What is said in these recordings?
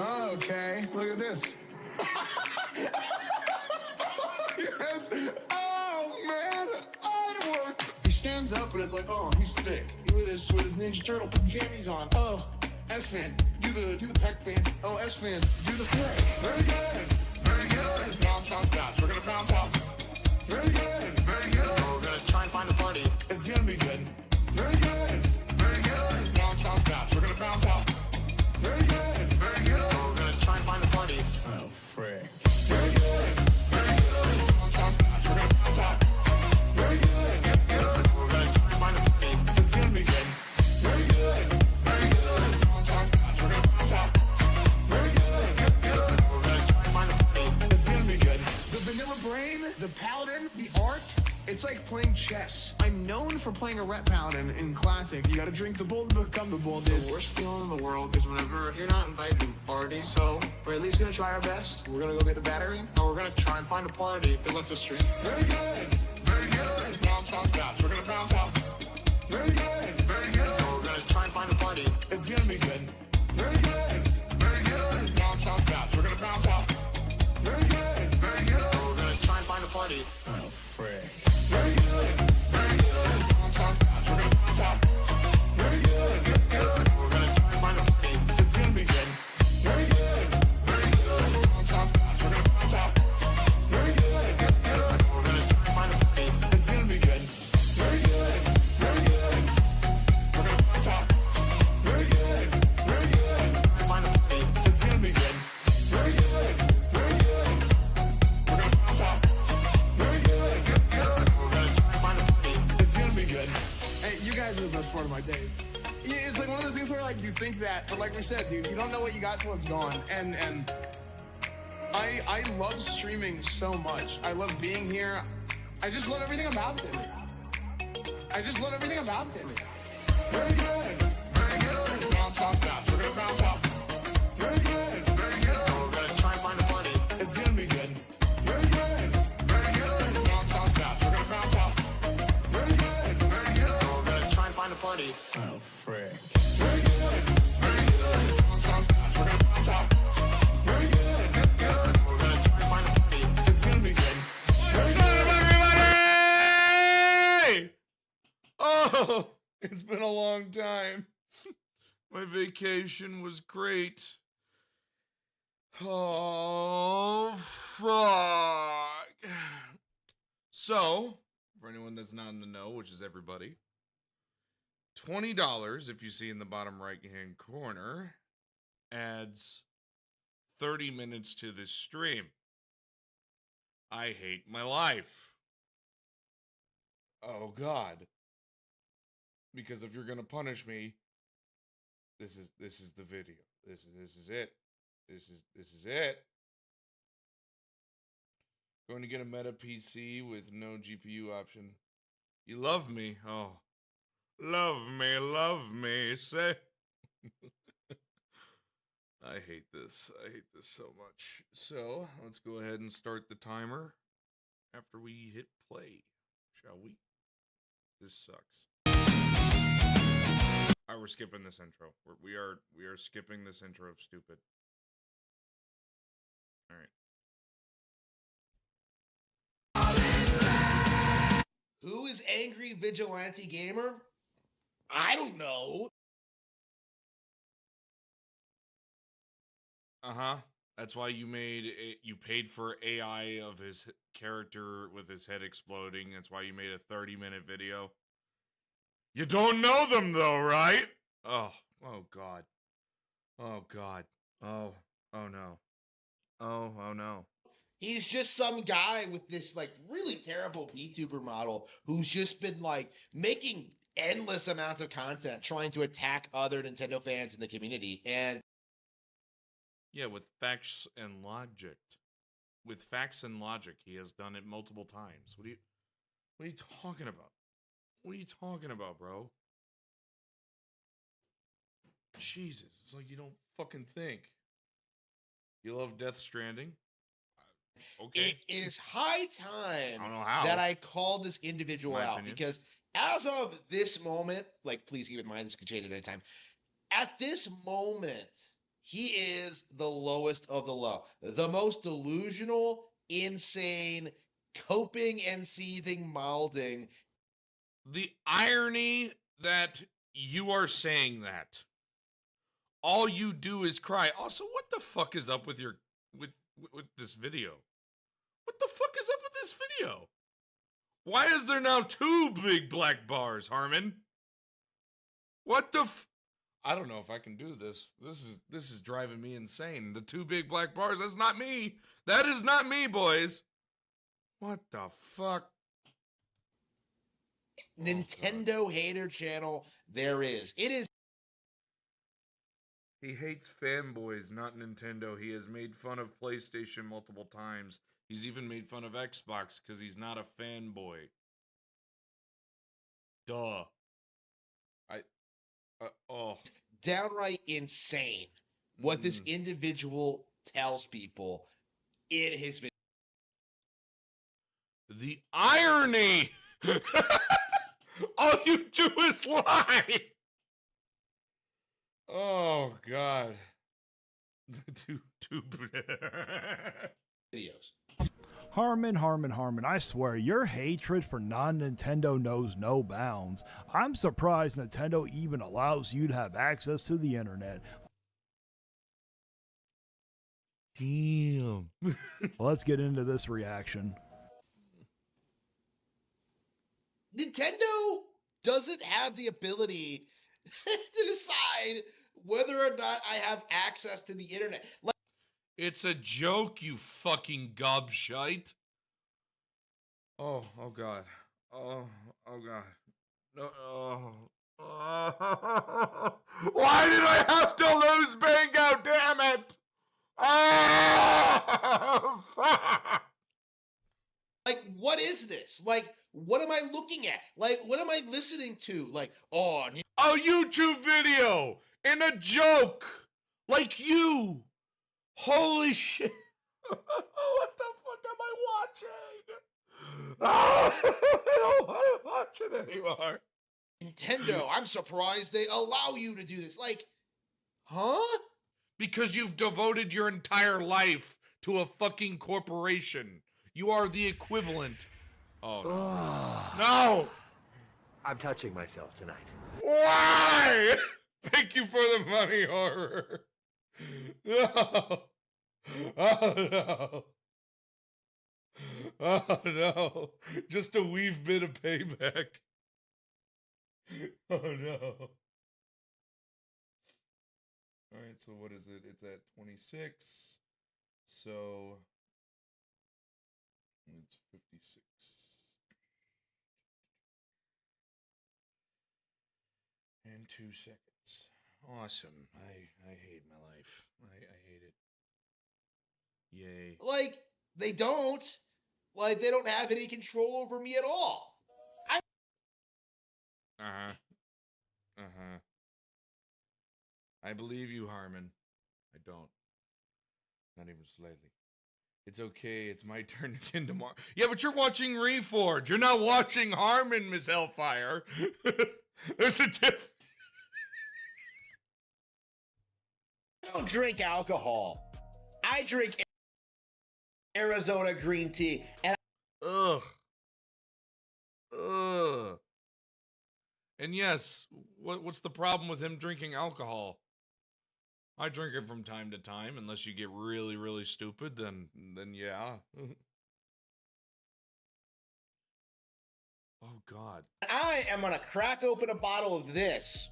Okay, look at this. Yes. Oh man, artwork. He stands up and it's like, oh, he's thick. With his Ninja Turtle jammies on. Oh, S-Fan, do the peck band. Oh, S-Fan, do the flick. Very good, very good. Bounce, bounce, bounce. We're gonna bounce out. Very good, very good. We're gonna try and find a party. It's gonna be good. Very good, very good. Bounce, bounce, bounce. We're gonna bounce out. Very good, very good. We're gonna try and find a party. Oh, frick. Very good, very good. Bounce, bounce, bounce. We're gonna bounce out. Very good, good. We're gonna try and find a party. It's gonna be good. Very good, very good. Bounce, bounce, bounce. We're gonna bounce out. Very good, good. We're gonna try and find a party. It's gonna be good. The vanilla brain, the paladin, the art. It's like playing chess. I'm known for playing a rep paladin in Classic. You gotta drink the bull to become the bull, dude. The worst feeling in the world is whenever you're not invited to a party. So we're at least gonna try our best. We're gonna go get the battery, and we're gonna try and find a party that lets us stream. Very good, very good. Bounce, bounce, bounce. We're gonna bounce out. Very good, very good. We're gonna try and find a party. It's gonna be good. Very good, very good. Bounce, bounce, bounce. We're gonna bounce out. Very good, very good. We're gonna try and find a party. Oh, frick. Very good, very good. Bounce, bounce, bounce. We're gonna bounce out. Very good, good. We're gonna try and find a party. It's gonna be good. Very good, very good. Bounce, bounce, bounce. We're gonna bounce out. Very good, good. We're gonna try and find a party. It's gonna be good. Very good, very good. We're gonna bounce out. Very good, very good. Find a party. It's gonna be good. Very good, very good. We're gonna bounce out. Very good, good. We're gonna try and find a party. It's gonna be good. Hey, you guys are the best part of my day. Yeah, it's like one of those things where like you think that, but like we said, dude, you don't know what you got till it's gone. And I love streaming so much. I love being here. I just love everything about this. I just love everything about this. Very good, very good. Bounce, bounce, bounce. We're gonna bounce out. Very good, very good. We're gonna try and find a party. It's gonna be good. Very good, very good. Bounce, bounce, bounce. We're gonna bounce out. Very good, very good. We're gonna try and find a party. Oh, frick. Very good, very good. Bounce, bounce, bounce. We're gonna bounce out. Very good, good. We're gonna try and find a party. It's gonna be good. What's up, everybody? Oh, it's been a long time. My vacation was great. Oh, fuck. So, for anyone that's not in the know, which is everybody, $20, if you see in the bottom right-hand corner, adds 30 minutes to this stream. I hate my life. Oh, God. Because if you're gonna punish me, this is the video. This is it. This is it. Going to get a Meta PC with no GPU option. You love me? Oh. Love me, say. I hate this. I hate this so much. So, let's go ahead and start the timer after we hit play, shall we? This sucks. Alright, we're skipping this intro. We are skipping this intro of stupid. Alright. Who is Angry Vigilante Gamer? I don't know. Uh-huh. That's why you paid for AI of his character with his head exploding. That's why you made a 30-minute video. You don't know them though, right? Oh God. Oh God. Oh no. Oh no. He's just some guy with this like really terrible VTuber model who's just been like making endless amounts of content trying to attack other Nintendo fans in the community. And yeah, with facts and logic. With facts and logic, he has done it multiple times. What are you talking about? What are you talking about, bro? Jesus, it's like you don't fucking think. You love Death Stranding? Okay. it is high time I don't know how. that I call this individual out opinion. because as of this moment, like please keep in mind this could change at any time. At this moment, He is the lowest of the low. The most delusional, insane, coping and seething, molding. The irony that you are saying that. All you do is cry. Also, what the fuck is up with your with this video? What the fuck is up with this video? Why is there now 2 big black bars, Harmon? What the I don't know if I can do this. This is driving me insane. The 2 big black bars, that's not me. That is not me, boys. What the fuck? Nintendo hater channel there is. It is. He hates fanboys, not Nintendo. He has made fun of PlayStation multiple times. He's even made fun of Xbox because he's not a fanboy. Duh. Downright insane what this individual tells people in his video. The irony! All you do is lie! Oh, God. Two Videos. Harmon, I swear, your hatred for non-Nintendo knows no bounds. I'm surprised Nintendo even allows you to have access to the internet. Damn. Let's get into this reaction. Nintendo doesn't have the ability to decide whether or not I have access to the internet. Like, It's a joke, you fucking gobshite. Oh God. Oh God. No. Why did I have to lose bingo? Damn it! Oh, fuck. like, what is this? Like, what am I looking at? Like, what am I listening to? Like, oh, A YouTube video and a joke like you. Holy shit. What the fuck am I watching? Oh, I don't want to watch it anymore. Nintendo, I'm surprised they allow you to do this. Like, huh? Because you've devoted your entire life to a fucking corporation. You are the equivalent. Oh, no. I'm touching myself tonight. Why? Thank you for the money, horror. No. Oh, no. Oh, no. Just a wee bit of payback. Oh, no. All right, so what is it? It's at 26. So it's 56. And 2 seconds. Awesome. I hate my life. I hate it. Yay. Like, they don't. Like, they don't have any control over me at all. Uh-huh. Uh-huh. I believe you, Harmon. I don't. Not even slightly. It's okay. It's my turn again tomorrow. Yeah, but you're watching Reforge. You're not watching Harmon, Miss Hellfire. There's a difference. I don't drink alcohol. I drink Arizona green tea. And Ugh. Ugh. And yes, what's the problem with him drinking alcohol? I drink it from time to time, unless you get really, really stupid, then yeah. Oh, God. I am going to crack open a bottle of this.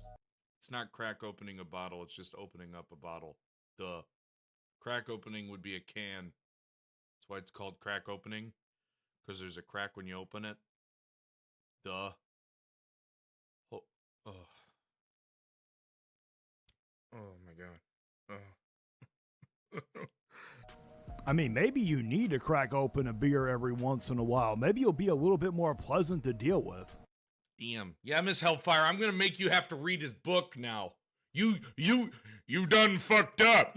It's not crack opening a bottle, it's just opening up a bottle. Duh. Crack opening would be a can. That's why it's called crack opening, because there's a crack when you open it. Duh. Oh, oh my God. Oh. I mean, maybe you need to crack open a beer every once in a while. Maybe you'll be a little bit more pleasant to deal with. Damn. Yeah, Miss Hellfire, I'm gonna make you have to read his book now. You done fucked up.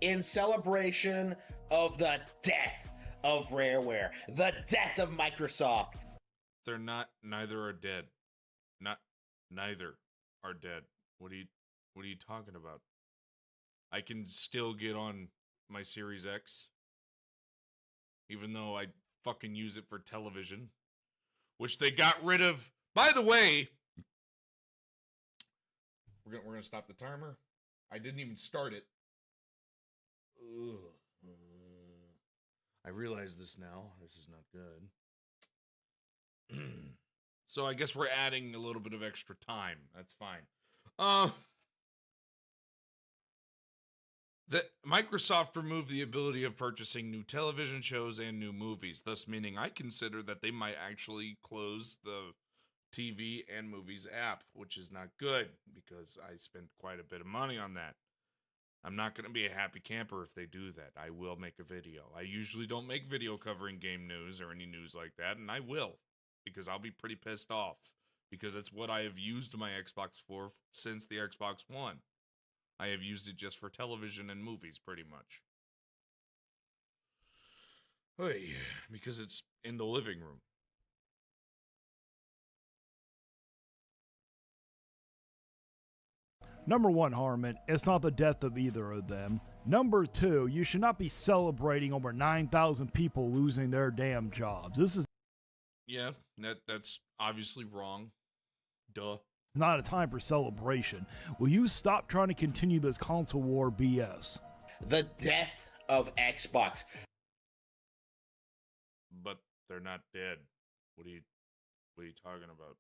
In celebration of the death of Rareware, the death of Microsoft. They're not. Neither are dead. Neither are dead. What are you talking about? I can still get on my Series X, even though I fucking use it for television, which they got rid of. By the way, we're gonna stop the timer. I didn't even start it. Ugh. I realize this now. This is not good. So I guess we're adding a little bit of extra time. That's fine. Microsoft removed the ability of purchasing new television shows and new movies, thus meaning I consider that they might actually close the TV and movies app, which is not good because I spent quite a bit of money on that. I'm not going to be a happy camper if they do that. I will make a video. I usually don't make video covering game news or any news like that, and I will because I'll be pretty pissed off because it's what I have used my Xbox for since the Xbox One. I have used it just for television and movies, pretty much. Hey, because it's in the living room. Number one, Harmon, it's not the death of either of them. Number two, you should not be celebrating over 9,000 people losing their damn jobs. This is Yeah, that's obviously wrong. Duh. not a time for celebration. Will you stop trying to continue this console war BS? The death of Xbox. But they're not dead. What are you talking about?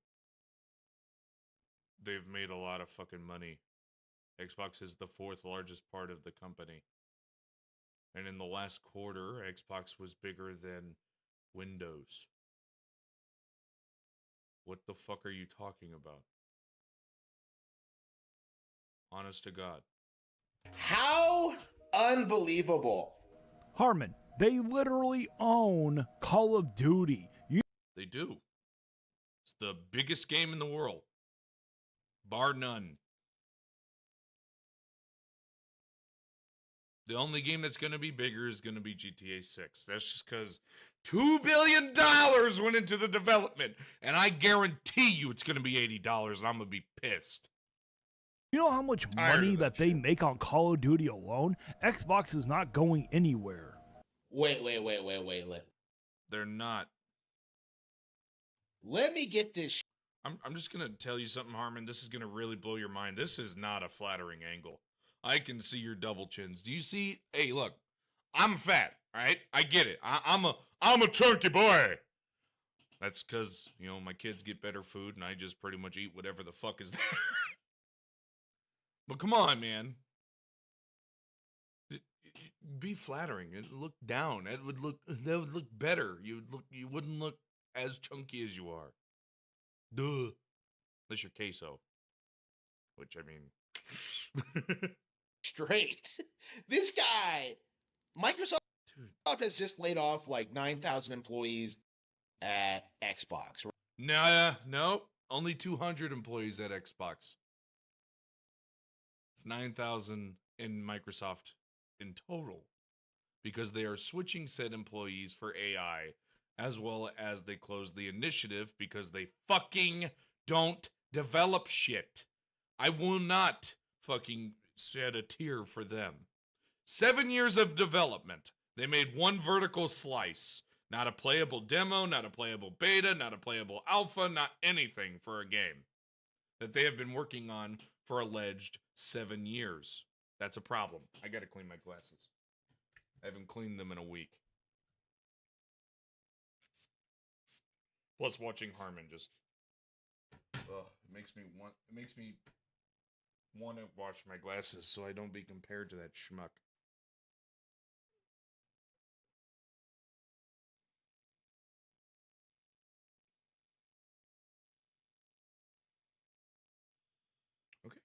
They've made a lot of fucking money. Xbox is the fourth largest part of the company. And in the last quarter, Xbox was bigger than Windows. What the fuck are you talking about? Honest to God. How unbelievable. Harmon, they literally own Call of Duty. They do. It's the biggest game in the world. Bar none. The only game that's going to be bigger is going to be GTA 6. That's just because $2 billion went into the development. And I guarantee you it's going to be $80 and I'm going to be pissed. You know how much money that they make on Call of Duty alone? Xbox is not going anywhere. Wait. They're not. Let me get this. I'm just going to tell you something, Harmon. This is going to really blow your mind. This is not a flattering angle. I can see your double chins. Do you see? Hey, look. I'm fat, all right? I get it. I'm a chunky boy. That's because, my kids get better food and I just pretty much eat whatever the fuck is there. But come on, man. Be flattering. It look down. That would look better. You wouldn't look as chunky as you are. Duh. Unless you're queso. Which I mean straight. This guy, Microsoft has just laid off like 9,000 employees at Xbox. No, only 200 employees at Xbox. It's 9,000 in Microsoft in total because they are switching said employees for AI as well as they closed the initiative because they fucking don't develop shit. I will not fucking shed a tear for them. 7 years of development. They made one vertical slice. Not a playable demo, not a playable beta, not a playable alpha, not anything for a game that they have been working on for alleged 7 years. That's a problem. I gotta clean my glasses. I haven't cleaned them in a week. Plus watching Harmon just it makes me want to wash my glasses so I don't be compared to that schmuck. Okay.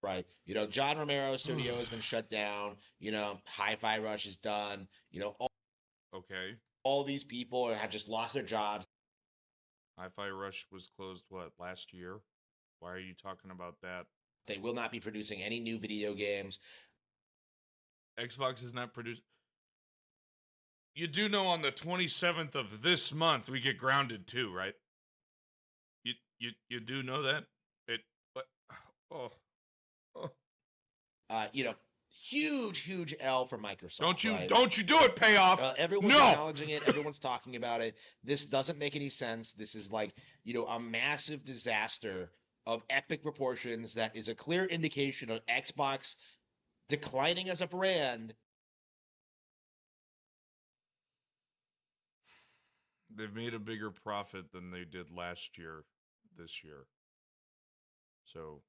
Right. John Romero's studio has been shut down. Hi-Fi Rush is done. Okay. All these people have just lost their jobs. Hi-Fi Rush was closed, last year? Why are you talking about that? They will not be producing any new video games. Xbox is not producing. You do know on the 27th of this month we get Grounded too, right? You do know that? It what oh, oh. You know, huge L for Microsoft. Don't you right? don't you do it, payoff. Everyone's No. acknowledging it. Everyone's talking about it. This doesn't make any sense. This is like, a massive disaster of epic proportions that is a clear indication of Xbox declining as a brand. They've made a bigger profit than they did last year, this year. So,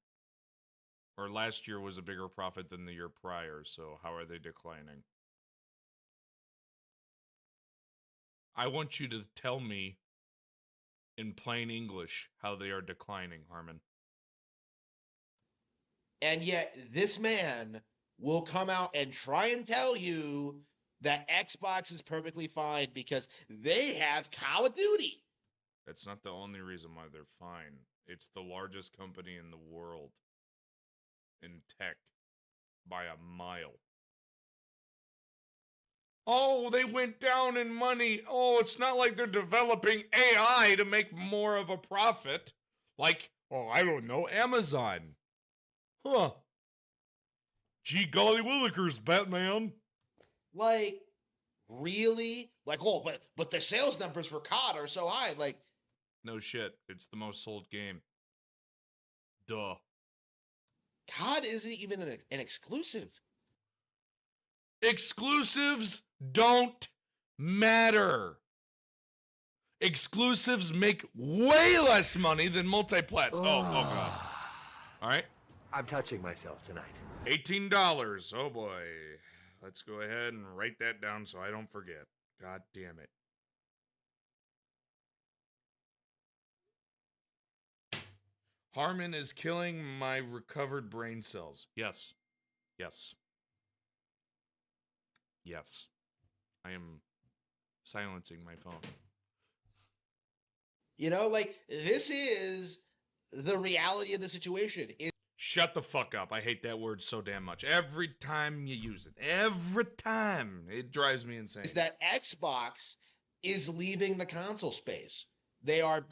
or last year was a bigger profit than the year prior, so how are they declining? I want you to tell me in plain English how they are declining, Harmon. And yet this man will come out and try and tell you that Xbox is perfectly fine because they have Call of Duty. That's not the only reason why they're fine. It's the largest company in the world in tech by a mile. Oh, they went down in money. Oh, it's not like they're developing AI to make more of a profit. Like, oh, I don't know, Amazon. Huh. Gee golly willikers, Batman. Like, really? Like, oh, but the sales numbers for COD are so high. Like, No shit. It's the most sold game. Duh. COD isn't even an exclusive. Exclusives don't matter. Exclusives make way less money than multiplats. Oh god. All right. I'm touching myself tonight. $18. Oh boy. Let's go ahead and write that down so I don't forget. God damn it. Harmon is killing my recovered brain cells. Yes. Yes. Yes. I am silencing my phone. Like, this is the reality of the situation. Shut the fuck up. I hate that word so damn much. Every time you use it. Every time. It drives me insane. Is that Xbox is leaving the console space. They are.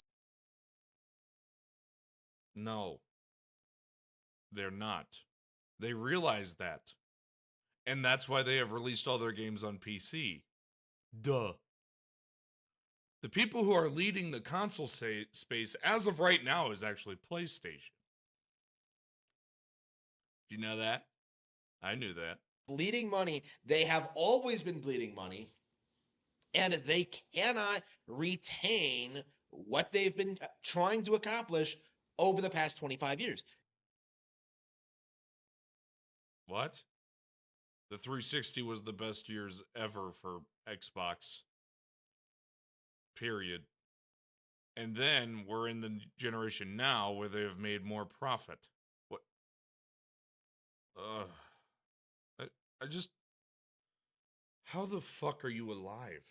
No. They're not. They realize that. And that's why they have released all their games on PC. Duh. The people who are leading the console space as of right now is actually PlayStation. Do you know that? I knew that. Bleeding money. They have always been bleeding money. And they cannot retain what they've been trying to accomplish over the past 25 years. What? The 360 was the best years ever for Xbox. Period. And then we're in the generation now where they have made more profit. What? I just... How the fuck are you alive?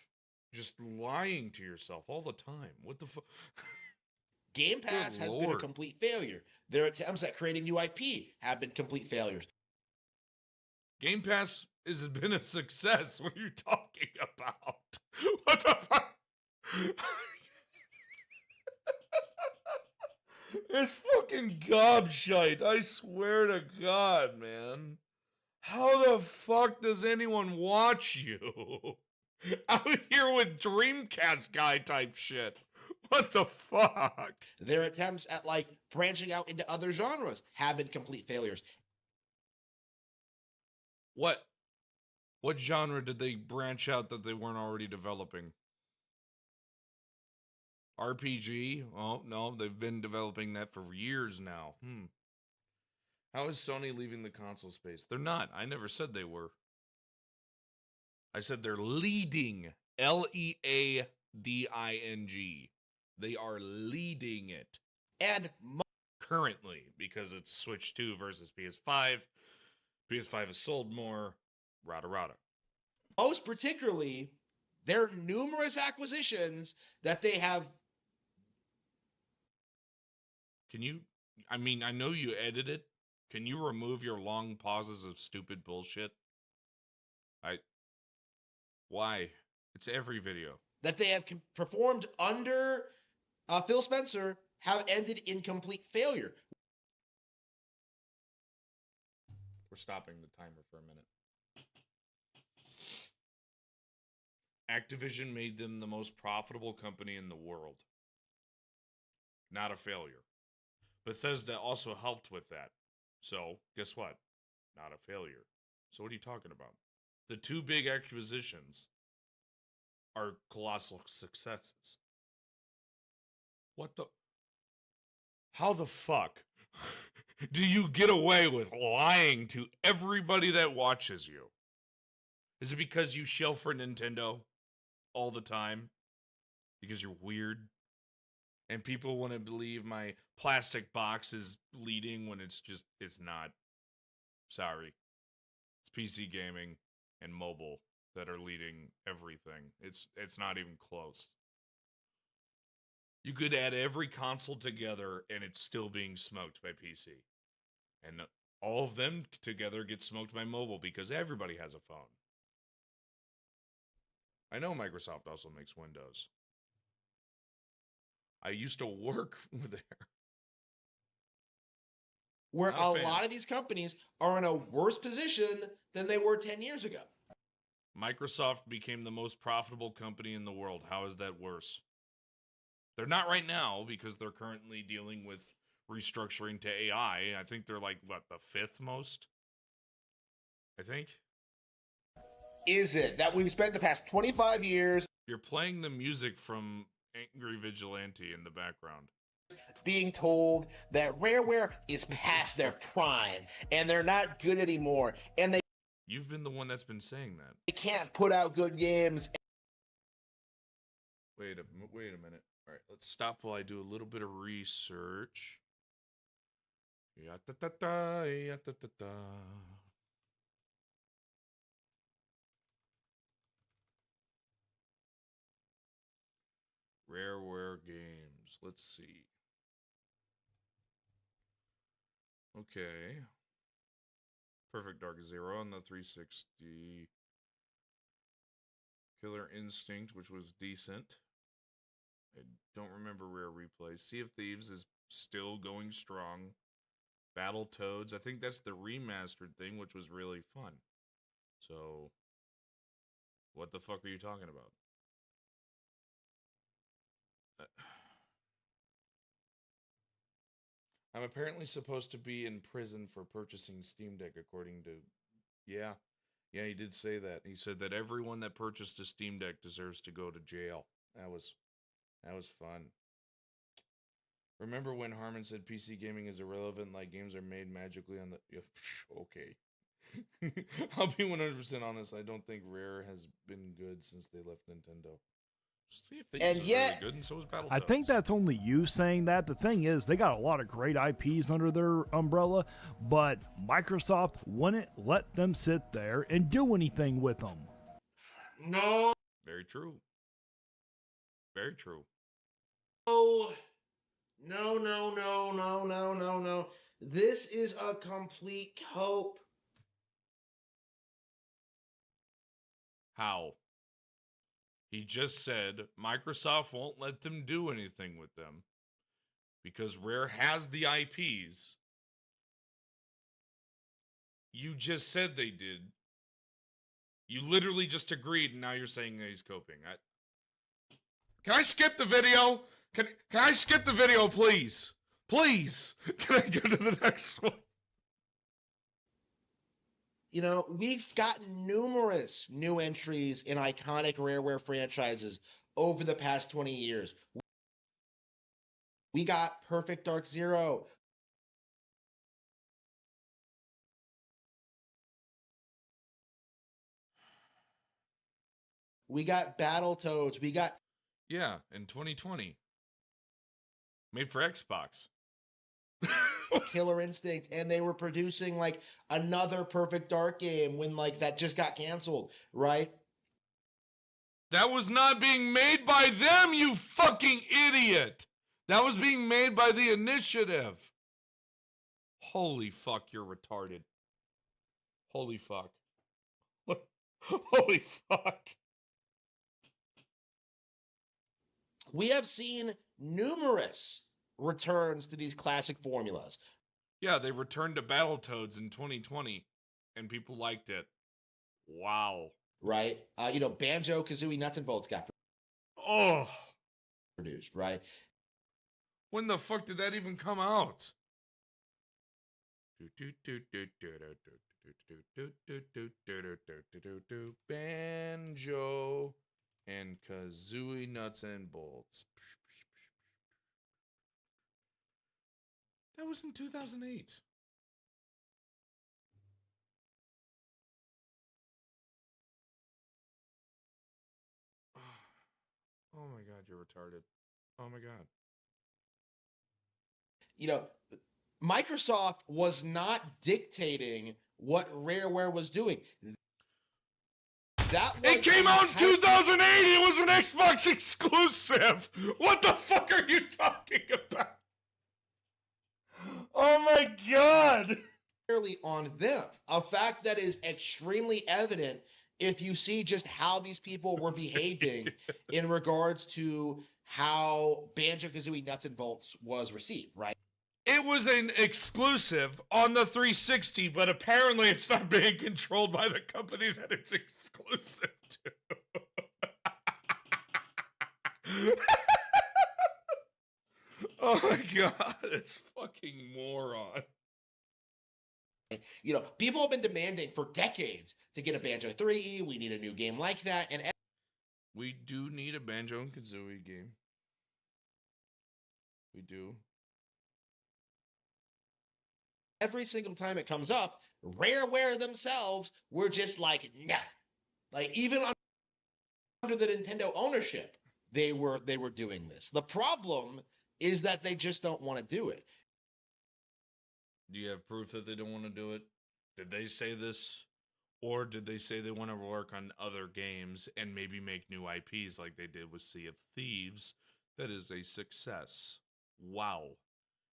Just lying to yourself all the time. What the fuck? Game Pass has been a complete failure. Their attempts at creating new IP have been complete failures. Game Pass has been a success. What are you talking about? What the fuck? It's fucking gobshite. I swear to God, man. How the fuck does anyone watch you? Out here with Dreamcast guy type shit. What the fuck? Their attempts at, branching out into other genres have been complete failures. What genre did they branch out that they weren't already developing? RPG? Oh, no, they've been developing that for years now. How is Sony leaving the console space? They're not. I never said they were. I said they're leading. Leading. They are leading it. And currently, because it's Switch 2 versus PS5. PS5 has sold more. Rada. most particularly, there are numerous acquisitions that they have. Can you, I mean, I know you edit it. Can you remove your long pauses of stupid bullshit? Why? It's every video. That they have performed under Phil Spencer have ended in complete failure. We're stopping the timer for a minute. Activision made them the most profitable company in the world. Not a failure. Bethesda also helped with that. So, guess what? Not a failure. So what are you talking about? The two big acquisitions are colossal successes. What the... How the fuck do you get away with lying to everybody that watches you? Is it because you shell for Nintendo all the time? Because you're weird? And people want to believe my plastic box is leading when it's not. Sorry. It's PC gaming and mobile that are leading everything. It's not even close. You could add every console together and it's still being smoked by PC. And all of them together get smoked by mobile because everybody has a phone. I know Microsoft also makes Windows. I used to work there. Where Not a a fan. lot of these companies are in a worse position than they were 10 years ago. Microsoft became the most profitable company in the world. How is that worse? They're not right now because they're currently dealing with restructuring to AI. I think they're like, what, the fifth most? I think. Is it that we've spent the past 25 years You're playing the music from Angry Vigilante in the background. being told that Rareware is past their prime and they're not good anymore and they You've been the one that's been saying that. can't put out good games? Wait a minute. All right, let's stop while I do a little bit of research. Ya-ta-ta-ta, ya-ta-ta-ta. Rareware games. Let's see. Okay. Perfect Dark Zero on the 360. Killer Instinct, which was decent. I don't remember Rare Replays. Sea of Thieves is still going strong. Battletoads, I think that's the remastered thing, which was really fun. So, what the fuck are you talking about? I'm apparently supposed to be in prison for purchasing Steam Deck, according to... Yeah, he did say that. He said that everyone that purchased a Steam Deck deserves to go to jail. That was fun. Remember when Harmon said PC gaming is irrelevant, like games are made magically on the... Okay. I'll be 100% honest, I don't think Rare has been good since they left Nintendo. See if they And was yet- really good, and so was Battletoads. I think that's only you saying that. The thing is, they got a lot of great IPs under their umbrella, but Microsoft wouldn't let them sit there and do anything with them. No. Very true. Very true. No. This is a complete cope. How? He just said Microsoft won't let them do anything with them because Rare has the IPs. You just said they did. You literally just agreed, and now you're saying that he's coping. Can I skip the video? Can I skip the video, please? Please. Can I go to the next one? You know, we've gotten numerous new entries in iconic Rareware franchises over the past 20 years. We got Perfect Dark Zero. We got Battletoads. We got Yeah, in 2020. Made for Xbox. Killer Instinct, and they were producing like another Perfect Dark game when like that just got canceled, right? That was not being made by them, you fucking idiot. That was being made by the initiative. Holy fuck, you're retarded. Holy fuck. Holy fuck. We have seen numerous returns to these classic formulas. Yeah, they returned to Battletoads in 2020, and people liked it. Wow. Right? Banjo Kazooie Nuts and Bolts got Oh, produced, right? when the fuck did that even come out? Banjo and Kazooie Nuts and Bolts. That was in 2008. Oh my god, you're retarded. Oh my god. Microsoft was not dictating what Rareware was doing. That was It came out in 2008. It was an Xbox exclusive. What the fuck are you talking about? Oh my god. entirely on them. A fact that is extremely evident if you see just how these people were behaving in regards to how Banjo-Kazooie Nuts and Bolts was received, right? It was an exclusive on the 360, but apparently it's not being controlled by the company that it's exclusive to. Oh my god, this fucking moron. People have been demanding for decades to get a Banjo 3E. We need a new game like that. And We do need a Banjo and Kazooie game. We do. every single time it comes up, Rareware themselves were just like, nah. Like, even under the Nintendo ownership, they were doing this. The problem is that they just don't want to do it. Do you have proof that they don't want to do it? Did they say this? Or did they say they want to work on other games and maybe make new IPs like they did with Sea of Thieves? That is a success. Wow.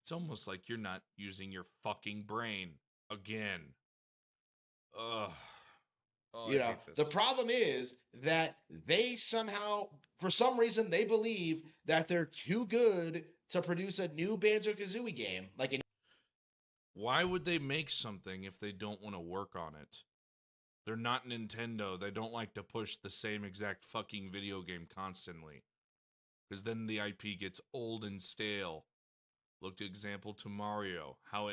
It's almost like you're not using your fucking brain again. Ugh. Oh, The problem is that they somehow, for some reason, they believe that they're too good to produce a new Banjo-Kazooie game. Why would they make something if they don't want to work on it? They're not Nintendo. They don't like to push the same exact fucking video game constantly. Because then the IP gets old and stale. Look, example to Mario, how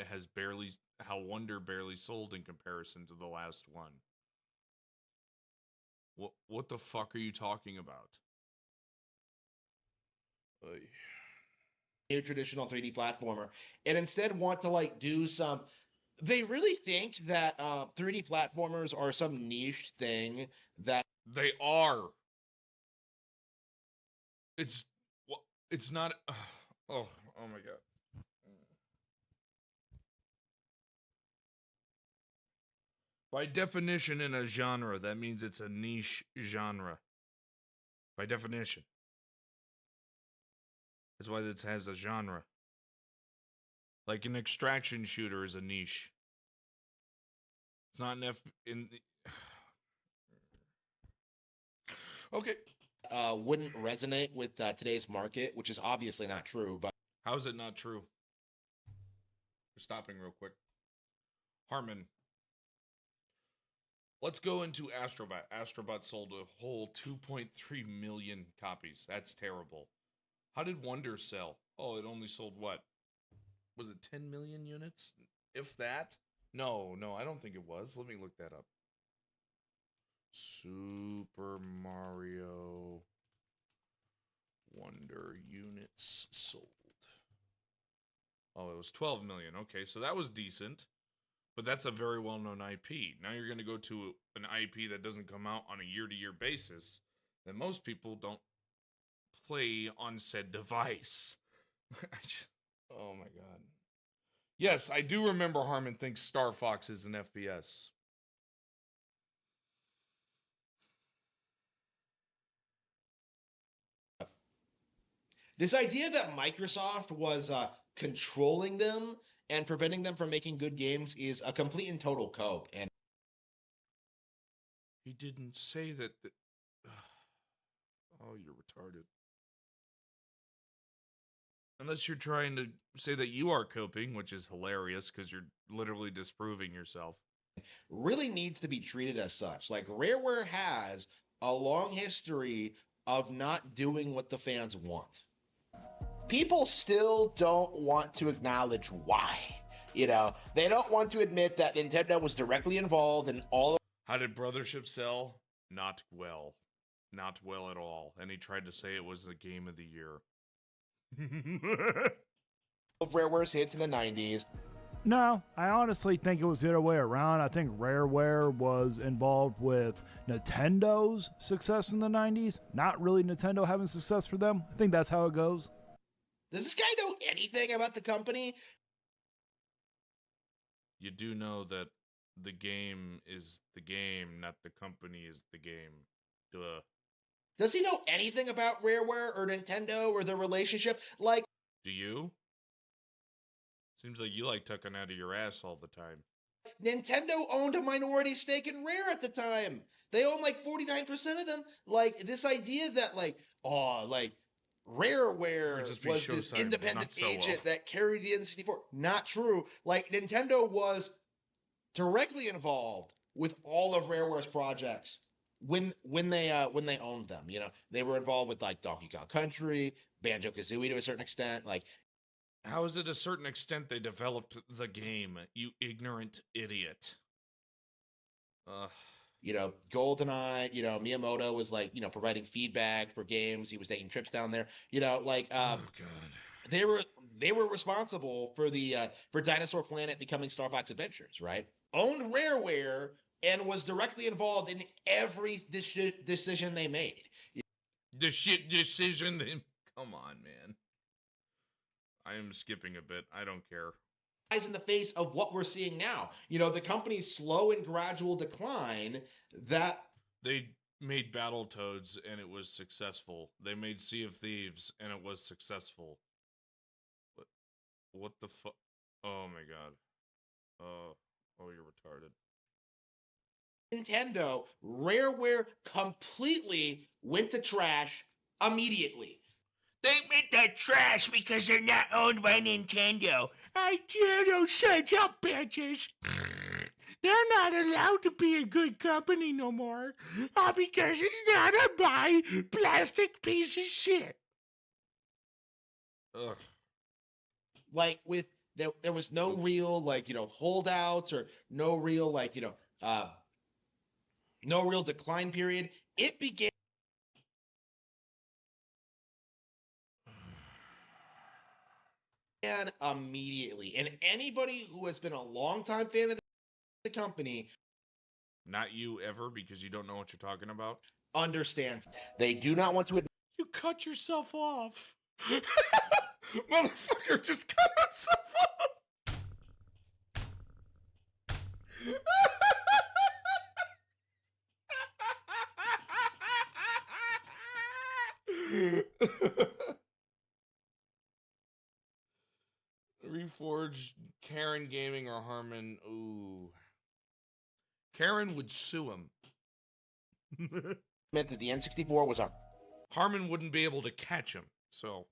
Wonder barely sold in comparison to the last one. What the fuck are you talking about? New traditional 3D platformer, and instead want to do some. They really think that 3D platformers are some niche thing that They are. It's not. Oh my god. By definition, in a genre, that means it's a niche genre. By definition. That's why it has a genre. Like an extraction shooter is a niche. It's not Okay. Wouldn't resonate with today's market, which is obviously not true. But how is it not true? We're stopping real quick. Harmon. Let's go into Astrobot. Astrobot sold a whole 2.3 million copies. That's terrible. How did Wonder sell? Oh, it only sold what? Was it 10 million units? If that? No, I don't think it was. Let me look that up. Super Mario Wonder units sold. Oh, it was 12 million. Okay, so that was decent. But that's a very well-known IP. Now you're going to go to an IP that doesn't come out on a year-to-year basis, that most people don't play on said device. Oh my god. Yes, I do remember Harmon thinks Star Fox is an FPS. this idea that Microsoft was controlling them and preventing them from making good games is a complete and total cope. And He didn't say that. Oh, you're retarded. Unless you're trying to say that you are coping, which is hilarious because you're literally disproving yourself. Really needs to be treated as such. Like Rareware has a long history of not doing what the fans want. People still don't want to acknowledge why. You know, they don't want to admit that Nintendo was directly involved in all of How did Brothership sell? Not well. Not well at all. And he tried to say it was the game of the year. Rareware's hits in the 90s. No, I honestly think it was the other way around. I think Rareware was involved with Nintendo's success in the 90s, not really Nintendo having success for them. I think that's how it goes. Does this guy know anything about the company? You do know that the game is the game, not the company is the game. Duh. Does he know anything about Rareware or Nintendo or their relationship? Like, Do you? Seems like you like tucking out of your ass all the time. Nintendo owned a minority stake in Rare at the time. They own like 49% of them. Like, this idea that, like, Rareware Or just be was show this sign, independent not so agent well. that carried the N64. Not true. Like, Nintendo was directly involved with all of Rareware's projects when they owned them. You know, they were involved with like Donkey Kong Country, Banjo-Kazooie to a certain extent. Like, How is it a certain extent they developed the game, you ignorant idiot? you know, GoldenEye, you know, Miyamoto was like, you know, providing feedback for games. He was taking trips down there. You know, like Oh god. they were responsible for the for Dinosaur Planet becoming Star Fox Adventures, right? Owned Rareware and was directly involved in every decision they made. The shit decision. Come on, man. I am skipping a bit. I don't care. Eyes in the face of what we're seeing now. You know, the company's slow and gradual decline that They made Battletoads and it was successful. They made Sea of Thieves and it was successful. What the fuck? Oh my god. Oh, you're retarded. Nintendo, Rareware completely went to trash immediately. They admit they're trash because they're not owned by Nintendo. I don't shut up, bitches. They're not allowed to be a good company no more. Because it's not a buy plastic piece of shit. Ugh. Like with there was no real like, you know, holdouts or no real like, you know, no real decline period. It began immediately. And anybody who has been a longtime fan of the company Not you ever because you don't know what you're talking about. understands. They do not want to admit You cut yourself off. Motherfucker just cut himself off. Reforged Karen Gaming or Harmon. Ooh. Karen would sue him. that the N64 was an Harmon wouldn't be able to catch him. So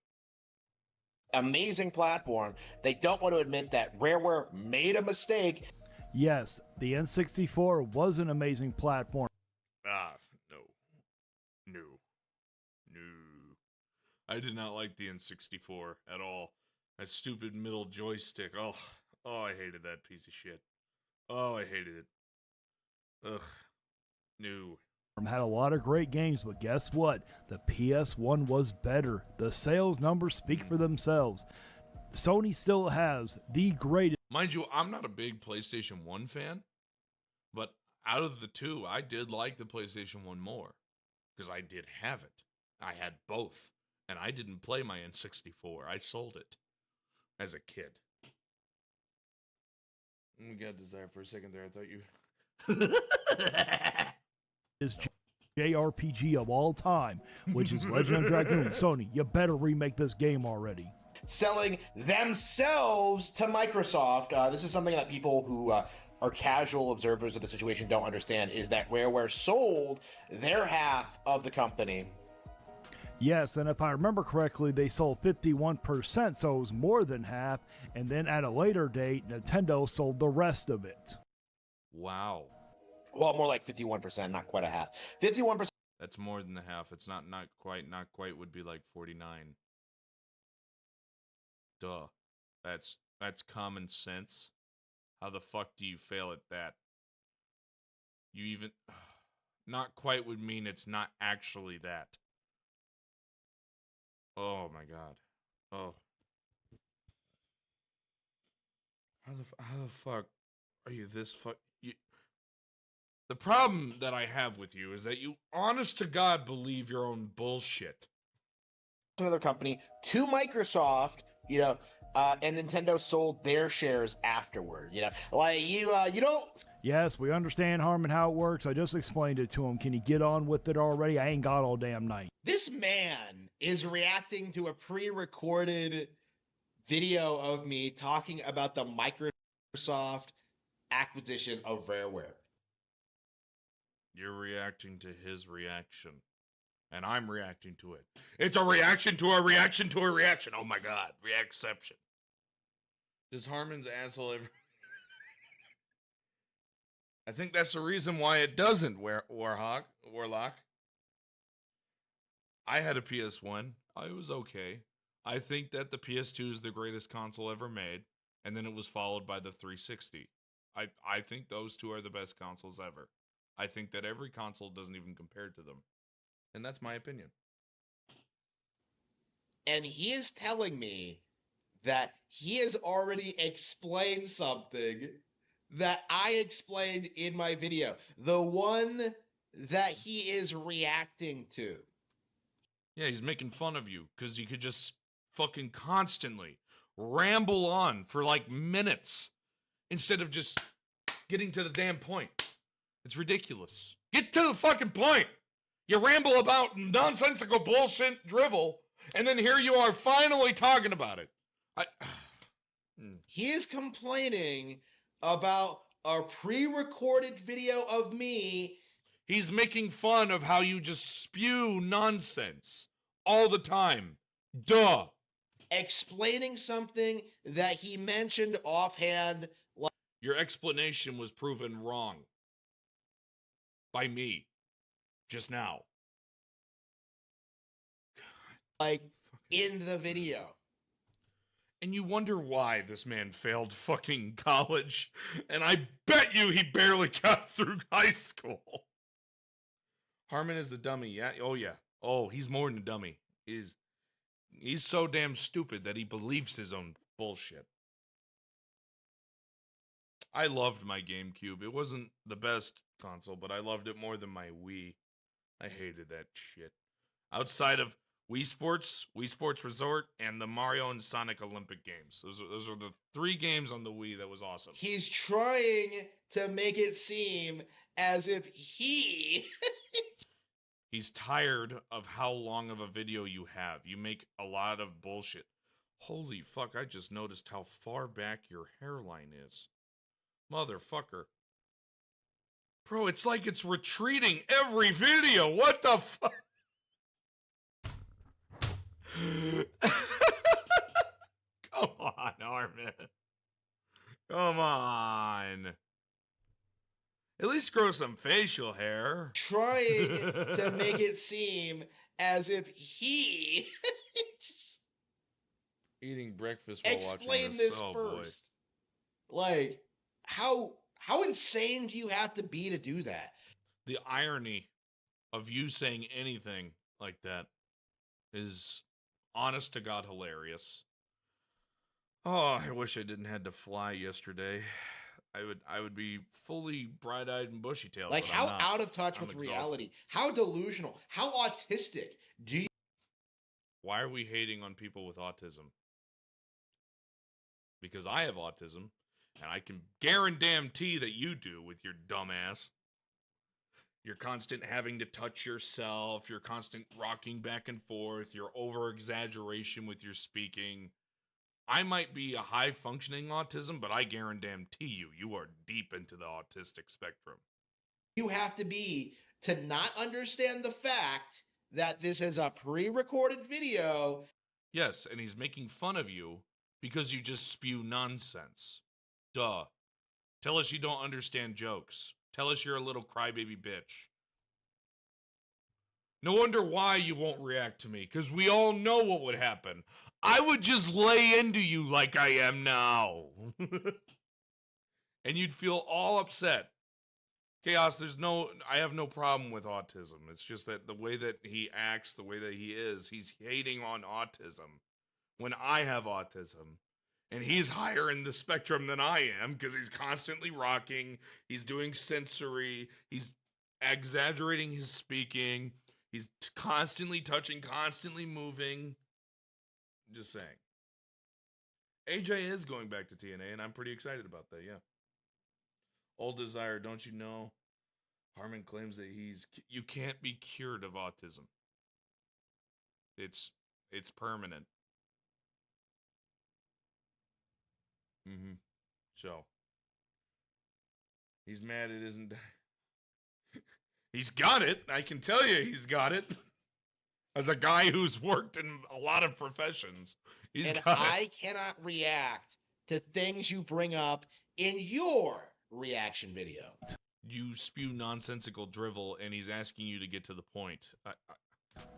amazing platform. They don't want to admit that Rareware made a mistake. Yes, the N64 was an amazing platform. no. I did not like the N64 at all. That stupid middle joystick. Oh, I hated that piece of shit. Oh, I hated it. Ugh. No. Had a lot of great games, but guess what? The PS1 was better. The sales numbers speak for themselves. Sony still has the greatest. Mind you, I'm not a big PlayStation 1 fan, but out of the two, I did like the PlayStation 1 more because I did have it. I had both, and I didn't play my N64. I sold it as a kid. We got Dezire for a second there. I thought you... is JRPG of all time, which is Legend of Dragoon. Sony, you better remake this game already. Selling themselves to Microsoft. This is something that people who are casual observers of the situation don't understand, is that Rareware sold their half of the company. Yes, and if I remember correctly, they sold 51%, so it was more than half. And then at a later date, Nintendo sold the rest of it. Wow. Well, more like 51%, not quite a half. 51%. That's more than the half. It's not quite would be like 49. Duh. That's common sense. How the fuck do you fail at that? You even not quite would mean it's not actually that. Oh my god. Oh. How the fuck are you this fuck? The problem that I have with you is that you honest to God believe your own bullshit. Another company to Microsoft, and Nintendo sold their shares afterward. Like you don't. Yes, we understand, Harmon, how it works. I just explained it to him. Can you get on with it already? I ain't got all damn night. This man is reacting to a pre-recorded video of me talking about the Microsoft acquisition of Rareware. You're reacting to his reaction. And I'm reacting to it. It's a reaction to a reaction to a reaction. Oh my god. Reacception. Does Harmon's asshole ever... I think that's the reason why it doesn't, Warlock. I had a PS1. It was okay. I think that the PS2 is the greatest console ever made. And then it was followed by the 360. I think those two are the best consoles ever. I think that every console doesn't even compare to them. And that's my opinion. And he is telling me that he has already explained something that I explained in my video. The one that he is reacting to. Yeah, he's making fun of you because you could just fucking constantly ramble on for like minutes instead of just getting to the damn point. It's ridiculous. Get to the fucking point. You ramble about nonsensical bullshit drivel, and then here you are finally talking about it. He is complaining about a pre-recorded video of me. He's making fun of how you just spew nonsense all the time. Duh. Explaining something that he mentioned offhand. Your explanation was proven wrong. By me. Just now. Like, in the video. And you wonder why this man failed fucking college. And I bet you he barely got through high school. Harmon is a dummy, yeah? Oh, yeah. Oh, he's more than a dummy. He's so damn stupid that he believes his own bullshit. I loved my GameCube. It wasn't the best console, but I loved it more than my Wii. I hated that shit. Outside of Wii Sports Resort, and the Mario and Sonic Olympic games. Those are the 3 games on the Wii that was awesome. He's trying to make it seem as if he... He's tired of how long of a video you have. You make a lot of bullshit. Holy fuck, I just noticed how far back your hairline is. Motherfucker. Bro, it's like it's retreating every video. What the fuck? Come on, Armin. Come on. At least grow some facial hair. Trying to make it seem as if he... Eating breakfast while Explain watching this Oh, first. Boy. Like, how insane do you have to be to do that? The irony of you saying anything like that is honest to God hilarious. Oh, I wish I didn't have to fly yesterday. I would be fully bright-eyed and bushy-tailed. Like, how out of touch I'm with exhausted. reality? How delusional? How autistic do you... Why are we hating on people with autism? Because I have autism, and I can guarantee that you do with your dumb ass. Your constant having to touch yourself, your constant rocking back and forth, your over-exaggeration with your speaking. I might be a high-functioning autism, but I guarantee you are deep into the autistic spectrum. You have to be to not understand the fact that this is a pre-recorded video. Yes, and he's making fun of you because you just spew nonsense. Duh. Tell us you don't understand jokes. Tell us you're a little crybaby bitch. No wonder why you won't react to me, because we all know what would happen. I would just lay into you like I am now. And you'd feel all upset. Chaos, I have no problem with autism. It's just that the way that he acts, the way that he is, he's hating on autism. When I have autism, and he's higher in the spectrum than I am, because he's constantly rocking, he's doing sensory, he's exaggerating his speaking, he's constantly touching, constantly moving. Just saying. AJ is going back to TNA, and I'm pretty excited about that, yeah. Old Dezire, don't you know? Harmon claims that you can't be cured of autism. It's permanent. So. He's mad it isn't. He's got it. I can tell you he's got it. As a guy who's worked in a lot of professions, he's got it. I cannot react to things you bring up in your reaction video. You spew nonsensical drivel, and he's asking you to get to the point.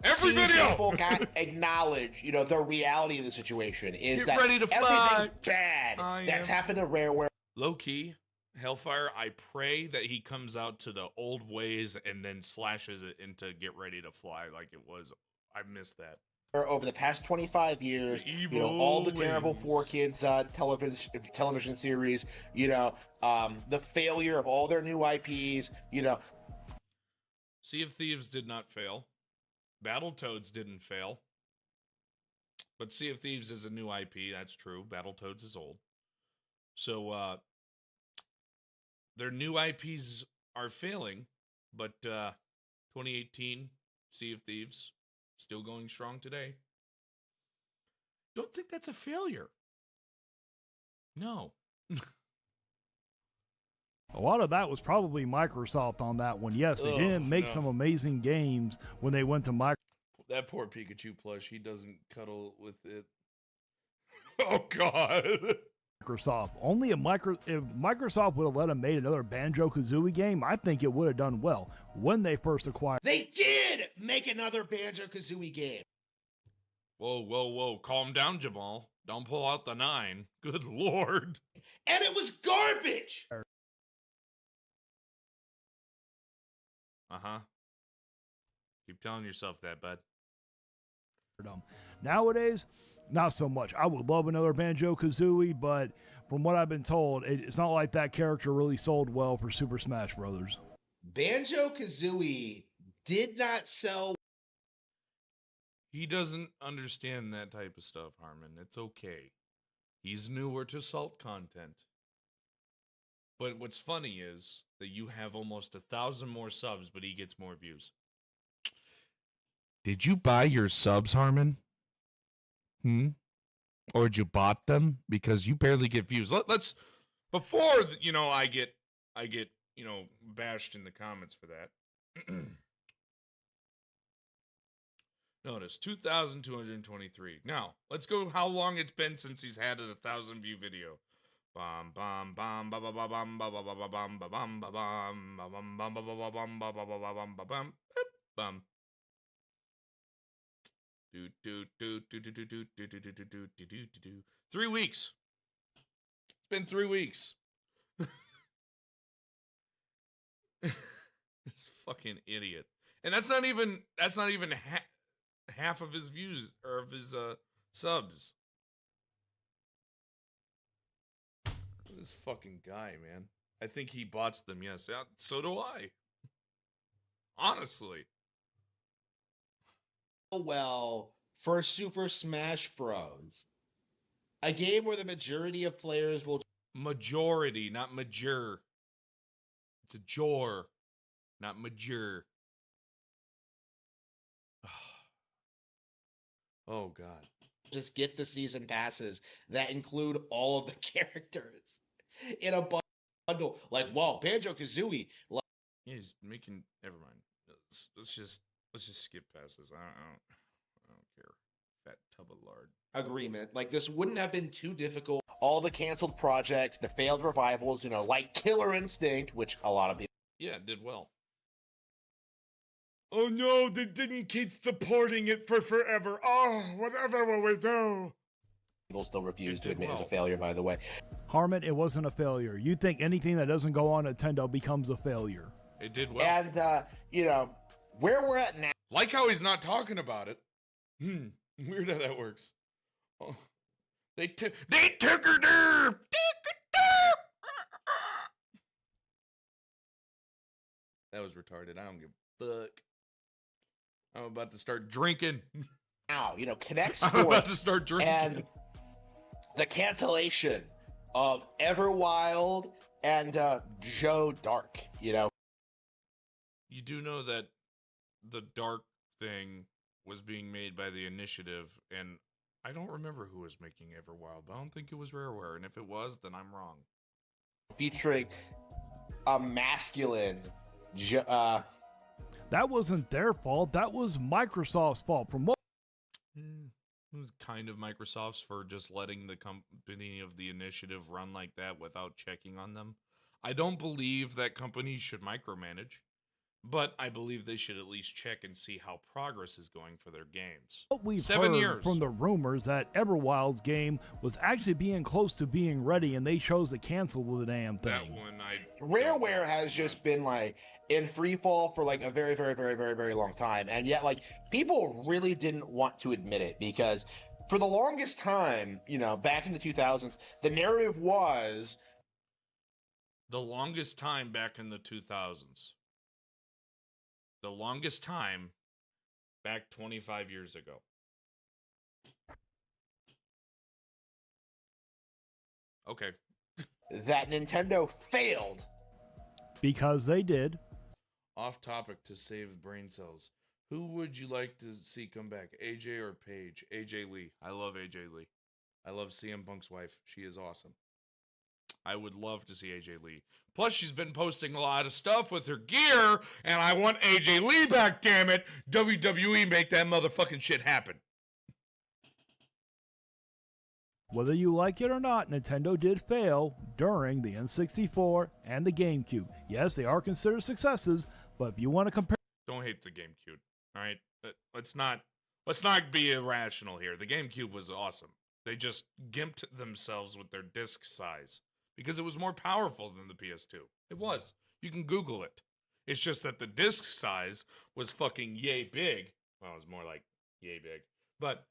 Every See, video! people got acknowledge, the reality of the situation is Get that ready to fly. everything bad that's happened to Rareware. Low key, Hellfire, I pray that he comes out to the old ways and then slashes it into Get Ready to Fly like it was. I missed that. Over the past 25 years, all the terrible 4Kids television series, the failure of all their new IPs, Sea of Thieves did not fail. Battletoads didn't fail. But Sea of Thieves is a new IP, that's true. Battletoads is old. So, their new IPs are failing, but 2018, Sea of Thieves, still going strong today. Don't think that's a failure. No. A lot of that was probably Microsoft on that one. Yes, they didn't make some amazing games when they went to Microsoft. That poor Pikachu plush, he doesn't cuddle with it. Oh, God. Only if Microsoft would have let them made another Banjo-Kazooie game, I think it would have done well when they first acquired. They did make another Banjo-Kazooie game. Whoa, whoa, whoa. Calm down, Jamal. Don't pull out the 9. Good Lord. And it was garbage. Uh-huh. Keep telling yourself that, bud. Nowadays, not so much. I would love another Banjo-Kazooie, but from what I've been told, it's not like that character really sold well for Super Smash Brothers. Banjo-Kazooie did not sell. He doesn't understand that type of stuff, Harmon. It's okay. He's newer to SaltContent. But what's funny is that you have almost 1,000 more subs, but he gets more views. Did you buy your subs, Harmon? Or did you bought them? Because you barely get views. Let's before I get bashed in the comments for that. Notice 2,223. Now let's go. How long it's been since he's had a 1,000 view video? Bam bam bam bam bam bam bam bam bam bam bam bam bam bam bam. 3 weeks. It's been 3 weeks. This fucking idiot. And that's not even half of his views or of his subs. This fucking guy, man. I think he bots them, yes. So do I. Honestly. Well for Super Smash Bros. A game where the majority of players will... Majority, not major. It's a jor, not major. Oh, God. Just get the season passes that include all of the characters in a bundle. Like, whoa, Banjo-Kazooie. Yeah, he's making... Never mind. Let's just skip past this. I don't care. Fat tub of lard. agreement. Like, this wouldn't have been too difficult. All the canceled projects, the failed revivals, you know, like Killer Instinct, which a lot of people Yeah, it did well. Oh no, they didn't keep supporting it for forever. Oh, whatever will we do? still refuse It to did admit is a well. failure, by the way. Harmon, it wasn't a failure. You think anything that doesn't go on Nintendo becomes a failure. It did well. And, you know, where we're at now. Like how he's not talking about it. Weird how that works. Oh, they took her there. That was retarded. I don't give a fuck. I'm about to start drinking. Now, you know, Connect I'm about Sports to start drinking. and the cancellation of Everwild and Joe Dark, you know. You do know that the Dark thing was being made by the Initiative, and I don't remember who was making Everwild, but I don't think it was Rareware, and if it was, then I'm wrong. Featuring a masculine That wasn't their fault. That was Microsoft's fault. It was kind of Microsoft's for just letting the company of the Initiative run like that without checking on them. I don't believe that companies should micromanage, but I believe they should at least check and see how progress is going for their games. What we've 7 heard years. from the rumors that Everwild's game was actually being close to being ready, and they chose to cancel the damn thing. That one, Rareware has just been like in free fall for like a very, very, very, very, very long time. And yet, like, people really didn't want to admit it because for the longest time, you know, back in the 2000s, the narrative was the longest time back in the 2000s. The longest time back 25 years ago. Okay. that Nintendo failed. Because they did. Off topic to save brain cells. Who would you like to see come back? AJ or Paige? AJ Lee. I love AJ Lee. I love CM Punk's wife. She is awesome. I would love to see AJ Lee. Plus, she's been posting a lot of stuff with her gear, and I want AJ Lee back, damn it. WWE, make that motherfucking shit happen. Whether you like it or not, Nintendo did fail during the N64 and the GameCube. Yes, they are considered successes, but if you want to compare... Don't hate the GameCube, all right? Let's not be irrational here. The GameCube was awesome. They just gimped themselves with their disc size because it was more powerful than the PS2. It was. You can Google it. It's just that the disc size was fucking yay big. Well, it was more like yay big. But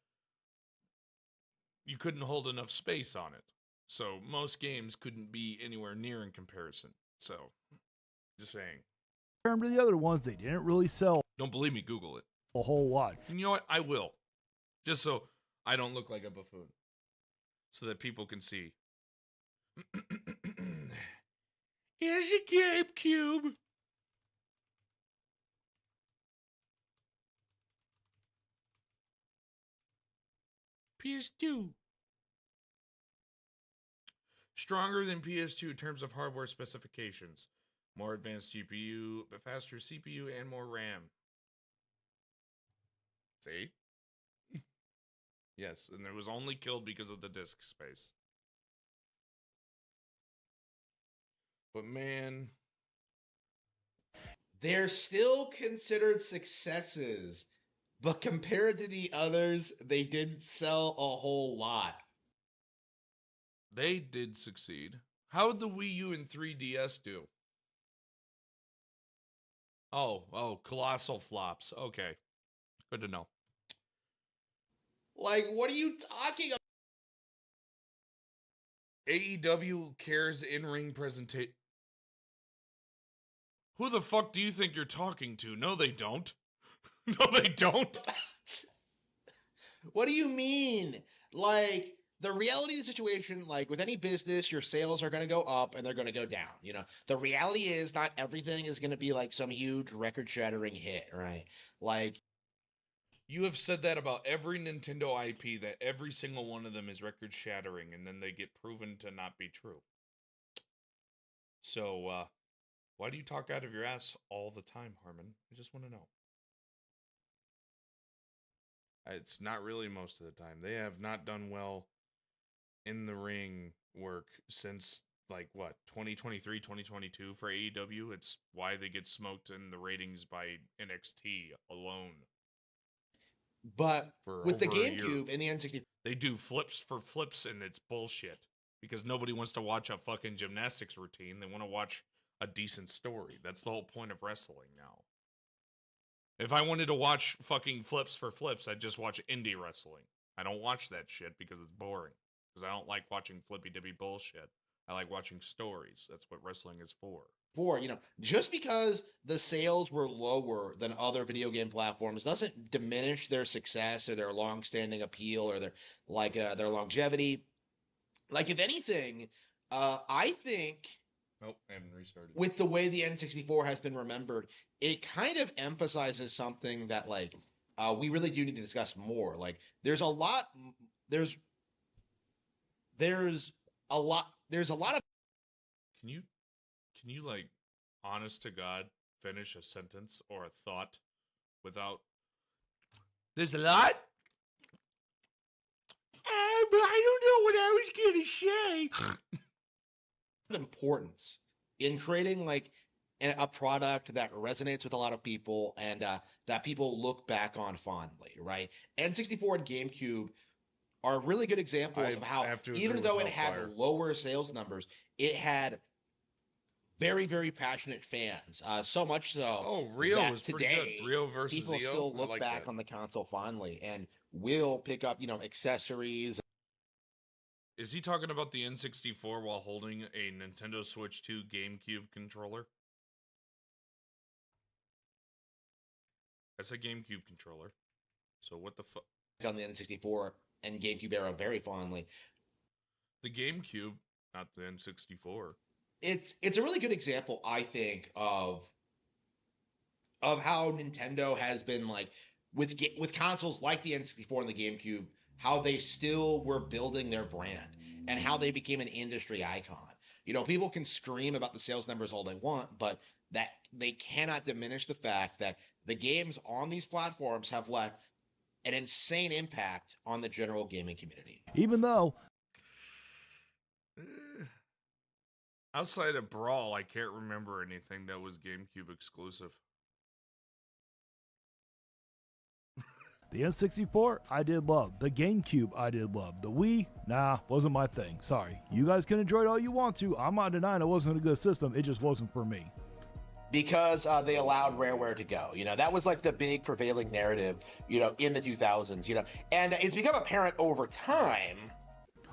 you couldn't hold enough space on it. So most games couldn't be anywhere near in comparison. So, just saying. to the other ones, they didn't really sell Don't believe me, Google it. a whole lot. And you know what? I will. Just so I don't look like a buffoon. So that people can see. Here's your GameCube. PS2. Stronger than PS2 in terms of hardware specifications. More advanced GPU, but faster CPU, and more RAM. See? Yes, and it was only killed because of the disk space. But man, They're still considered successes, but compared to the others, they didn't sell a whole lot. they did succeed. How did the Wii U and 3DS do? Oh, colossal flops. Okay. Good to know. Like, what are you talking about? AEW cares in-ring presentation. Who the fuck do you think you're talking to? No, they don't. No, they don't. What do you mean? Like, the reality of the situation, like with any business, your sales are going to go up and they're going to go down. You know, the reality is not everything is going to be like some huge record-shattering hit, right? Like, You have said that about every Nintendo IP, that every single one of them is record-shattering, and then they get proven to not be true. So, why do you talk out of your ass all the time, Harmon? I just want to know. It's not really most of the time. They have not done well in the ring work since, like, what, 2023, 2022 for AEW? It's why they get smoked in the ratings by NXT alone. But For with the over a year. GameCube and the N64, They do flips for flips, and it's bullshit. Because nobody wants to watch a fucking gymnastics routine. They want to watch a decent story. That's the whole point of wrestling now. If I wanted to watch fucking flips for flips, I'd just watch indie wrestling. I don't watch that shit because it's boring. Because I don't like watching flippy-dippy bullshit. I like watching stories. That's what wrestling is for. just because the sales were lower than other video game platforms doesn't diminish their success or their long-standing appeal or their longevity. Like, if anything, I think Nope, I haven't restarted. with the way the N64 has been remembered, it kind of emphasizes something that, like, we really do need to discuss more. Like, there's a lot of Can you like, honest to God, finish a sentence or a thought without? There's a lot. But I don't know what I was gonna say. importance in creating like a product that resonates with a lot of people and that people look back on fondly, right? N64 and GameCube are really good examples of how, even though it had lower sales numbers, it had very, very passionate fans. So much so Rio that was pretty today, good. Rio versus people EO, still I look like back that. on the console fondly and will pick up, accessories. Is he talking about the N64 while holding a Nintendo Switch 2 GameCube controller? That's a GameCube controller. So what the fuck? On the N64 and GameCube era very fondly. The GameCube, not the N64. It's a really good example, I think, of how Nintendo has been, like, with consoles like the N64 and the GameCube, how they still were building their brand and how they became an industry icon. People can scream about the sales numbers all they want, but that they cannot diminish the fact that the games on these platforms have left an insane impact on the general gaming community. Even though Outside of Brawl, I can't remember anything that was GameCube exclusive. the N64, I did love. The GameCube, I did love. The Wii, nah, wasn't my thing. Sorry. You guys can enjoy it all you want to. I'm not denying it wasn't a good system. It just wasn't for me. Because they allowed Rareware to go. That was like the big prevailing narrative, in the 2000s, and it's become apparent over time.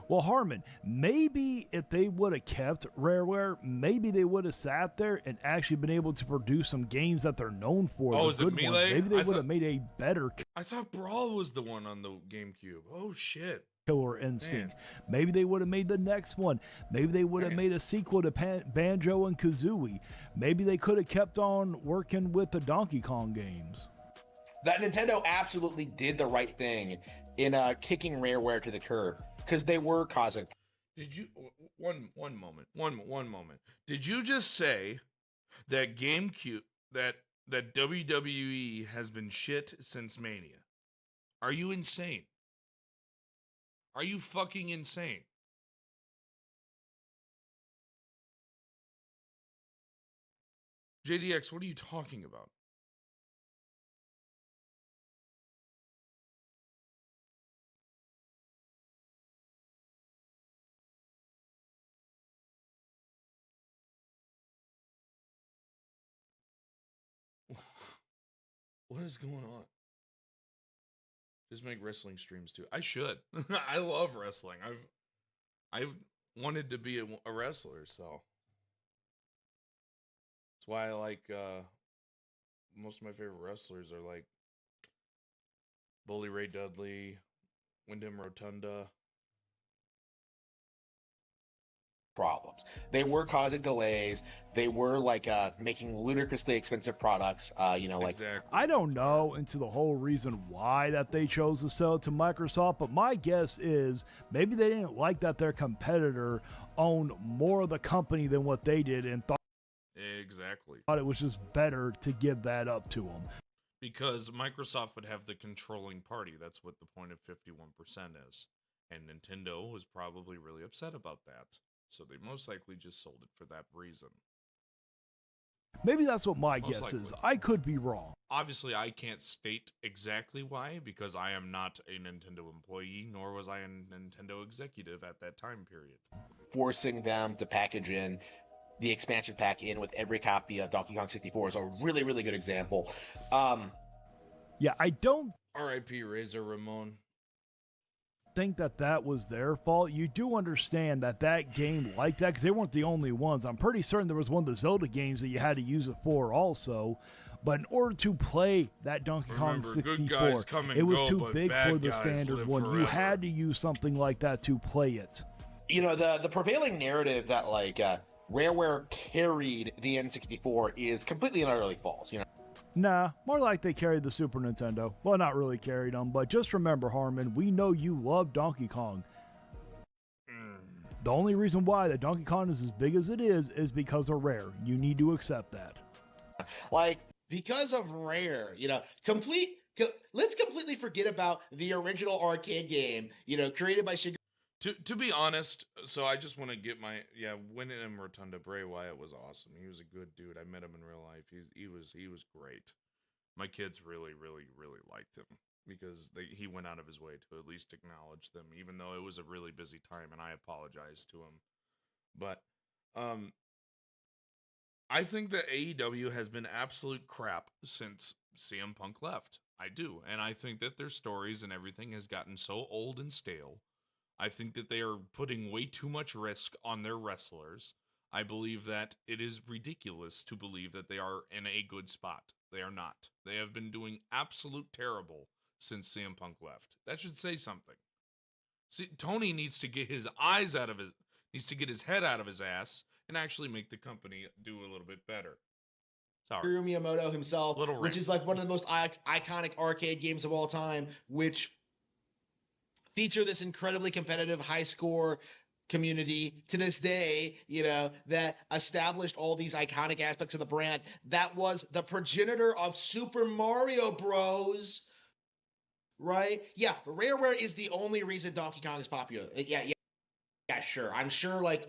Well, Harmon, maybe if they would have kept Rareware, maybe they would have sat there and actually been able to produce some games that they're known for. Oh, the is it good ones. Melee? Maybe they would have made a better I thought Brawl was the one on the GameCube. Oh, shit. Killer Instinct. Maybe they would have made the next one. Maybe they would have made a sequel to Banjo and Kazooie. Maybe they could have kept on working with the Donkey Kong games. That Nintendo absolutely did the right thing in kicking Rareware to the curb, because they were causing. Did you one moment? Did you just say that GameCube that WWE has been shit since Mania? Are you insane? Are you fucking insane? JDX, what are you talking about? What is going on? Just make wrestling streams too. I should. I love wrestling. I've wanted to be a wrestler, so that's why I like most of my favorite wrestlers are like Bully Ray Dudley, Wyndham Rotunda. Problems. They were causing delays. They were making ludicrously expensive products. Exactly. I don't know into the whole reason why that they chose to sell it to Microsoft, but my guess is maybe they didn't like that their competitor owned more of the company than what they did and thought Exactly. it was just better to give that up to them. Because Microsoft would have the controlling party. That's what the point of 51% is. And Nintendo was probably really upset about that. So they most likely just sold it for that reason. Maybe that's what my Most guess is. likely. I could be wrong. Obviously, I can't state exactly why, because I am not a Nintendo employee, nor was I a Nintendo executive at that time period. Forcing them to package in the expansion pack in with every copy of Donkey Kong 64 is a really, really good example. Yeah, I don't R.I.P. Razor Ramon. think that was their fault. You do understand that game like that, because they weren't the only ones. I'm pretty certain there was one of the Zelda games that you had to use it for also. But in order to play that Donkey Kong 64, it was too big for the standard one. You had to use something like that to play it. You know, the prevailing narrative that like Rareware carried the N64 is completely and utterly false. You know, Nah, more like they carried the Super Nintendo. Well, not really carried them, but just remember, Harmon, we know you love Donkey Kong. The only reason why that Donkey Kong is as big as it is because of Rare. You need to accept that. like because of Rare, you know, let's completely forget about the original arcade game, you know, created by Shigeru. To be honest, so I just want to get my winning in Rotunda. Bray Wyatt was awesome. He was a good dude. I met him in real life. He was great. My kids really liked him because he went out of his way to at least acknowledge them, even though it was a really busy time, and I apologized to him. But I think that AEW has been absolute crap since CM Punk left. I do, and I think that their stories and everything has gotten so old and stale. I think that they are putting way too much risk on their wrestlers. I believe that it is ridiculous to believe that they are in a good spot. They are not. They have been doing absolute terrible since CM Punk left. That should say something. See, Tony needs to get his head out of his ass and actually make the company do a little bit better. Sorry. Miyamoto himself, Little which is like one of the most iconic arcade games of all time, which feature this incredibly competitive high score community to this day, you know, that established all these iconic aspects of the brand. That was the progenitor of Super Mario Bros. Right? Yeah, Rareware is the only reason Donkey Kong is popular. Yeah, sure. I'm sure, like,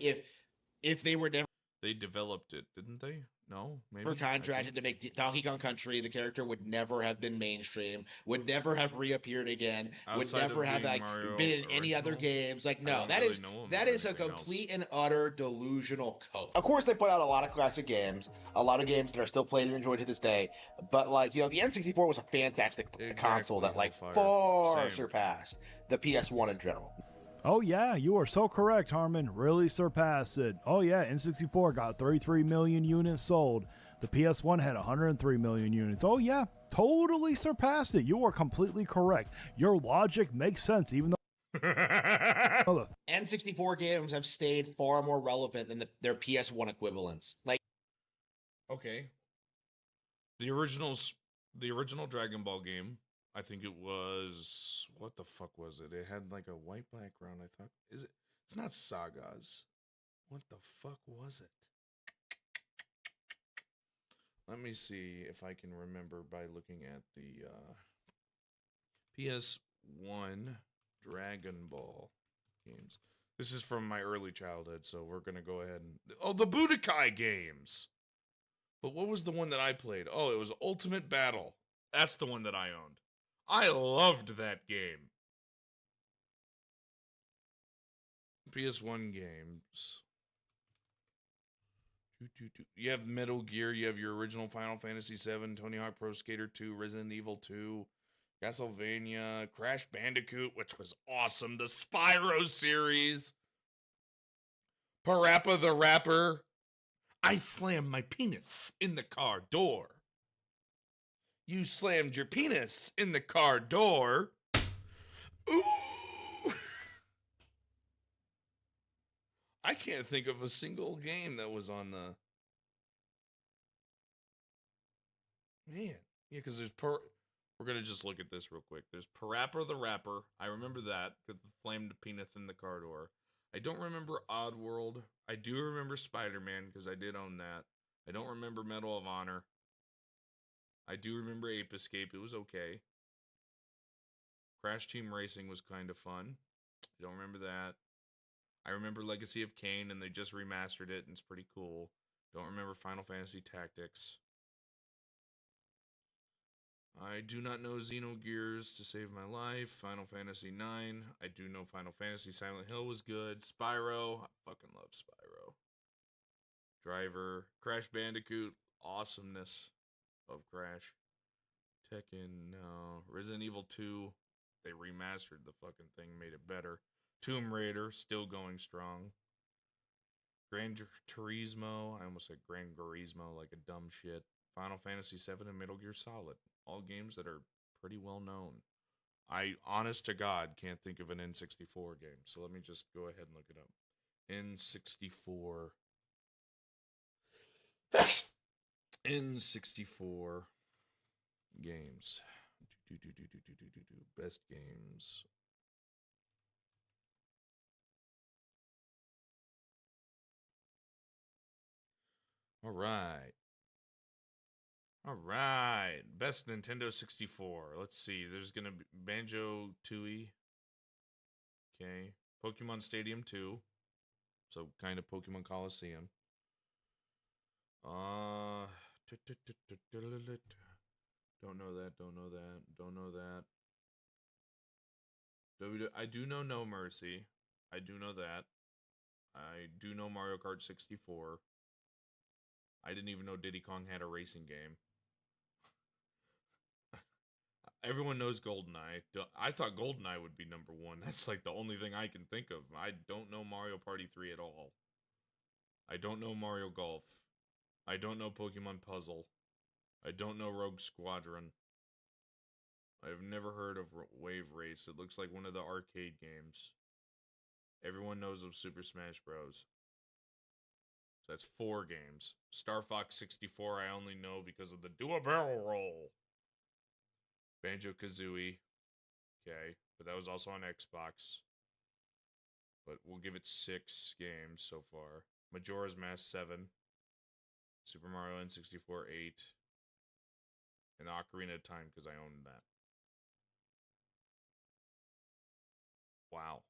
if they were never They developed it, didn't they? No, maybe. contracted to make Donkey Kong Country, the character would never have been mainstream, would never have reappeared again, would Outside never of have being like Mario been in any other original? games. Like, I no, don't that really is know him that from is a anything complete else. and utter delusional code. Of course, they put out a lot of classic games, a lot of games that are still played and enjoyed to this day. But like, you know, the N64 was a fantastic console that like Hellfire. far Same. surpassed the PS1 in general. Oh yeah, you are so correct, Harmon. Really surpassed it. Oh yeah, N64 got 33 million units sold. The PS1 had 103 million units. Oh yeah, totally surpassed it. You are completely correct. Your logic makes sense, even though N64 games have stayed far more relevant than their PS1 equivalents. Like, Okay. The original Dragon Ball game, I think it was, what the fuck was it? It had like a white background, I thought. It's not Sagas. What the fuck was it? Let me see if I can remember by looking at the PS1 Dragon Ball games. This is from my early childhood, so we're going to go ahead and... Oh, the Budokai games! But what was the one that I played? Oh, it was Ultimate Battle. That's the one that I owned. I loved that game. PS1 games. You have Metal Gear, you have your original Final Fantasy VII, Tony Hawk Pro Skater 2, Resident Evil 2, Castlevania, Crash Bandicoot, which was awesome, the Spyro series, Parappa the Rapper. I slammed my penis in the car door. You slammed your penis in the car door. Ooh! I can't think of a single game that was on the... Man. Yeah, because there's... We're going to just look at this real quick. There's Parappa the Rapper. I remember that, because the flamed penis in the car door. I don't remember Oddworld. I do remember Spider-Man, because I did own that. I don't remember Medal of Honor. I do remember Ape Escape. It was okay. Crash Team Racing was kind of fun. I don't remember that. I remember Legacy of Kain, and they just remastered it, and it's pretty cool. Don't remember Final Fantasy Tactics. I do not know Xenogears to save my life. Final Fantasy 9. I do know Final Fantasy Silent Hill was good. Spyro. I fucking love Spyro. Driver. Crash Bandicoot. Awesomeness of Crash. Tekken. No. Resident Evil 2. They remastered the fucking thing, made it better. Tomb Raider. Still going strong. Gran Turismo. I almost said Gran Turismo like a dumb shit. Final Fantasy 7 and Metal Gear Solid. All games that are pretty well known. I, honest to God, can't think of an N64 game. So let me just go ahead and look it up. N64. N64 games. Best games. All right. All right. Best Nintendo 64. Let's see. There's going to be Banjo-Tooie. Okay. Pokemon Stadium 2. So kind of Pokemon Coliseum. Don't know that. Don't know that. Don't know that. I do know No Mercy. I do know that. I do know Mario Kart 64. I didn't even know Diddy Kong had a racing game. Everyone knows GoldenEye. I thought GoldenEye would be number one. That's like the only thing I can think of. I don't know Mario Party 3 at all. I don't know Mario Golf. I don't know Pokemon Puzzle. I don't know Rogue Squadron. I've never heard of Wave Race. It looks like one of the arcade games. Everyone knows of Super Smash Bros. So that's 4 games. Star Fox 64 I only know because of the do a barrel roll. Banjo-Kazooie. Okay, but that was also on Xbox. But we'll give it 6 games so far. Majora's Mask 7. Super Mario N64 8. And Ocarina of Time because I owned that. Wow.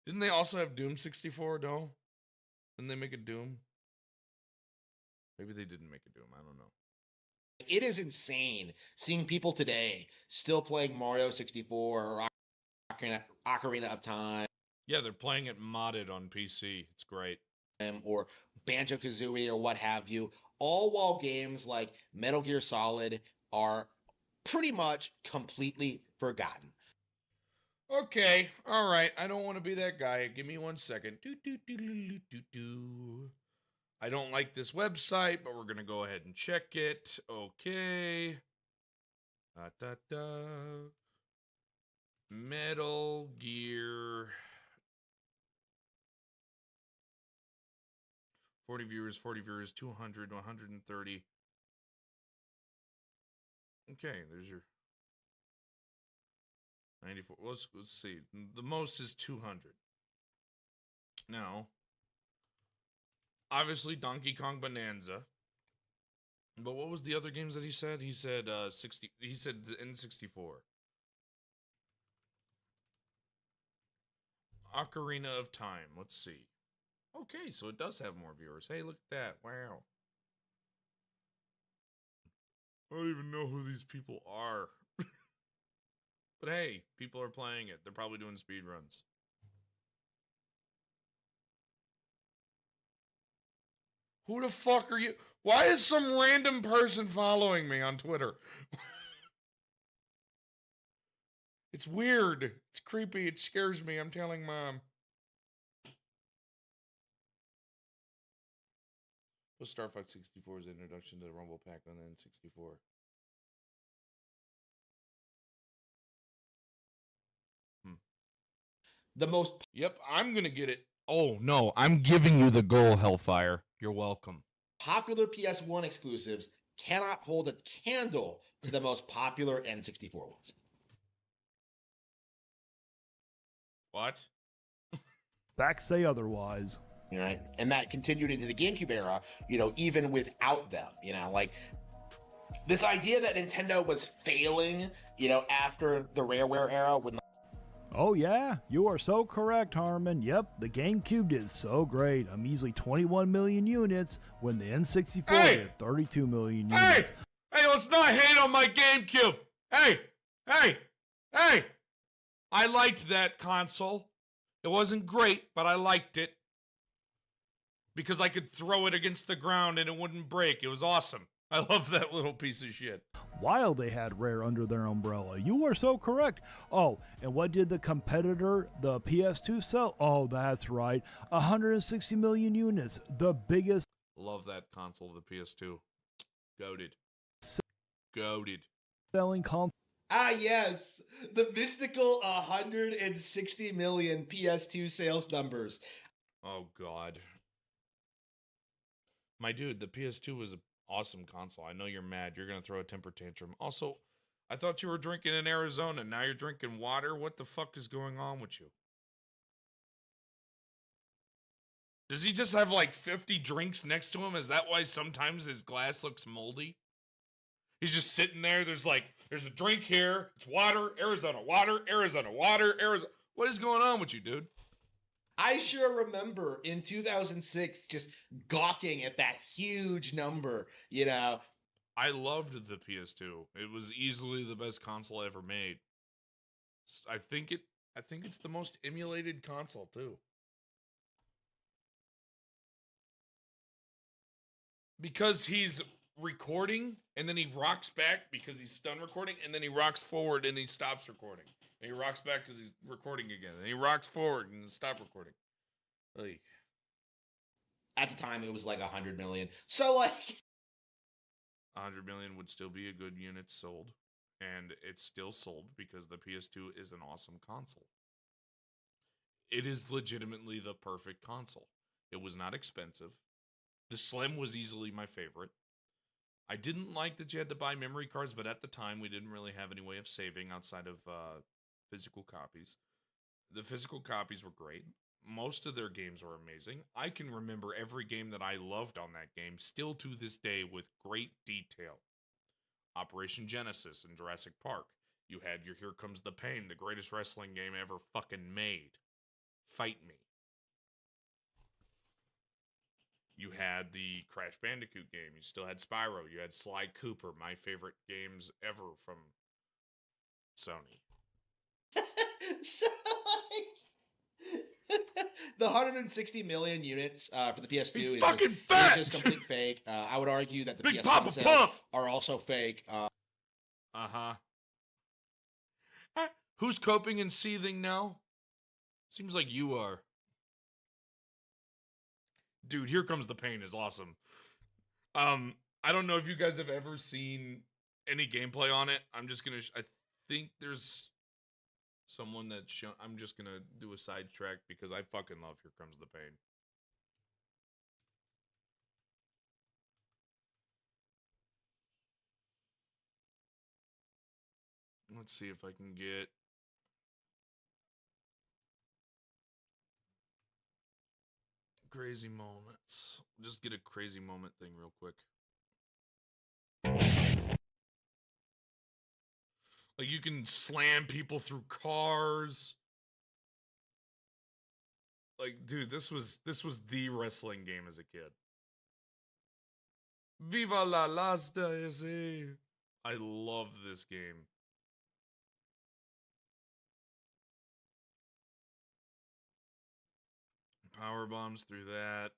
Didn't they also have Doom 64, though? Didn't they make a Doom? Maybe they didn't make a Doom. I don't know. It is insane seeing people today still playing Mario 64 or Ocarina of Time. Yeah, they're playing it modded on PC. It's great. Or Banjo-Kazooie or what have you. All while games like Metal Gear Solid are pretty much completely forgotten. Okay, all right. I don't want to be that guy. Give me 1 second. I don't like this website, but we're going to go ahead and check it. Okay. Metal Gear. 40 viewers, 200, 130. Okay, there's your 94. Let's see. The most is 200. Now, obviously Donkey Kong Bonanza. But what was the other games that he said? He said 60. He said the N64. Ocarina of Time. Let's see. Okay, so it does have more viewers. Hey, look at that. Wow. I don't even know who these people are. But hey, people are playing it. They're probably doing speed runs. Who the fuck are you? Why is some random person following me on Twitter? It's weird. It's creepy. It scares me. I'm telling Mom. What's Star Fox 64's introduction to the Rumble Pack on the N64? The most Yep, I'm gonna get it. Oh no, I'm giving you the goal, Hellfire. You're welcome. popular PS1 exclusives cannot hold a candle to the most popular N64 ones. What? Facts say otherwise. right? And that continued into the GameCube era, even without them, like this idea that Nintendo was failing, after the Rareware era when Oh yeah, you are so correct, Harmon. Yep, the GameCube did so great. A measly 21 million units when the N64 Hey! did 32 million Hey! units. Hey, let's not hate on my GameCube. Hey! Hey! Hey! I liked that console. It wasn't great, but I liked it. Because I could throw it against the ground and it wouldn't break. It was awesome. I love that little piece of shit. While they had Rare under their umbrella. You are so correct. Oh, and what did the competitor, the PS2, sell? Oh, that's right. 160 million units. The biggest Love that console, the PS2. Goated. Goated. selling console. Ah, yes, the mystical 160 million PS2 sales numbers. Oh, God. My dude, the PS2 was an awesome console. I know you're mad. You're going to throw a temper tantrum. Also, I thought you were drinking in Arizona. Now you're drinking water? What the fuck is going on with you? Does he just have like 50 drinks next to him? Is that why sometimes his glass looks moldy? He's just sitting there. There's a drink here. It's water, Arizona, water, Arizona, water, Arizona. What is going on with you, dude? I sure remember in 2006 just gawking at that huge number, I loved the PS2. It was easily the best console ever made. I think it's the most emulated console too. Because he's recording and then he rocks back because he's done recording and then he rocks forward and he stops recording. And he rocks back because he's recording again. And he rocks forward and stop recording. Like, at the time it was like 100 million. So like 100 million would still be a good unit sold. And it's still sold because the PS2 is an awesome console. It is legitimately the perfect console. It was not expensive. The Slim was easily my favorite. I didn't like that you had to buy memory cards, but at the time we didn't really have any way of saving outside of physical copies. The physical copies were great. Most of their games were amazing. I can remember every game that I loved on that game still to this day with great detail. Operation Genesis and Jurassic Park. You had your Here Comes the Pain, the greatest wrestling game ever fucking made. Fight Me. You had the Crash Bandicoot game. You still had Spyro. You had Sly Cooper, my favorite games ever from Sony. So like the 160 million units for the PS2 He's is fucking just, fat! is just complete fake. I would argue that the Big PS1 Papa sales Pump! are also fake. Uh-huh. Who's coping and seething now? Seems like you are. Dude, Here Comes the Pain is awesome. I don't know if you guys have ever seen any gameplay on it. I think there's someone that's shown. I'm just gonna do a sidetrack because I fucking love Here Comes the Pain. Let's see if I can get crazy moments. Just get a crazy moment thing real quick. Like you can slam people through cars. Like, dude, this was the wrestling game as a kid. Viva la Lasta ese. I love this game. Power bombs through that.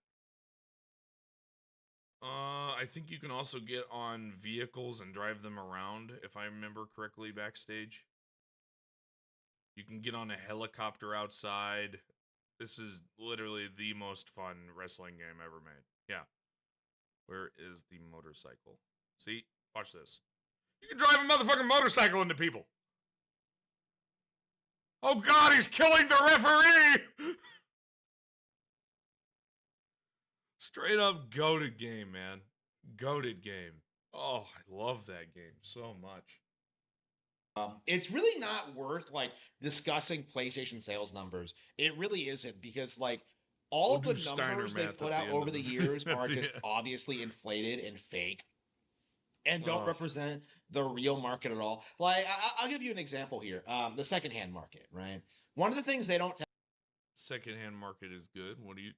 I think you can also get on vehicles and drive them around, if I remember correctly, backstage. You can get on a helicopter outside. This is literally the most fun wrestling game ever made. Yeah. Where is the motorcycle? See? Watch this. You can drive a motherfucking motorcycle into people. Oh god, he's killing the referee! Straight up goated game, man. Goated game. Oh, I love that game so much. It's really not worth like discussing PlayStation sales numbers. It really isn't because like all We'll of the do Steiner numbers they math put at out the end over of the the years video. are just Yeah. obviously inflated and fake and don't Ugh. represent the real market at all. Like, I'll give you an example here. The secondhand market, right? One of the things they don't Secondhand market is good. What are you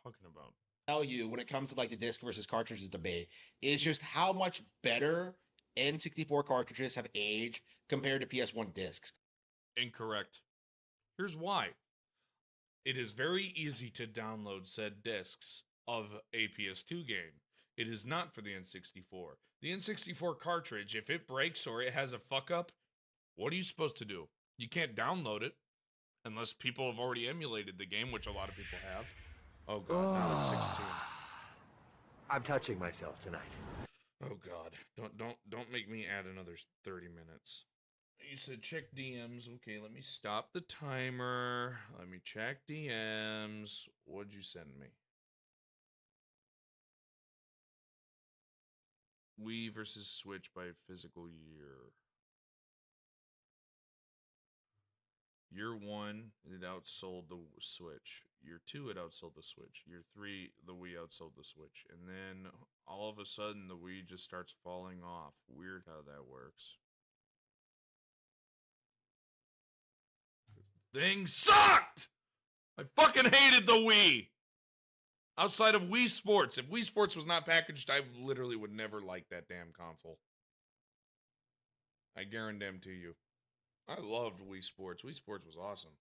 talking about? tell you when it comes to like the disc versus cartridges debate is just how much better N64 cartridges have aged compared to PS1 discs. Incorrect. Here's why. It is very easy to download said discs of a PS2 game. It is not for the N64. The N64 cartridge, if it breaks or it has a fuck up, what are you supposed to do? You can't download it unless people have already emulated the game, which a lot of people have. Oh god, now it's 16. I'm touching myself tonight. Oh god. Don't make me add another 30 minutes. You said check DMs. Okay, let me stop the timer. Let me check DMs. What'd you send me? Wii versus Switch by physical year. Year 1, it outsold the Switch. Year 2, it outsold the Switch. Year 3, the Wii outsold the Switch. And then all of a sudden, the Wii just starts falling off. Weird how that works. Thing sucked! I fucking hated the Wii! Outside of Wii Sports. If Wii Sports was not packaged, I literally would never like that damn console. I guarantee you. I loved Wii Sports. Wii Sports was awesome.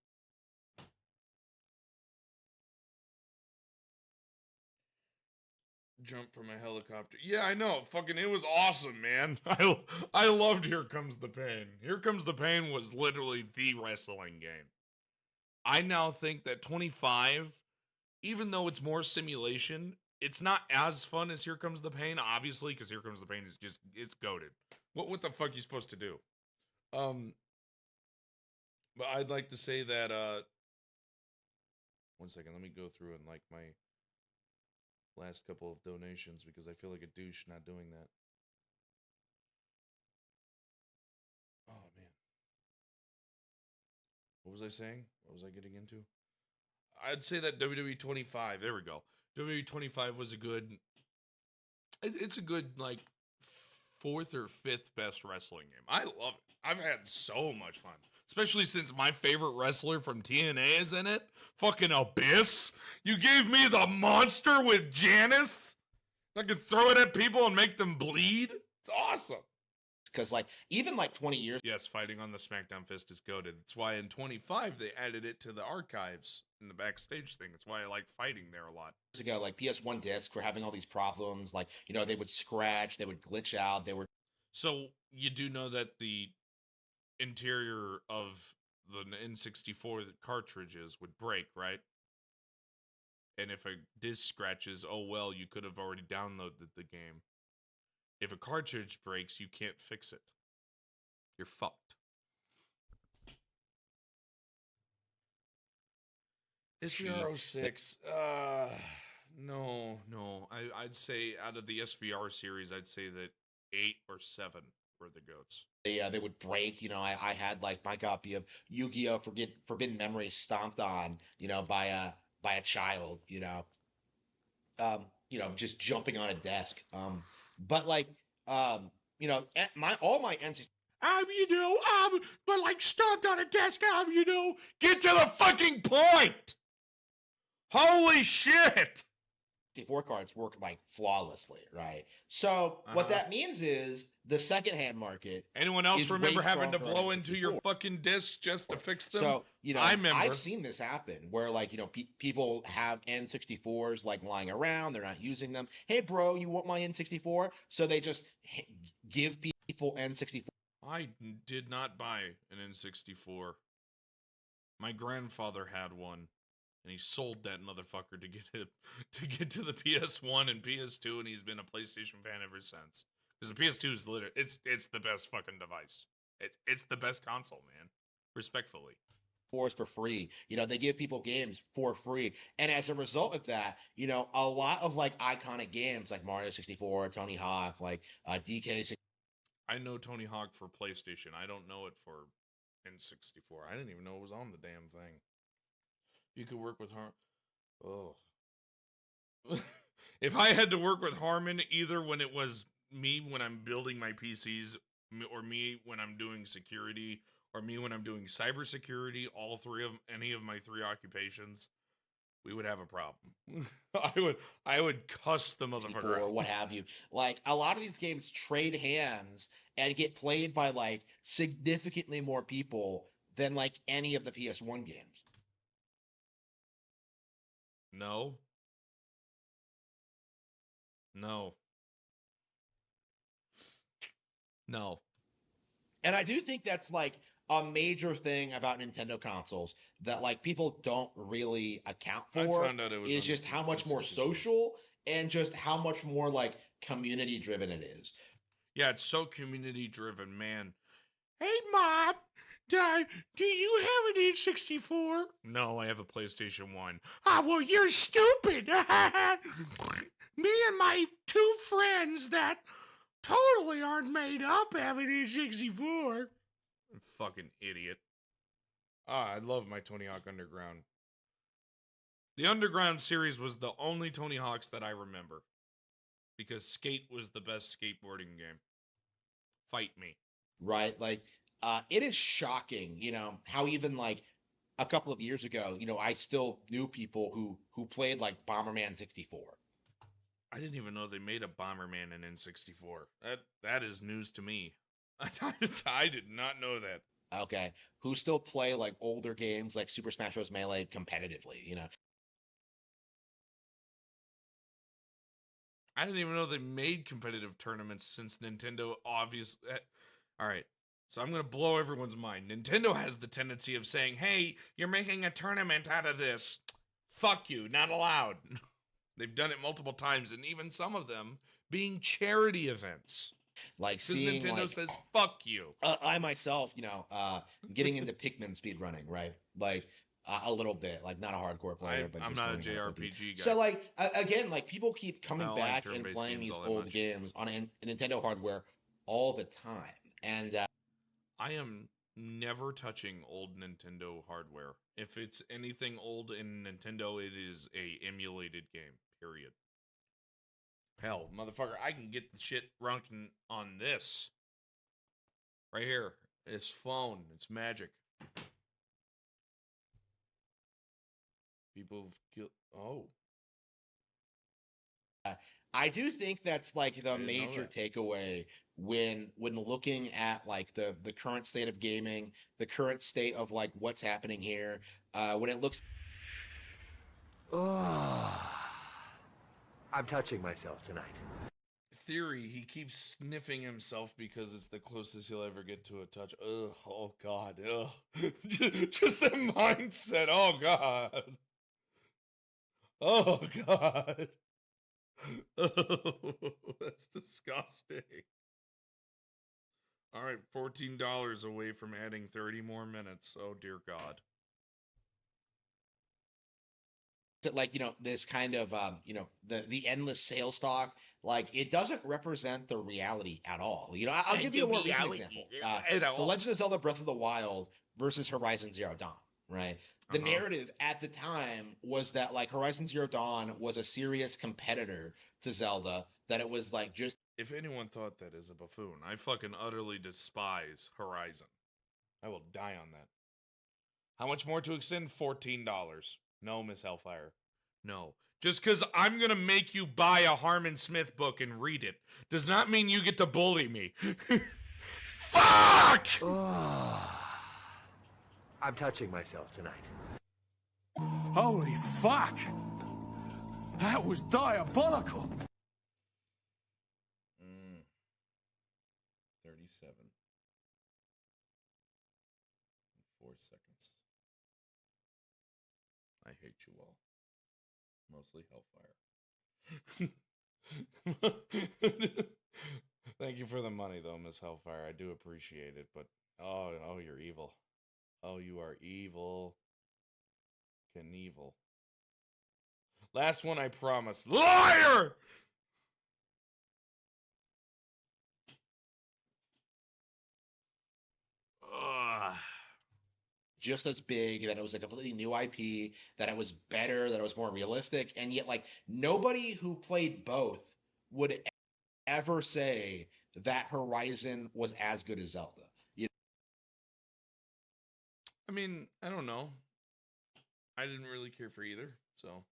Jump from a helicopter. Yeah, I know. Fucking, it was awesome, man. I loved Here Comes the Pain. Here Comes the Pain was literally the wrestling game. I now think that 25, even though it's more simulation, it's not as fun as Here Comes the Pain, obviously, because Here Comes the Pain is just, it's goated. What the fuck are you supposed to do? But I'd like to say that, one second, let me go through and like my last couple of donations because I feel like a douche not doing that. Oh, man. What was I saying? What was I getting into? I'd say that WWE 25, there we go. WWE 25 was a good, it's a good, like, 4th or 5th best wrestling game. I love it. I've had so much fun. Especially since my favorite wrestler from TNA is in it. Fucking Abyss. You gave me the monster with Janice. I could throw it at people and make them bleed. It's awesome. Because like even like 20 years Yes, fighting on the SmackDown Fist is goated. That's why in 25 they added it to the archives in the backstage thing. That's why I like fighting there a lot. ago, like PS1 discs were having all these problems. Like, you know, they would scratch, they would glitch out, they were So you do know that the interior of the N64 cartridges would break, right? And if a disc scratches, oh well, you could have already downloaded the game. If a cartridge breaks, you can't fix it. You're fucked. SVR06, no. I'd say out of the SVR series, I'd say that 8 or 7 were the goats. they would break. You know, I had like my copy of Yu-Gi-Oh! Forbidden Memories stomped on, you know, by a child, just jumping on a desk. But like, all my NC But like stomped on a desk, Get to the fucking point! Holy shit! 64 cards work like flawlessly, right? So what that means is the secondhand market. Anyone else is remember way having to stronger blow on into your N64. fucking disc just to fix them? So, you know, I remember. I've seen this happen where, like, you know, people have N64s like lying around. They're not using them. Hey, bro, you want my N64? So they just give people N64. I did not buy an N64. My grandfather had one, and he sold that motherfucker to get to the PS1 and PS2, and he's been a PlayStation fan ever since. Because the PS2 is literally it's the best fucking device. It's the best console, man. Respectfully. For free. You know, they give people games for free. And as a result of that, you know, a lot of like iconic games like Mario 64, Tony Hawk, like DK. I know Tony Hawk for PlayStation. I don't know it for N64. I didn't even know it was on the damn thing. You could work with Oh. If I had to work with Harmon, either when it was me when I'm building my PCs, or me when I'm doing security, or me when I'm doing cybersecurity, any of my three occupations, we would have a problem. I would cuss the motherfucker or out. what have you. Like a lot of these games trade hands and get played by like significantly more people than like any of the PS1 games. No. No. No. And I do think that's like a major thing about Nintendo consoles that like people don't really account I for found out it was is on just how much more N64. social and just how much more like community driven it is. Yeah, it's so community driven, man. Hey, Mom, do you have an N64? No, I have a PlayStation 1. Ah, well, you're stupid. Me and my two friends that totally aren't made up have an N64. Fucking idiot. Ah, I love my Tony Hawk Underground. The Underground series was the only Tony Hawks that I remember. Because Skate was the best skateboarding game. Fight me. Right? Like it is shocking, you know, how even like a couple of years ago, you know, I still knew people who played like Bomberman 64. I didn't even know they made a Bomberman in N64. That is news to me. I did not know that. Okay, who still play like older games like Super Smash Bros. Melee competitively, you know. I didn't even know they made competitive tournaments since Nintendo obviously... All right, so I'm going to blow everyone's mind. Nintendo has the tendency of saying, hey, you're making a tournament out of this. Fuck you, not allowed. They've done it multiple times, and even some of them being charity events. Like Because seeing Nintendo like, says, fuck you. I myself, you know, getting into Pikmin speedrunning, right? Like a little bit, like not a hardcore player, but I'm just not a learning how to play JRPG guy. So like again, like people keep coming I don't like back and turn-based playing games these all that old much. games on Nintendo hardware all the time, and I am never touching old Nintendo hardware. If it's anything old in Nintendo, it is a emulated game, period. Hell, motherfucker, I can get the shit running on this. Right here. It's phone. It's magic. People have killed... Oh. I do think that's like the I didn't know major that. takeaway when looking at like the current state of gaming, the current state of like what's happening here, when it looks I'm touching myself tonight. Theory, he keeps sniffing himself because it's the closest he'll ever get to a touch. Ugh, oh god, ugh. Just the mindset, oh god. Oh god. Oh, that's disgusting. Alright, $14 away from adding 30 more minutes. Oh dear god. like, you know, this kind of you know, the endless sales talk, like it doesn't represent the reality at all. You know, I'll give you a more recent example. The Legend of Zelda Breath of the Wild versus Horizon Zero Dawn, right? The narrative at the time was that like Horizon Zero Dawn was a serious competitor to Zelda, that it was like just If anyone thought that is a buffoon, I fucking utterly despise Horizon. I will die on that. How much more to extend? $14. No, Miss Hellfire. No. Just because I'm going to make you buy a Harmon Smith book and read it does not mean you get to bully me. Fuck! I'm touching myself tonight. Holy fuck! That was diabolical! 37. 4 seconds. I hate you all. Mostly Hellfire. Thank you for the money, though, Miss Hellfire. I do appreciate it, but oh, you're evil. Oh, you are evil. Knievel. Last one, I promise. Liar! Ugh. just as big, that it was a completely new IP, that it was better, that it was more realistic, and yet like nobody who played both would ever say that Horizon was as good as Zelda. I mean, I don't know. I didn't really care for either, so.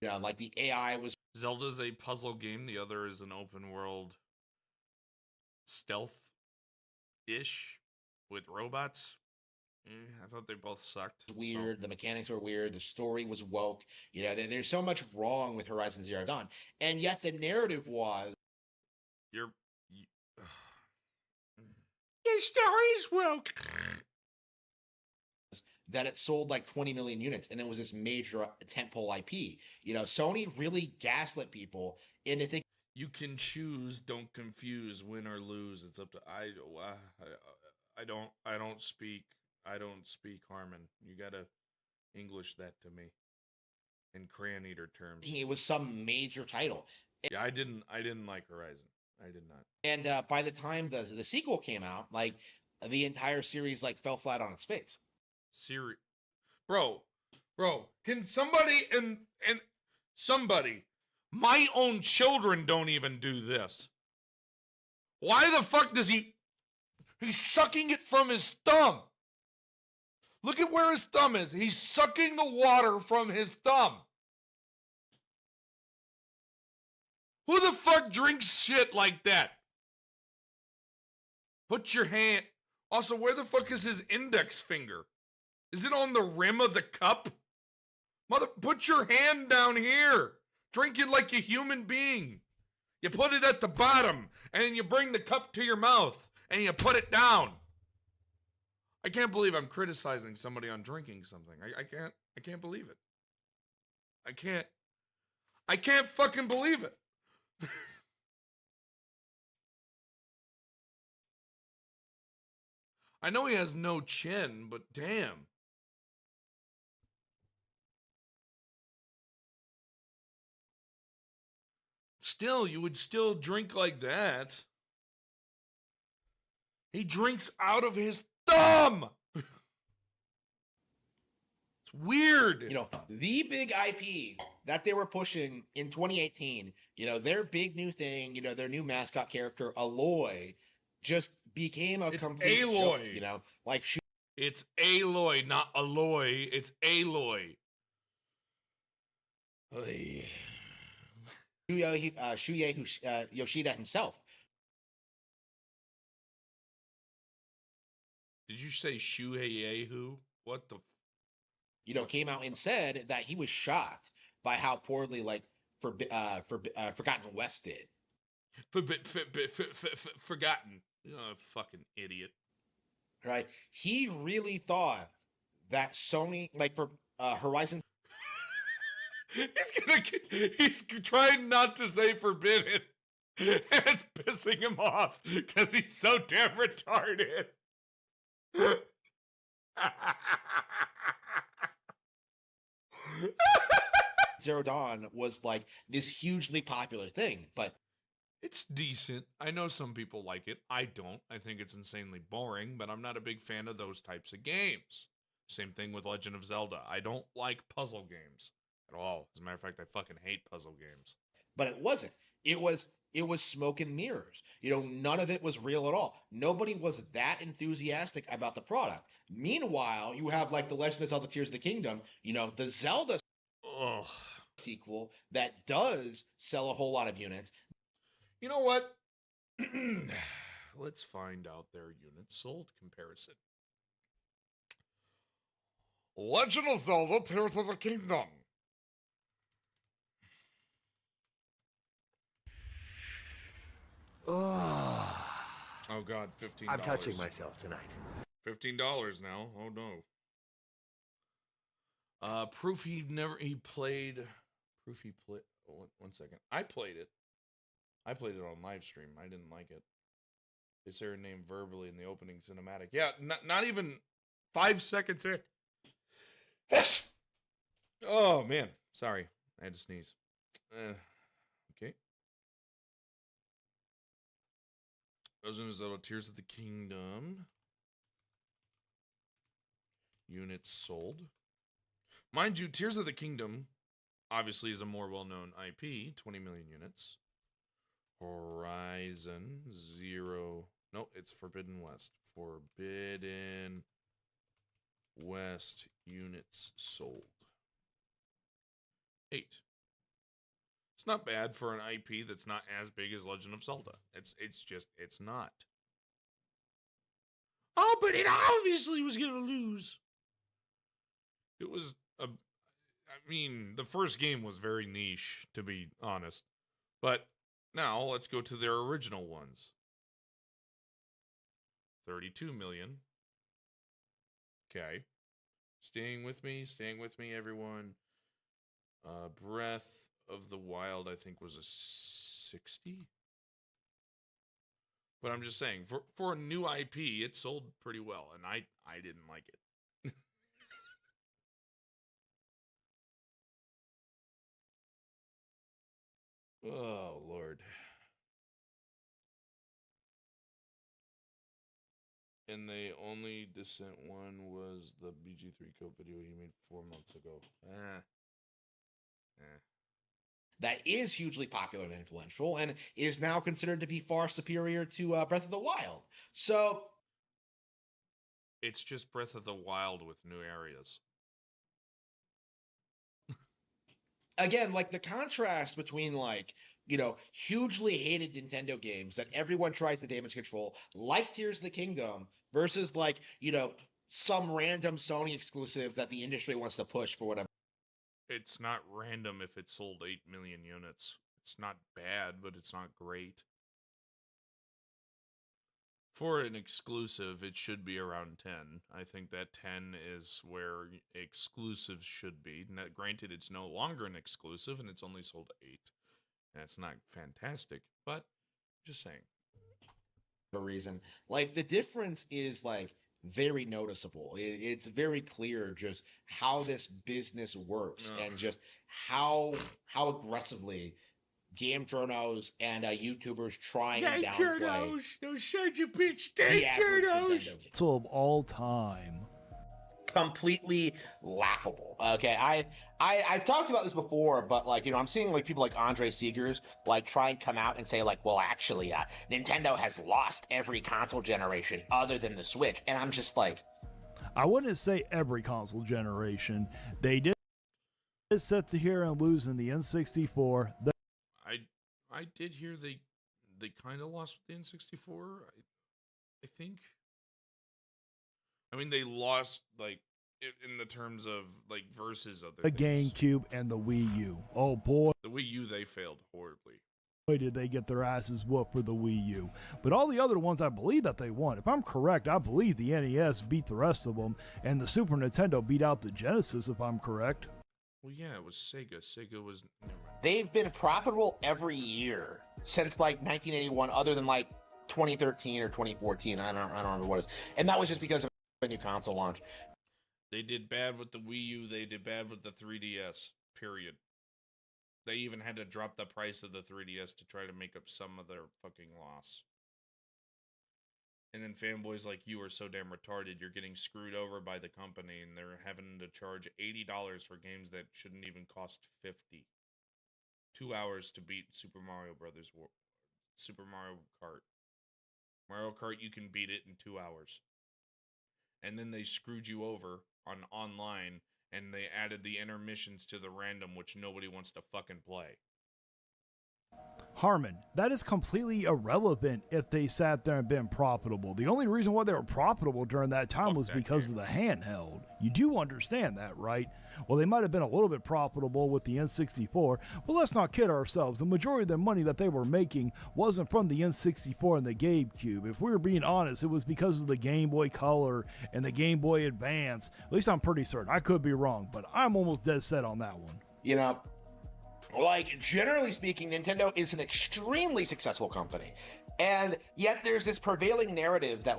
Yeah, like the AI was Zelda's a puzzle game. The other is an open world stealth-ish with robots. I thought they both sucked. weird, the mechanics were weird, the story was woke. There's so much wrong with Horizon Zero Dawn, and yet the narrative was You're. The story's woke. that it sold like 20 million units, and it was this major tentpole IP. Sony really gaslit people into thinking You can choose, don't confuse, win or lose. It's up to I don't speak Harmon. You gotta English that to me in Crayon Eater terms. it was some major title. Yeah, I didn't like Horizon. I did not. And by the time the sequel came out, like the entire series like fell flat on its face. Bro, can somebody and somebody, my own children don't even do this. Why the fuck does he's sucking it from his thumb? Look at where his thumb is. He's sucking the water from his thumb. Who the fuck drinks shit like that? Put your hand. Also, where the fuck is his index finger? Is it on the rim of the cup? Put your hand down here. Drink it like a human being. You put it at the bottom, and then you bring the cup to your mouth, and you put it down. I can't believe I'm criticizing somebody on drinking something. I can't believe it. I can't fucking believe it. I know he has no chin, but damn. Still, you would still drink like that. He drinks out of his thumb. It's weird. The big IP that they were pushing in 2018, their big new thing, their new mascot character, Aloy, just became a complete Aloy. joke, like It's Aloy, not Aloy. It's Aloy. Shuya Yoshida himself. Did you say Shuhei-Yehu? What the? Came out and said that he was shocked by how poorly Forgotten West did. Forgotten. Oh, fucking idiot. Right? He really thought that Sony, for Horizon. He's trying not to say forbidden. And it's pissing him off because he's so damn retarded. Zero Dawn was like this hugely popular thing, but it's decent. I know some people like it. I don't. I think it's insanely boring, but I'm not a big fan of those types of games. Same thing with Legend of Zelda. I don't like puzzle games at all. As a matter of fact, I fucking hate puzzle games. But it wasn't. It was smoke and mirrors. None of it was real at all. Nobody was that enthusiastic about the product. Meanwhile, you have like the Legend of Zelda Tears of the Kingdom, the Zelda sequel that does sell a whole lot of units. You know what? Let's find out their units sold comparison. Legend of Zelda Tears of the Kingdom. Oh God, $15. I'm touching myself tonight. $15 now. Oh no. Proof he played. Proof he played. Oh, one second. I played it. I played it on live stream. I didn't like it. They say her name verbally in the opening cinematic. Yeah, not even 5 seconds in. Oh man, sorry. I had to sneeze. Okay. Legend of Zelda Tears of the Kingdom. units sold. Mind you, Tears of the Kingdom obviously is a more well-known IP, 20 million units. Horizon Zero. No, it's Forbidden West. Forbidden West units sold. 8. It's not bad for an IP that's not as big as Legend of Zelda. It's not. Oh, but it obviously was gonna lose. It was I mean, the first game was very niche, to be honest. But now let's go to their original ones. 32 million. Okay. Staying with me, everyone. Breath of the Wild, I think, was a 60. But I'm just saying, for a new IP, it sold pretty well, and I didn't like it. Oh, Lord. And the only Descent one was the BG3 Code video you made 4 months ago. That is hugely popular and influential, and is now considered to be far superior to Breath of the Wild. So, it's just Breath of the Wild with new areas. again, like the contrast between hugely hated Nintendo games that everyone tries to damage control, like Tears of the Kingdom, versus some random Sony exclusive that the industry wants to push for whatever. It's not random if it sold 8 million units. It's not bad, but it's not great. For an exclusive, it should be around 10. I think that 10 is where exclusives should be. Now, granted, it's no longer an exclusive, and it's only sold 8. That's not fantastic, but just saying. For a reason. The difference is very noticeable. It's very clear just how this business works and just how aggressively game journals and YouTubers try and downplay those sons of bitch, the average Nintendo game. Of all time. Completely laughable. Okay, I've talked about this before, but I'm seeing people like Andre Seegers try and come out and say well, actually, Nintendo has lost every console generation other than the Switch, and I'm just I wouldn't say every console generation. They did sit here and lose in the N64. I did hear they kind of lost with the N64. I think. I mean, they lost in the terms of versus other the things. GameCube and the Wii U. Oh boy, The Wii U, they failed horribly. boy did they get their asses whooped for the Wii U. But all the other ones, I believe that they won. If I'm correct, I believe the NES beat the rest of them, and the Super Nintendo beat out the Genesis, if I'm correct. Well, yeah, it was Sega. Sega was. they've been profitable every year since 1981, other than 2013 or 2014. I don't remember what it is, and that was just because of a new console launch. They did bad with the Wii U. They did bad with the 3DS. Period. They even had to drop the price of the 3DS to try to make up some of their fucking loss. And then fanboys like you are so damn retarded, you're getting screwed over by the company, and they're having to charge $80 for games that shouldn't even cost $50. 2 hours to beat Super Mario Brothers, Super Mario Kart. Mario Kart, you can beat it in 2 hours. And then they screwed you over on online, and they added the intermissions to the random, which nobody wants to fucking play. Harmon, that is completely irrelevant if they sat there and been profitable. The only reason why they were profitable during that time was because of the handheld. You do understand that, right? Well, they might have been a little bit profitable with the N64, but let's not kid ourselves. The majority of the money that they were making wasn't from the N64 and the GameCube. If we were being honest, it was because of the Game Boy Color and the Game Boy Advance. At least I'm pretty certain. I could be wrong, but I'm almost dead set on that one. Generally speaking, Nintendo is an extremely successful company. And yet there's this prevailing narrative that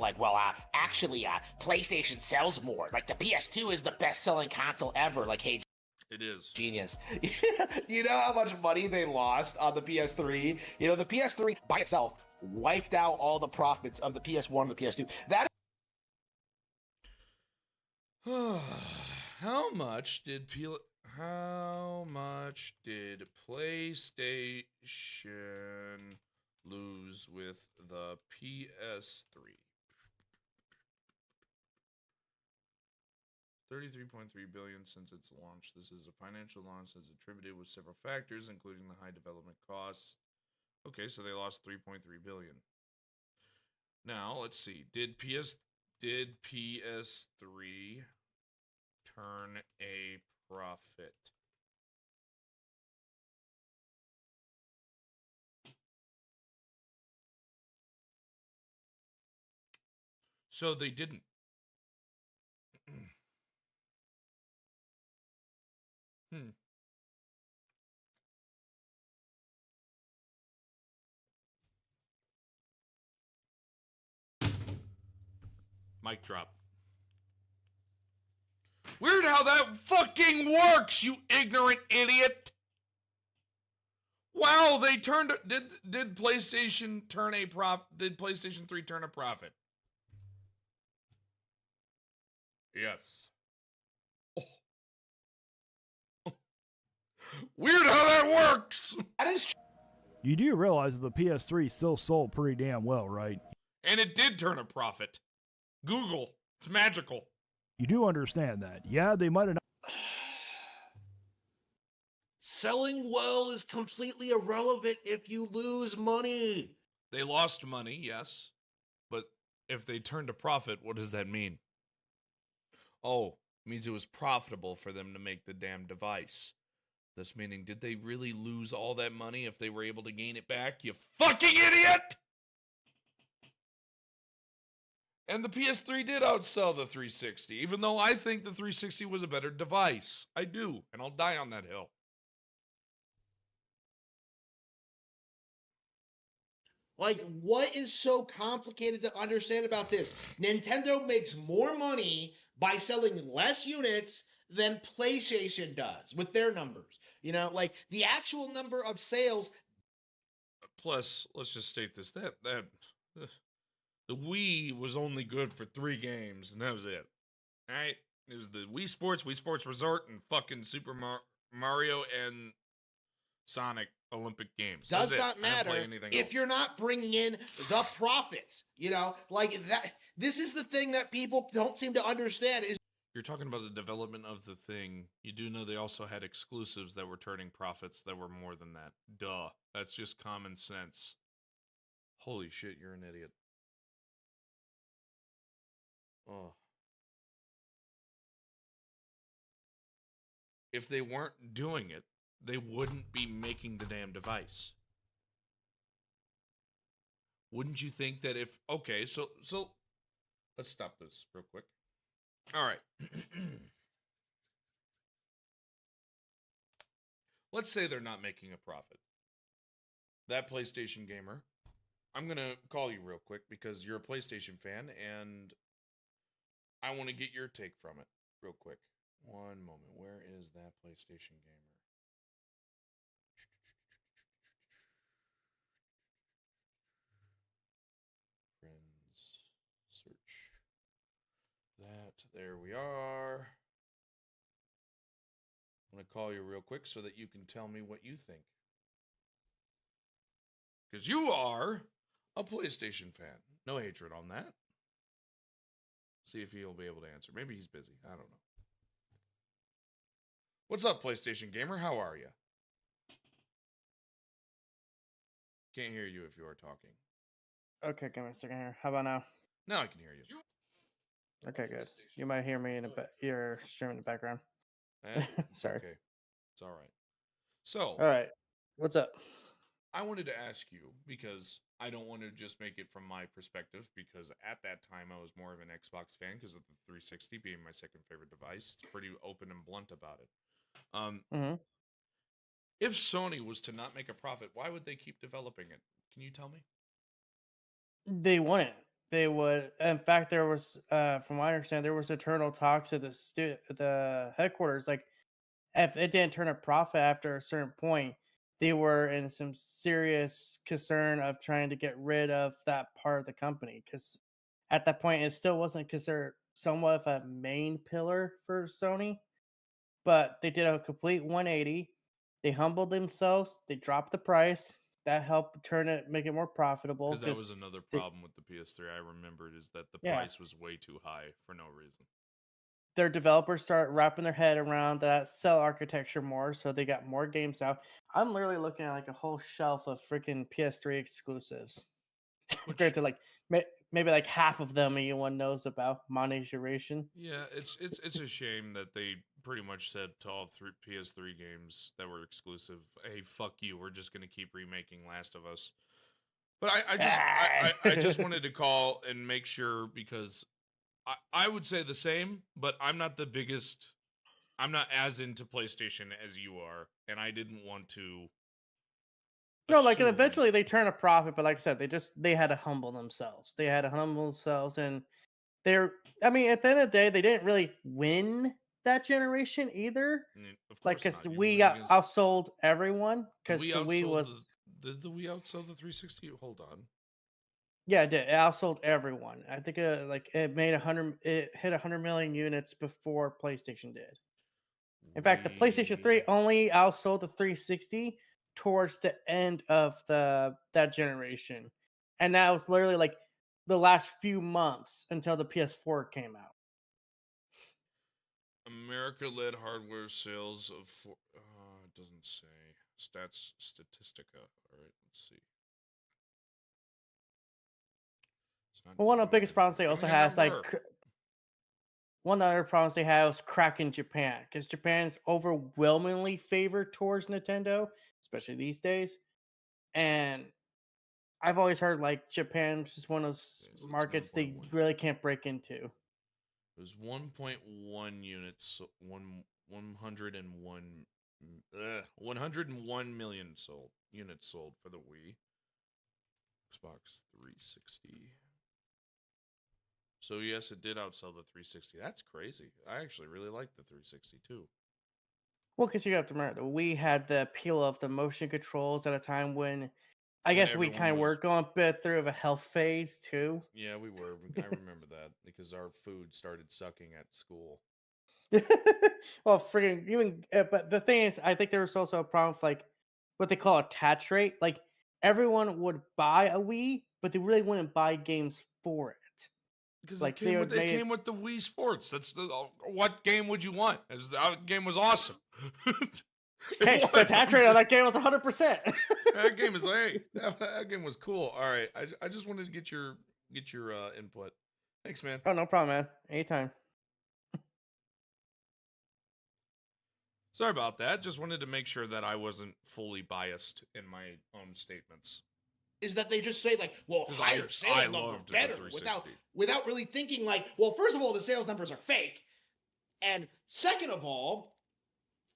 actually PlayStation sells more. The PS2 is the best-selling console ever. Hey, It is. genius. You know how much money they lost on the PS3? The PS3 by itself wiped out all the profits of the PS1 and the PS2. That How much did PlayStation lose with the PS3? 33.3 billion since its launch. This is a financial loss that's attributed with several factors, including the high development costs. Okay, so they lost 3.3 billion. Now, let's see. Did PS3 turn a profit? So they didn't. Mic drop. Weird how that fucking works, you ignorant idiot. Wow, they turned. Did PlayStation turn a profit? Did PlayStation 3 turn a profit? Yes. Oh. Weird how that works. That is You do realize that the PS3 still sold pretty damn well, right? And it did turn a profit. Google. It's magical. You do understand that. Yeah, they might have not. selling well is completely irrelevant if you lose money. They lost money, yes. But if they turned a profit, what does that mean? Oh, it means it was profitable for them to make the damn device. This meaning, did they really lose all that money if they were able to gain it back? You fucking idiot! And the PS3 did outsell the 360, even though I think the 360 was a better device. I do, and I'll die on that hill. Like, what is so complicated to understand about this? Nintendo makes more money by selling less units than PlayStation does with their numbers. You know, like the actual number of sales. Plus, let's just state this: the Wii was only good for 3 games, and that was it. All right, it was the Wii Sports Resort, and fucking Super Mario and Sonic Olympic Games. Does not matter if you're not bringing in the profits. You know, like that. This is the thing that people don't seem to understand is. You're talking about the development of the thing. You do know they also had exclusives that were turning profits that were more than that. Duh. That's just common sense. Holy shit, you're an idiot. Oh. If they weren't doing it, they wouldn't be making the damn device. Wouldn't you think that if... Okay, so let's stop this real quick. All right. Let's say they're not making a profit. That PlayStation gamer, I'm going to call you real quick because you're a PlayStation fan and I want to get your take from it real quick. One moment. Where is that PlayStation gamer? Friends. Search. That. There we are. I'm going to call you real quick so that you can tell me what you think. Because you are a PlayStation fan. No hatred on that. See if he'll be able to answer. Maybe he's busy. I don't know. What's up, PlayStation Gamer? How are you? Can't hear you if you are talking. Okay, give me a second here. How about now? Now I can hear you. Okay, good. You might hear me in your stream in the background. Sorry. Okay. It's all right. So, All right. What's up? I wanted to ask you because I don't want to just make it from my perspective because at that time I was more of an Xbox fan because of the 360 being my second favorite device. It's pretty open and blunt about it. If Sony was to not make a profit, why would they keep developing it? Can you tell me? They wouldn't. They would. In fact, there was, from what I understand, there was eternal talks at the headquarters. Like, if it didn't turn a profit after a certain point, they were in some serious concern of trying to get rid of that part of the company because at that point it still wasn't considered somewhat of a main pillar for Sony, but they did a complete 180. They humbled themselves. They dropped the price. That helped make it more profitable. Because that was another problem with the PS3 I remembered, is that the Yeah. price was way too high for no reason. Their developers start wrapping their head around that cell architecture more, so they got more games out. I'm literally looking at like a whole shelf of freaking PS3 exclusives. Compared to like maybe like half of them anyone knows about monetization. Yeah, it's a shame that they pretty much said to all three PS3 games that were exclusive, "Hey, fuck you. We're just gonna keep remaking Last of Us." But I just wanted to call and make sure, because I would say the same, but I'm not the biggest. I'm not as into PlayStation as you are, and I didn't want to. No, like assume- eventually they turn a profit, but like I said, they had to humble themselves. They had to humble themselves, and they're. I mean, at the end of the day, they didn't really win that generation either. Of Like, course because not. You we lose got against- outsold everyone. Because We the Wii outsold was. Did the Wii outsell the 360? Hold on. Yeah, it did. It outsold everyone. I think it made 100. It hit 100 million units before PlayStation did. In fact, the PlayStation 3 only outsold the 360 towards the end of that generation. And that was literally like the last few months until the PS4 came out. America led hardware sales of it doesn't say. Statistica. All right, let's see. It's not But one of the giving me biggest a- problems they give also me a have is like number. one of the other problems they have is cracking Japan, because Japan's overwhelmingly favored towards Nintendo, especially these days. And I've always heard like Japan's just one of those Okay, so it's markets they 1.1. really can't break into. It was 1.1 units, 101 million units sold for the Wii. Xbox 360. So yes, it did outsell the 360. That's crazy. I actually really like the 360 too. Well, because you have to remember, we had the appeal of the motion controls at a time when I When guess we everyone kind of were was- going a bit through of a health phase too. Yeah, we were. I remember that because our food started sucking at school. Well, freaking even, but the thing is, I think there was also a problem with like what they call attach rate. Like everyone would buy a Wii, but they really wouldn't buy games for it. Because Like, it they came with would make it- came with the Wii Sports. That's what game would you want? The game was awesome. It Hey, the was. attach rate on that game was 100%. That game is that game was cool. All right, I just wanted to get your input. Thanks, man. Oh, no problem, man. Anytime. Sorry about that. Just wanted to make sure that I wasn't fully biased in my own statements. Is that they just say like, well, 'Cause higher I sales number loved the better 360. without really thinking like, well, first of all, the sales numbers are fake, and second of all,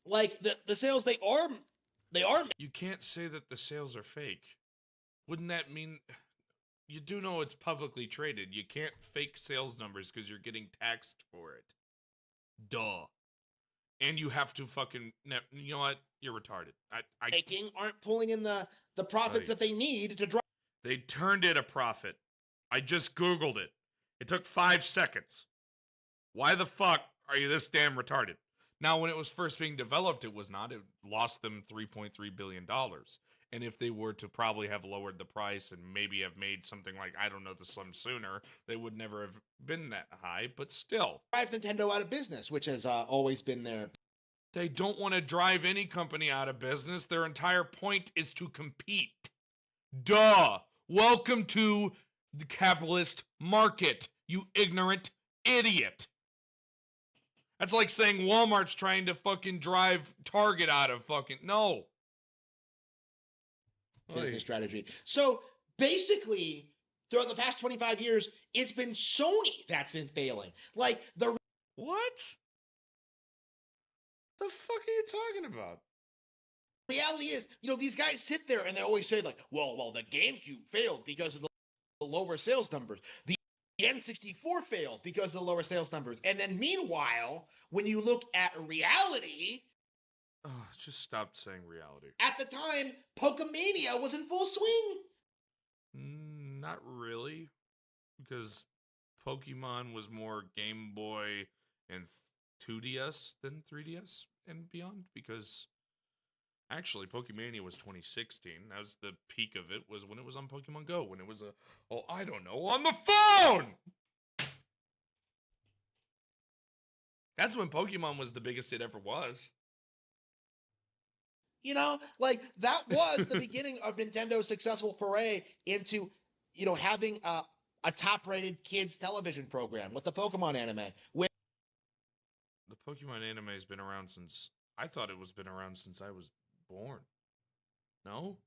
like the sales they are You can't say that the sales are fake. Wouldn't that mean you do know it's publicly traded? You can't fake sales numbers because you're getting taxed for it. Duh. And you have to fucking. You know what? You're retarded. I making aren't pulling in the profits Buddy. that they need to drive. They turned it a profit. I just Googled it. It took 5 seconds. Why the fuck are you this damn retarded? Now, when it was first being developed, it was not. It lost them $3.3 billion. And if they were to probably have lowered the price and maybe have made something like, I don't know, the Slim sooner, they would never have been that high. But still, Nintendo out of business, which has always been their. they don't want to drive any company out of business. Their entire point is to compete. Duh. Welcome to the capitalist market, you ignorant idiot. That's like saying Walmart's trying to fucking drive Target out of fucking. No. Business strategy. So basically, throughout the past 25 years, it's been Sony that's been failing. Like the What? The fuck are you talking about? reality is, these guys sit there and they always say like, well, the GameCube failed because of the lower sales numbers. The N64 failed because of the lower sales numbers. And then meanwhile, when you look at reality, Oh, just stop saying reality. at the time, Pokemania was in full swing. Not really. Because Pokemon was more Game Boy and 2DS than 3DS and beyond, because actually Pokemania was 2016. That was the peak of it, was when it was on Pokemon Go, when it was I don't know, on the phone! That's when Pokemon was the biggest it ever was. You know, like that was the beginning of Nintendo's successful foray into, having a top-rated kids television program with the Pokemon anime. The Pokemon anime has been around since, I thought it was been around since I was born. No?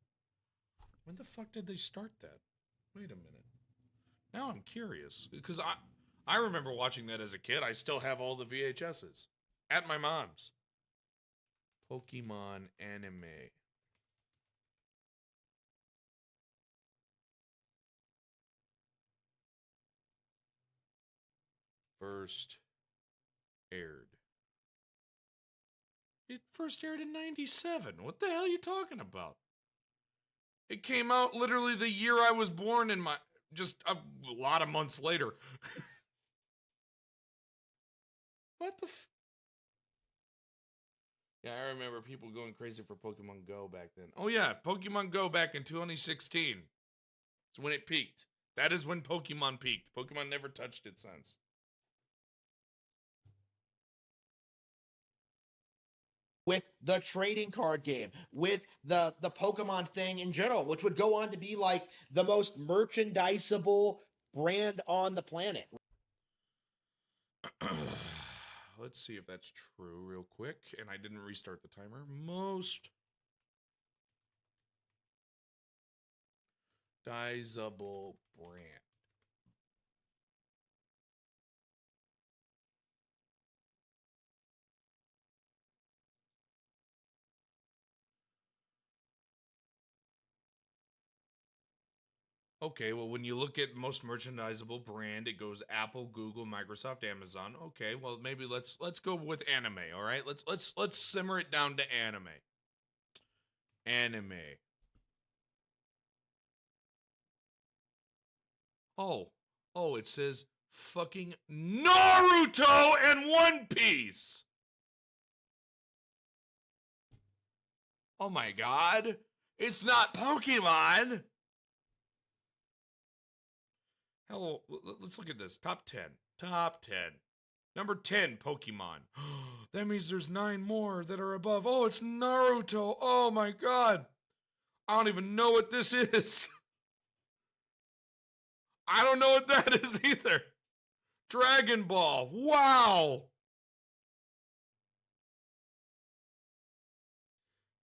When the fuck did they start that? Wait a minute. Now I'm curious, because I remember watching that as a kid. I still have all the VHSs at my mom's. Pokemon anime. First aired. It first aired in 97. What the hell are you talking about? It came out literally the year I was born, in just a lot of months later. What the Yeah, I remember people going crazy for Pokemon Go back then. Oh yeah, Pokemon Go back in 2016. It's when it peaked. That is when Pokemon peaked. Pokemon never touched it since. With the trading card game, with the Pokemon thing in general, which would go on to be like the most merchandisable brand on the planet. Let's see if that's true real quick. And I didn't restart the timer. Most merchandisable brand. Okay, well, when you look at most merchandisable brand, it goes Apple, Google, Microsoft, Amazon. Okay, well, maybe let's go with anime. All right, let's simmer it down to anime. Anime. Oh, it says fucking Naruto and One Piece. Oh my God, it's not Pokemon. Hello, let's look at this. Top 10. Top 10. Number 10, Pokemon. That means there's 9 more that are above. Oh, it's Naruto. Oh my God. I don't even know what this is. I don't know what that is either. Dragon Ball. Wow.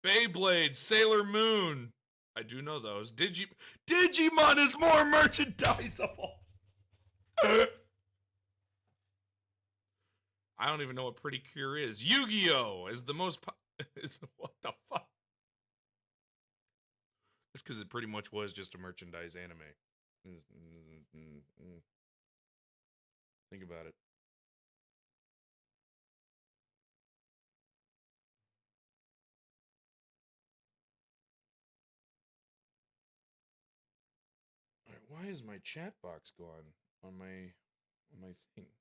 Beyblade, Sailor Moon. I do know those. Digimon is more merchandisable. I don't even know what Pretty Cure is. Yu-Gi-Oh! Is the most... what the fuck? It's because it pretty much was just a merchandise anime. Think about it. Why is my chat box gone on my thing?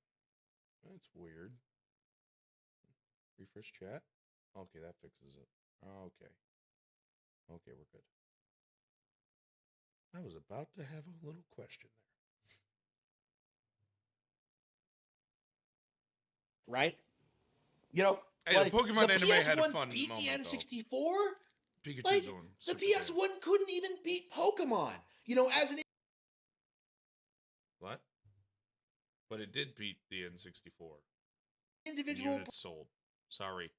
That's weird. Refresh chat. Okay, that fixes it. Okay. Okay, we're good. I was about to have a little question there. Right? Hey, like the Pokemon the anime PS1 had a fun beat moment, the N64. Pikachu Like doing the Super Saiyan. PS1 couldn't even beat Pokemon. As an What? But it did beat the N64. individual Units sold. Sorry.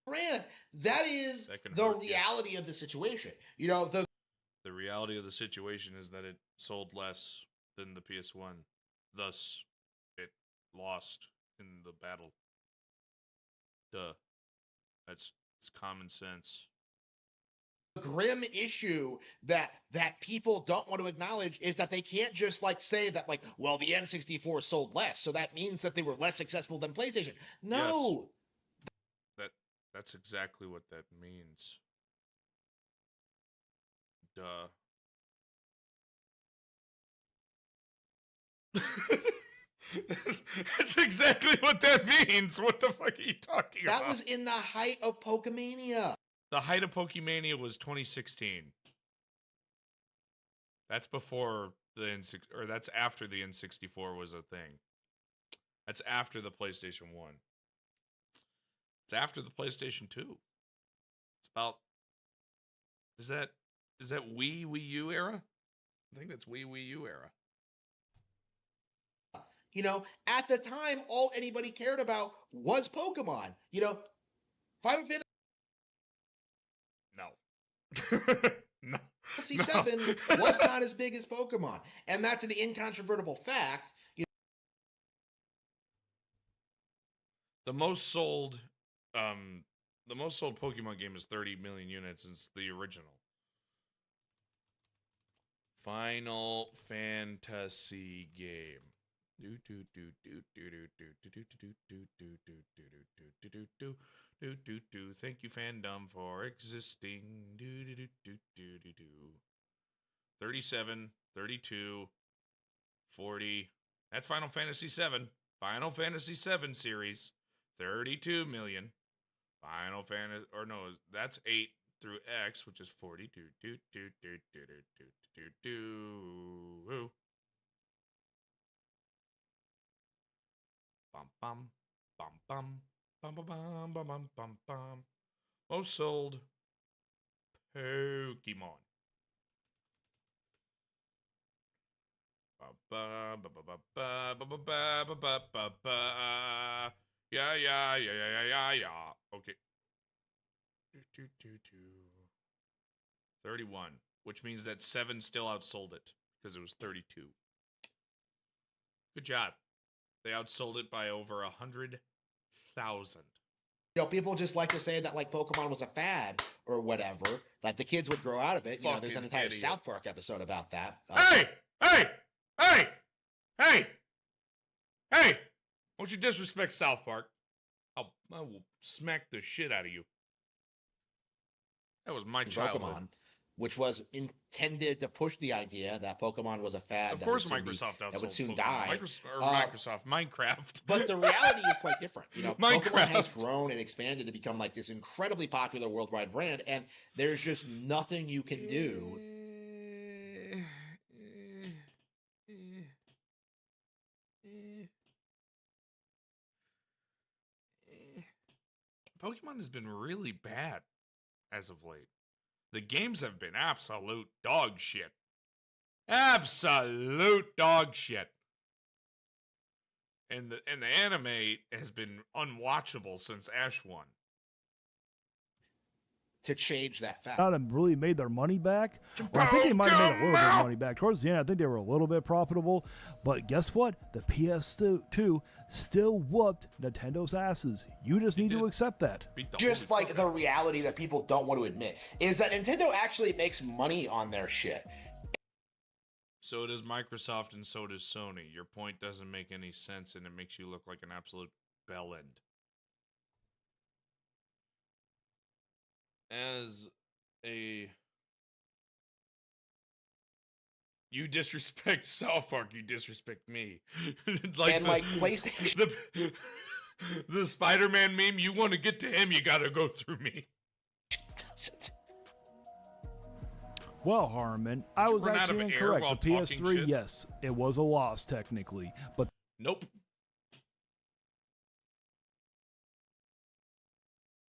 brand, that is That can the hurt you. reality of the situation. The reality of the situation is that it sold less than the PS1. Thus, it lost in the battle. Duh. It's common sense. grim issue that people don't want to acknowledge is that they can't just say that well, the N64 sold less, so that means that they were less successful than PlayStation. No. Yes. That's exactly what that means. Duh. That's exactly what that means. What the fuck are you talking about? That was in the height of Pokemania. The height of Pokemania was 2016. That's before the or that's after the N64 was a thing. That's after the PlayStation 1. It's after the PlayStation 2. It's about Is that Wii U era? I think that's Wii U era. You know, at the time, all anybody cared about was Pokemon. You know, Final Fantasy No. VII was not as big as Pokemon, and that's an incontrovertible fact. The most sold Pokemon game is 30 million units. It's the original. Final Fantasy game. Thank you, fandom, for existing. 37, 32, 40. That's Final Fantasy 7. Final Fantasy 7 series. 32 million. Final Fantasy, or no, that's 8 through X, which is 42. Bum bum bum bum bum bum bum bum bum bum bum. Most sold Pokemon. Yeah. Okay. 31, which means that 7 still outsold it because it was 32. Good job. They outsold it by over 100,000. You know, people just like to say that like Pokemon was a fad or whatever. Like the kids would grow out of it. You know, there's an entire idiot. South Park episode about that. Hey! Don't you disrespect South Park? I will smack the shit out of you. That was my childhood. Pokemon, which was intended to push the idea that Pokemon was a fad. Of course, Microsoft outsold that would soon Pokemon. die. Microsoft, Minecraft. But the reality is quite different. You know, Pokemon Minecraft has grown and expanded to become like this incredibly popular worldwide brand, and there's just nothing you can do. Pokemon has been really bad as of late. The games have been absolute dog shit. Absolute dog shit. And the anime has been unwatchable since Ash 1. To change that fact. Not have really made their money back. Or I think they might have made a little bit of money back. Towards the end, I think they were a little bit profitable. But guess what? The PS2 still whooped Nintendo's asses. You just need to accept that. Just like the reality that people don't want to admit is that Nintendo actually makes money on their shit. So does Microsoft and so does Sony. Your point doesn't make any sense and it makes you look like an absolute bellend. As a... You disrespect South Park, you disrespect me. like PlayStation. The Spider-Man meme, you want to get to him, you gotta go through me. Well, Harmon, I was run out actually of air while incorrect. The talking PS3, shit? yes, it was a loss technically, but Nope.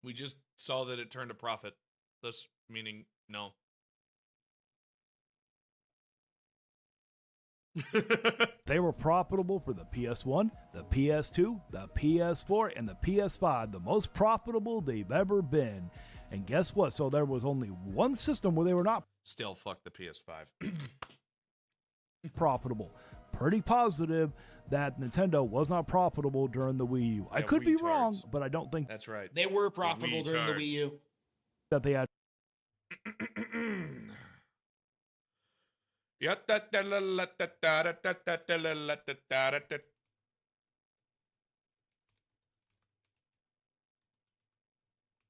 We just saw that it turned a profit, thus meaning no. they were profitable for the PS1, the PS2, the PS4, and the PS5, the most profitable they've ever been. And guess what? So there was only one system where they were not Still fuck the PS5. profitable. Pretty positive that Nintendo was not profitable during the Wii U. I could be wrong, retards. but I don't think That's right. They were profitable during the retards. Wii U. that they had.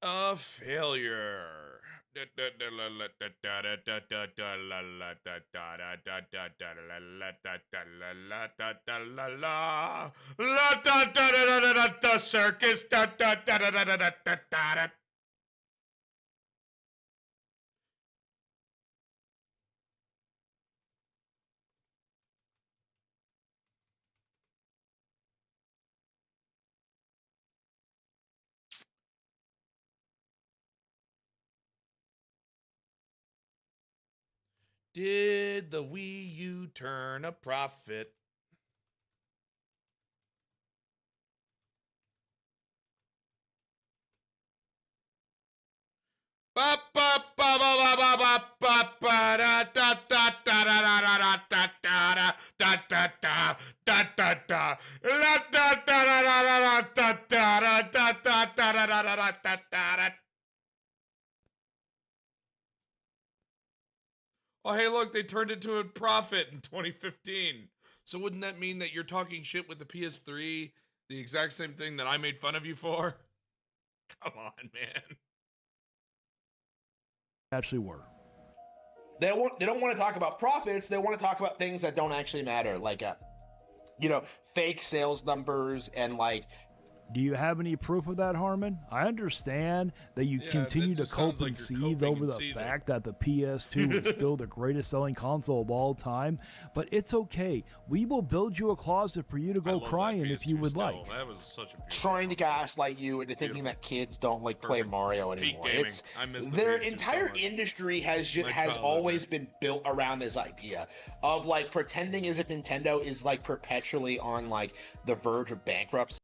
A failure. Circus. Did the Wii U turn a profit? Oh, hey, look, they turned it to a profit in 2015. So wouldn't that mean that you're talking shit with the PS3, the exact same thing that I made fun of you for? Come on, man. Actually were. They don't want to talk about profits. They want to talk about things that don't actually matter, like fake sales numbers and like. Do you have any proof of that, Harmon? I understand that you Yeah, continue it to just sounds cope and like you're seethe coping over and the seething. fact that the PS2 is still the greatest selling console of all time, but it's okay. We will build you a closet for you to I go love that crying if you PS2 would still. like. That was such a beautiful Trying to console. gaslight you into thinking Beautiful. that kids don't like play Perfect. Mario Peak anymore. gaming. It's I miss the their PS2 so entire much. industry has My has childhood, always man. been built around this idea of like pretending as if Nintendo is like perpetually on like the verge of bankruptcy.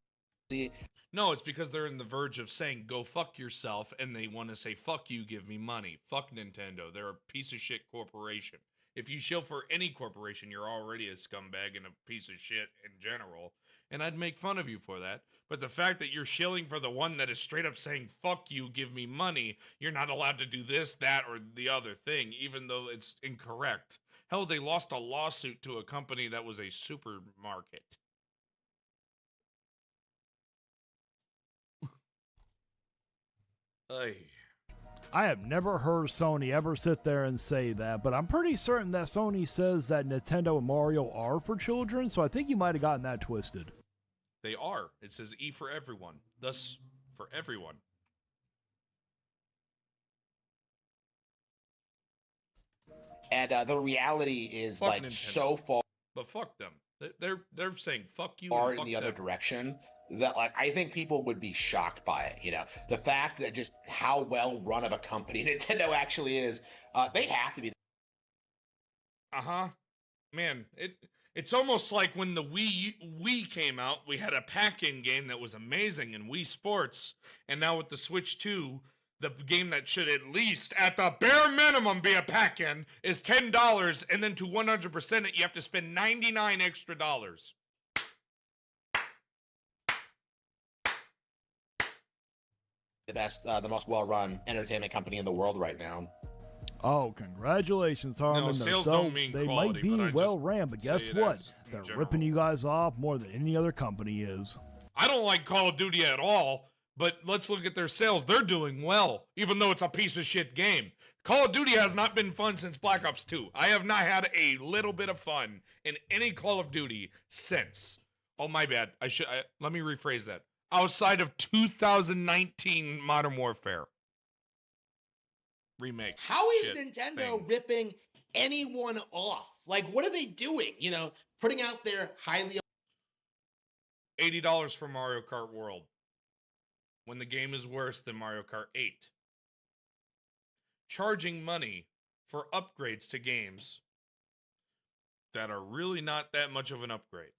No, it's because they're in the verge of saying, go fuck yourself, and they want to say, fuck you, give me money. Fuck Nintendo. They're a piece of shit corporation. If you shill for any corporation, you're already a scumbag and a piece of shit in general, and I'd make fun of you for that. But the fact that you're shilling for the one that is straight up saying, fuck you, give me money, you're not allowed to do this, that, or the other thing, even though it's incorrect. Hell, they lost a lawsuit to a company that was a supermarket. Ay. I have never heard Sony ever sit there and say that, but I'm pretty certain that Sony says that Nintendo and Mario are for children, so I think you might have gotten that twisted. They are. It says E for everyone. Thus, for everyone. And the reality is Fuck like Nintendo. so far But fuck them. They're saying fuck you far and in fuck the other them. direction that like I think people would be shocked by it. The fact that just how well run of a company Nintendo actually is. They have to be. Uh-huh. Man, it's almost like when the Wii came out, we had a pack-in game that was amazing in Wii Sports, and now with the Switch 2, the game that should at least, at the bare minimum, be a pack-in is $10, and then to 100% it, you have to spend $99 extra. The best, the most well-run entertainment company in the world right now. Oh, congratulations, Harmon. sales don't mean they quality, might be but I just well ran, but guess say it what? as in They're general. ripping you guys off more than any other company is. I don't like Call of Duty at all, but let's look at their sales. They're doing well, even though it's a piece of shit game. Call of Duty has not been fun since Black Ops 2. I have not had a little bit of fun in any Call of Duty since. Oh, my bad. Let me rephrase that. Outside of 2019 Modern Warfare remake. How is shit Nintendo thing. ripping anyone off? Like, what are they doing? Putting out their highly $80 for Mario Kart World when the game is worse than Mario Kart 8. Charging money for upgrades to games that are really not that much of an upgrade.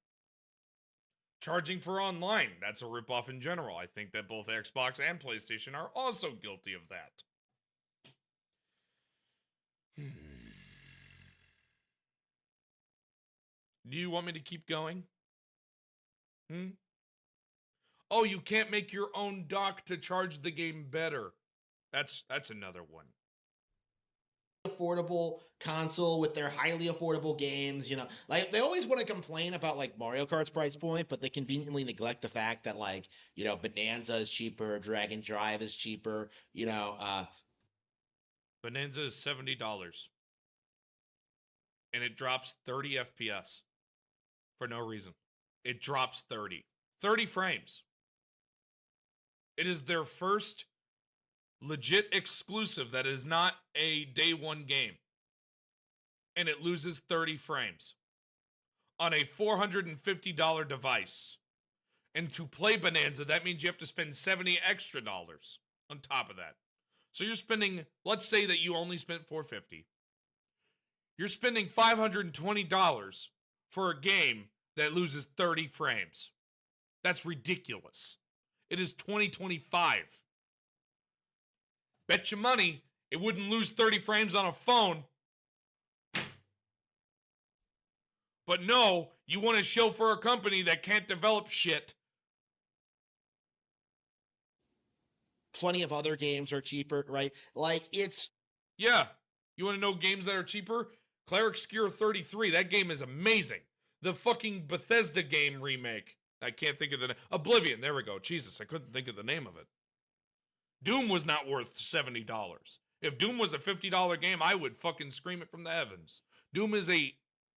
Charging for online, that's a ripoff in general. I think that both Xbox and PlayStation are also guilty of that. Do you want me to keep going? Oh, you can't make your own dock to charge the game better. That's another one. affordable console with their highly affordable games. Like they always want to complain about like Mario Kart's price point, but they conveniently neglect the fact that like Bonanza is cheaper, Dragon Drive is cheaper. Bonanza is $70. And it drops 30 FPS for no reason. It drops 30. 30 frames. It is their first legit exclusive that is not a day one game. And it loses 30 frames on a $450 device. And to play Bonanza, that means you have to spend $70 extra on top of that. So you're spending, let's say that you only spent $450. You're spending $520 for a game that loses 30 frames. That's ridiculous. It is 2025. Bet your money it wouldn't lose 30 frames on a phone. But no, you want to show for a company that can't develop shit. Plenty of other games are cheaper, right? Like, it's... Yeah. You want to know games that are cheaper? Cleric Skewer 33. That game is amazing. The fucking Bethesda game remake. I can't think of the name. Oblivion. There we go. Jesus, I couldn't think of the name of it. Doom was not worth $70. If Doom was a $50 game, I would fucking scream it from the heavens. Doom is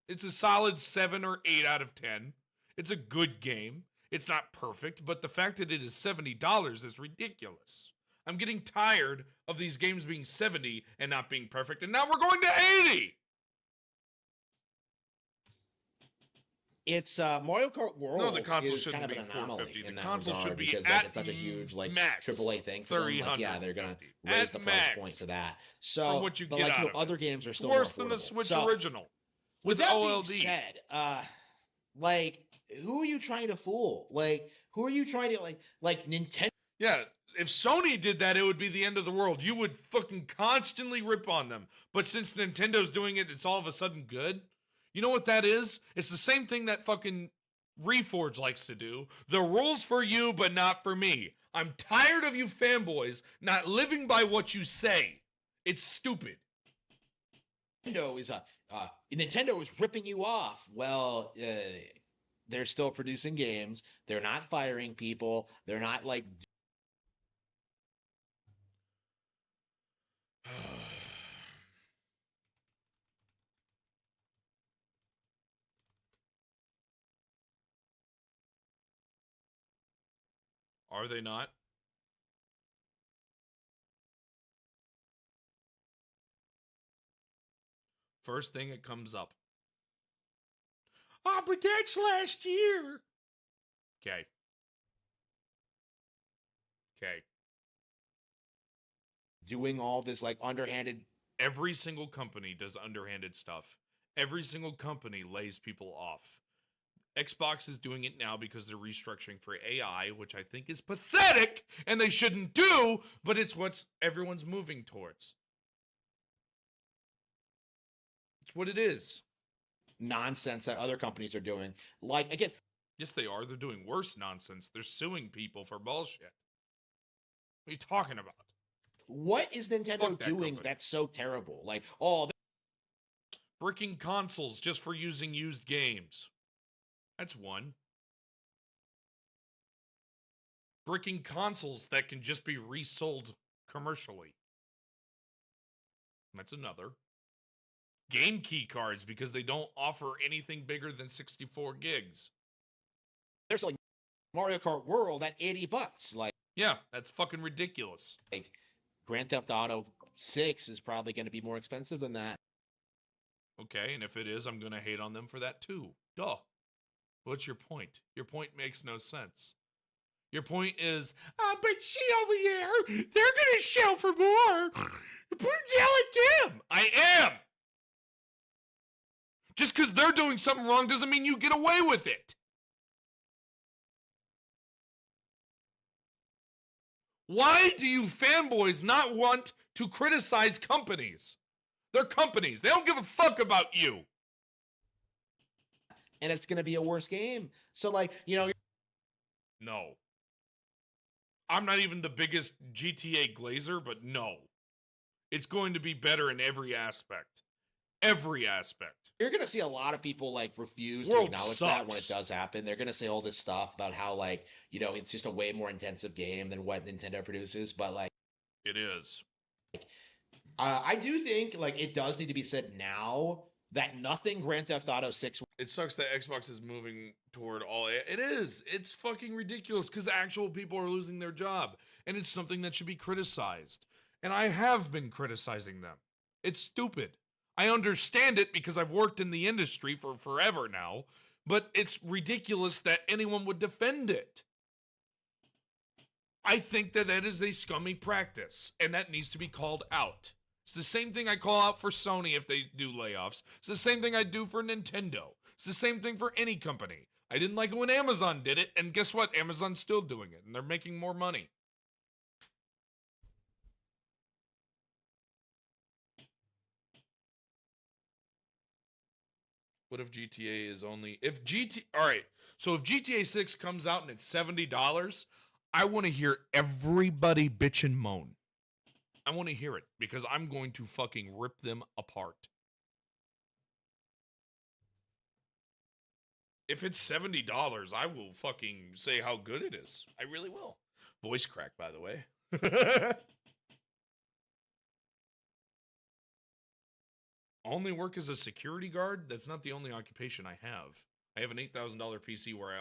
it's a solid 7 or 8 out of 10. It's a good game. It's not perfect, but the fact that it is $70 is ridiculous. I'm getting tired of these games being 70 and not being perfect, and now we're going to 80! It's Mario Kart World. No, the console is shouldn't kind of be an anomaly 450. in The that console regard should be because at it's such a huge max AAA thing for them. Like, yeah, they're gonna raise At the price max point for that. So, for what you but get like out of it. other games are It's still worse more than the affordable. Switch So, original with with that OLD. being said, like, who are you trying to fool? Like, who are you trying to like Nintendo? Yeah, if Sony did that, it would be the end of the world. You would fucking constantly rip on them. But since Nintendo's doing it, it's all of a sudden good. You know what that is? It's the same thing that fucking Reforge likes to do. The rules for you, but not for me. I'm tired of you fanboys not living by what you say. It's stupid. Nintendo is ripping you off. Well, they're still producing games. They're not firing people. They're not like. Are they not? First thing that comes up. Oh, but that's last year. Okay. Okay. Doing all this like underhanded. Every single company does underhanded stuff. Every single company lays people off. Xbox is doing it now because they're restructuring for AI, which I think is pathetic and they shouldn't do, but it's what everyone's moving towards. It's what it is. Nonsense that other companies are doing. Like, again, Yes, they are. They're doing worse nonsense. They're suing people for bullshit. What are you talking about? what is Nintendo Fuck that doing company. that's so terrible? Like, oh, Bricking consoles just for using used games. That's one. Bricking consoles that can just be resold commercially. That's another. Game key cards because they don't offer anything bigger than 64 gigs. they're selling Mario Kart World at $80. Yeah, that's fucking ridiculous. Like Grand Theft Auto 6 is probably going to be more expensive than that. Okay, and if it is, I'm going to hate on them for that too. Duh. What's your point? Your point makes no sense. Your point is, But see over there, they're gonna sell for more. Yell at them. I am! Just because they're doing something wrong doesn't mean you get away with it. Why do you fanboys not want to criticize companies? They're companies. They don't give a fuck about you. And it's going to be a worse game. So, No. I'm not even the biggest GTA glazer, but no. It's going to be better in every aspect. Every aspect. you're going to see a lot of people refuse to World acknowledge that when it sucks. does happen. They're going to say all this stuff about how it's just a way more intensive game than what Nintendo produces. But It is. I do think like it does need to be said now that nothing Grand Theft Auto 6 It sucks that Xbox is moving toward all. It is. It's fucking ridiculous because actual people are losing their job, and it's something that should be criticized. And I have been criticizing them. It's stupid. I understand it because I've worked in the industry for forever now, but it's ridiculous that anyone would defend it. I think that that is a scummy practice, and that needs to be called out. It's the same thing I call out for Sony if they do layoffs. It's the same thing I do for Nintendo. It's the same thing for any company. I didn't like it when Amazon did it, and guess what? Amazon's still doing it, and they're making more money. What if GTA is only... Alright, so if GTA 6 comes out and it's $70, I want to hear everybody bitch and moan. I want to hear it, because I'm going to fucking rip them apart. If it's $70, I will fucking say how good it is. I really will. Voice crack, by the way. Only work as a security guard? That's not the only occupation I have. I have an $8,000 PC where I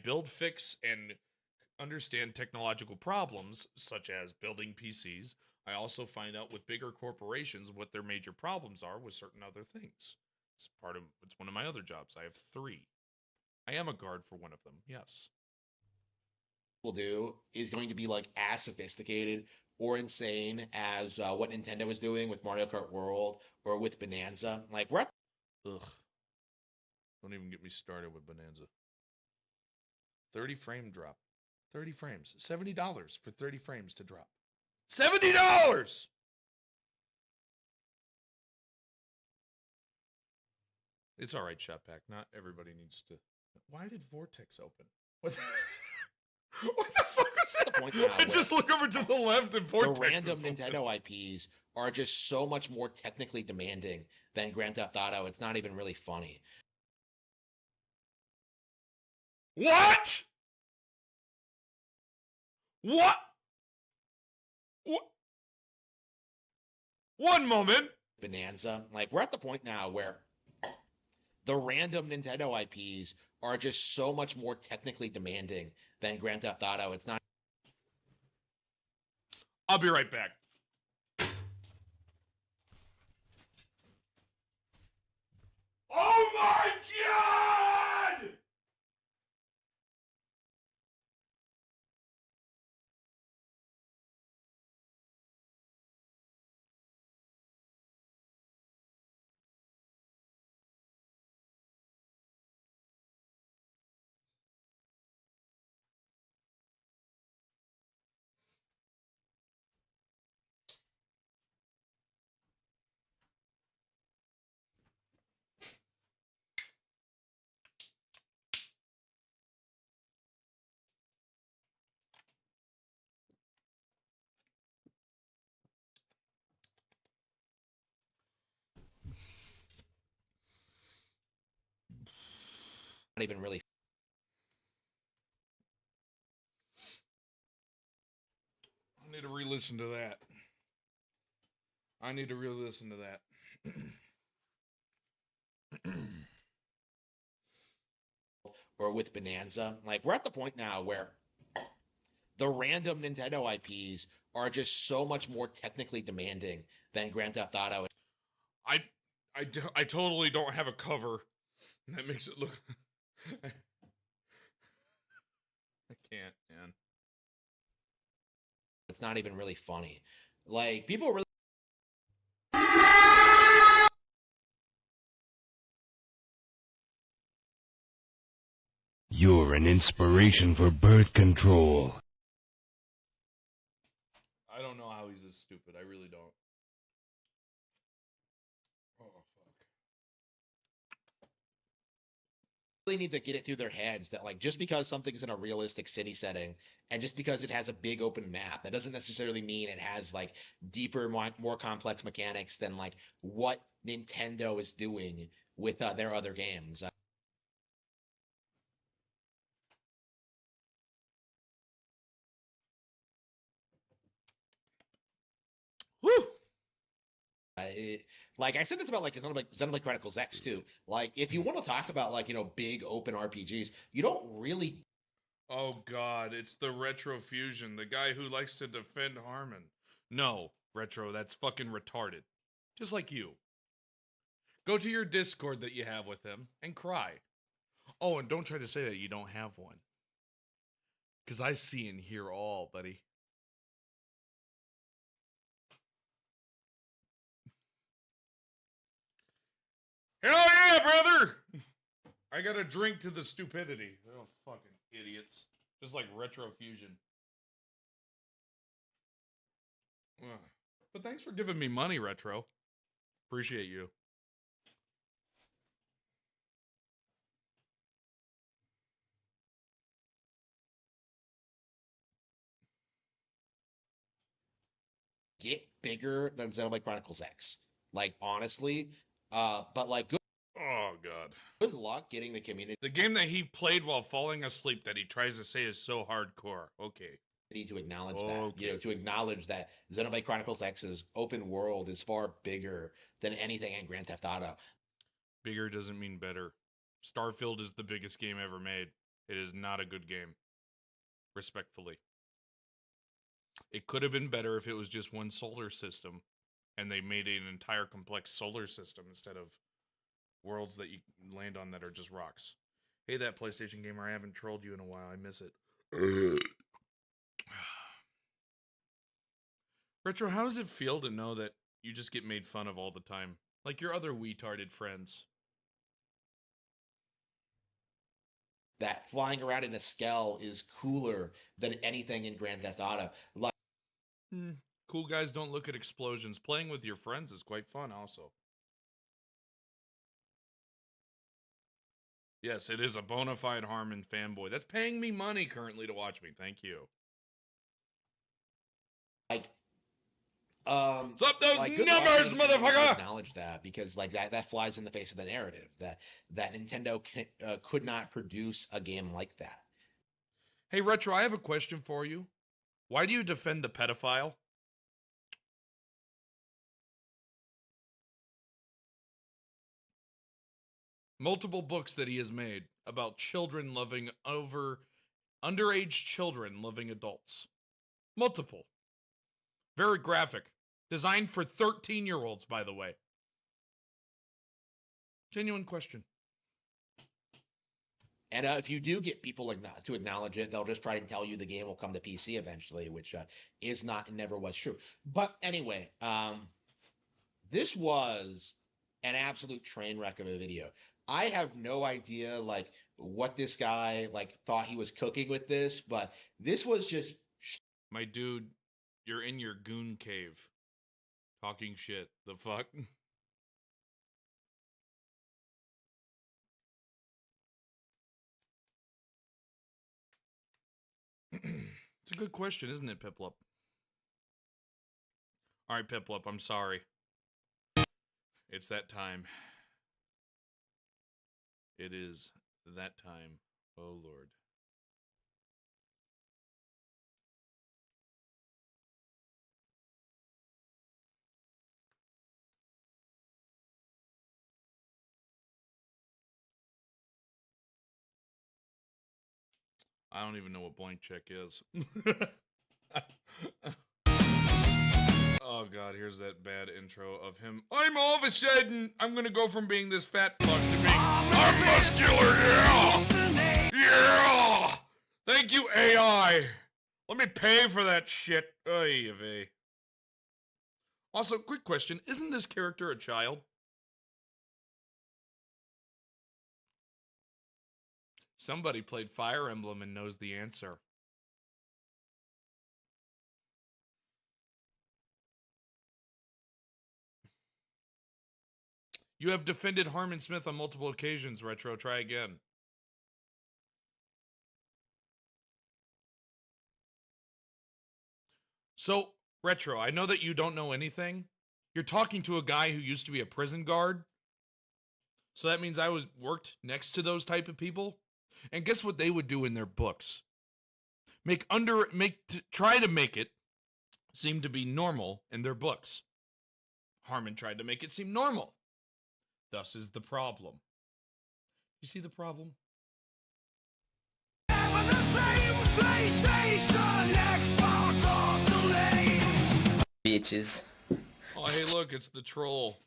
build, fix, and understand technological problems, such as building PCs. I also find out with bigger corporations what their major problems are with certain other things. It's one of my other jobs. I have 3. I am a guard for one of them, yes. will do is going to be like as sophisticated or insane as what Nintendo is doing with Mario Kart World or with Bonanza. Like, we're at Ugh. Don't even get me started with Bonanza. 30 frame drop. 30 frames. $70 for 30 frames to drop. $70! It's all right, Shop Pack. Not everybody needs to. Why did Vortex open? What the, what the fuck was the point now that? I just look over to the left and Vortex. the random is open. Nintendo IPs are just so much more technically demanding than Grand Theft Auto. It's not even really funny. What? What? What? One moment. Bonanza. Like, we're at the point now where the random Nintendo IPs are just so much more technically demanding than Grand Theft Auto. It's not. I'll be right back. Oh my God! Not even really. I need to re-listen to that. I need to re-listen to that. Or with Bonanza. Like, we're at the point now where the random Nintendo IPs are just so much more technically demanding than Grand Theft Auto. I totally don't have a cover. That makes it look... I can't, man. It's not even really funny. Like, people really... You're an inspiration for birth control. I don't know how he's this stupid. I really don't. Oh, fuck. really need to get it through their heads that, like, just because something's in a realistic city setting and just because it has a big open map, that doesn't necessarily mean it has like deeper, more complex mechanics than like what Nintendo is doing with their other games. like I said this about like Xenoblade Chronicles X too. Like if you want to talk about like big open RPGs, you don't really. Oh God, it's the Retro Fusion, the guy who likes to defend Harmon. No, Retro, that's fucking retarded. Just like you. Go to your Discord that you have with him and cry. Oh, and don't try to say that you don't have one. Because I see and hear all, buddy. Hell yeah, brother! I got a drink to the stupidity. Oh, fucking idiots. Just like Retro Fusion. Ugh. But thanks for giving me money, Retro. Appreciate you. Get bigger than Xenoblade Chronicles X. Like honestly, but like Oh, God. good luck getting the community The game that he played while falling asleep that he tries to say is so hardcore. Okay. to acknowledge Okay. that, to acknowledge that Xenoblade Chronicles X's open world is far bigger than anything in Grand Theft Auto. Bigger doesn't mean better. Starfield is the biggest game ever made. It is not a good game. Respectfully. It could have been better if it was just one solar system and they made an entire complex solar system instead of worlds that you land on that are just rocks. Hey, that PlayStation gamer, I haven't trolled you in a while. I miss it. Retro, how does it feel to know that you just get made fun of all the time? Like your other retarded friends. That flying around in a Skell is cooler than anything in Grand Theft Auto. Like Cool guys don't look at explosions. Playing with your friends is quite fun also. Yes, it is a bona fide Harmon fanboy. That's paying me money currently to watch me. Thank you. What's up, those good numbers, luck getting motherfucker? acknowledge that because like that flies in the face of the narrative that Nintendo could not produce a game like that. Hey, Retro, I have a question for you. Why do you defend the pedophile? Multiple books that he has made about children loving underage children loving adults. Multiple. Very graphic. Designed for 13-year-olds, by the way. Genuine question. And if you do get people to acknowledge it, they'll just try and tell you the game will come to PC eventually, which is not and never was true. But anyway, this was an absolute train wreck of a video. I have no idea like what this guy like thought he was cooking with this, but this was just My dude, you're in your goon cave. Talking shit. The fuck? It's a good question, isn't it, Piplup? Alright, Piplup, I'm sorry. It's that time. It is that time. Oh, Lord. I don't even know what blank check is. Oh god, here's that bad intro of him. I'm all of a sudden, I'm gonna go from being this fat fuck to being, I'm muscular, yeah! Yeah! Thank you, AI! Let me pay for that shit. Oy vey. Also, quick question, isn't this character a child? Somebody played Fire Emblem and knows the answer. You have defended Harmon Smith on multiple occasions, Retro. Try again. So, Retro, I know that you don't know anything. You're talking to a guy who used to be a prison guard. So that means I worked next to those type of people. And guess what they would do in their books? Try to make it seem to be normal in their books. Harmon tried to make it seem normal. Thus is the problem. You see the problem? Bitches. Oh, hey, look, it's the troll.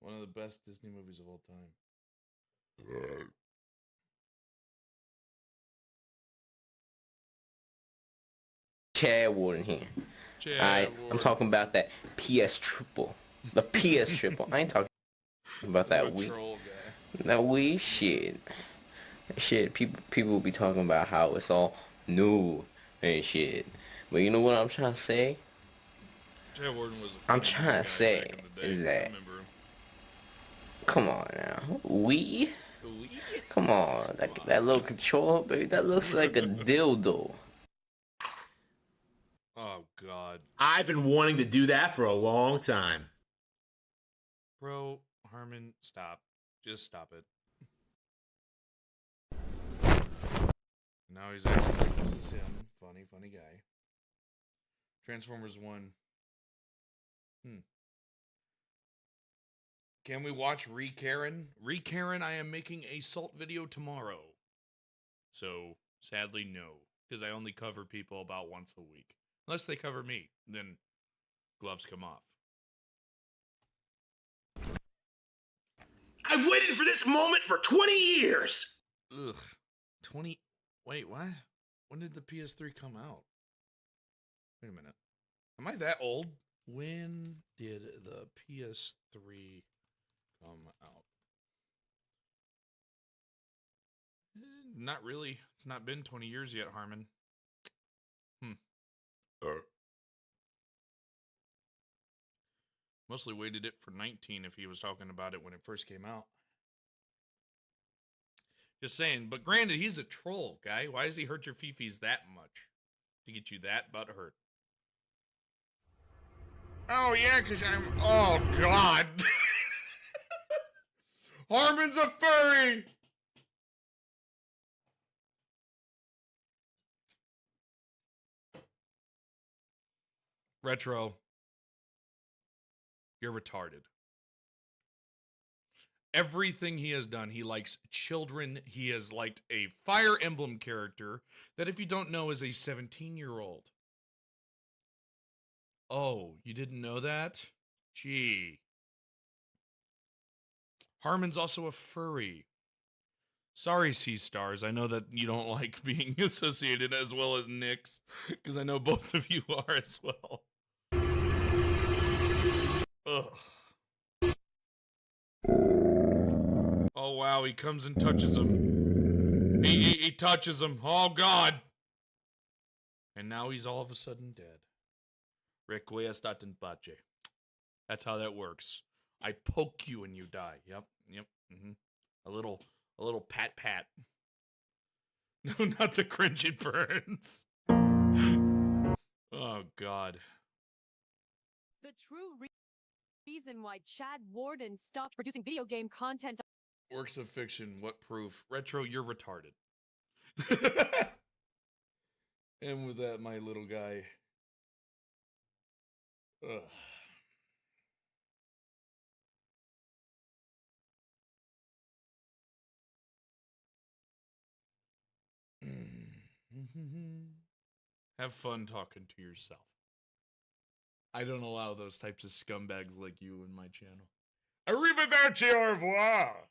One of the best Disney movies of all time. Chad Warden here. Chad I'm Ward. talking about that PS triple. The PS triple. I ain't talking about that The Wii. troll guy. That Wii shit. Shit, people will be talking about how it's all new and shit. But you know what I'm trying to say? Chad Warden was a I'm funny trying to guy say back in the day. is I that remember him. come on now. Wii? Wee? Come on. That little controller, baby, that looks like a dildo. Oh, God. I've been wanting to do that for a long time. Bro, Harmon, stop. Just stop it. Now he's acting like this is him. Funny guy. Transformers 1. Can we watch Re-Karen? Re-Karen, I am making a Salt video tomorrow. So, sadly, no. Because I only cover people about once a week. Unless they cover me. Then, gloves come off. I've waited for this moment for 20 years. Ugh. 20... Wait, what? When did the PS3 come out? Wait a minute. Am I that old? When did the PS3 come out? Not really. It's not been 20 years yet, Harmon. Mostly waited it for 19 if he was talking about it when it first came out. Just saying. But granted, he's a troll, guy. Why does he hurt your fifis that much? To get you that butt hurt? Oh, yeah, because I'm... Oh, God. Harmon's a furry! Retro. You're retarded. Everything he has done, he likes children. He has liked a Fire Emblem character that, if you don't know, is a 17-year-old. Oh, you didn't know that? Gee. Harmon's also a furry. Sorry, Sea Stars. I know that you don't like being associated as well as Nyx, because I know both of you are as well. Ugh. Oh, wow, he comes and touches him. He touches him. Oh, God. And now he's all of a sudden dead. Requiescat in pace. That's how that works. I poke you and you die. Yep. A little pat. No, not the cringe it burns. Oh, God. The true reason why Chad Warden stopped producing video game content. Works of fiction, what proof? Retro, you're retarded. And with that, my little guy. Ugh. Have fun talking to yourself. I don't allow those types of scumbags like you in my channel. Arrivederci, au revoir!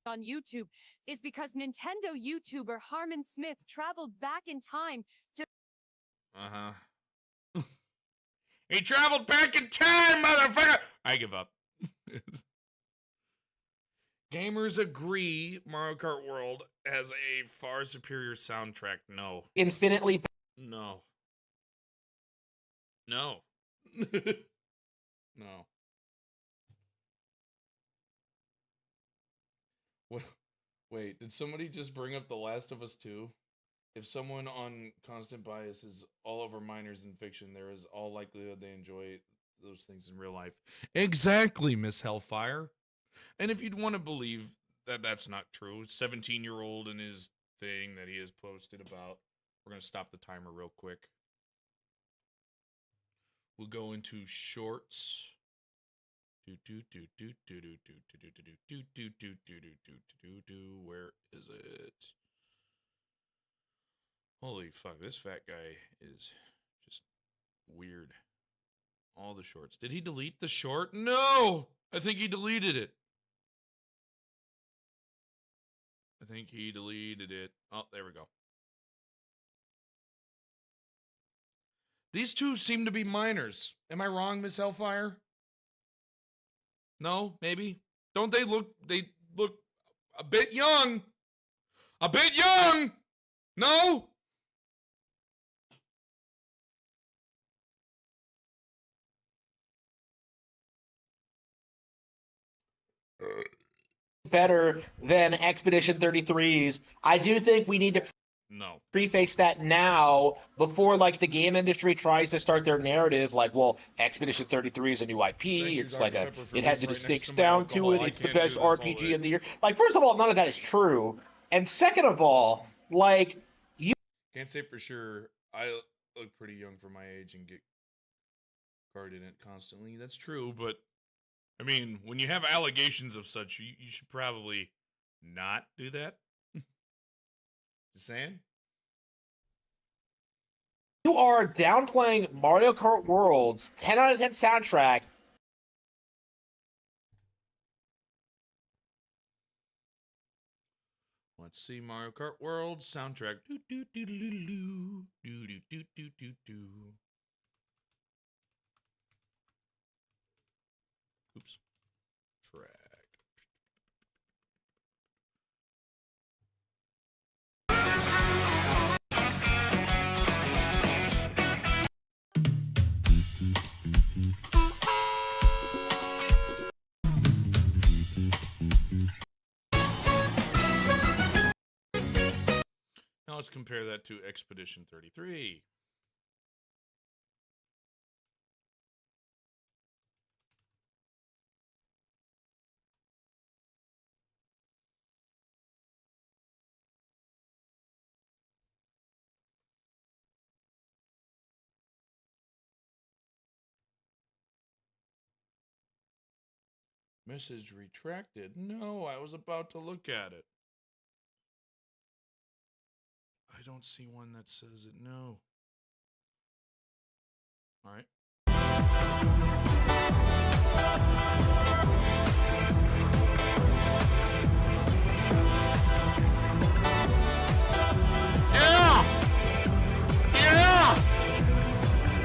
On YouTube is because Nintendo YouTuber Harmon Smith traveled back in time to. He traveled back in time, motherfucker! I give up. Gamers agree Mario Kart World has a far superior soundtrack. No. Infinitely. No. No. What? Wait, did somebody just bring up The Last of Us 2? If someone on constant bias is all over minors in fiction, there is all likelihood they enjoy those things in real life. Exactly, Miss Hellfire. And if you'd want to believe that that's not true, 17-year-old and his thing that he has posted about. We're going to stop the timer real quick. We'll go into shorts. Where is it? Holy fuck, this fat guy is just weird. All the shorts. Did he delete the short? No! I think he deleted it. I think he deleted it. Oh, there we go. These two seem to be minors. Am I wrong, Miss Hellfire? No, maybe. Don't they look a bit young? A bit young? No? Better than Expedition 33's. I do think we need to No. preface that now before like the game industry tries to start their narrative like, well, Expedition 33 is a new IP. You, It's Dr. like Pepper, for it has a being right distinct next to my sound to alcohol. it. I It's the can't do best this all RPG day. of the year. Like, first of all, none of that is true. And second of all, like, you Can't say for sure. I look pretty young for my age and get carded in it constantly. That's true, but I mean, when you have allegations of such, you should probably not do that. Just saying. are downplaying Mario Kart World's 10 out of 10 soundtrack. Let's see, Mario Kart World soundtrack. Do do do do do do do do do do do. Oops. Track. Now let's compare that to Expedition 33. Message retracted. No, I was about to look at it. I don't see one that says it. No. All right. Yeah! Yeah!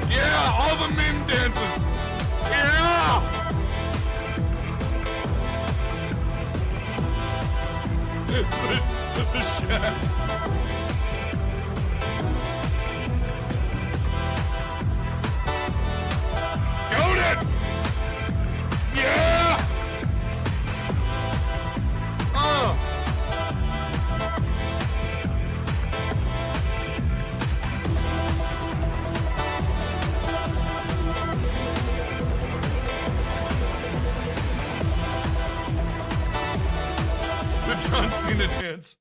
Yeah! All the meme dances! Yeah! the shaft. Goated! Yeah! The John Cena dance.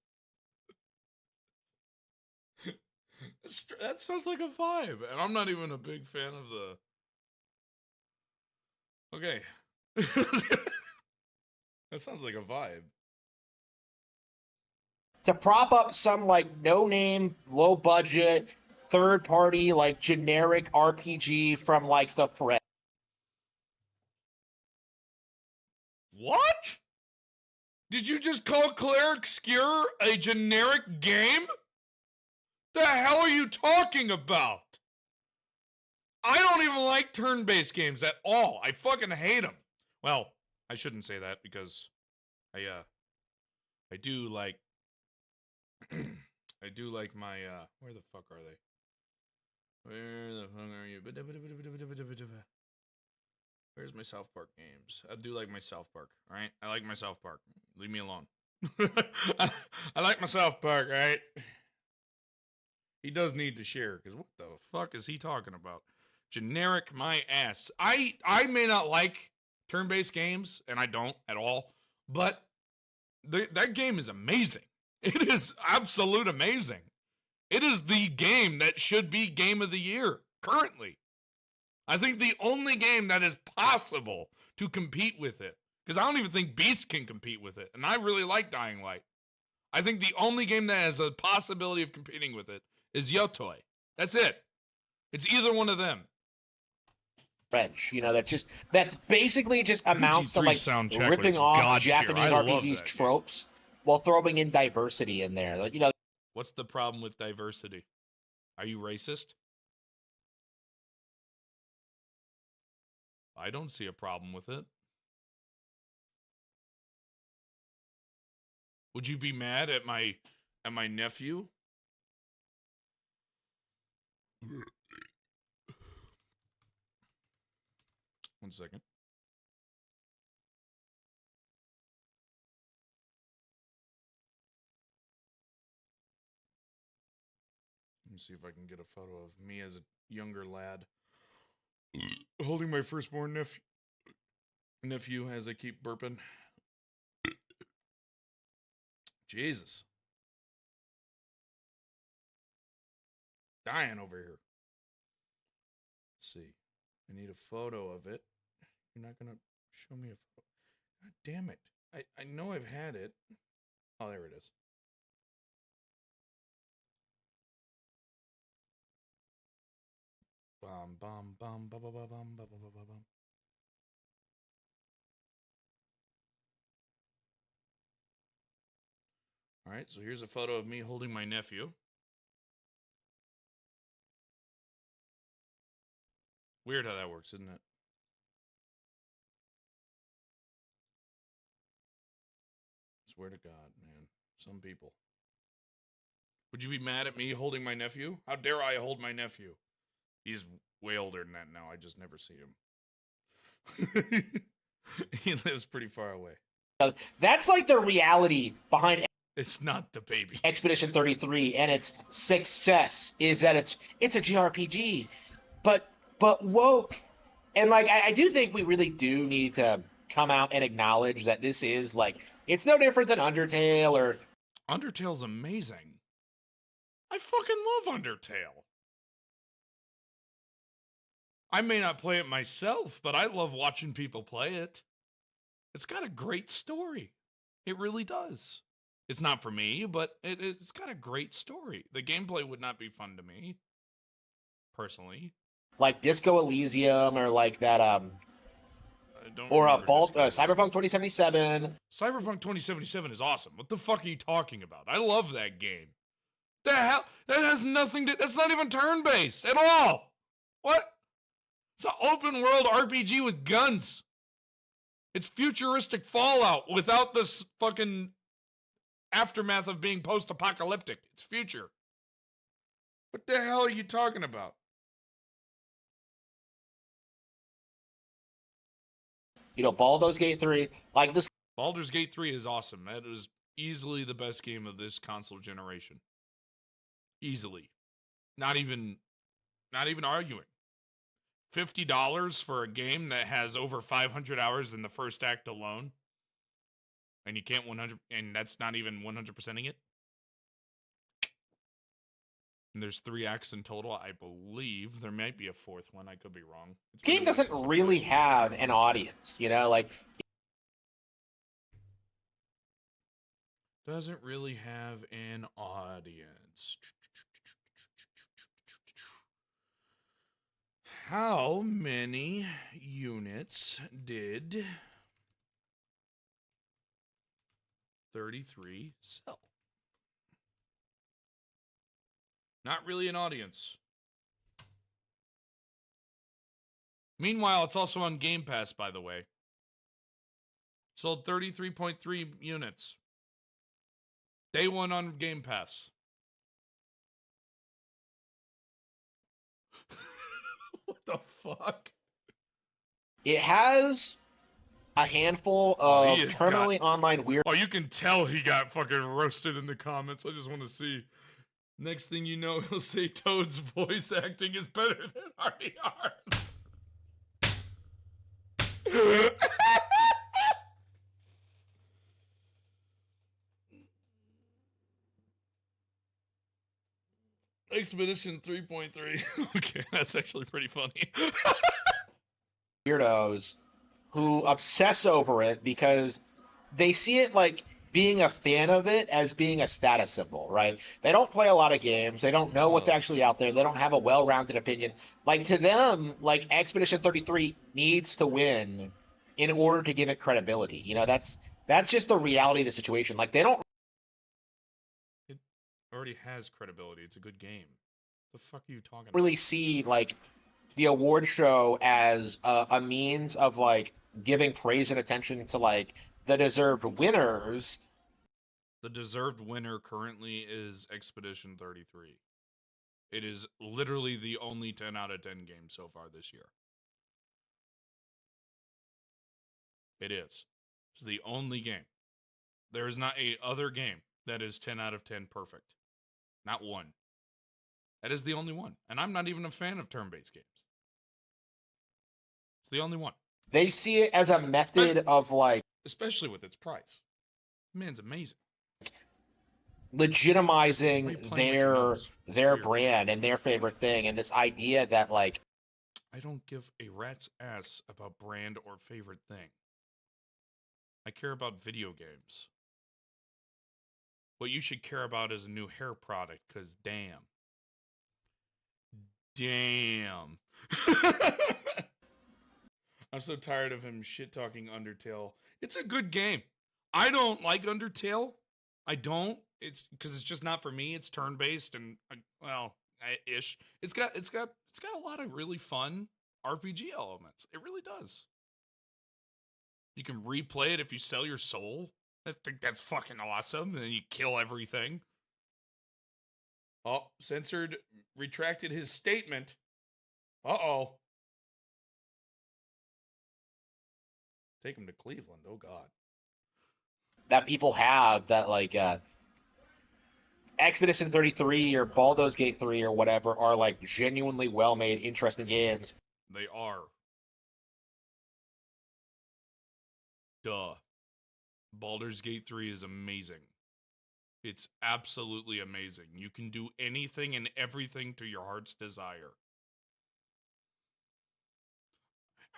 That sounds like a vibe, and I'm not even a big fan of the... Okay. That sounds like a vibe. To prop up some like no-name, low-budget, third-party, like generic RPG from like the Fred. What? Did you just call Cleric Obscure a generic game? The hell are you talking about? I don't even like turn-based games at all. I fucking hate them. Well, I shouldn't say that because I do like I do like my where the fuck are they? Where the fuck are you? Where's my South Park games? I do like my South Park, all right? I like my South Park. Leave me alone. I like my South Park, all right? He does need to share, because what the fuck is he talking about? Generic my ass. I may not like turn-based games, and I don't at all, but that game is amazing. It is absolute amazing. It is the game that should be game of the year currently. I think the only game that is possible to compete with it, because I don't even think Beast can compete with it, and I really like Dying Light. I think the only game that has a possibility of competing with it is Yotoi. That's it. It's either one of them. French, that's basically just amounts to PG-3 like soundtrack ripping was off god tier. Japanese I love RPGs that game. tropes while throwing in diversity in there. What's the problem with diversity? Are you racist? I don't see a problem with it. Would you be mad at my nephew? One second. Let me see if I can get a photo of me as a younger lad holding my firstborn nephew as I keep burping. Jesus. Dying over here. Let's see. I need a photo of it. You're not gonna show me a photo. God damn it. I know I've had it. Oh, there it is. Bum bum bum bum bum bum bum bum bum bum. All right, so here's a photo of me holding my nephew. Weird how that works, isn't it? Swear to God, man. Some people. Would you be mad at me holding my nephew? How dare I hold my nephew? He's way older than that now. I just never see him. He lives pretty far away. That's like the reality behind It's not the baby. Expedition 33 and its success is that it's a JRPG, but woke. And like I do think we really do need to come out and acknowledge that this is like it's no different than Undertale or Undertale's amazing. I fucking love Undertale. I may not play it myself, but I love watching people play it. It's got a great story. It really does. It's not for me, but it's got a great story. The gameplay would not be fun to me, personally. like Disco Elysium or like that or Cyberpunk 2077. Cyberpunk 2077 is awesome. What the fuck are you talking about? I love that game. The hell? That has nothing to... That's not even turn-based at all. What? It's an open world RPG with guns. It's futuristic Fallout without this fucking aftermath of being post-apocalyptic. It's future. What the hell are you talking about? Baldur's Gate 3, like this. Baldur's Gate 3 is awesome. That is easily the best game of this console generation. Easily. Not even arguing. $50 for a game that has over 500 hours in the first act alone. And you can't 100, and that's not even 100%ing it. And there's 3 acts in total, I believe. There might be a 4th one. I could be wrong. This game doesn't really have an audience, like. Doesn't really have an audience. How many units did 33 sell? Not really an audience. Meanwhile, it's also on Game Pass, by the way. Sold 33.3 units. Day 1 on Game Pass. What the fuck? It has a handful of terminally online weird. Oh, you can tell he got fucking roasted in the comments. I just want to see. Next thing you know, he'll say Toad's voice acting is better than RDR's. Expedition 3.3. Okay, that's actually pretty funny. Weirdos who obsess over it because they see it like being a fan of it as being a status symbol, right? They don't play a lot of games. They don't know what's actually out there. They don't have a well-rounded opinion. Like to them, like Expedition 33 needs to win in order to give it credibility. You know, that's just the reality of the situation. Like they don't It already has credibility. It's a good game. The fuck are you talking about? really see like the award show as a means of like giving praise and attention to like the deserved winners. The deserved winner currently is Expedition 33. It is literally the only 10 out of 10 game so far this year. It is. It's the only game. There is not a other game that is 10 out of 10 perfect. Not one. That is the only one. And I'm not even a fan of turn-based games. It's the only one. They see it as a method of like especially with its price. Man's amazing. Legitimizing their brand and their favorite thing, and this idea that like I don't give a rat's ass about brand or favorite thing. I care about video games. What you should care about is a new hair product, because damn. Damn. I'm so tired of him shit-talking Undertale. It's a good game. I don't like Undertale. I don't. It's because it's just not for me. It's turn-based and ish. It's got a lot of really fun RPG elements. It really does. You can replay it if you sell your soul. I think that's fucking awesome. And then you kill everything. Oh, censored retracted his statement. Uh-oh. Take him to Cleveland. Oh, God. that people have that like Expedition 33 or Baldur's Gate 3 or whatever are like genuinely well-made, interesting games. They are. Duh. Baldur's Gate 3 is amazing. It's absolutely amazing. You can do anything and everything to your heart's desire.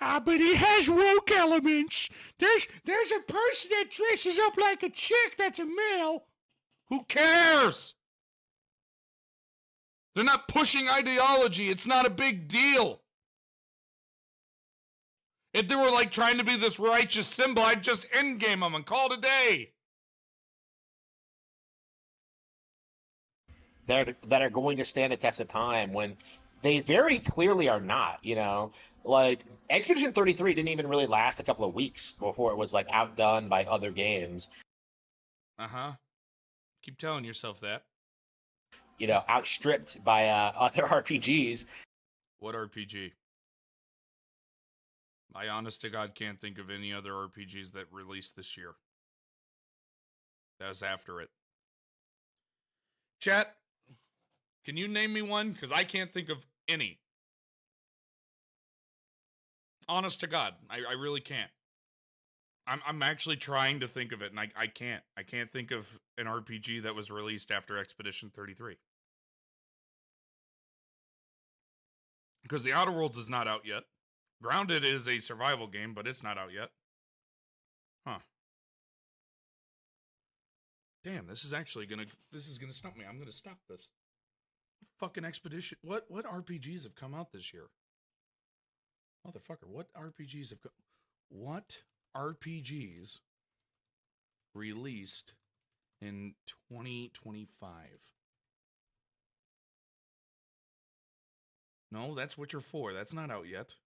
But it has woke elements. There's a person that dresses up like a chick that's a male. Who cares? They're not pushing ideology. It's not a big deal. If they were like trying to be this righteous symbol, I'd just endgame them and call it a day. That are going to stand the test of time when they very clearly are not, you know? Like, Expedition 33 didn't even really last a couple of weeks before it was, like, outdone by other games. Uh-huh. Keep telling yourself that. You know, outstripped by other RPGs. What RPG? I honest to God can't think of any other RPGs that released this year. That was after it. Chat, can you name me one? Because I can't think of any. Honest to God, I really can't. I'm actually trying to think of it, and I can't. I can't think of an RPG that was released after Expedition 33. Because The Outer Worlds is not out yet. Grounded is a survival game, but it's not out yet. Huh. Damn, this is gonna stump me. I'm gonna stop this. Fucking Expedition. What RPGs have come out this year? Motherfucker, what RPGs have what RPGs released in 2025? No, that's Witcher 4. That's not out yet.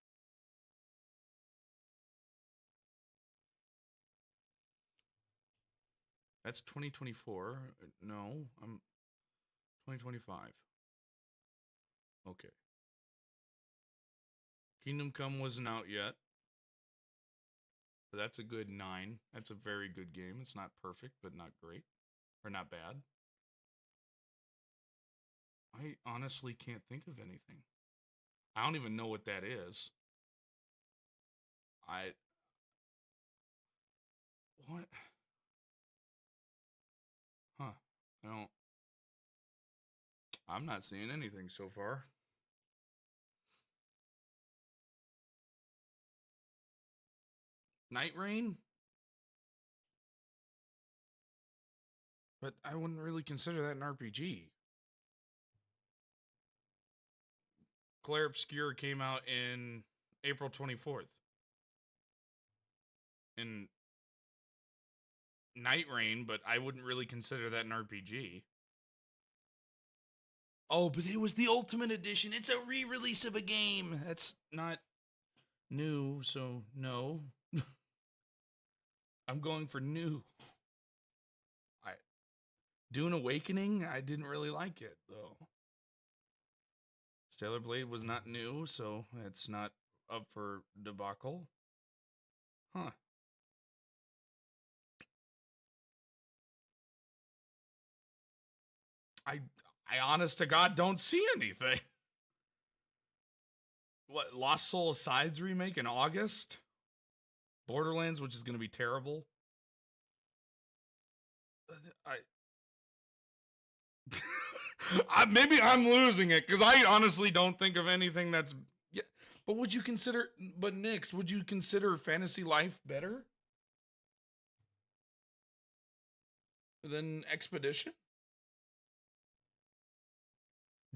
That's 2024. No, I'm 2025. Okay. Kingdom Come wasn't out yet. But that's a good 9. That's a very good game. It's not perfect, but not great. Or not bad. I honestly can't think of anything. I don't even know what that is. What? Huh. I don't. I'm not seeing anything so far. Night Rain? But I wouldn't really consider that an RPG. Claire Obscure came out in April 24th. And Night Rain, but I wouldn't really consider that an RPG. Oh, but it was the Ultimate Edition. It's a re-release of a game. That's not new, so no. I'm going for new. Dune Awakening, I didn't really like it, though. Stellar Blade was not new, so it's not up for debacle. Huh. I honest to God don't see anything. What, Lost Soul Asides remake in August? Borderlands, which is going to be terrible. Maybe I'm losing it, because I honestly don't think of anything that's... Yeah, but would you consider... But Nix, would you consider Fantasy Life better than Expedition?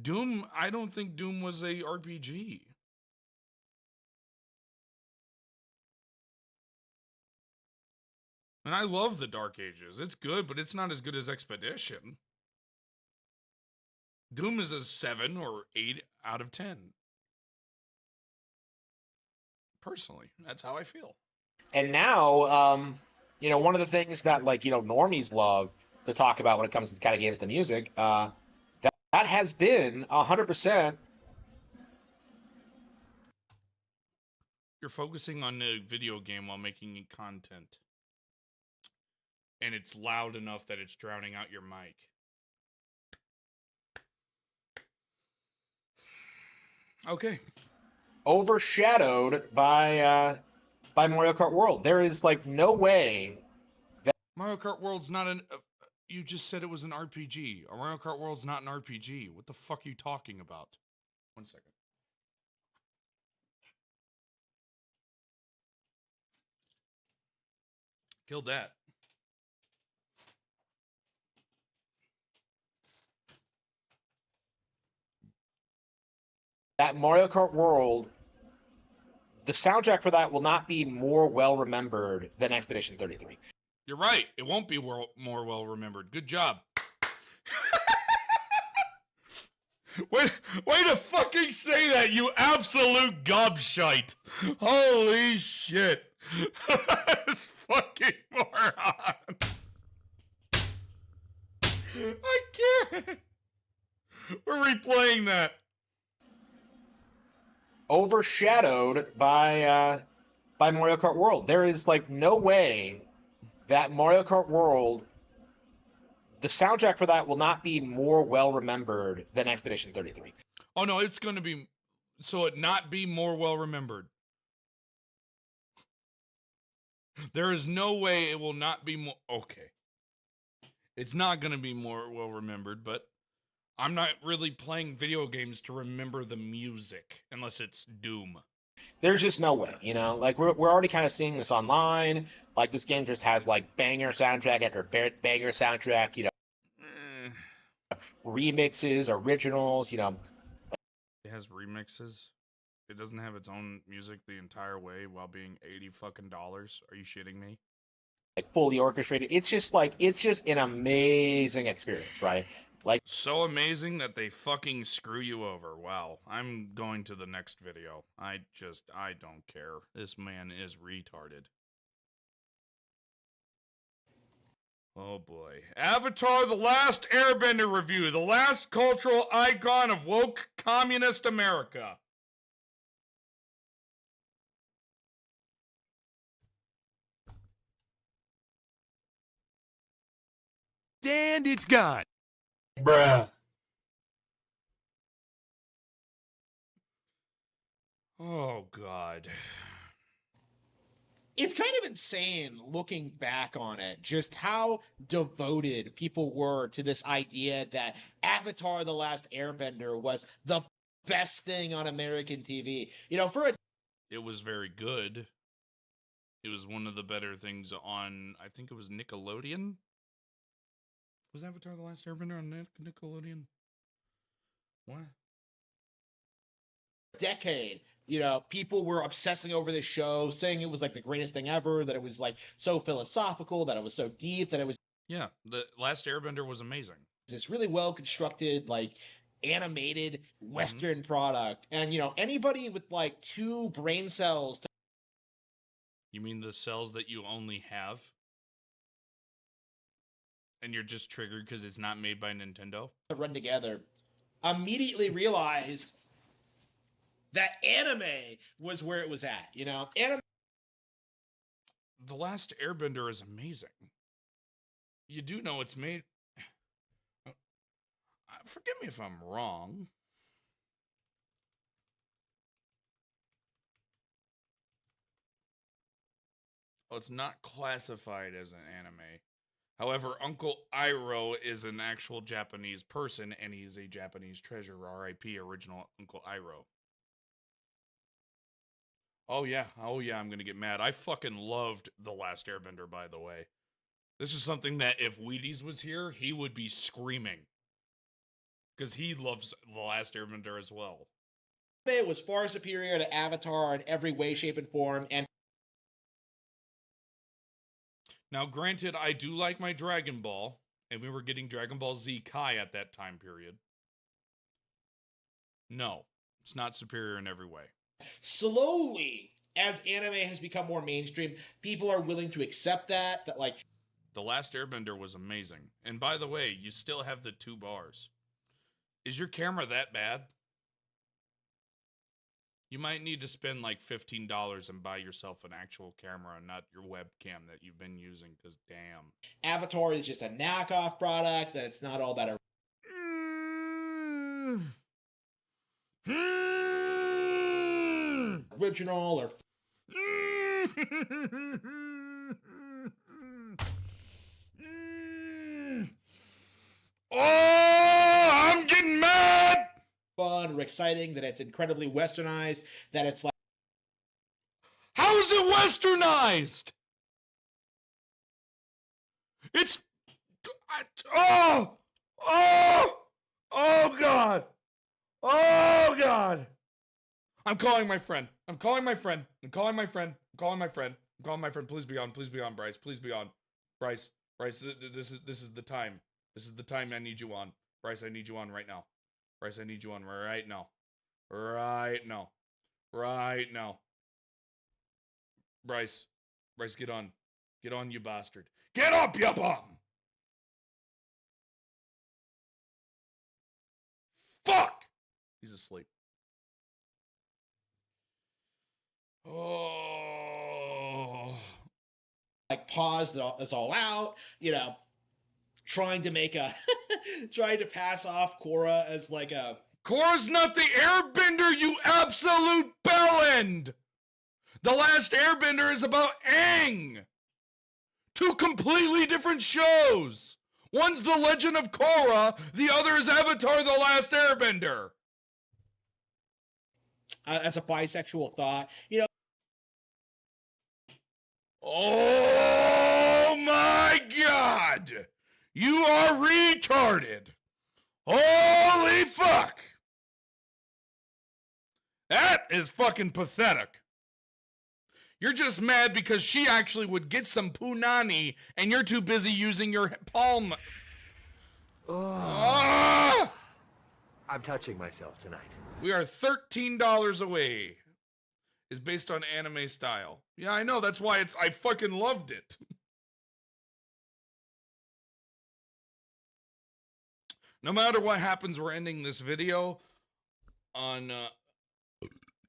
Doom, I don't think Doom was a RPG. And I love the Dark Ages. It's good, but it's not as good as Expedition. Doom is a 7 or 8 out of 10. Personally, that's how I feel. And now, one of the things that, normies love to talk about when it comes to this kind of games to music, that has been 100%. You're focusing on the video game while making content. And it's loud enough that it's drowning out your mic. Okay. Overshadowed by Mario Kart World. There is no way that Mario Kart World's not an... you just said it was an RPG. Mario Kart World's not an RPG. What the fuck are you talking about? 1 second. Killed that. Mario Kart World, the soundtrack for that will not be more well remembered than Expedition 33. You're right. It won't be more well remembered. Good job. Way to fucking say that, you absolute gobshite. Holy shit. This fucking moron. I can't. We're replaying that. Overshadowed by Mario Kart World. There is no way that Mario Kart World, the soundtrack for that will not be more well remembered than Expedition 33. Oh no, it's going to be, so it not be more well remembered. There is no way it will not be more. Okay, it's not going to be more well remembered, but I'm not really playing video games to remember the music unless it's Doom. There's just no way, we're already kind of seeing this online. This game just has banger soundtrack after banger soundtrack, remixes, originals, It has remixes. It doesn't have its own music the entire way while being $80 fucking. Are you shitting me? Fully orchestrated. It's just an amazing experience, right? So amazing that they fucking screw you over. Wow. I'm going to the next video. I don't care. This man is retarded. Oh boy. Avatar: The Last Airbender review. The last cultural icon of woke communist America. And it's gone. Bruh. Oh God. It's kind of insane looking back on it, just how devoted people were to this idea that Avatar: The Last Airbender was the best thing on American TV. You know, for a It was very good. It was one of the better things on, I think it was Nickelodeon. Was Avatar: The Last Airbender on Nickelodeon? What? decade, you know, people were obsessing over this show, saying it was like the greatest thing ever, that it was like so philosophical, that it was so deep, that it was Yeah, The Last Airbender was amazing. this really well constructed, like animated Western product. And, you know, anybody with like 2 brain cells to You mean the cells that you only have? And you're just triggered because it's not made by Nintendo? run together immediately realized that anime was where it was at, you know? The Last Airbender is amazing. You do know it's made... Forgive me if I'm wrong. Oh, it's not classified as an anime. However, Uncle Iroh is an actual Japanese person, and he's a Japanese treasure. R.I.P. Original Uncle Iroh. Oh yeah, I'm gonna get mad. I fucking loved The Last Airbender, by the way. This is something that if Wheaties was here, he would be screaming. Because he loves The Last Airbender as well. It was far superior to Avatar in every way, shape, and form, and Now, granted, I do like my Dragon Ball, and we were getting Dragon Ball Z Kai at that time period. No, it's not superior in every way. slowly, as anime has become more mainstream, people are willing to accept that like The Last Airbender was amazing. And by the way, you still have the 2 bars. Is your camera that bad? You might need to spend like $15 and buy yourself an actual camera and not your webcam that you've been using, because damn. Avatar is just a knockoff product, that it's not all that original or Oh, I'm getting mad! fun or exciting, that it's incredibly westernized, that it's like How is it westernized? It's... Oh! Oh! Oh, God! Oh, God! I'm calling my friend. I'm calling my friend. I'm calling my friend. I'm calling my friend. I'm calling my friend. Please be on. Please be on, Bryce. Please be on. Bryce. Bryce, this is the time. This is the time I need you on. Bryce, I need you on right now. Bryce, I need you on right now. Right now. Right now. Bryce. Bryce, get on. Get on, you bastard. Get up, you bum! Fuck! He's asleep. Oh. like pause that's all out, you know, trying to make a trying to pass off Korra as like a Korra's not the airbender, you absolute bellend! The Last Airbender is about Aang! 2 completely different shows! One's The Legend of Korra, the other is Avatar: The Last Airbender. as a bisexual thought, you know. Oh my God! You are retarded! Holy fuck! That is fucking pathetic. You're just mad because she actually would get some punani and you're too busy using your palm. Ah! I'm touching myself tonight. We are $13 away. Is based on anime style. Yeah, I know. That's why I fucking loved it. No matter what happens, we're ending this video on,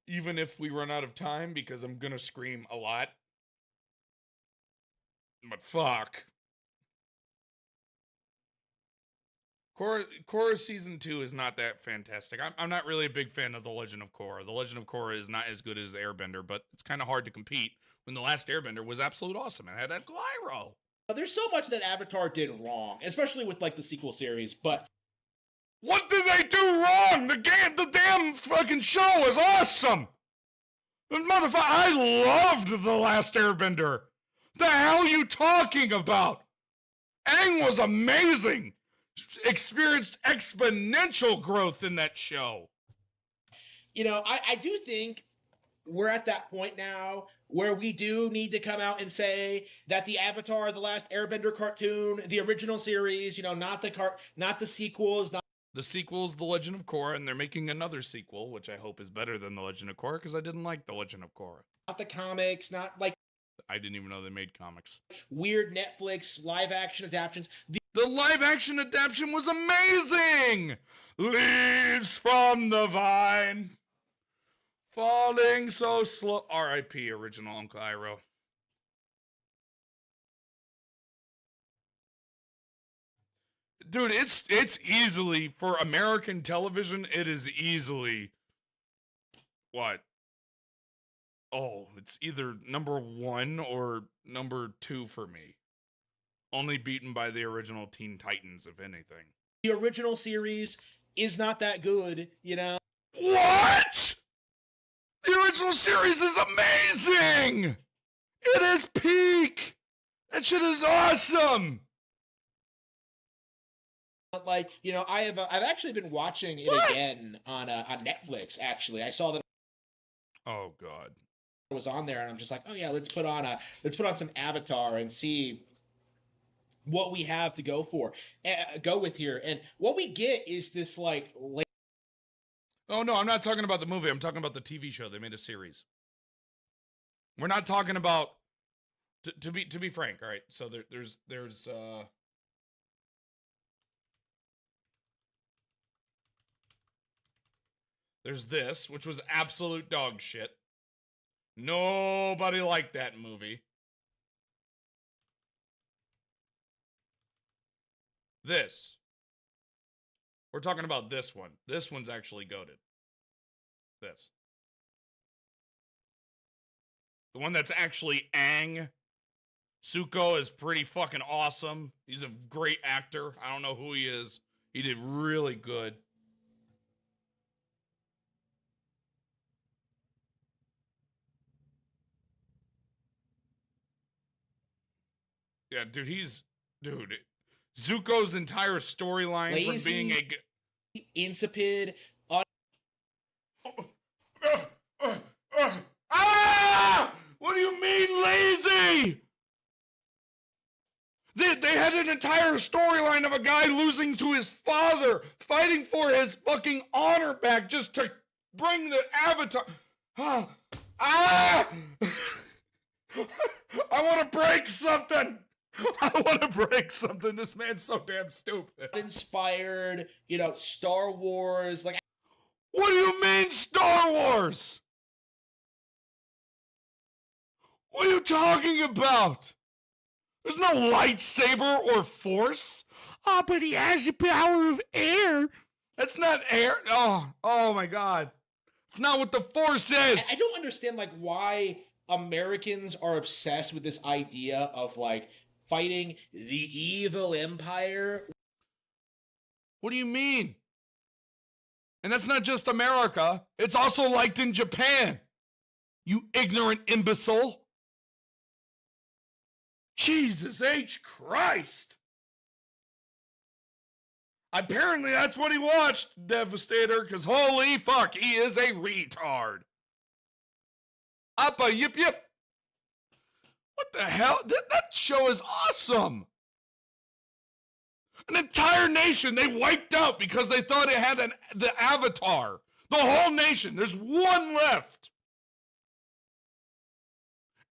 even if we run out of time, because I'm gonna scream a lot. But fuck. Korra Season 2 is not that fantastic. I'm not really a big fan of The Legend of Korra. The Legend of Korra is not as good as the Airbender, but it's kind of hard to compete when The Last Airbender was absolute awesome and had that gyro. There's so much that Avatar did wrong, especially with like the sequel series, but what did they do wrong? The damn fucking show was awesome. Motherfucker, I loved The Last Airbender. The hell are you talking about? Aang was amazing. Experienced exponential growth in that show. You know, I do think we're at that point now where we do need to come out and say that the Avatar, The Last Airbender cartoon, the original series, you know, not the sequels, not the sequel's The Legend of Korra, and they're making another sequel, which I hope is better than The Legend of Korra, because I didn't like The Legend of Korra. not the comics, not like I didn't even know they made comics. weird Netflix live action adaptations. The live action adaptation was amazing! Leaves from the vine, falling so slow. R.I.P. original Uncle Iroh. Dude, it's easily, for American television, it is easily, what? Oh, it's either number 1 or number 2 for me. Only beaten by the original Teen Titans, if anything. The original series is not that good, you know? What? The original series is amazing! It is peak! That shit is awesome! But like, you know, I've actually been watching it again on Netflix, actually. I saw that Oh, God. it was on there, and I'm just like, oh yeah, let's put on some Avatar and see what we have to go with here. And what we get is this like Oh, no, I'm not talking about the movie. I'm talking about the TV show. They made a series. We're not talking about, to be frank, all right? So there's this, which was absolute dog shit. Nobody liked that movie. This. We're talking about this one. This one's actually goated. This. The one that's actually Aang. Zuko is pretty fucking awesome. He's a great actor. I don't know who he is. He did really good. Yeah, dude, Zuko's entire storyline from being a insipid What do you mean lazy? They had an entire storyline of a guy losing to his father, fighting for his fucking honor back just to bring the Avatar. I want to break something. I want to break something. This man's so damn stupid. Inspired, you know, Star Wars. Like, what do you mean Star Wars? What are you talking about? There's no lightsaber or force. Oh, but he has the power of air. That's not air. Oh my God. It's not what the force is. I don't understand like why Americans are obsessed with this idea of like fighting the evil empire. What do you mean? And that's not just America. It's also liked in Japan. You ignorant imbecile. Jesus H. Christ. Apparently that's what he watched, Devastator, because holy fuck, he is a retard. Appa yip yip. What the hell? That show is awesome. An entire nation they wiped out because they thought it had the Avatar. The whole nation. There's one left.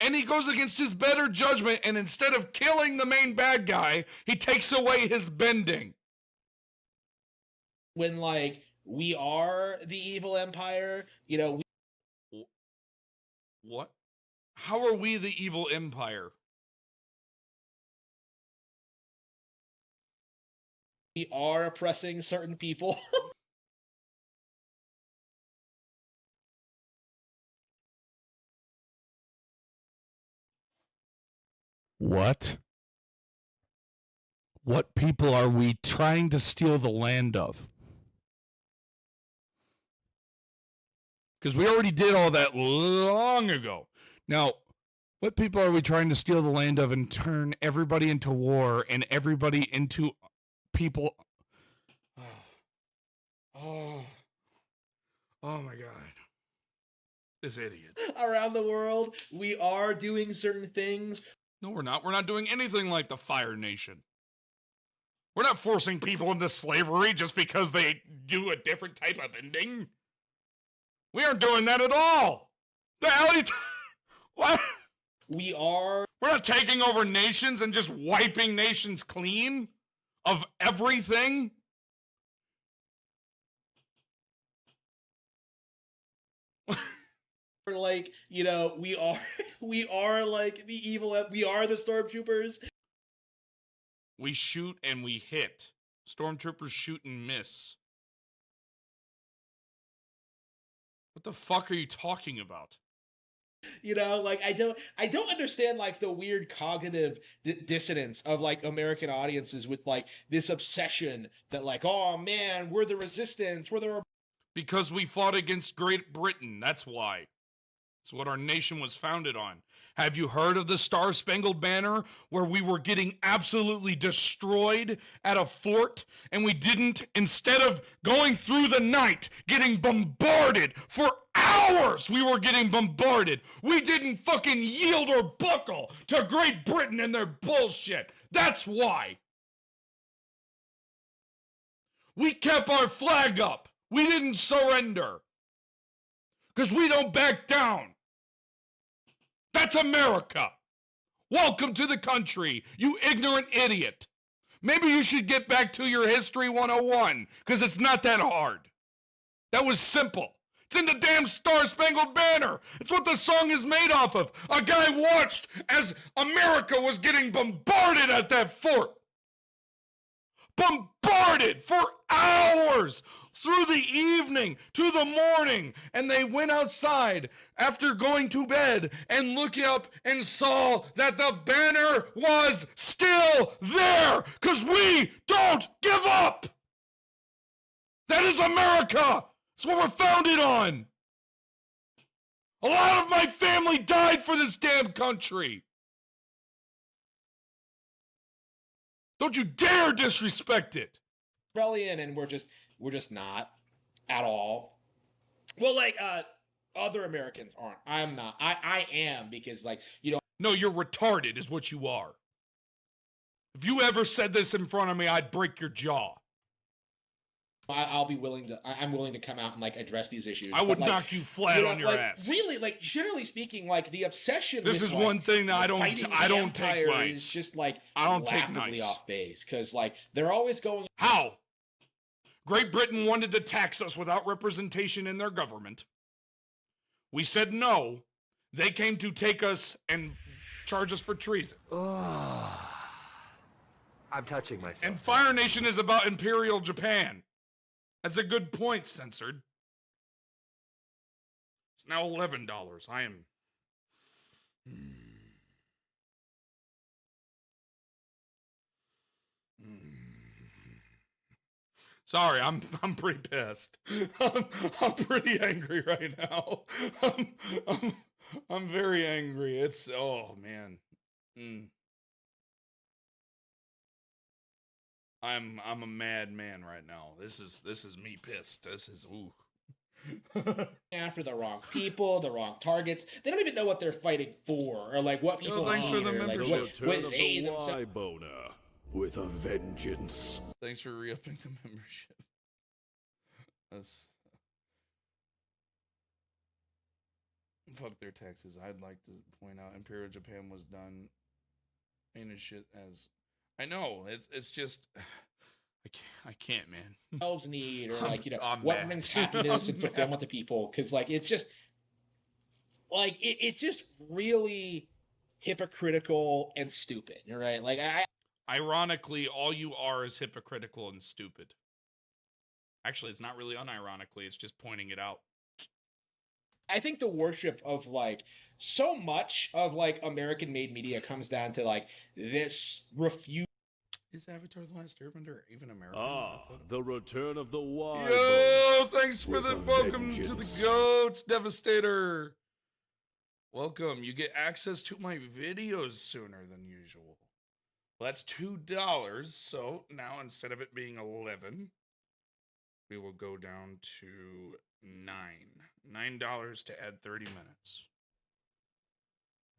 And he goes against his better judgment, and instead of killing the main bad guy, he takes away his bending. When, like, we are the evil empire, you know. What? How are we the evil empire? We are oppressing certain people. What? What people are we trying to steal the land of? Because we already did all that long ago. Now, what people are we trying to steal the land of and turn everybody into war and everybody into people? Oh my God. This idiot. Around the world, we are doing certain things. No, we're not. We're not doing anything like the Fire Nation. We're not forcing people into slavery just because they do a different type of ending. We aren't doing that at all. The hell are you what? We are. We're not taking over nations and just wiping nations clean of everything. Like, you know, we are like the evil, we are the stormtroopers. We shoot and we hit. Stormtroopers shoot and miss. What the fuck are you talking about? You know, like I don't understand like the weird cognitive dissonance of like American audiences with like this obsession that like, oh man, we're the resistance, we're the because we fought against Great Britain. That's why. It's what our nation was founded on. Have you heard of the Star-Spangled Banner, where we were getting absolutely destroyed at a fort, and we didn't, instead of going through the night, getting bombarded for hours, we were getting bombarded. We didn't fucking yield or buckle to Great Britain and their bullshit. That's why. We kept our flag up. We didn't surrender. Because we don't back down. That's America. Welcome to the country, you ignorant idiot. Maybe you should get back to your History 101, because it's not that hard. That was simple. It's in the damn Star-Spangled Banner. It's what the song is made off of. A guy watched as America was getting bombarded at that fort. Bombarded for hours. Through the evening to the morning, and they went outside after going to bed and looked up and saw that the banner was still there, because we don't give up. That is America. That's what we're founded on. A lot of my family died for this damn country. Don't you dare disrespect it. rebellion, and we're just not at all. Well, like other Americans aren't. I'm not. I am, because like, you know. No, you're retarded is what you are. If you ever said this in front of me, I'd break your jaw. I'll be willing to. I'm willing to come out and like address these issues. I would knock you flat on your ass. Really, like generally speaking, like the obsession. This is one thing that I don't take nice. Is just like I don't take laughably nice. off base, because like they're always going. How? Great Britain wanted to tax us without representation in their government. We said no. They came to take us and charge us for treason. I'm touching myself. And Fire Nation is about Imperial Japan. That's a good point, Censored. It's now $11. I am... Sorry, I'm pretty pissed. I'm pretty angry right now. I'm very angry. It's oh man. I'm a mad man right now. This is me pissed. This is ooh. After the wrong people, the wrong targets. They don't even know what they're fighting for, or like what people thanks need, for the or like membership. what they themselves. boner with a vengeance. Thanks for re-upping the membership. That's fuck their taxes. I'd like to point out Imperial Japan was done ain't as shit as I know. It's just I can't, man. Themselves need, or like, you know, I'm what mad. brings happiness I'm and fulfillment to people, because like it's just like it's just really hypocritical and stupid, right? Like Ironically, all you are is hypocritical and stupid. Actually, it's not really unironically, it's just pointing it out. I think the worship of like so much of like American-made media comes down to like this refuse. Is Avatar: The Last Airbender even American? The return of the wild. Yo, thanks for with the a welcome to the vengeance. goats, Devastator. Welcome. You get access to my videos sooner than usual. Well, that's $2. So now instead of it being 11, we will go down to $9 to add 30 minutes.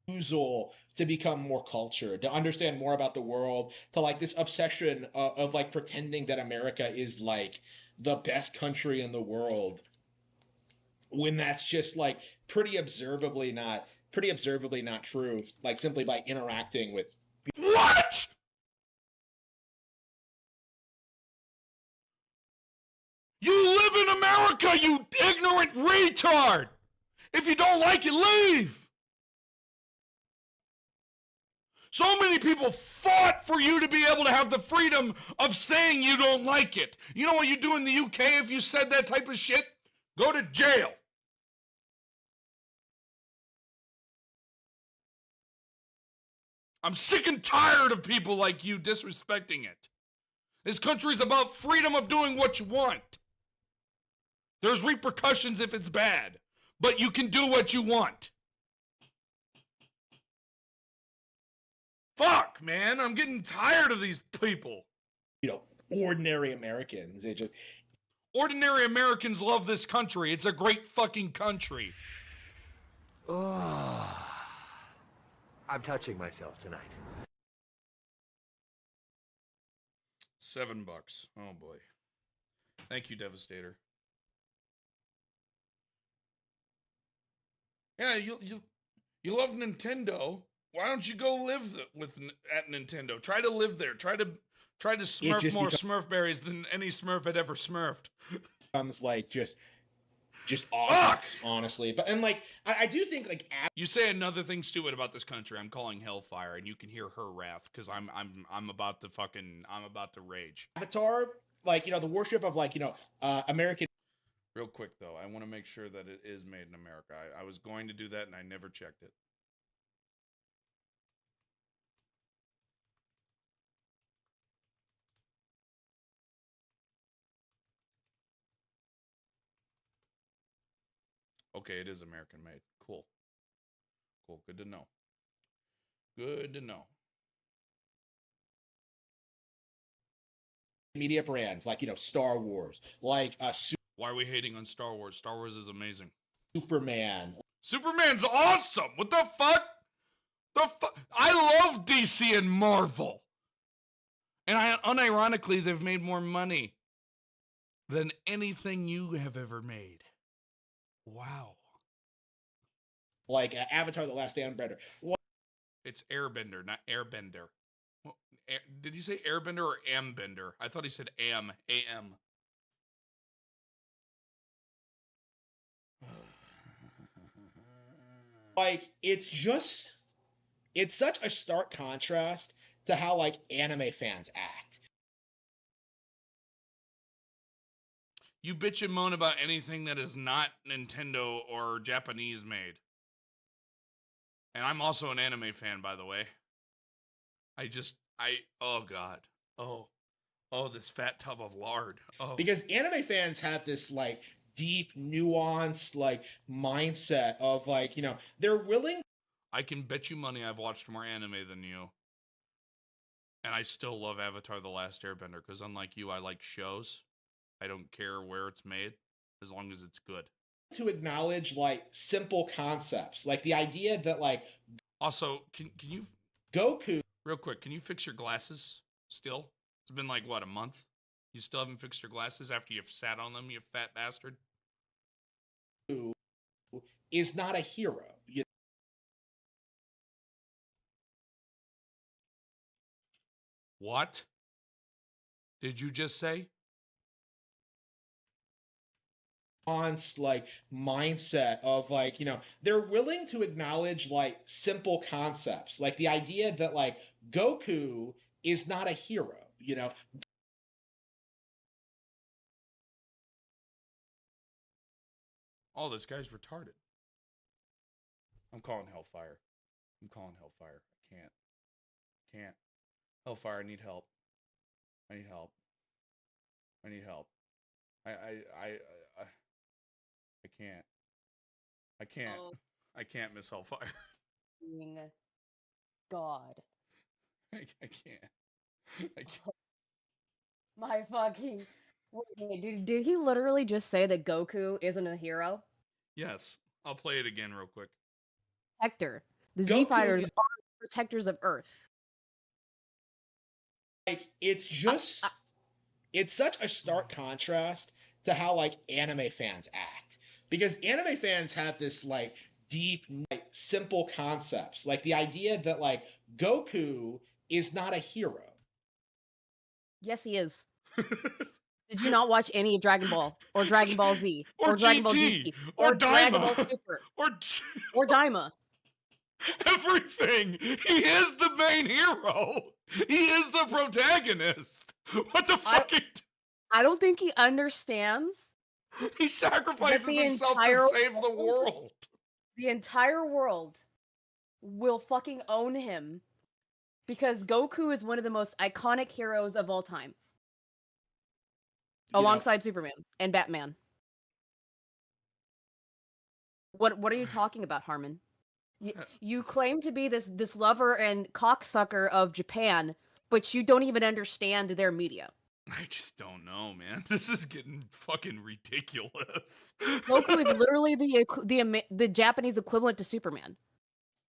Refusal to become more cultured, to understand more about the world, to like this obsession of like pretending that America is like the best country in the world, when that's just like pretty observably not true, like simply by interacting with. What? You live in America, you ignorant retard! If you don't like it, leave! So many people fought for you to be able to have the freedom of saying you don't like it. You know what you do in the UK if you said that type of shit? Go to jail. I'm sick and tired of people like you disrespecting it. This country's about freedom of doing what you want. There's repercussions if it's bad, but you can do what you want. Fuck, man, I'm getting tired of these people. You know, ordinary Americans. It just. Ordinary Americans love this country. It's a great fucking country. I'm touching myself tonight. $7. Oh boy. Thank you, Devastator. Yeah, you love Nintendo. Why don't you go live at Nintendo? Try to live there. Try to smurf more Smurf berries than any Smurf had ever smurfed. Becomes like just obvious, honestly. But and like I do think like you say another thing stupid about this country, I'm calling hellfire, and you can hear her wrath because I'm about to rage. Avatar, like, you know, the worship of like, you know, American. Real quick though, I want to make sure that it is made in America. I was going to do that and I never checked it. Okay, it is American made. Cool. Cool. Good to know. Good to know. Media brands like, you know, Star Wars, like why are we hating on Star Wars? Star Wars is amazing. Superman. Superman's awesome. What the fuck? I love DC and Marvel. And unironically, they've made more money than anything you have ever made. Wow. Like Avatar: The Last Airbender. It's Airbender, not Airbender. Well, did he say Airbender or Ambender? I thought he said Am. A-M. Like, it's such a stark contrast to how like anime fans act. You bitch and moan about anything that is not Nintendo or Japanese made. And I'm also an anime fan, by the way. Oh God. Oh, this fat tub of lard. Oh. Because anime fans have this like deep, nuanced like mindset of like, you know, they're willing. I can bet you money I've watched more anime than you. And I still love Avatar: The Last Airbender because unlike you, I like shows. I don't care where it's made as long as it's good. To acknowledge like simple concepts, like the idea that like. Also, can you Goku? Real quick, can you fix your glasses still? It's been like what, a month? You still haven't fixed your glasses after you've sat on them, you fat bastard? Is not a hero. What did you just say? Like mindset of like, you know, they're willing to acknowledge like simple concepts, like the idea that like Goku is not a hero, you know. Oh, this guy's retarded. I'm calling Hellfire. I'm calling Hellfire. I can't. Hellfire, I need help. I need help. I need help. I can't. I can't. Oh. I can't miss Hellfire. God. I can't. I can't. My fucking. Wait, did he literally just say that Goku isn't a hero? Yes. I'll play it again real quick. Hector. The Goku Z Fighters is- are protectors of Earth. Like, it's just, it's such a stark contrast to how, like, anime fans act. Because anime fans have this, like, deep, like, simple concepts. Like, the idea that, like, Goku is not a hero. Yes, he is. Did you not watch any of Dragon Ball or Dragon Ball Z Or Dragon Ball GT, GT or Dragon Ball Daima, Super or Daima? everything. He is the main hero. He is the protagonist. What the fuck? I don't think he understands. He sacrifices the himself entire to save the world. The entire world will fucking own him because Goku is one of the most iconic heroes of all time. Alongside Superman and Batman. What are you talking about, Harmon? You claim to be this lover and cocksucker of Japan, but you don't even understand their media. I just don't know, man. This is getting fucking ridiculous. Goku is literally the Japanese equivalent to Superman.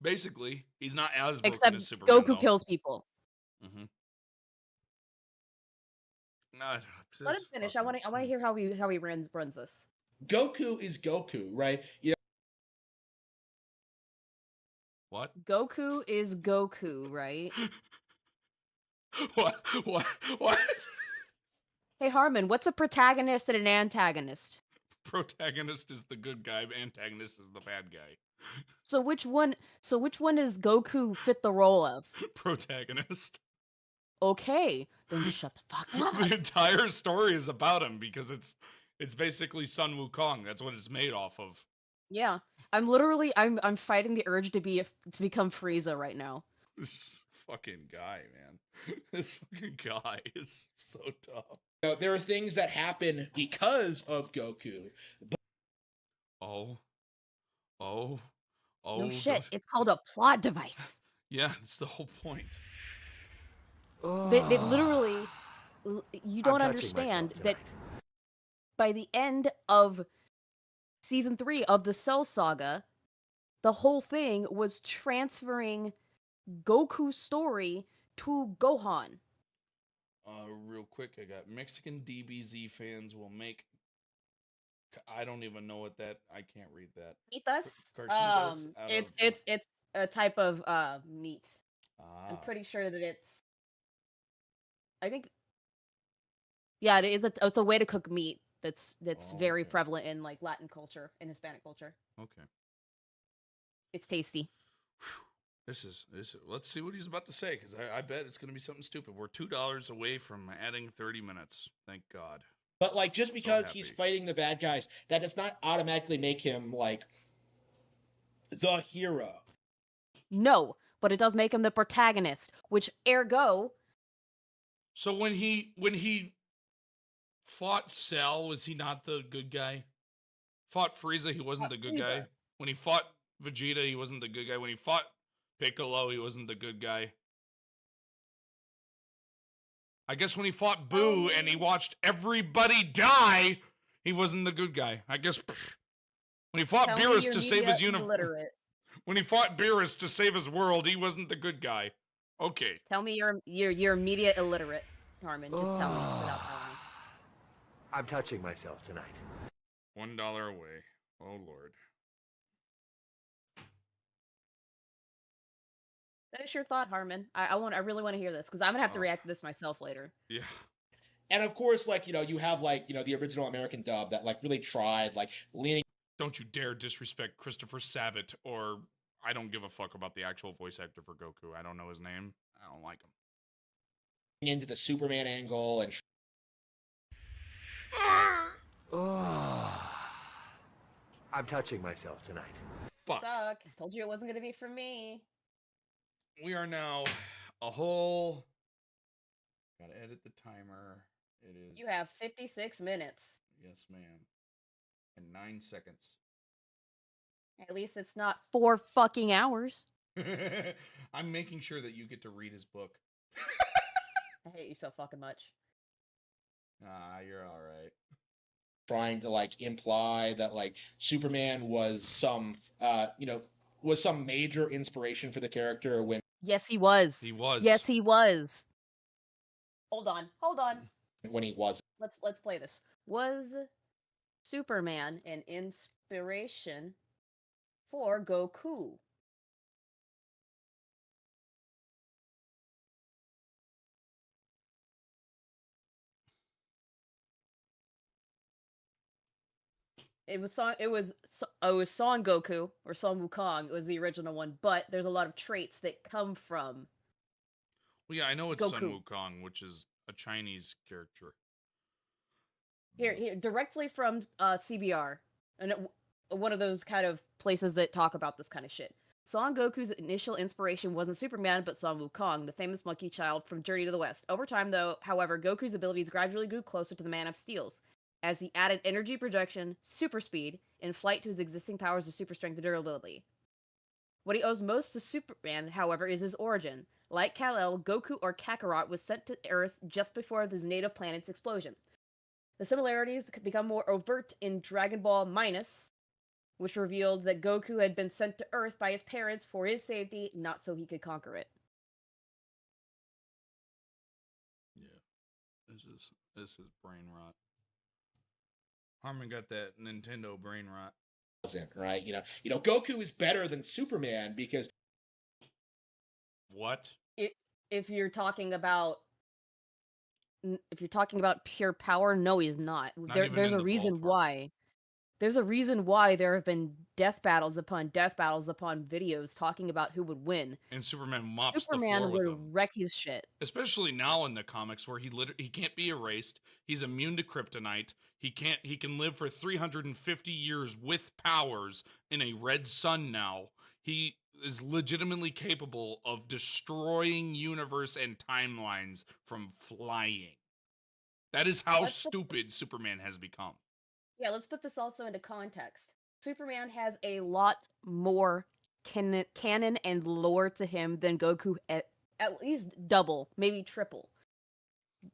Basically, he's not as broken Except as Superman. Goku kills people. Mm-hmm. Let him finish. I want to hear how he runs this. Goku is Goku, right? You know, what? Goku is Goku, right? What? Hey Harmon, what's a protagonist and an antagonist? Protagonist is the good guy, antagonist is the bad guy. So which one does Goku fit the role of? Protagonist. Okay, then shut the fuck up. The entire story is about him because it's basically Sun Wukong. That's what it's made off of. Yeah, I'm fighting the urge to become Frieza right now. This fucking guy, man. This fucking guy is so tough. you know, there are things that happen because of Goku. But No shit, it's called a plot device. Yeah, that's the whole point. They literally, you don't understand that by the end of season 3 of the Cell Saga, the whole thing was transferring Goku's story to Gohan. Real quick, I got Mexican DBZ fans will make. I don't even know what that. I can't read that. Cartitas? It's a type of meat. I'm pretty sure that it's. I think. Yeah, it is. It's a way to cook meat that's very prevalent in like Latin culture and Hispanic culture. Okay. It's tasty. This is. Let's see what he's about to say, because I bet it's going to be something stupid. We're $2 away from adding 30 minutes. Thank God. But like, just because he's fighting the bad guys, that does not automatically make him like the hero. No, but it does make him the protagonist, which ergo. So when he fought Cell, was he not the good guy? Fought Frieza, he wasn't the good guy. When he fought Vegeta, he wasn't the good guy. When he fought Piccolo, he wasn't the good guy. I guess when he fought Boo and he watched everybody die, he wasn't the good guy. I guess when he fought Beerus to save his universe, when he fought Beerus to save his world, he wasn't the good guy. Okay. Tell me you're media illiterate, Harmon. Just tell me without telling me. I'm touching myself tonight. $1 away. Oh Lord. Finish your thought, Harmon. I really want to hear this because I'm gonna have to react to this myself later. Yeah. And of course, like, you know, you have like, you know, the original American dub that like really tried like leaning. Don't you dare disrespect Christopher Sabat, or I don't give a fuck about the actual voice actor for Goku. I don't know his name. I don't like him. Into the Superman angle and. I'm touching myself tonight. Fuck. Suck. Told you it wasn't gonna be for me. We are now a whole. Gotta edit the timer. It is. You have 56 minutes. Yes, ma'am. And 9 seconds. At least it's not 4 fucking hours. I'm making sure that you get to read his book. I hate you so fucking much. Ah, you're all right. Trying to like imply that like Superman was some was some major inspiration for the character when Yes, he was. He was. Yes, he was. Hold on. he wasn't. Let's play this. Was Superman an inspiration for Goku? It was Son Goku or Son Wukong. It was the original one, but there's a lot of traits that come from. Well, yeah, I know it's Sun Goku. Wukong, which is a Chinese character. Here, directly from CBR, and one of those kind of places that talk about this kind of shit. Son Goku's initial inspiration wasn't Superman, but Son Wukong, the famous monkey child from Journey to the West. Over time, though, however, Goku's abilities gradually grew closer to the Man of Steel's, as he added energy projection, super speed, and flight to his existing powers of super strength and durability. What he owes most to Superman, however, is his origin. Like Kal-El, Goku or Kakarot was sent to Earth just before his native planet's explosion. The similarities could become more overt in Dragon Ball Minus, which revealed that Goku had been sent to Earth by his parents for his safety, not so he could conquer it. Yeah, this is brain rot. Harmon got that Nintendo brain rot. Right? Goku is better than Superman because What? If you're talking about pure power, no, he's not. There's a reason why. There's a reason why there have been death battles upon videos talking about who would win. And Superman mops Superman the floor with would him. wreck his shit. Especially now in the comics where he can't be erased. He's immune to kryptonite. He can live for 350 years with powers in a red sun now. He is legitimately capable of destroying universe and timelines from flying. That is how stupid Superman has become. Yeah, let's put this also into context. Superman has a lot more canon and lore to him than Goku, at least double, maybe triple.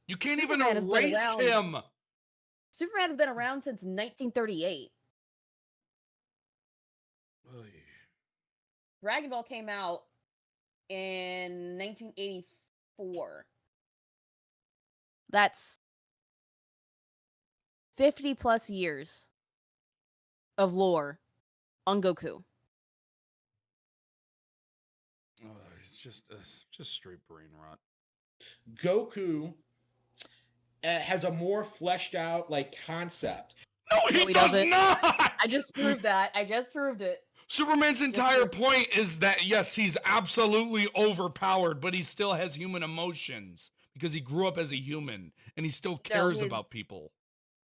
You can't even erase him! Superman has been around since 1938. Oy. Dragon Ball came out in 1984. That's 50 plus years of lore on Goku. It's just straight brain rot. Goku has a more fleshed out concept. No, he does not! I just proved that. I just proved it. Superman's entire point is that, yes, he's absolutely overpowered, but he still has human emotions because he grew up as a human and he still cares about people.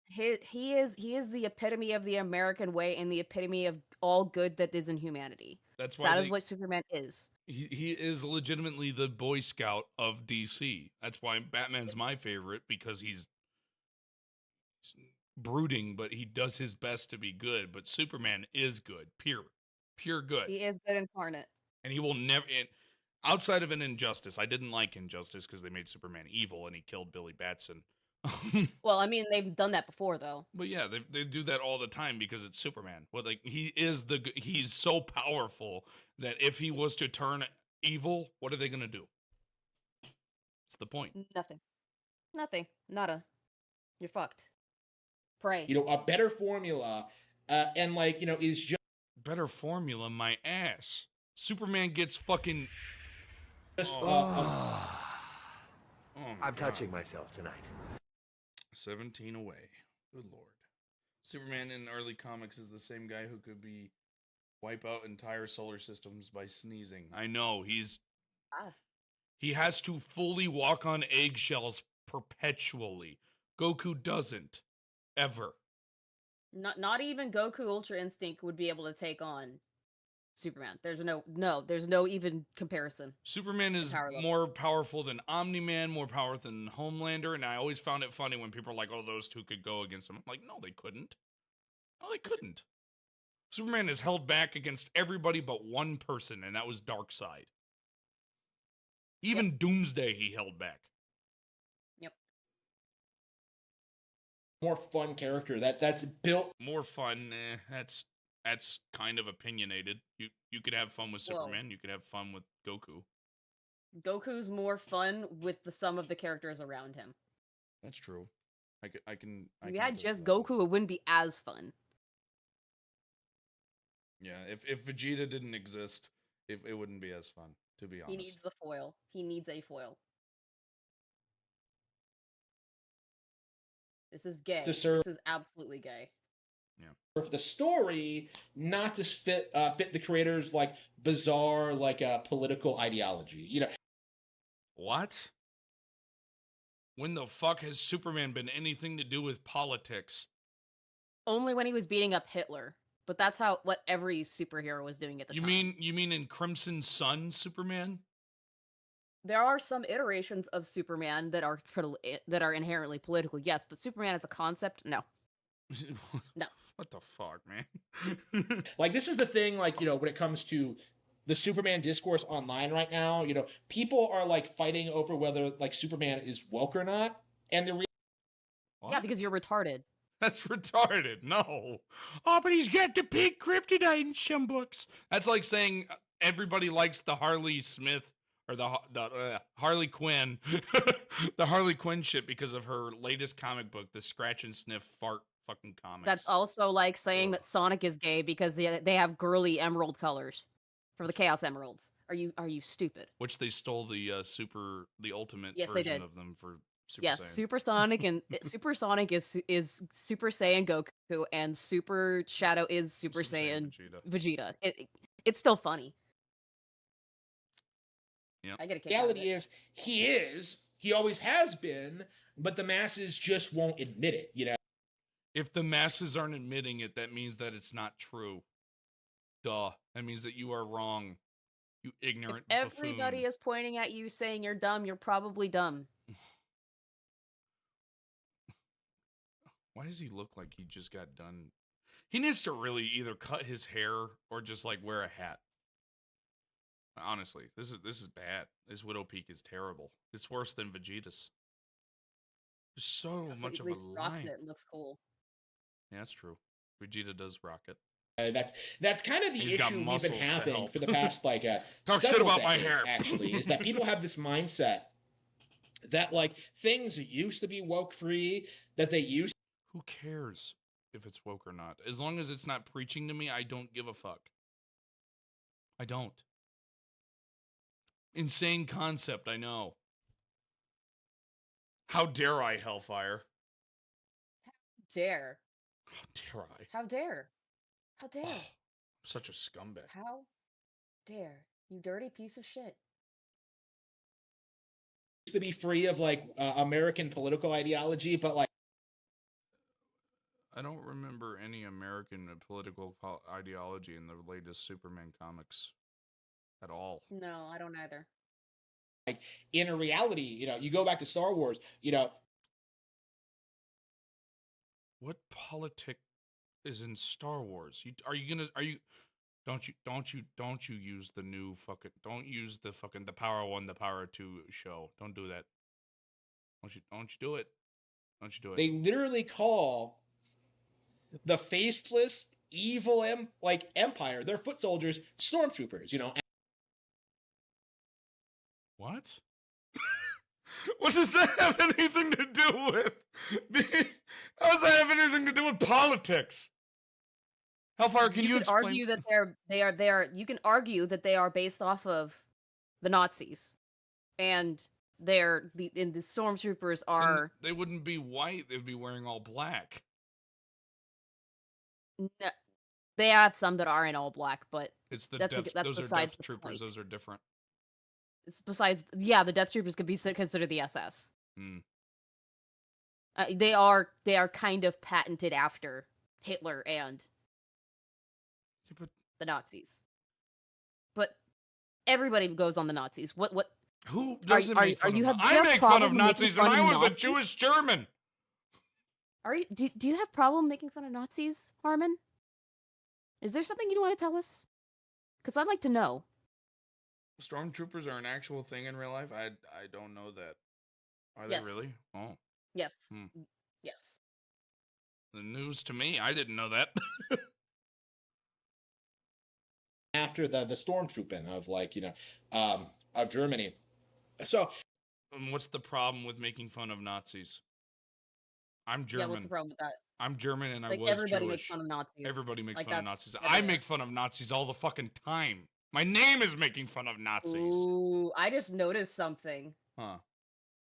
He is the epitome of the American way and the epitome of all good that is in humanity. That's why that is what Superman is. He is legitimately the Boy Scout of DC. That's why Batman's my favorite, because he's brooding, but he does his best to be good. But Superman is good, pure good. He is good incarnate. And he will never, outside of an Injustice, I didn't like Injustice because they made Superman evil and he killed Billy Batson. Well, I mean, they've done that before, though. But yeah, they do that all the time because it's Superman. Well, he's so powerful that if he was to turn evil, what are they gonna do? That's the point. Nothing. Nada. You're fucked. Pray. A better formula, is just better formula. My ass. Superman gets fucking. I'm touching myself tonight. 17 away. Good lord. Superman in early comics is the same guy who could wipe out entire solar systems by sneezing. I know, he has to fully walk on eggshells perpetually. Goku doesn't. Ever. Not even Goku Ultra Instinct would be able to take on Superman. There's no even comparison. Superman is Power level. more powerful than Omni-Man, more powerful than Homelander, and I always found it funny when people are like, "Oh, those two could go against him." I'm like, no, they couldn't. No, they couldn't. Superman is held back against everybody but one person, and that was Darkseid. Even Doomsday he held back. Yep. More fun character that's built. More fun. That's kind of opinionated. You could have fun with Superman. You could have fun with Goku. Goku's more fun with the sum of the characters around him. That's true. I can. If we had just Goku, it wouldn't be as fun. Yeah, if Vegeta didn't exist, it wouldn't be as fun, to be honest. He needs the foil. He needs a foil. This is gay. To serve- This is absolutely gay. For the story not to fit the creators like bizarre political ideology. You know. What? When the fuck has Superman been anything to do with politics? Only when he was beating up Hitler. But that's what every superhero was doing at the time. You mean in Crimson Sun Superman? There are some iterations of Superman that are inherently political, yes, but Superman as a concept, no. No. What the fuck, man? Like, this is the thing, like, you know, when it comes to the Superman discourse online right now, you know, people are like fighting over whether like Superman is woke or not. And the Yeah, because you're retarded. That's retarded. No. Oh, but he's got the pink kryptonite in some books. That's like saying everybody likes the Harley Smith or the Harley Quinn, the Harley Quinn shit because of her latest comic book, the Scratch and Sniff Fart fucking comics. That's also like saying that Sonic is gay because they have girly emerald colors for the Chaos Emeralds. Are you stupid? Which they stole the ultimate Yes, they version did. of them for Super Yes, Saiyan. Super Sonic and Super Sonic is Super Saiyan Goku, and Super Shadow is Super Saiyan Vegeta. It's still funny. Yeah. I get a kick out of reality it. is he always has been, but the masses just won't admit it. You know. If the masses aren't admitting it, that means that it's not true. Duh. That means that you are wrong. You ignorant If everybody buffoon. is pointing at you saying you're dumb, you're probably dumb. Why does he look like he just got done? He needs to really either cut his hair or just like wear a hat. Honestly, this is bad. This Widow Peak is terrible. It's worse than Vegeta's. There's so much of a Rocks line. it looks cool. Yeah, that's true. Vegeta does rock it. That's kind of the He's got issue we've muscles been to having help. for the past Talk shit several about my decades, hair. actually, is that people have this mindset that like things used to be woke free, that they used. Who cares if it's woke or not? As long as it's not preaching to me, I don't give a fuck. I don't. Insane concept, I know. How dare I, Hellfire? Dare. How dare I? How dare? How dare? Oh, I'm such a scumbag. How dare? You dirty piece of shit. To be free of like American political ideology, but like I don't remember any American political ideology in the latest Superman comics at all. No, I don't either. like in a reality, you know, you go back to Star Wars, you know. What politic is in Star Wars? Don't you use the new fucking, don't use the fucking, the Power 1, the Power 2 show. Don't do that. Don't you do it. Don't you do it. They literally call the faceless, evil empire, their foot soldiers, stormtroopers, you know. What? What does that have anything to do with? How does that have anything to do with politics? Hellfire, can you explain? Argue that they are. You can argue that they are based off of the Nazis, and the stormtroopers are. And they wouldn't be white; they'd be wearing all black. No, they have some that are in all black, but it's the that's those besides are Death the Troopers. point. Those are different. It's besides, yeah, the Death Troopers could be considered the SS. They are kind of patented after Hitler and the Nazis. Everybody goes on the Nazis. What? Who Are doesn't are make fun you of have Nazis? do you I have make fun of problem making Nazis, and fun I of was a Nazis? Jewish German. Are you do you have problem making fun of Nazis, Harmon? Is there something you want to tell us? Because I'd like to know. Stormtroopers are an actual thing in real life? I don't know that. Are Yes. they really? Oh. Yes. Hmm. Yes. The news to me. I didn't know that. After the stormtrooping of of Germany. So What's the problem with making fun of Nazis? I'm Yeah, what's German. the problem with that? I'm German and I Like was everybody Jewish. makes fun of Nazis. Everybody makes Like fun of that's Nazis. I everywhere. make fun of Nazis all the fucking time. My name is making fun of Nazis. Ooh, I just noticed something. Huh.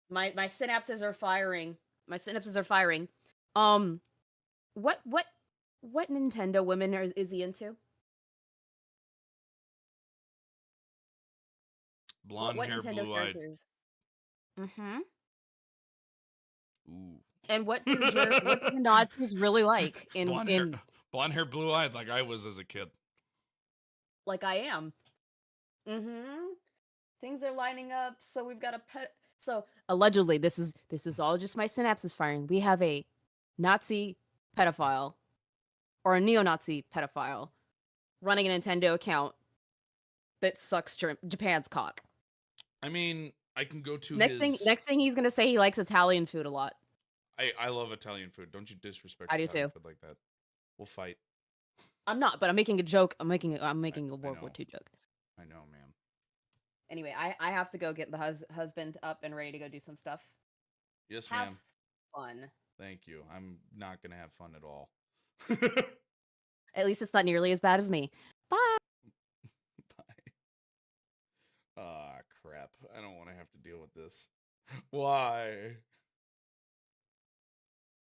My synapses are firing. My synapses are firing. What Nintendo women is he into? Blonde what hair, Nintendo blue eyed. characters? Mm-hmm. Ooh. And what do the Nazis really like Blonde hair, blue eyed, like I was as a kid. like I am? Mm-hmm. Things are lining up, so we've got a pet. So allegedly, this is all just my synapses firing. We have a Nazi pedophile or a neo-Nazi pedophile running a Nintendo account that sucks Japan's cock. I mean, I can go to Next thing he's gonna say he likes Italian food a lot. I love Italian food. Don't you disrespect I do Italian too. food like that. We'll fight. I'm not, but I'm making a joke. I'm making a World War II joke. I know, man. Anyway, I have to go get the husband up and ready to go do some stuff. Yes, Have ma'am. fun. Thank you. I'm not gonna have fun at all. At least it's not nearly as bad as me. Bye. Bye. Ah, crap. I don't want to have to deal with this. Why?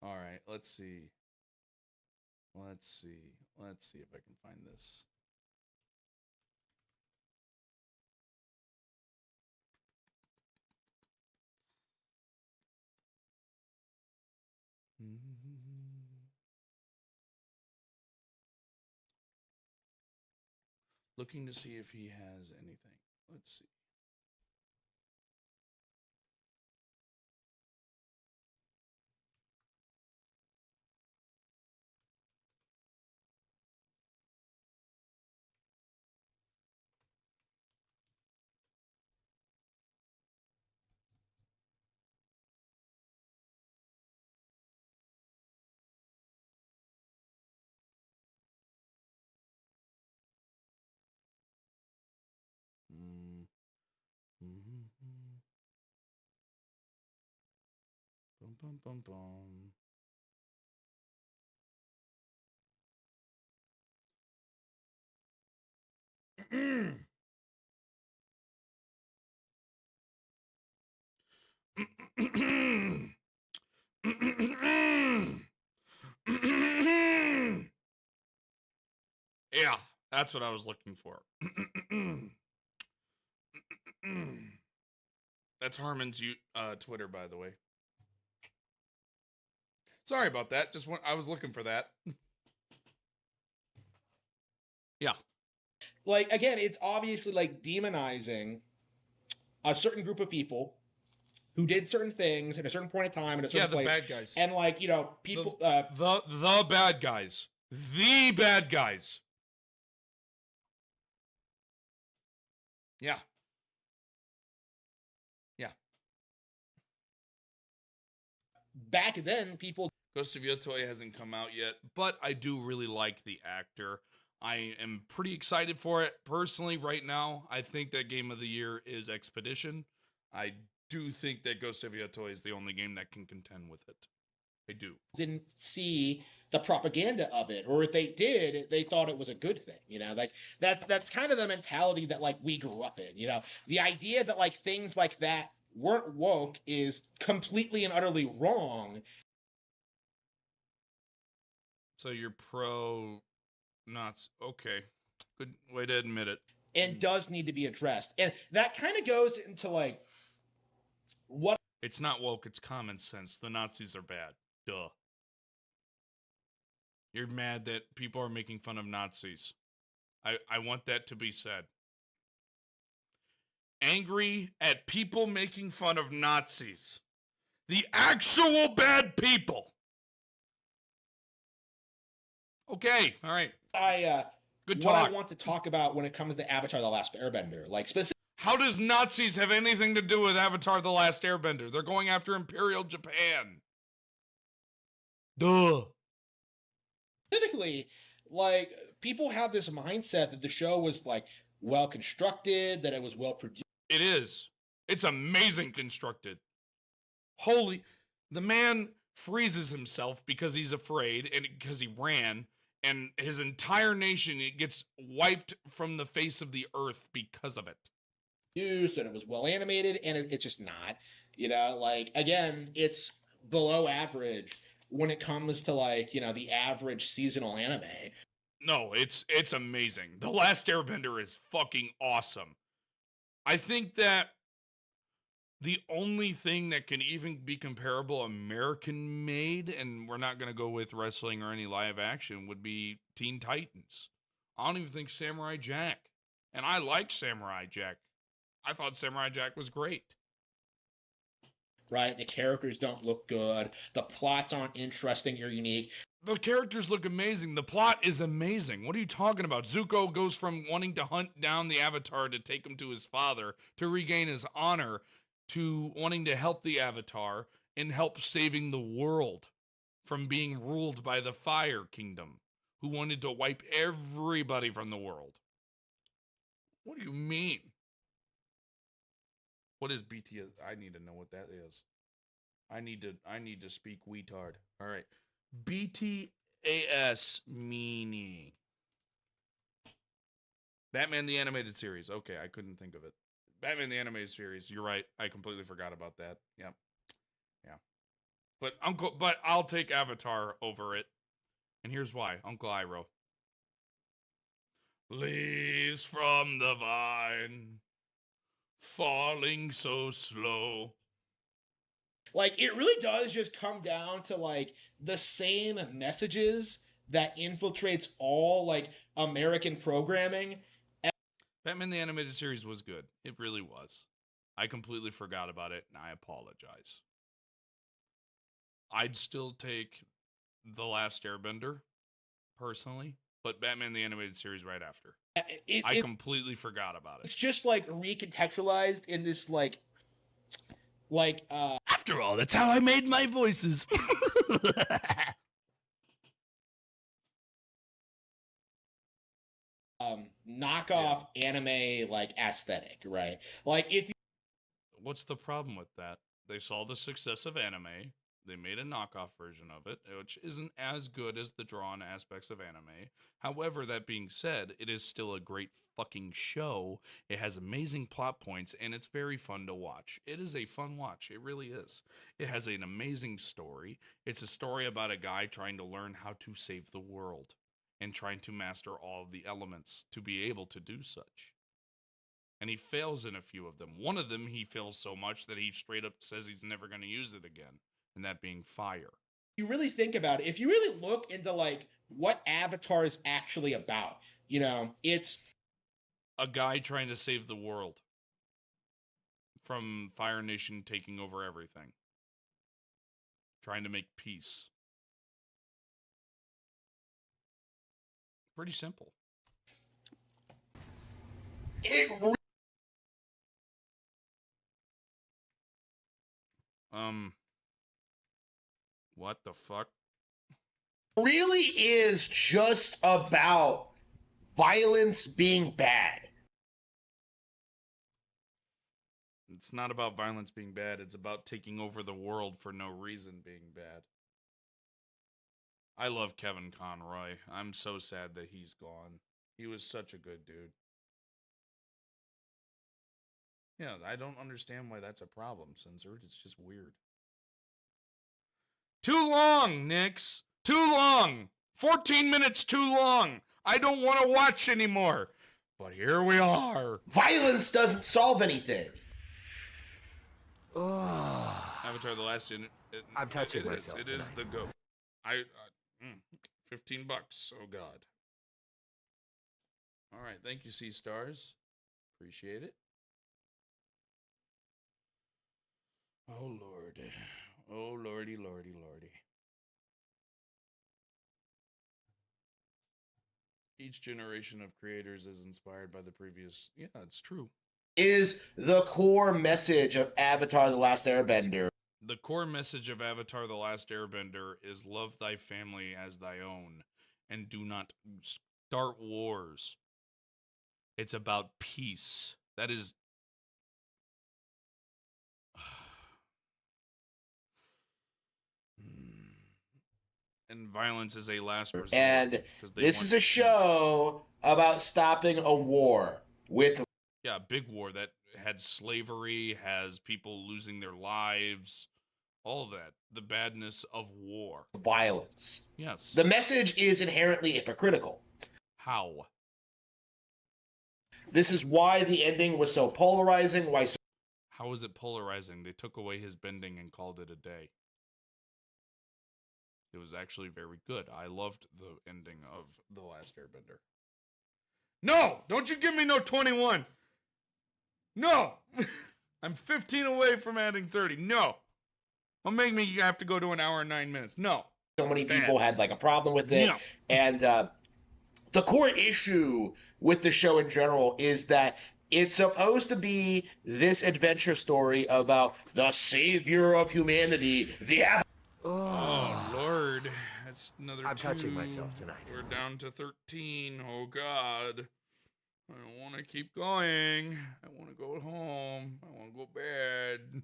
All right, let's see. Let's see if I can find this. Looking to see if he has anything. Let's see. Bum, bum, bum, bum. Yeah, that's what I was looking for. That's Harmon's Twitter, by the way. Sorry about that. I was looking for that. Yeah. Like, again, it's obviously like demonizing a certain group of people who did certain things at a certain point in time in a certain place. Yeah, the bad guys. And like, people the bad guys. The bad guys. Yeah. Yeah. Back then, people Ghost of Yotoi hasn't come out yet, but I do really like the actor. I am pretty excited for it. Personally, right now, I think that game of the year is Expedition. I do think that Ghost of Yotoi is the only game that can contend with it. I do. Didn't see the propaganda of it, or if they did, they thought it was a good thing. Like that's kind of the mentality that like we grew up in. The idea that like things like that weren't woke is completely and utterly wrong. So you're pro nuts. Okay. Good way to admit it. And does need to be addressed. And that kind of goes into like what it's not woke, it's common sense. The Nazis are bad. Duh. You're mad that people are making fun of Nazis. I want that to be said. angry at people making fun of Nazis. The actual bad people. Okay, all right. Good talk. What I want to talk about when it comes to Avatar: The Last Airbender, like specifically. How does Nazis have anything to do with Avatar: The Last Airbender? They're going after Imperial Japan. Duh. Specifically, like, people have this mindset that the show was, like, well constructed, that it was well produced. It is. It's amazing constructed. Holy, the man freezes himself because he's afraid and because he ran, and his entire nation gets wiped from the face of the earth because of it. Used, and it was well animated, and it's just not. You know, like, again, it's below average when it comes to, like, you know, the average seasonal anime. No, it's amazing. The Last Airbender is fucking awesome. I think that the only thing that can even be comparable American made, and we're not going to go with wrestling or any live action, would be Teen Titans. I don't even think Samurai Jack. And I like Samurai Jack. I thought Samurai Jack was great. Right? The characters don't look good. The plots aren't interesting or unique. The characters look amazing. The plot is amazing. What are you talking about? Zuko goes from wanting to hunt down the Avatar to take him to his father, to regain his honor, to wanting to help the Avatar and help saving the world from being ruled by the Fire Kingdom, who wanted to wipe everybody from the world. What do you mean? What is BTS? I need to know what that is. I need to speak weetard. All right. BTAS meaning. Batman the Animated Series. Okay, I couldn't think of it. Batman the Animated Series. You're right. I completely forgot about that. Yep. Yeah. But I'll take Avatar over it. And here's why. Uncle Iroh. Leaves from the vine, falling so slow. Like, it really does just come down to, like, the same messages that infiltrates all, like, American programming. Batman the Animated Series was good. It really was. I completely forgot about it, and I apologize. I'd still take The Last Airbender, personally, but Batman the Animated Series right after. I completely forgot about it. It's just, like, recontextualized in this, like... After all, that's how I made my voices. Knockoff anime, like, aesthetic, right? Like, if you... What's the problem with that? They saw the success of anime. They made a knockoff version of it, which isn't as good as the drawn aspects of anime. However, that being said, it is still a great fucking show. It has amazing plot points, and it's very fun to watch. It is a fun watch. It really is. It has an amazing story. It's a story about a guy trying to learn how to save the world and trying to master all of the elements to be able to do such. And he fails in a few of them. One of them, he fails so much that he straight up says he's never going to use it again. And that being fire. You really think about it, if you really look into, like, what Avatar is actually about, you know, it's a guy trying to save the world from Fire Nation taking over everything. Trying to make peace. Pretty simple. What the fuck? Really is just about violence being bad. It's not about violence being bad. It's about taking over the world for no reason being bad. I love Kevin Conroy. I'm so sad that he's gone. He was such a good dude. Yeah, I don't understand why that's a problem, Censored. It's just weird. Too long, Nix. Too long. 14 minutes too long. I don't want to watch anymore. But here we are. Violence doesn't solve anything. Avatar: The Last I'm touching myself. It is the go. 15 bucks. Oh God. All right. Thank you, Sea Stars. Appreciate it. Oh, Lord. Oh, lordy, lordy, lordy. Each generation of creators is inspired by the previous. Yeah, it's true. Is the core message of Avatar: The Last Airbender. The core message of Avatar: The Last Airbender is love thy family as thy own and do not start wars. It's about peace. That is... And violence is a last resort. And this is a show about stopping a war with... Yeah, a big war that had slavery, has people losing their lives, all of that. The badness of war. Violence. Yes. The message is inherently hypocritical. How? This is why the ending was so polarizing, why... How is it polarizing? They took away his bending and called it a day. It was actually very good. I loved the ending of The Last Airbender. No! Don't you give me no 21! No! I'm 15 away from adding 30. No! Don't make me have to go to an hour and 9 minutes. No. So many people had like a problem with it. No. And the core issue with the show in general is that it's supposed to be this adventure story about the savior of humanity, the... Oh, Lord. That's another I'm 2. touching myself tonight. We're down to 13. Oh, God. I don't want to keep going. I want to go home. I want to go bed.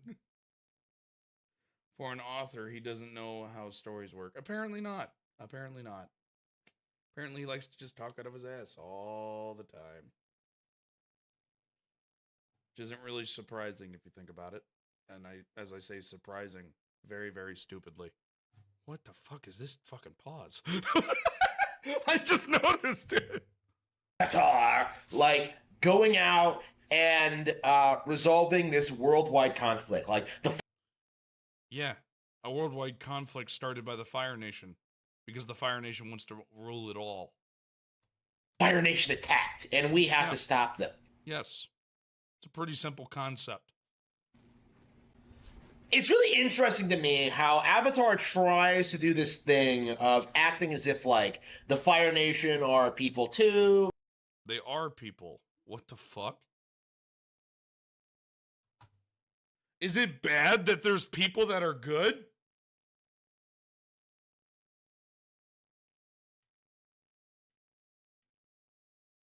For an author, he doesn't know how stories work. Apparently not. Apparently not. Apparently he likes to just talk out of his ass all the time. Which isn't really surprising if you think about it. And as I say, surprising. Very, very stupidly. What the fuck is this fucking pause? I just noticed it. Like, going out and resolving this worldwide conflict. Like, yeah, a worldwide conflict started by the Fire Nation. Because the Fire Nation wants to rule it all. Fire Nation attacked, and we have to stop them. Yes. It's a pretty simple concept. It's really interesting to me how Avatar tries to do this thing of acting as if, like, the Fire Nation are people too. They are people. What the fuck? Is it bad that there's people that are good?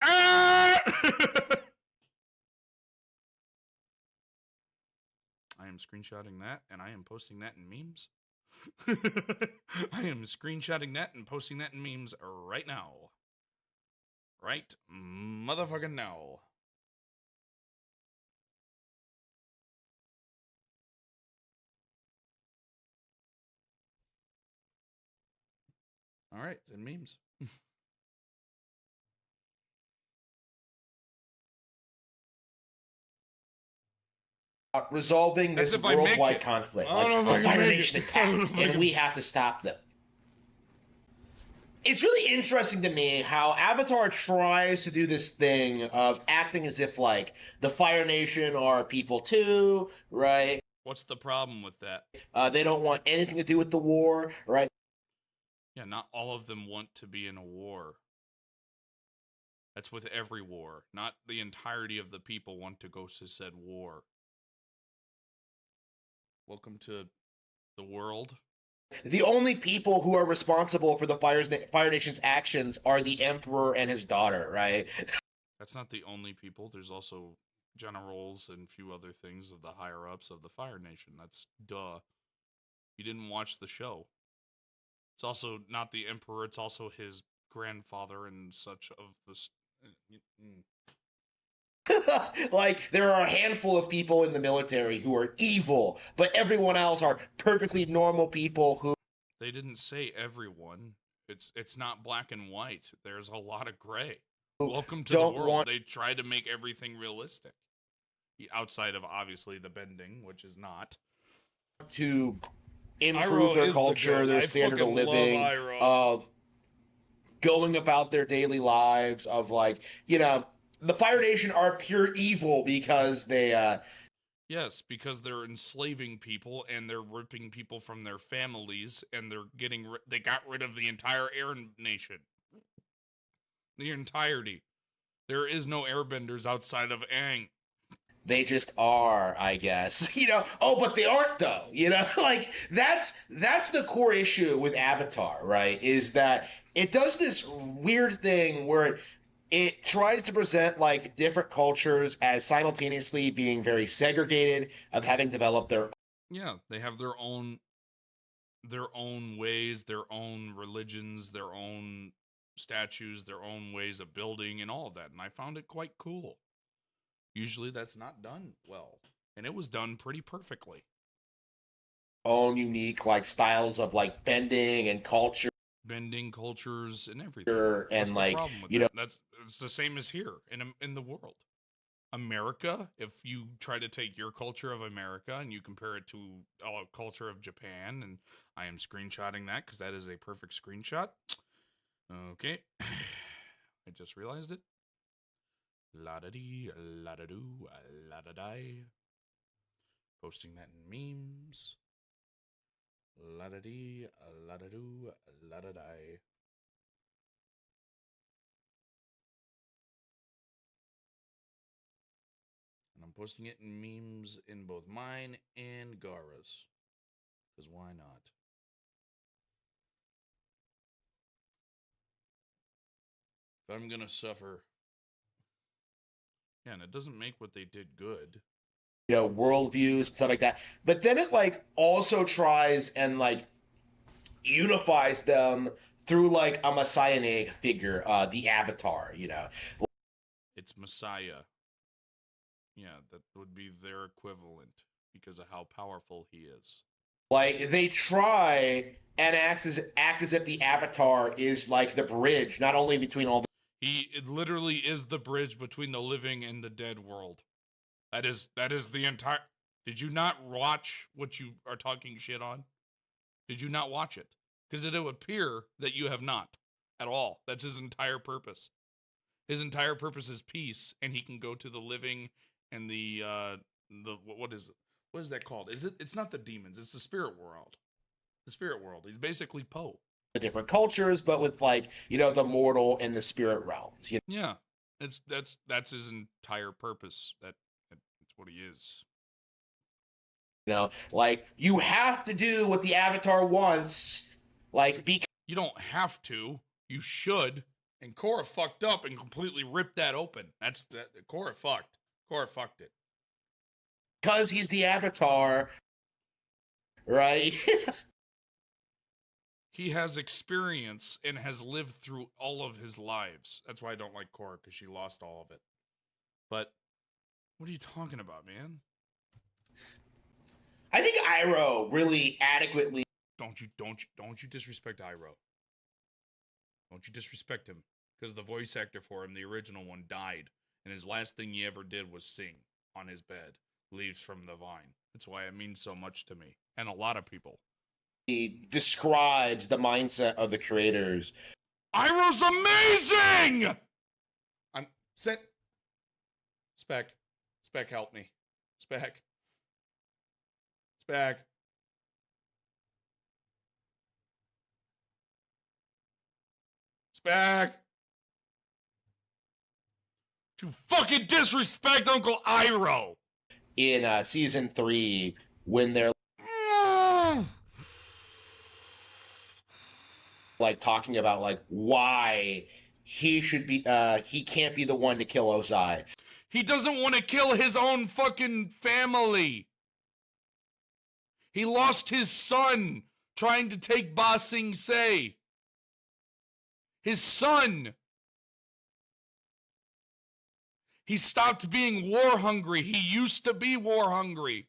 Ah! I am screenshotting that, and I am posting that in memes. I am screenshotting that and posting that in memes right now. Right motherfucking now. All right, it's in memes. Resolving this worldwide conflict. Like, the Fire Nation attacked, and we have to stop them. It's really interesting to me how Avatar tries to do this thing of acting as if, like, the Fire Nation are people too, right? What's the problem with that? They don't want anything to do with the war, right? Yeah, not all of them want to be in a war. That's with every war. Not the entirety of the people want to go to said war. Welcome to the world. The only people who are responsible for the Fire Nation's actions are the Emperor and his daughter, right? That's not the only people. There's also generals and a few other things of the higher-ups of the Fire Nation. That's duh. You didn't watch the show. It's also not the Emperor. It's also his grandfather and such of the... Like, there are a handful of people in the military who are evil, but everyone else are perfectly normal people who... They didn't say everyone. It's not black and white. There's a lot of gray. Welcome to the world. They try to make everything realistic. Outside of, obviously, the bending, which is not. To improve their culture, their standard of living, of going about their daily lives, of, like, you know... The Fire Nation are pure evil because they Yes, because they're enslaving people and they're ripping people from their families and they got rid of the entire air nation. The entirety. There is no airbenders outside of Aang. They just are, I guess. Oh, but they aren't though. Like that's the core issue with Avatar, right? Is that it does this weird thing where it tries to present like different cultures as simultaneously being very segregated, of having developed their They have their own ways, their own religions, their own statues, their own ways of building and all of that. And I found it quite cool. Usually that's not done well. And it was done pretty perfectly. own unique like styles of like bending and culture. Bending cultures and everything. And like, it's the same as here in the world. America, if you try to take your culture of America and you compare it to a culture of Japan, and I am screenshotting that because that is a perfect screenshot. Okay. I just realized it. La-da-dee, la-da-doo, la-da-die. Posting that in memes. La-da-dee, la-da-doo, la-da-die. And I'm posting it in memes in both mine and Gara's. Because why not? If I'm gonna suffer. Yeah, and it doesn't make what they did good. Worldviews, stuff like that. But then it like also tries and like unifies them through like a messianic figure, the Avatar, It's Messiah. Yeah, that would be their equivalent because of how powerful he is. Like they try and act as if the Avatar is like the bridge, not only between all the It literally is the bridge between the living and the dead world. That is the entire. Did you not watch what you are talking shit on? Did you not watch it? Because it'll appear that you have not at all. That's his entire purpose. His entire purpose is peace, and he can go to the living and the what is that called? It's not the demons. It's the spirit world. The spirit world. He's basically Poe. The different cultures, but with like the mortal and the spirit realms. Yeah, that's his entire purpose. That's what he is. Like you have to do what the Avatar wants. Like you don't have to. You should. And Korra fucked up and completely ripped that open. Korra fucked. Korra fucked it. Because he's the Avatar, right? He has experience and has lived through all of his lives. That's why I don't like Korra, because she lost all of it. But what are you talking about, man? I think Iroh really adequately. Don't you disrespect Iroh. Don't you disrespect him. Because the voice actor for him, the original one, died. And his last thing he ever did was sing on his bed. Leaves from the Vine. That's why it means so much to me. And a lot of people. He describes the mindset of the creators. Iroh's amazing! I'm set. Spec, help me. Spec. You fucking disrespect Uncle Iroh! In season 3, when they're like talking about like why he should be he can't be the one to kill Ozai. He doesn't want to kill his own fucking family. He lost his son trying to take Ba Sing Se. His son. He stopped being war hungry. He used to be war hungry.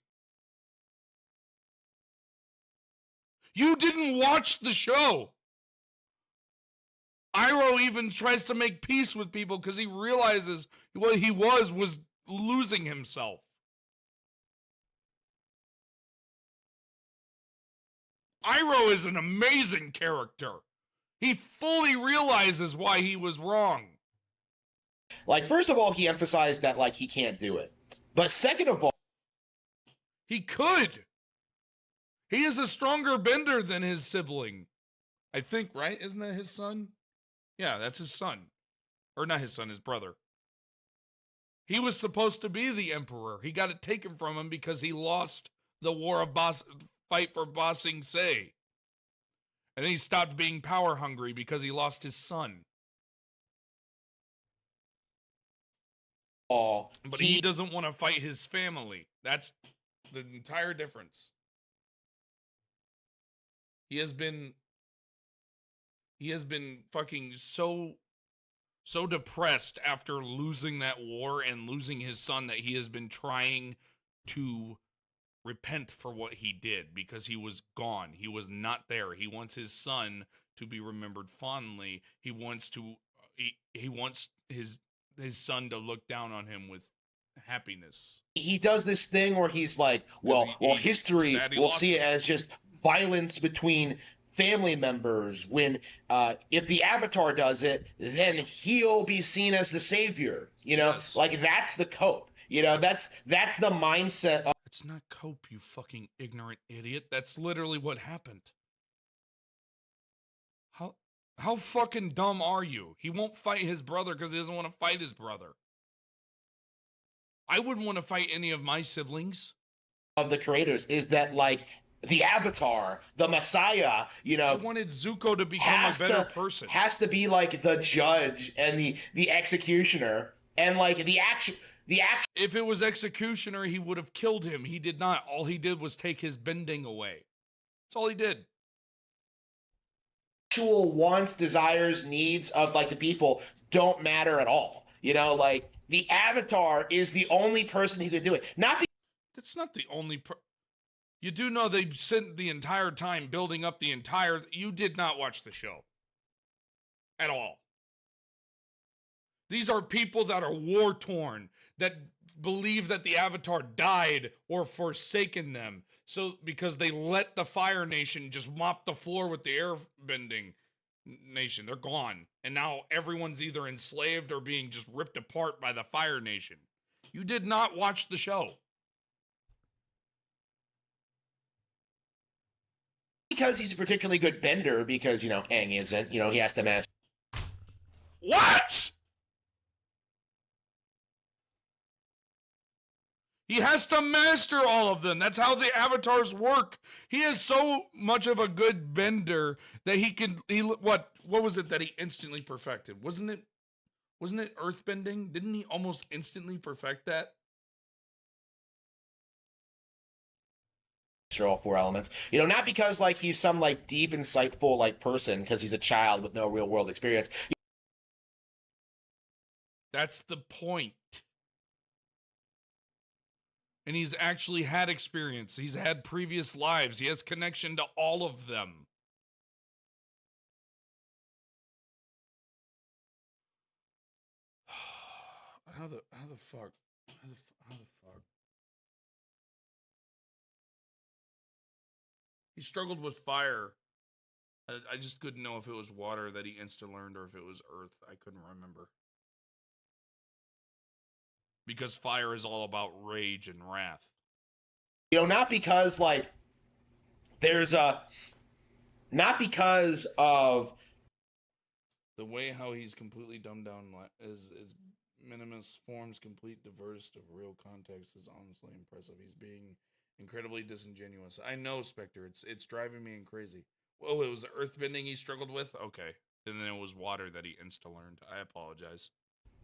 You didn't watch the show. Iroh even tries to make peace with people because he realizes what he was losing himself. Iroh is an amazing character. He fully realizes why he was wrong. Like, first of all, he emphasized that like he can't do it. But second of all, He could. He is a stronger bender than his sibling. I think, right? Isn't that his son? Yeah, that's his son. Or not his son, his brother. He was supposed to be the emperor. He got it taken from him because he lost the war of fight for Ba Sing Se. And then he stopped being power hungry because he lost his son. But he doesn't want to fight his family. That's the entire difference. He has been fucking so depressed after losing that war and losing his son that he has been trying to repent for what he did because he was gone. He was not there. He wants his son to be remembered fondly. He wants his son to look down on him with happiness. He does this thing where he's like, well, history will see it as just violence between family members. When if the Avatar does it, then he'll be seen as the savior. You know, like that's the cope. You know, that's the mindset of. It's not cope, you fucking ignorant idiot. That's literally what happened. How fucking dumb are you? He won't fight his brother because he doesn't want to fight his brother. I wouldn't want to fight any of my siblings. Of the creators is that like the Avatar, the Messiah, you know, I wanted Zuko to become a better person. Has to be like the judge and the executioner, and like the action. If it was executioner, he would have killed him. He did not. All he did was take his bending away. That's all he did. Actual wants, desires, needs of like the people don't matter at all. You know, like the Avatar is the only person who could do it. That's not the only You do know they spent the entire time building up the entire. You did not watch the show at all. These are people that are war-torn, that believe that the Avatar died or forsaken them. So because they let the Fire Nation just mop the floor with the Airbending Nation. They're gone. And now everyone's either enslaved or being just ripped apart by the Fire Nation. You did not watch the show. Because he's a particularly good bender, because, you know, Aang isn't. You know, he has to master. What? He has to master all of them. That's how the avatars work. He is so much of a good bender that what was it that he instantly perfected? Wasn't it earthbending? Didn't he almost instantly perfect that? All 4 elements. You know, not because like he's some like deep, insightful like person, because he's a child with no real world experience. That's the point. And he's actually had experience. He's had previous lives. He has connection to all of them. How the fuck? He struggled with fire. I just couldn't know if it was water that he insta-learned or if it was earth. I couldn't remember. Because fire is all about rage and wrath. You know, not because like there's not because of the way how he's completely dumbed down is minimus forms complete diverse of real context is honestly impressive. He's being incredibly disingenuous. I know, Spectre. It's driving me crazy. Oh, it was earthbending he struggled with? Okay. And then it was water that he insta-learned. I apologize.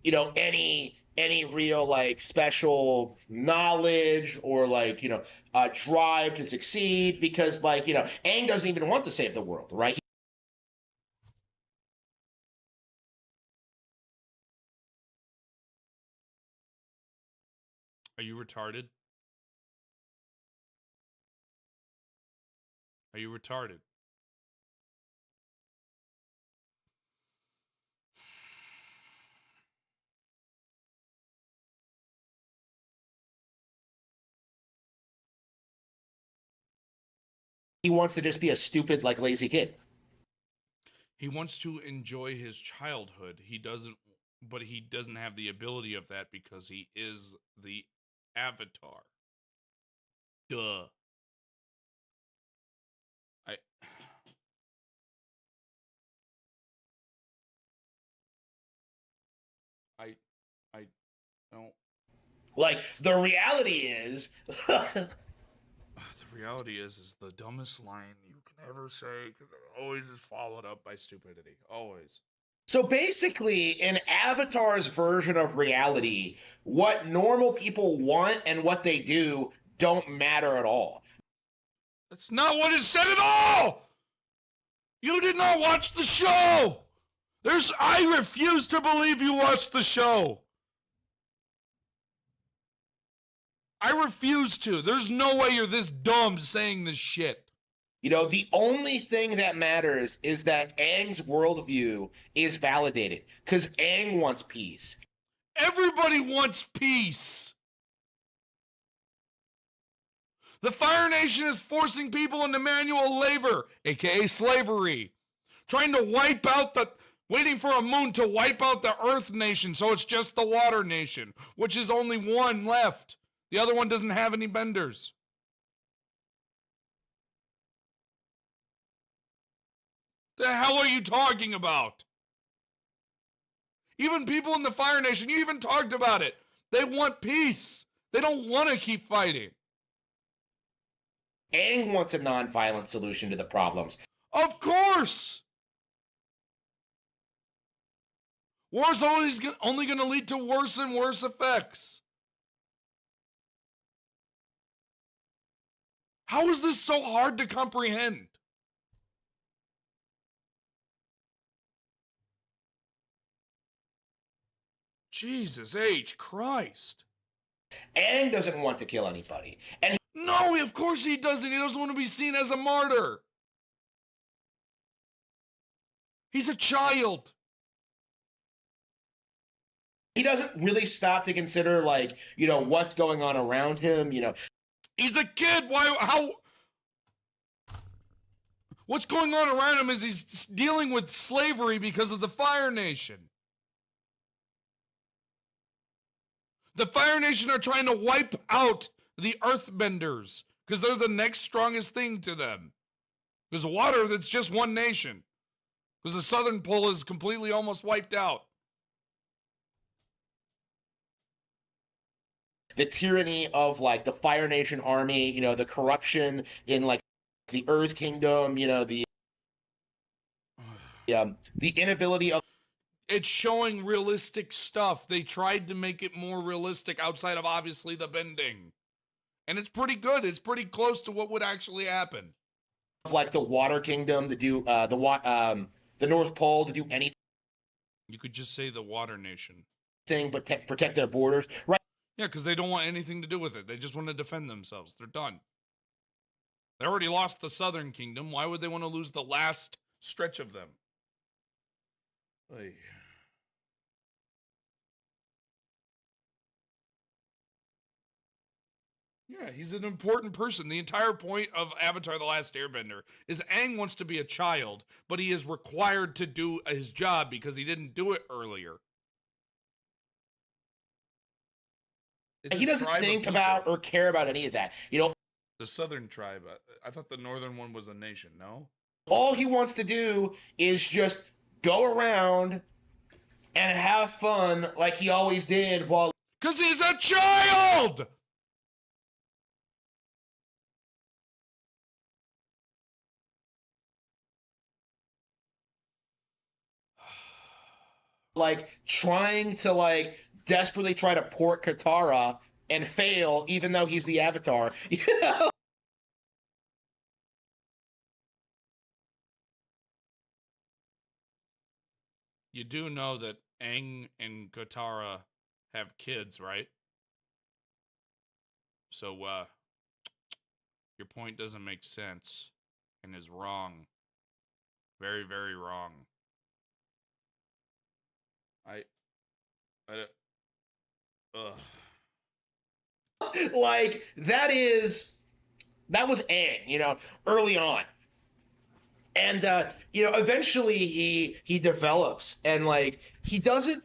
You know, any real like special knowledge or like, you know, drive to succeed, because like, you know, Aang doesn't even want to save the world, right? Are you retarded? Are you retarded? He wants to just be a stupid, like, lazy kid. He wants to enjoy his childhood. But he doesn't have the ability of that because he is the Avatar. Duh. I don't. Like, the reality is... The reality is the dumbest line you can ever say, because it always is followed up by stupidity. Always. So basically, in Avatar's version of reality, what normal people want and what they do don't matter at all. That's not what is said at all! You did not watch the show! I refuse to believe you watched the show! I refuse to. There's no way you're this dumb saying this shit. You know, the only thing that matters is that Aang's worldview is validated, because Aang wants peace. Everybody wants peace. The Fire Nation is forcing people into manual labor, aka slavery. Trying to waiting for a moon to wipe out the Earth Nation, so it's just the Water Nation, which is only one left. The other one doesn't have any benders. The hell are you talking about? Even people in the Fire Nation, you even talked about it. They want peace. They don't want to keep fighting. Aang wants a non-violent solution to the problems. Of course! War's only going to lead to worse and worse effects. How is this so hard to comprehend? Jesus H. Christ. Aang doesn't want to kill anybody. And no, of course he doesn't. He doesn't want to be seen as a martyr. He's a child. He doesn't really stop to consider, like, you know, what's going on around him, you know. He's a kid. What's going on around him is he's dealing with slavery because of the Fire Nation. The Fire Nation are trying to wipe out the Earthbenders because they're the next strongest thing to them. There's water that's just one nation. Because the Southern Pole is completely almost wiped out. The tyranny of, like, the Fire Nation army, you know, the corruption in, like, the Earth Kingdom, you know, the inability of... It's showing realistic stuff. They tried to make it more realistic outside of, obviously, the bending. And it's pretty good. It's pretty close to what would actually happen. Like the Water Kingdom to do, the North Pole to do anything. You could just say the Water Nation. But protect their borders, right? Yeah, because they don't want anything to do with it. They just want to defend themselves. They're done. They already lost the Southern Kingdom. Why would they want to lose the last stretch of them? Oy. Yeah, he's an important person. The entire point of Avatar The Last Airbender is Aang wants to be a child, but he is required to do his job because he didn't do it earlier. He doesn't think about or care about any of that. You know, the Southern tribe. I thought the Northern one was a nation, no? All he wants to do is just go around and have fun like he always did while... Because he's a child! Like, trying to, like, desperately try to port Katara and fail, even though he's the Avatar. You know? You do know that Aang and Katara have kids, right? So, your point doesn't make sense and is wrong. Very, very wrong. Like, that was Aang, you know, early on. And, you know, eventually he develops, and, like, he doesn't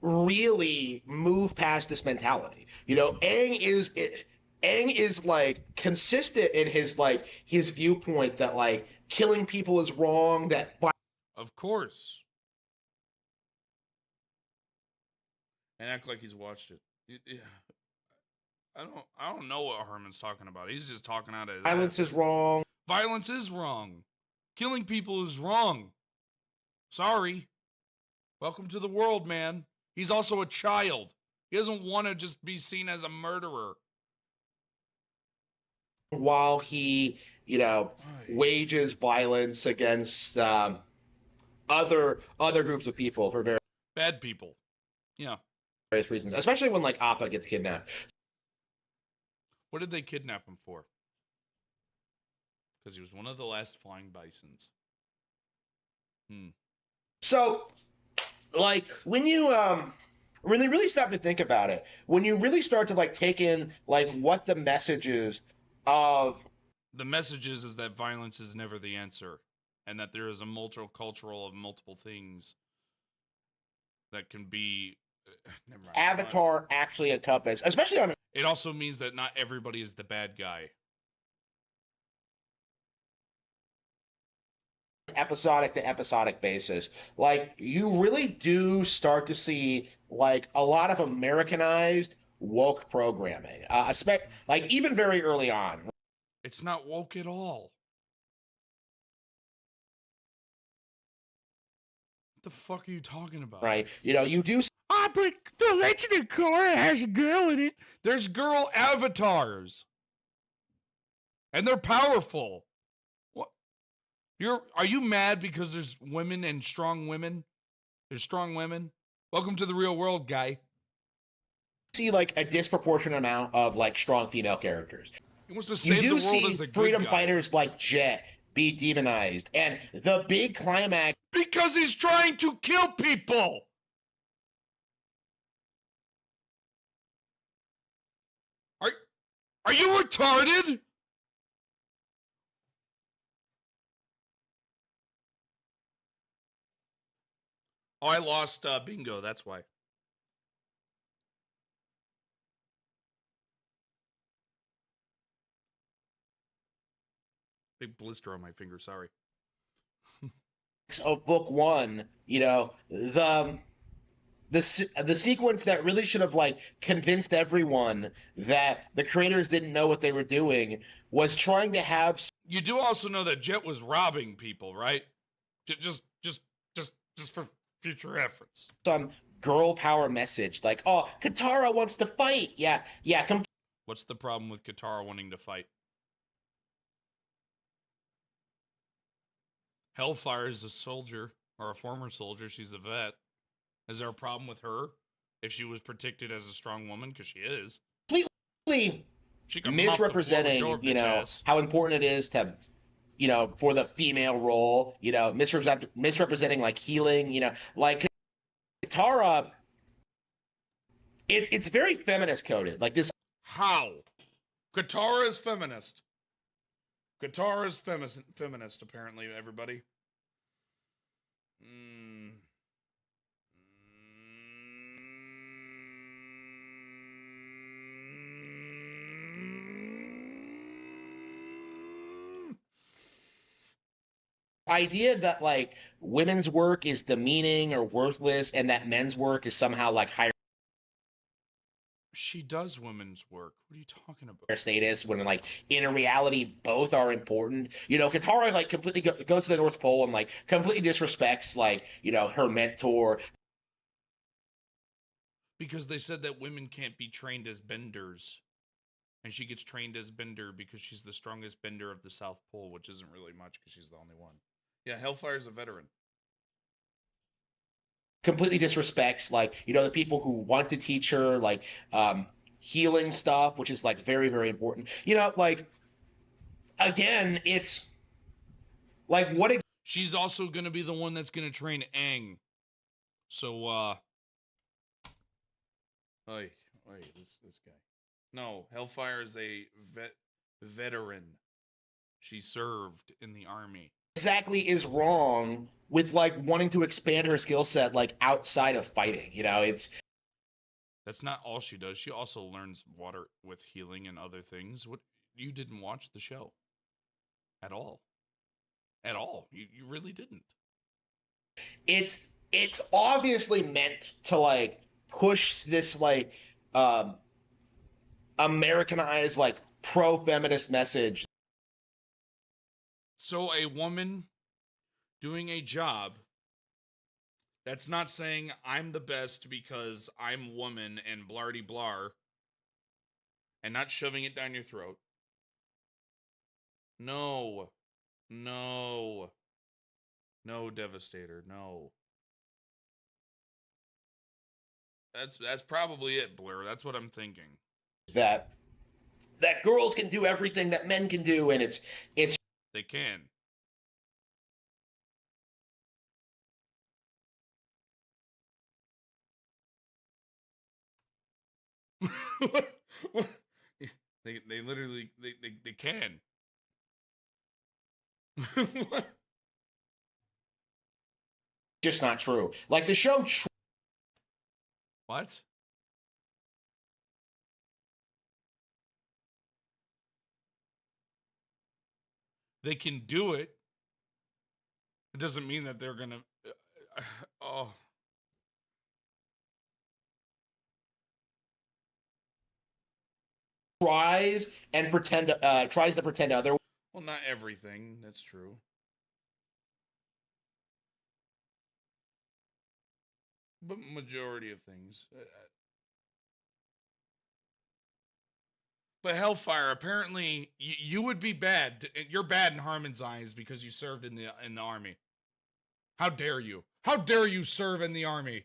really move past this mentality. You know, Aang Aang is like consistent in his viewpoint that like killing people is wrong, that Of course. And act like he's watched it. I don't know what Herman's talking about. He's just talking out of his violence ass. is wrong. Violence is wrong. Killing people is wrong. Sorry. Welcome to the world, man. He's also a child. He doesn't want to just be seen as a murderer. While he, wages violence against other groups of people for bad people. Yeah. Various reasons, especially when like Appa gets kidnapped. What did they kidnap him for? Because he was one of the last flying bisons. So, like, when you really stop to think about it, when you really start to like take in like what the messages of the messages is that violence is never the answer, and that there is a multicultural of multiple things that can be. Never mind. Avatar actually encompass, especially on. It also means that not everybody is the bad guy. Episodic to episodic basis, like you really do start to see like a lot of Americanized woke programming, like even very early on. It's not woke at all. What the fuck are you talking about? Right, you do. But the Legend of Korra has a girl in it. There's girl avatars, and they're powerful. Are you mad because there's women and strong women? There's strong women. Welcome to the real world, guy. See like a disproportionate amount of like strong female characters. He wants to save the world as a good freedom guy. Fighters like Jet be demonized, and the big climax because he's trying to kill people. Are you retarded? Oh, I lost bingo, that's why. Big blister on my finger, sorry. of book one, the sequence that really should have like convinced everyone that the creators didn't know what they were doing was trying to have. You do also know that Jet was robbing people, right? Just for future reference. Some girl power message like, oh, Katara wants to fight. Yeah. What's the problem with Katara wanting to fight? Hellfire is a soldier, or a former soldier. She's a vet. Is there a problem with her if she was predicted as a strong woman? Because she is. Completely misrepresenting, how important it is to, for the female role, misrepresenting like healing, like Katara. It's very feminist coded, like this. How? Katara is feminist. Katara is feminist, apparently, everybody. Idea that like women's work is demeaning or worthless, and that men's work is somehow like higher. She does women's work. What are you talking about? Status, when like in reality both are important. Katara like completely goes to the North Pole and like completely disrespects like her mentor. Because they said that women can't be trained as benders. And she gets trained as bender because she's the strongest bender of the South Pole, which isn't really much because she's the only one. Yeah, Hellfire's a veteran. Completely disrespects like the people who want to teach her like healing stuff, which is like very, very important. Like again, it's like what she's also going to be the one that's going to train Aang. So this guy. No, Hellfire is a veteran. She served in the army. Exactly is wrong with like wanting to expand her skill set like outside of fighting. It's That's not all she does. She also learns water with healing and other things. What, you didn't watch the show at all. At all. You really didn't. It's obviously meant to like push this like Americanized like pro-feminist message. So a woman doing a job that's not saying I'm the best because I'm woman and blardy blar, and not shoving it down your throat. No. No. No, Devastator. No. That's probably it, Blur. That's what I'm thinking. That girls can do everything that men can do, and it's They can. They literally they can. just not true. Like the show What? They can do it. It doesn't mean that they're gonna. Oh. tries to pretend other. Well, not everything. That's true. But majority of things. But Hellfire, apparently, you would be bad. You're bad in Harmon's eyes because you served in the army. How dare you? How dare you serve in the army?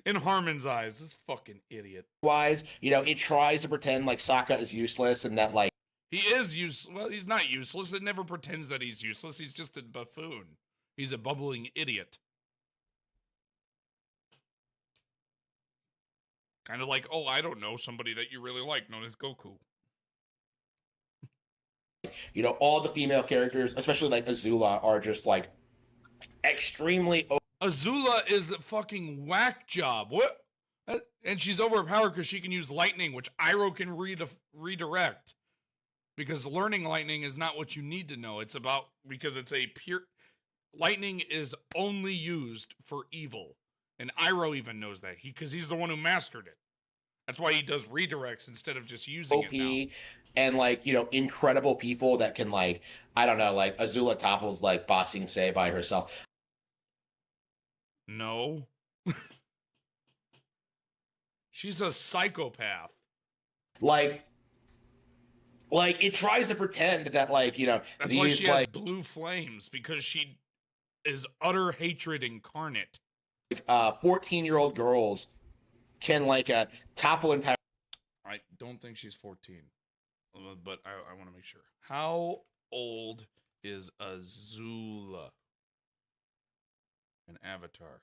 In Harmon's eyes, this fucking idiot. Wise, it tries to pretend like Sokka is useless and that like he is useless. Well, he's not useless. It never pretends that he's useless. He's just a buffoon. He's a bubbling idiot. Kind of like, oh, I don't know, somebody that you really like known as Goku. All the female characters, especially like Azula, are just like extremely. Azula is a fucking whack job. What? And she's overpowered because she can use lightning, which Iroh can redirect. Because learning lightning is not what you need to know. It's about, because it's a pure... Lightning is only used for evil. And Iroh even knows that. Because he's the one who mastered it. That's why he does redirects instead of just using it now. And like, incredible people that can like, I don't know, like Azula topples like Ba Sing Se by herself. No. She's a psychopath. Like it tries to pretend that like, that's why she has blue flames, because she is utter hatred incarnate. 14-year-old girls can like topple entire. I don't think she's 14, but I want to make sure. How old is Azula? An Avatar.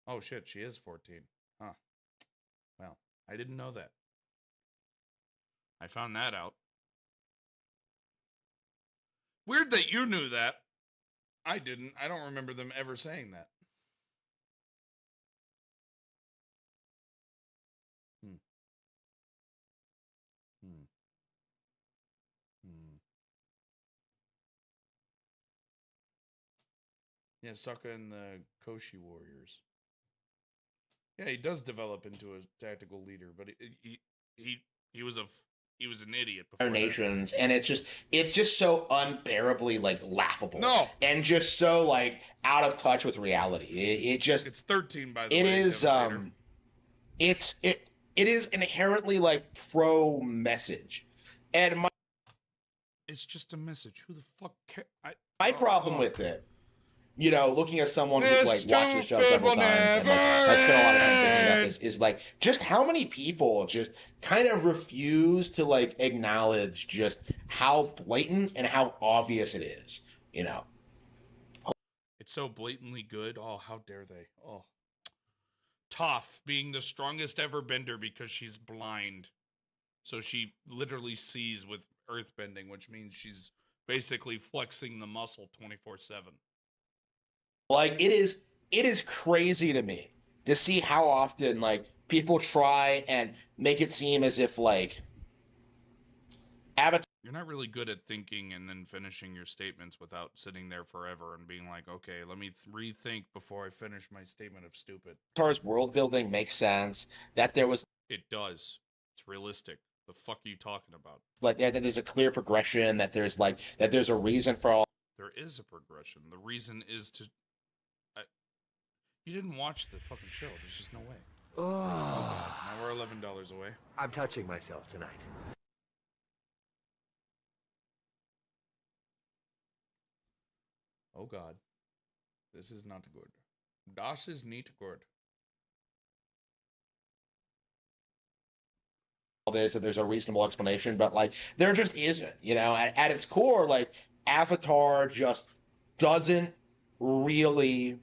Oh shit, she is 14. Huh. Well, I didn't know that. I found that out. Weird that you knew that. I didn't. I don't remember them ever saying that. Yeah, Sokka and the Koshi warriors. Yeah, he does develop into a tactical leader, but he was an idiot before nations, and it's just so unbearably like laughable. No, and just so like out of touch with reality. It's 13 by the way. It is inherently like pro message, and it's just a message. Who the fuck my problem with it, looking at someone who's like watched the show several times and like, has spent a lot of time thinking about this, is like just how many people just kind of refuse to like acknowledge just how blatant and how obvious it is, It's so blatantly good. Oh, how dare they? Oh. Toph being the strongest ever bender because she's blind. So she literally sees with earthbending, which means she's basically flexing the muscle 24/7. Like it is crazy to me to see how often like people try and make it seem as if like Avatar. You're not really good at thinking and then finishing your statements without sitting there forever and being like, okay, let me rethink before I finish my statement of stupid. Avatar's world building makes sense. That there was It does. It's realistic. The fuck are you talking about? like that there's a clear progression. That there's a reason for all. There is a progression. The reason is to. You didn't watch the fucking show. There's just no way. Oh, now we're $11 away. I'm touching myself tonight. Oh God, this is not good. Das ist nicht good. This that there's a reasonable explanation, but like there just isn't. You know, at its core, like Avatar just doesn't really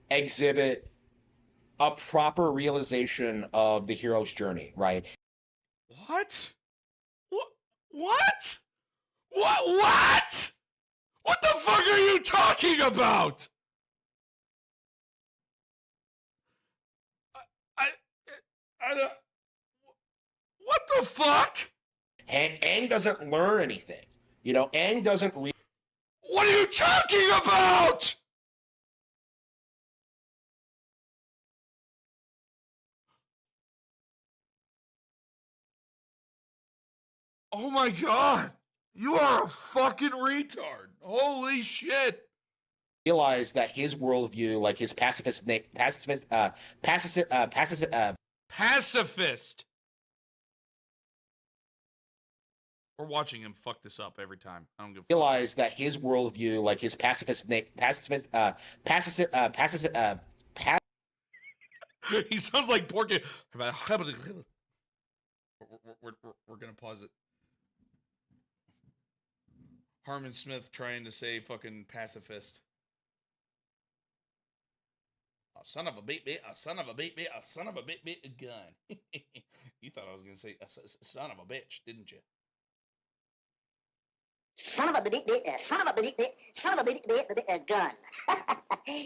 exhibit a proper realization of the hero's journey, right? What? What? What? What the fuck are you talking about? I don't. What the fuck? And Aang doesn't learn anything. You know, Aang doesn't. What are you talking about? Oh my God. You are a fucking retard. Holy shit. Realize that his worldview, like his pacifist. We're watching him fuck this up every time. I don't give a fuck. Realize that his worldview, like his He sounds like Porky. We're gonna pause it. Harmon Smith trying to say fucking pacifist. A son of a beat, a son of a beat, a son of a beat, a gun. You thought I was gonna say a son of a bitch, didn't you? Son of a son of a son of a gun.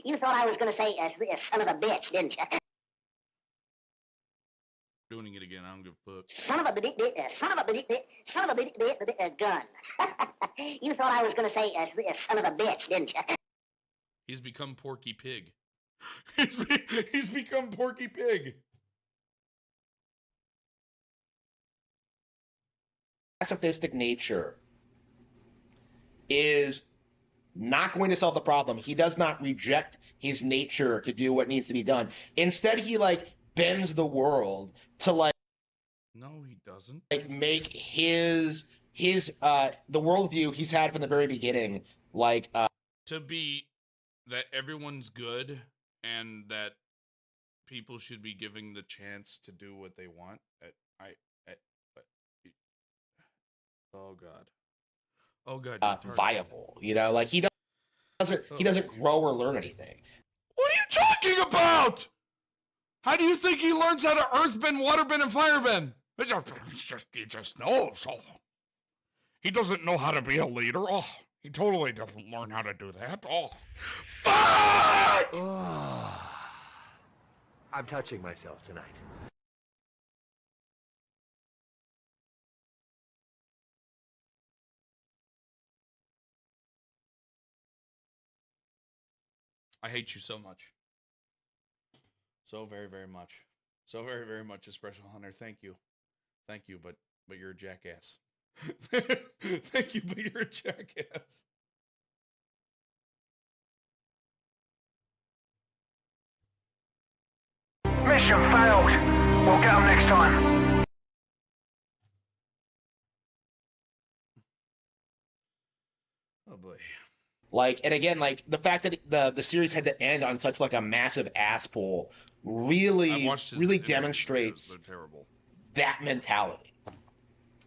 You thought I was going to say son of a bitch, didn't you? Doing it again, I don't give a fuck. Son of a son of a gun. You thought I was going to say son of a bitch, didn't you? He's become Porky Pig. He's become Porky Pig. Pacifistic nature is not going to solve the problem. He does not reject his nature to do what needs to be done. Instead, he like bends the world to like. No, he doesn't. Like make his the worldview he's had from the very beginning like to be that everyone's good and that people should be giving the chance to do what they want. Oh God. Oh God. Viable, you know, like he doesn't grow or learn anything. What are you talking about? How do you think he learns how to earthbend, waterbend, and firebend? He just knows. Oh. He doesn't know how to be a leader. Oh, he totally doesn't learn how to do that. Oh, fuck! I'm touching myself tonight. I hate you so much. So very, very much. So very, very much, Espresso Hunter. Thank you. Thank you, but you're a jackass. Thank you, but you're a jackass. Mission failed. We'll get them next time. Oh boy. Like, and again, like the fact that the series had to end on such like a massive ass pull really demonstrates that mentality.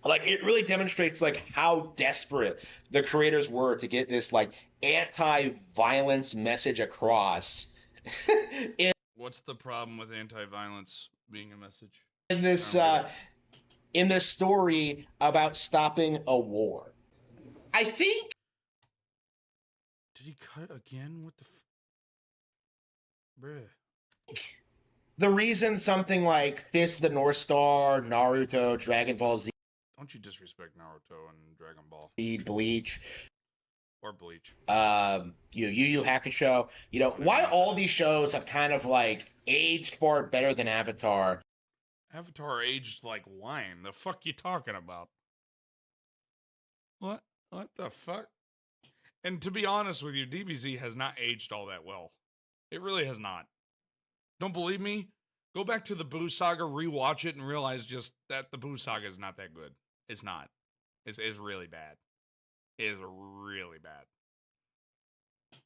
Like it really demonstrates like how desperate the creators were to get this like anti-violence message across. What's the problem with anti-violence being a message? In this story about stopping a war. I think Did he cut again? What the bruh? The reason something like Fist of the North Star, Naruto, Dragon Ball Z, Don't you disrespect Naruto and Dragon Ball Bleach, or Bleach? Yu Yu Hakusho. Why all these shows have kind of like aged far better than Avatar. Avatar aged like wine. The fuck you talking about? What? What the fuck? And to be honest with you, DBZ has not aged all that well. It really has not. Don't believe me? Go back to the Boo Saga, rewatch it, and realize just that the Boo Saga is not that good. It's not. It's really bad. It is really bad.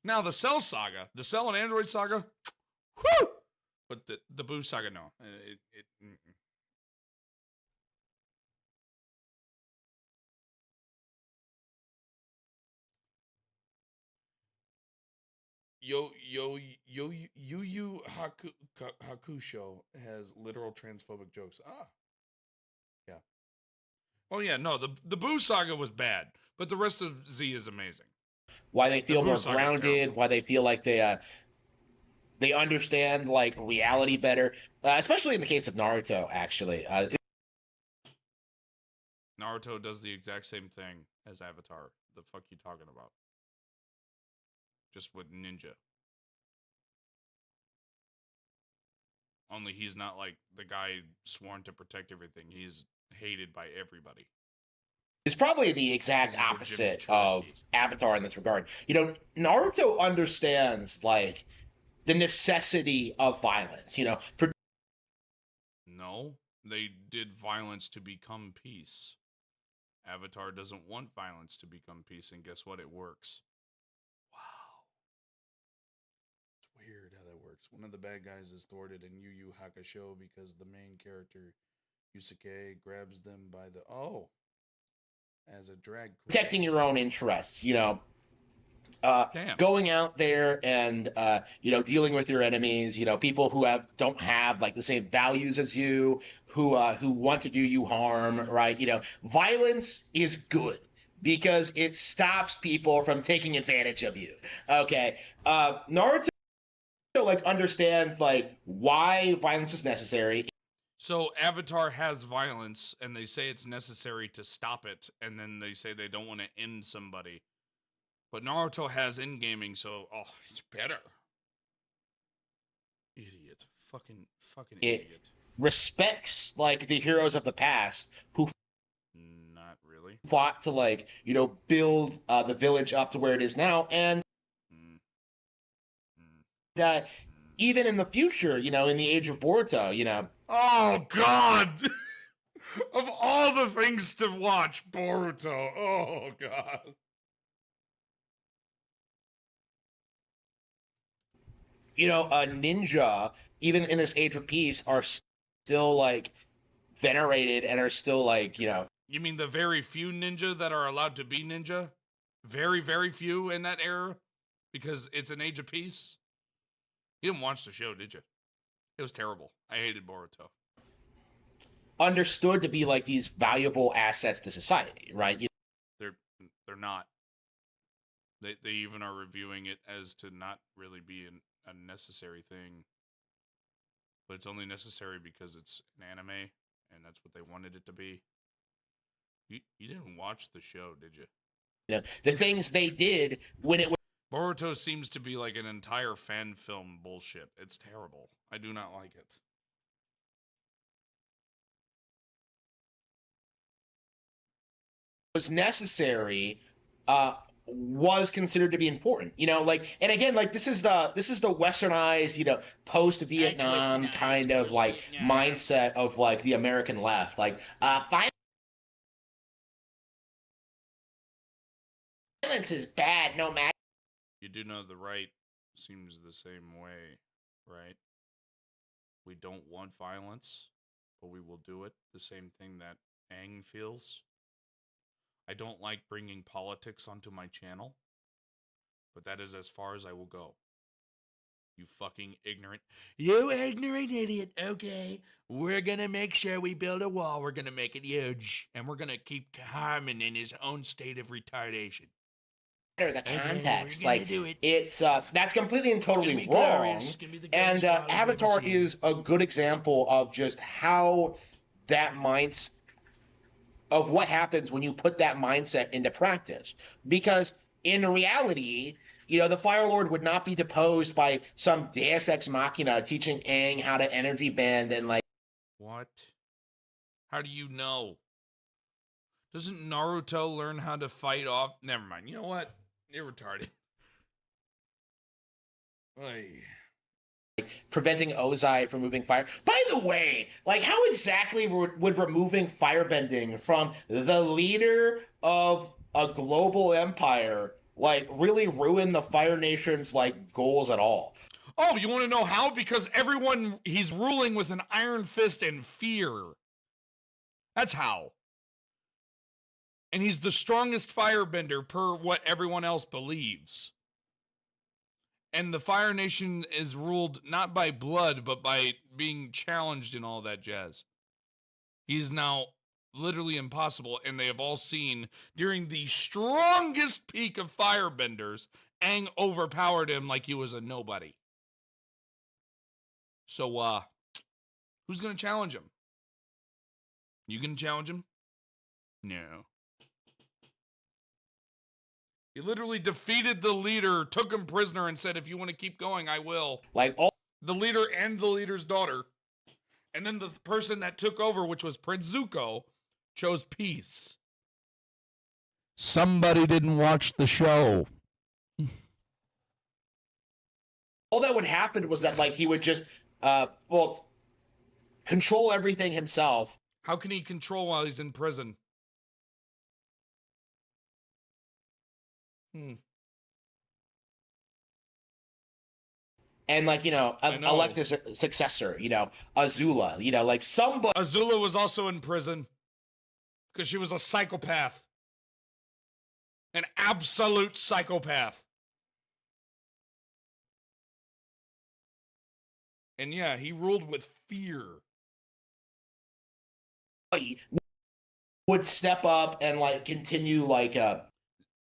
Now, the Cell Saga, the Cell and Android Saga, whew! But the Boo Saga, no. Mm-mm. Yu Yu Hakusho has literal transphobic jokes. Ah. Yeah. Oh yeah, no, the Boo Saga was bad, but the rest of Z is amazing. Why they feel Boo more Saga's grounded, terrible. why they feel like they understand like reality better, especially in the case of Naruto. Actually, Naruto does the exact same thing as Avatar. The fuck you talking about? Just with ninja. Only he's not like the guy sworn to protect everything. He's hated by everybody. it's probably the exact He's a opposite Jimmy of Avatar in this regard. Naruto understands like the necessity of violence. No, they did violence to become peace. Avatar doesn't want violence to become peace, and guess what? It works. Wow. It's weird how that works. One of the bad guys is thwarted in Yu Yu Hakusho because the main character, Yusuke, grabs them by the... Oh! As a drag queen. Protecting your own interests. Damn. Going out there and dealing with your enemies, people who don't have like the same values as you, who want to do you harm, right? Violence is good because it stops people from taking advantage of you. Okay. Naruto like understands like why violence is necessary. So Avatar has violence, and they say it's necessary to stop it, and then they say they don't want to end somebody. But Naruto has in-gaming, so, it's better. Idiot. Fucking idiot. Respects, like, the heroes of the past who Not really. fought to, like, build the village up to where it is now, and even in the future, in the age of Boruto, Oh, God! Of all the things to watch, Boruto. Oh, God. A ninja, even in this age of peace, are still like venerated and are still like You mean the very few ninja that are allowed to be ninja? Very, very few in that era? Because it's an age of peace? You didn't watch the show, did you? It was terrible. I hated Boruto. understood to be like these valuable assets to society, right? They're not. They even are reviewing it as to not really be a necessary thing. But it's only necessary because it's an anime, and that's what they wanted it to be. You didn't watch the show, did you? The things they did when it was Boruto seems to be like an entire fan film bullshit. It's terrible. I do not like it. necessary, was considered to be important. And again, like this is the westernized, post Vietnam kind of like mindset of like the American left. Like violence is bad no matter. You do know the right seems the same way, right? We don't want violence, but we will do it. The same thing that Aang feels. I don't like bringing politics onto my channel, but that is as far as I will go. You fucking ignorant. You ignorant idiot. Okay. We're gonna make sure we build a wall. We're gonna make it huge. And we're gonna keep Harmon in his own state of retardation. the Okay, we're context. gonna Like do it. it's that's completely and totally be wrong. glorious. It's gonna be the And greatest ride I've ever Avatar seen. is a good example of just how that mindset of what happens when you put that mindset into practice. Because in reality, the Fire Lord would not be deposed by some Deus Ex Machina teaching Aang how to energy bend and like. What? How do you know? Doesn't Naruto learn how to fight off? Never mind. You know what? You're retarded. Oy. Preventing Ozai from moving fire. By the way, like how exactly would removing firebending from the leader of a global empire like really ruin the Fire Nation's like goals at all? Oh, you want to know how? Because he's ruling with an iron fist and fear. That's how. And he's the strongest firebender per what everyone else believes. And the Fire Nation is ruled not by blood, but by being challenged and all that jazz. He's now literally impossible, and they have all seen during the strongest peak of firebenders, Aang overpowered him like he was a nobody. So, who's going to challenge him? You going to challenge him? No. He literally defeated the leader, took him prisoner, and said, if you want to keep going, I will. Like all the leader and the leader's daughter. And then the person that took over, which was Prince Zuko, chose peace. Somebody didn't watch the show. all that would happen was that like he would just control everything himself. How can he control while he's in prison? And like, elect a successor, Azula, like somebody. Azula was also in prison because she was a psychopath. An absolute psychopath. And yeah, he ruled with fear. Would step up and like continue like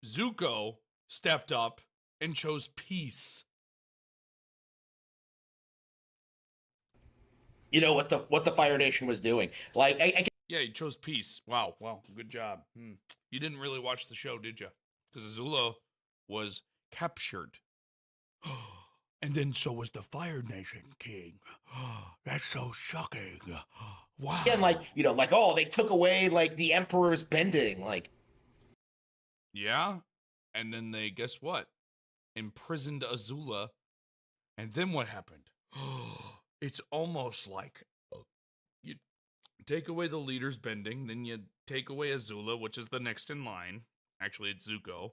Zuko stepped up and chose peace. You know what the Fire Nation was doing. Like yeah, he chose peace. Wow, good job. You didn't really watch the show, did you? Because Azula was captured. And then so was the Fire Nation king. That's so shocking. Wow. And like, they took away like the Emperor's bending, like. Yeah. And then they, guess what? Imprisoned Azula. And then what happened? It's almost like you take away the leader's bending, then you take away Azula, which is the next in line. Actually, it's Zuko.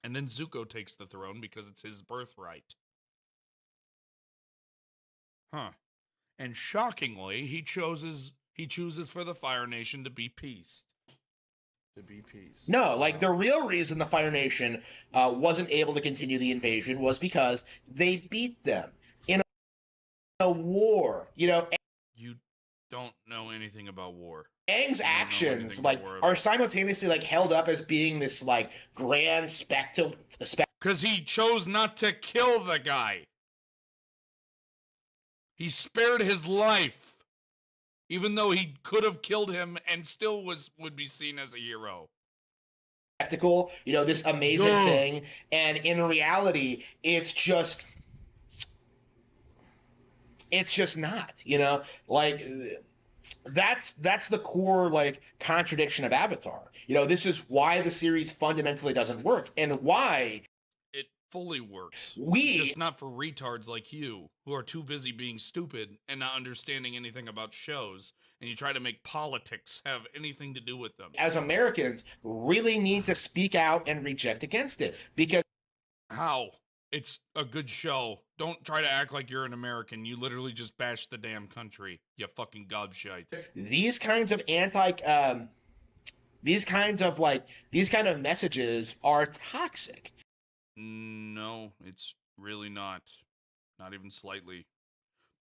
And then Zuko takes the throne because it's his birthright. Huh. And shockingly, he chooses for the Fire Nation to be peace. No, like the real reason the Fire Nation wasn't able to continue the invasion was because they beat them in a war. You don't know anything about war. Aang's actions are simultaneously held up as being this grand spectacle. Because he chose not to kill the guy. He spared his life, even though he could have killed him and still would be seen as a hero. Spectacle, this amazing thing, and in reality, it's just not. That's the core contradiction of Avatar. This is why the series fundamentally doesn't work, and why it fully works. Just not for retards like you who are too busy being stupid and not understanding anything about shows, and you try to make politics have anything to do with them. As Americans, really need to speak out and reject against it, because how? It's a good show. Don't try to act like you're an American. You literally just bashed the damn country. You fucking gobshite. These kinds of these kind of messages are toxic. No, it's really not. Not even slightly.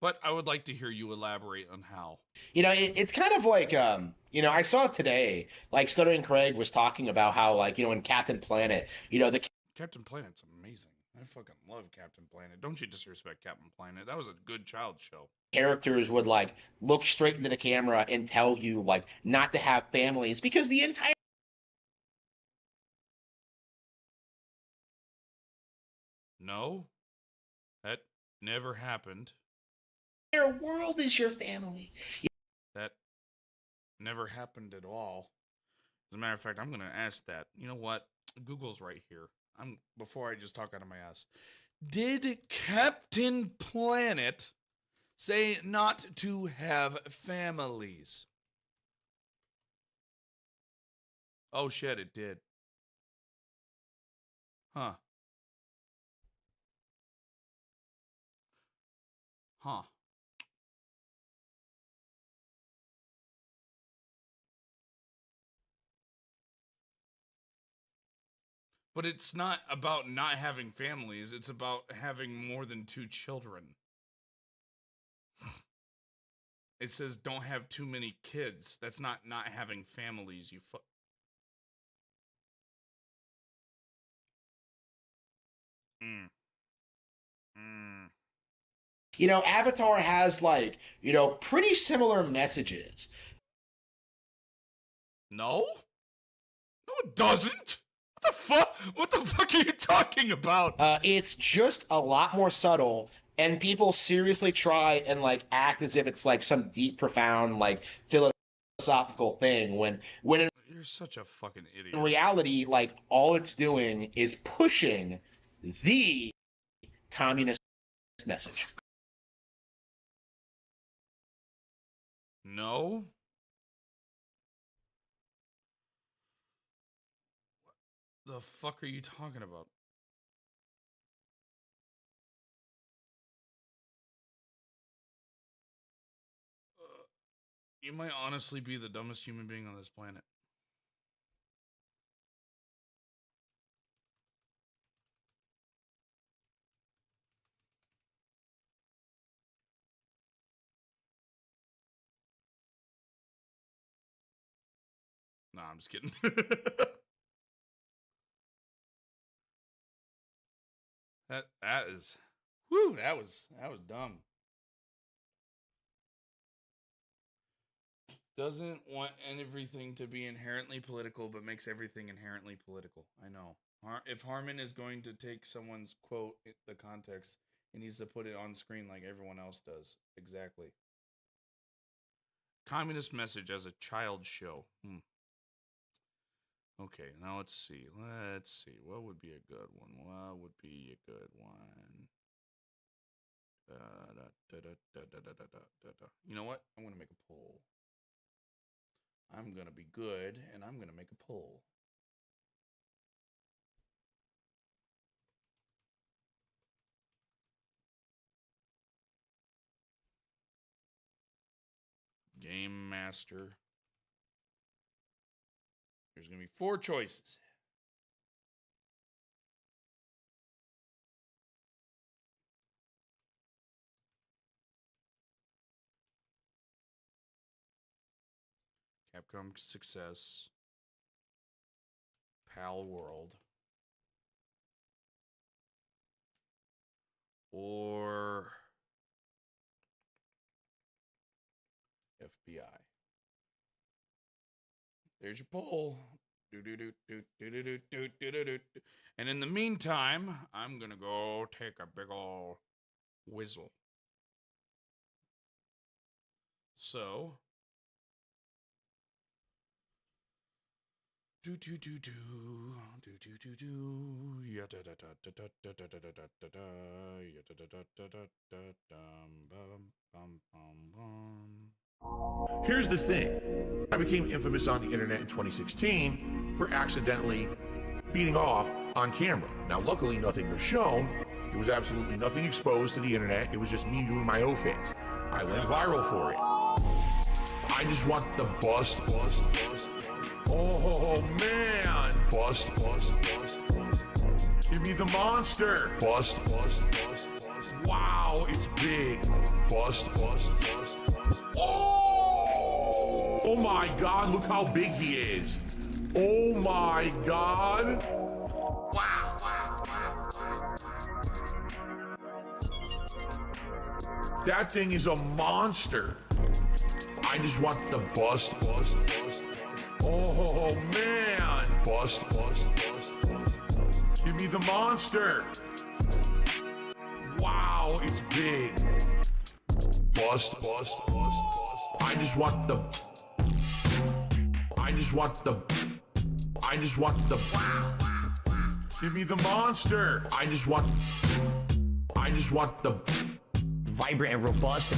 But I would like to hear you elaborate on how. You know, it's kind of like, you know, I saw today, like Stuttering Craig was talking about how, like, you know, in Captain Planet, you know, the Captain Planet's amazing. I fucking love Captain Planet. Don't you disrespect Captain Planet. That was a good child show. characters would like look straight into the camera and tell you like not to have families because the entire No, that never happened. world is your family. That never happened at all. As a matter of fact, I'm going to ask that. You know what? Google's right here. Before I just talk out of my ass. Did Captain Planet say not to have families? Oh shit, it did. Huh. Huh. But it's not about not having families. It's about having more than 2 children. It says don't have too many kids. That's not having families. You know, Avatar has like, you know, pretty similar messages. No? No, it doesn't. What the fuck? What the fuck are you talking about? It's just a lot more subtle, and people seriously try and like act as if it's like some deep, profound, like philosophical thing when You're such a fucking idiot. in reality, like all it's doing is pushing the communist message. No? What the fuck are you talking about? You might honestly be the dumbest human being on this planet. Nah, I'm just kidding. that is, whew, that was dumb. Doesn't want everything to be inherently political, but makes everything inherently political. I know. If Harmon is going to take someone's quote, the context, he needs to put it on screen like everyone else does. Exactly. Communist message as a child show. Okay, now let's see. What would be a good one? What would be a good one? You know what? I'm going to make a poll. I'm going to be good, and I'm going to make a poll. Game Master. There's going to be 4 choices. Capcom Success. PAL World. Or FBI. There's your poll. And in the meantime, I'm gonna go take a big ol' whistle. So Here's the thing. I became infamous on the internet in 2016 for accidentally beating off on camera. Now, luckily, nothing was shown. There was absolutely nothing exposed to the internet. It was just me doing my own things. I went viral for it. I just want the bust. Oh, man. Bust. Give me the monster. Bust. Wow. Wow, it's big. Bust. Oh my God, look how big he is. Oh my God. Wow. That thing is a monster. I just want the bust. Oh man. Bust. Give me the monster. Wow, it's big. Bust. I just want the Give me the monster. I just want the Vibrant and robust.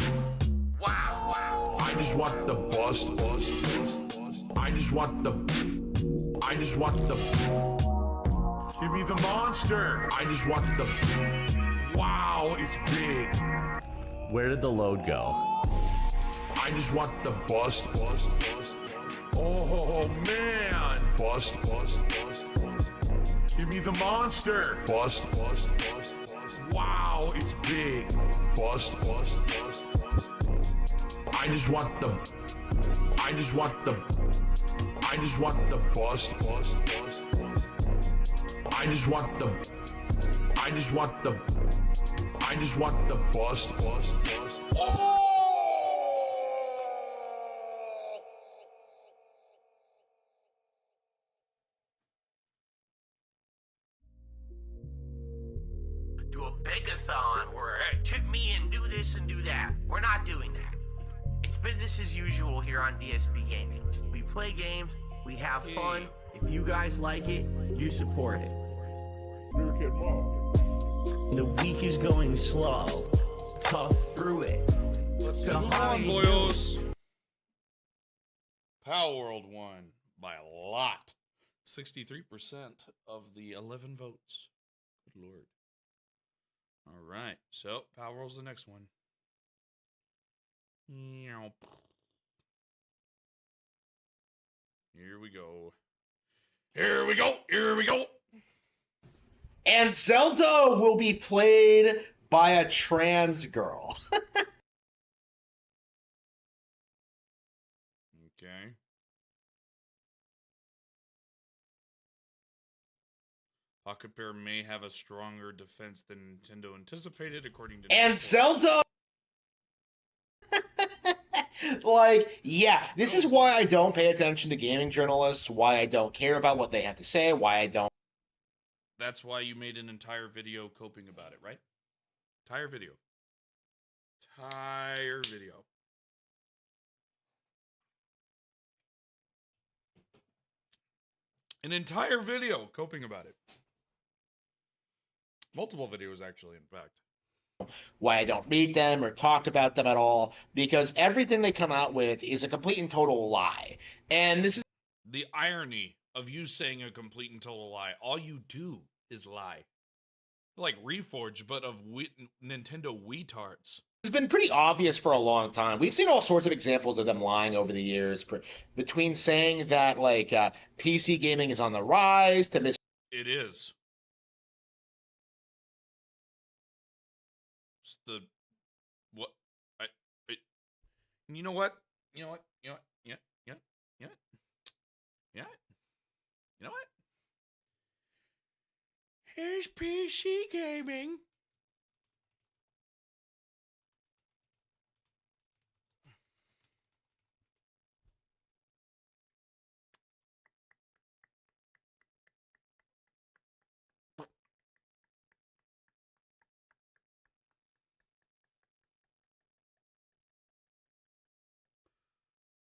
Wow. I just want the bust. I just want the Give me the monster. I just want the Wow, it's big. Where did the load go? I just want the bust. Oh man. Bust. Give me the monster. Bust. Wow, it's big. Bust. I just want the bust. I just want the bust. Oh! Do a begathon where tip me and do this and do that. We're not doing that. It's business as usual here on DSP Gaming. We play games, we have fun. If you guys like it, you support it. The week is going slow. Tough through it. Let's So move how on, you boyos. Power World won by a lot. 63% of the 11 votes. Good lord. All right, so Power World's the next one. Here we go. Here we go. Here we go. And Zelda will be played by a trans girl. Okay. Pocket Pair may have a stronger defense than Nintendo anticipated, according to. And Zelda. Like, yeah, this is why I don't pay attention to gaming journalists, why I don't care about what they have to say, why I don't. That's why you made an entire video coping about it, right? Entire video. An entire video coping about it. Multiple videos, actually, in fact. Why I don't read them or talk about them at all, because everything they come out with is a complete and total lie. And this is the irony of you saying a complete and total lie. All you do is lie. Like Reforge, but of Nintendo weetards. It's been pretty obvious for a long time. We've seen all sorts of examples of them lying over the years, between saying that like PC gaming is on the rise to It is. It's the what I you know what? You know what? Yeah. You know what? Here's PC gaming.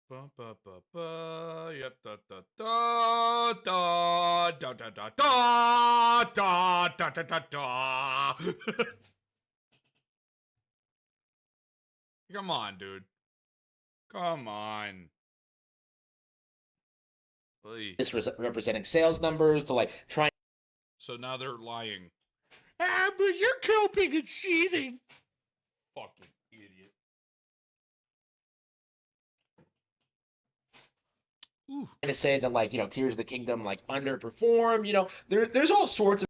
Ba ba ba ba ya da da da da da da da da da da da da da. Come on, dude. Come on. Please. misrepresenting sales numbers to like trying. So now they're lying. Ah, but you're coping and seething. Fucking idiot. Ooh. To say that like Tears of the Kingdom like underperform. There's all sorts of.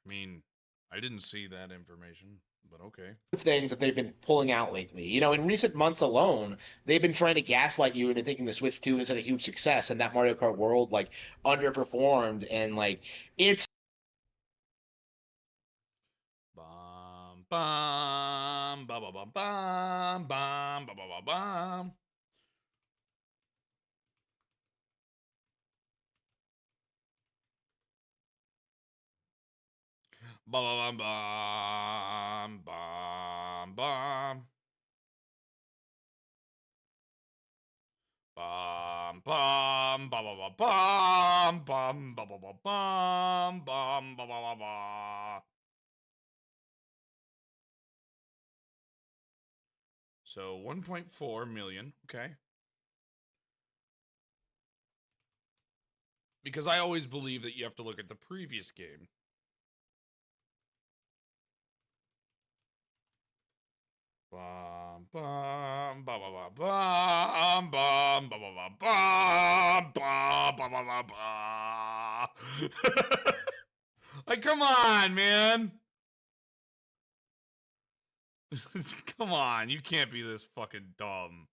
I mean, I didn't see that information. But okay. Things that they've been pulling out lately. You know, in recent months alone, they've been trying to gaslight you into thinking the Switch 2 isn't a huge success and that Mario Kart World like underperformed and like it's Bum bum bum bum bum bum bum bum bum bum. Bum bum bum bum. Bum bum bum bum bum bum bum bum bum bum bum bum bum. So 1.4 million, okay. Because I always believe that you have to look at the previous game. Bum bum bum bum bum bum bum bum bum bum bum bum bum. Like, come on, man. Come on, you can't be this fucking dumb.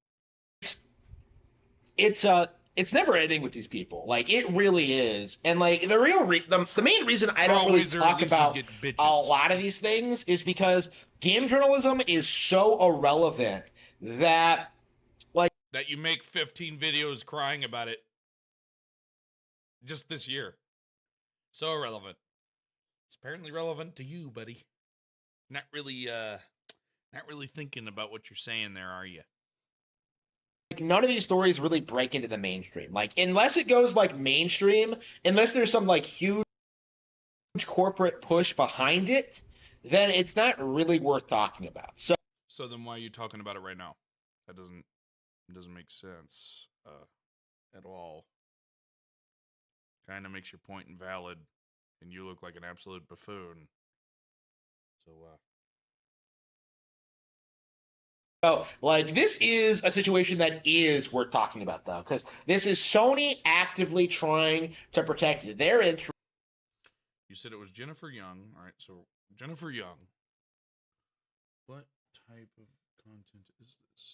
it's never ending with these people. Like it really is. And like the main reason I don't really talk about a lot of these things is because game journalism is so irrelevant that that you make 15 videos crying about it just this year. So irrelevant. It's apparently relevant to you, buddy. Not really thinking about what you're saying there, are you? None of these stories really break into the mainstream. Like unless it goes like mainstream, unless there's some like huge corporate push behind it, then it's not really worth talking about. So then why are you talking about it right now? That doesn't make sense at all. Kind of makes your point invalid, and you look like an absolute buffoon. So, like, this is a situation that is worth talking about, though, because this is Sony actively trying to protect their interest. You said it was Jennifer Young. All right, so Jennifer Young. What type of content is this?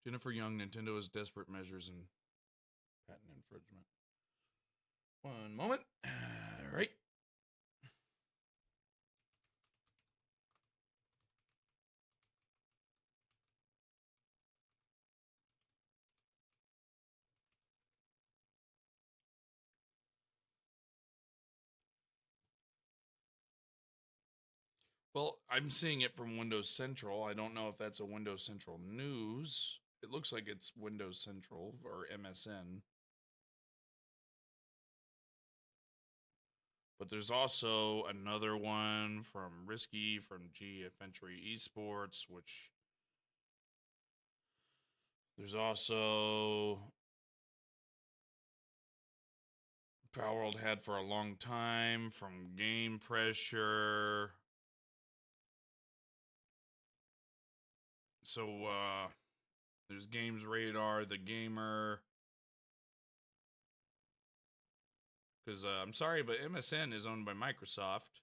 Jennifer Young, Nintendo is desperate measures in patent infringement. One moment. All right. Well, I'm seeing it from Windows Central. I don't know if that's a Windows Central news. It looks like it's Windows Central or MSN. But there's also another one from Risky from G Adventure Esports, which there's also Power World had for a long time from Game Pressure. So there's Games Radar, The Gamer. Because I'm sorry, but MSN is owned by Microsoft.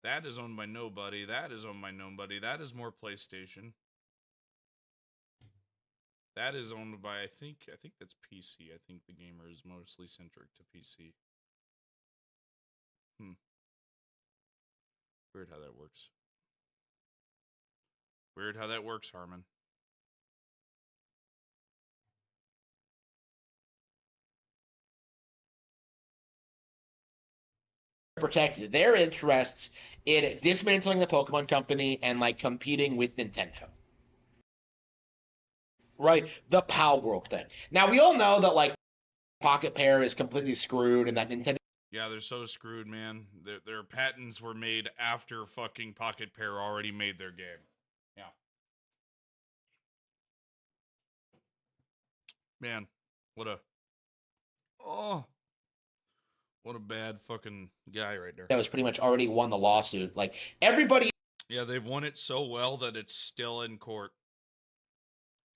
That is owned by nobody. That is owned by nobody. That is more PlayStation. That is owned by I think that's PC. I think The Gamer is mostly centric to PC. Weird how that works. Weird how that works, Harmon. Protect their interests in dismantling the Pokemon Company and like competing with Nintendo. Right? The Power World thing. Now we all know that like Pocket Pair is completely screwed and that Nintendo. Yeah, they're so screwed, man. Their patents were made after fucking Pocket Pair already made their game. Yeah. Man, what a bad fucking guy right there. That was pretty much already won the lawsuit. Like everybody. Yeah, they've won it so well that it's still in court.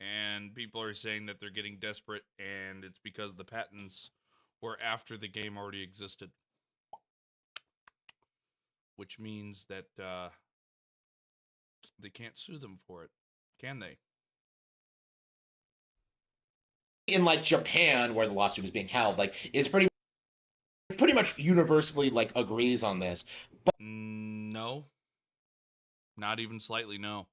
And people are saying that they're getting desperate and it's because the patents or after the game already existed. Which means that they can't sue them for it, can they? In like Japan, where the lawsuit is being held, like it's pretty much universally like agrees on this. But no, not even slightly. No.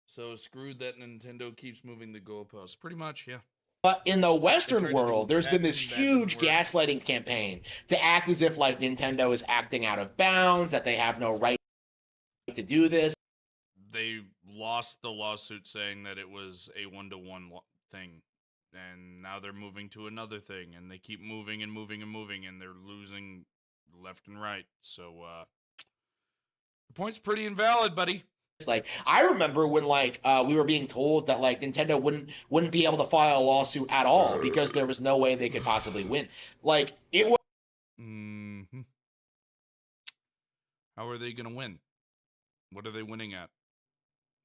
So screwed that Nintendo keeps moving the goalposts. Pretty much, yeah. But in the Western world, there's been this huge gaslighting campaign to act as if like Nintendo is acting out of bounds, that they have no right to do this. They lost the lawsuit saying that it was a one-to-one thing, and now they're moving to another thing, and they keep moving and moving and moving, and they're losing left and right. So the point's pretty invalid, buddy. Like I remember when like we were being told that like Nintendo wouldn't be able to file a lawsuit at all because there was no way they could possibly win. Like it was. How are they gonna win? What are they winning at?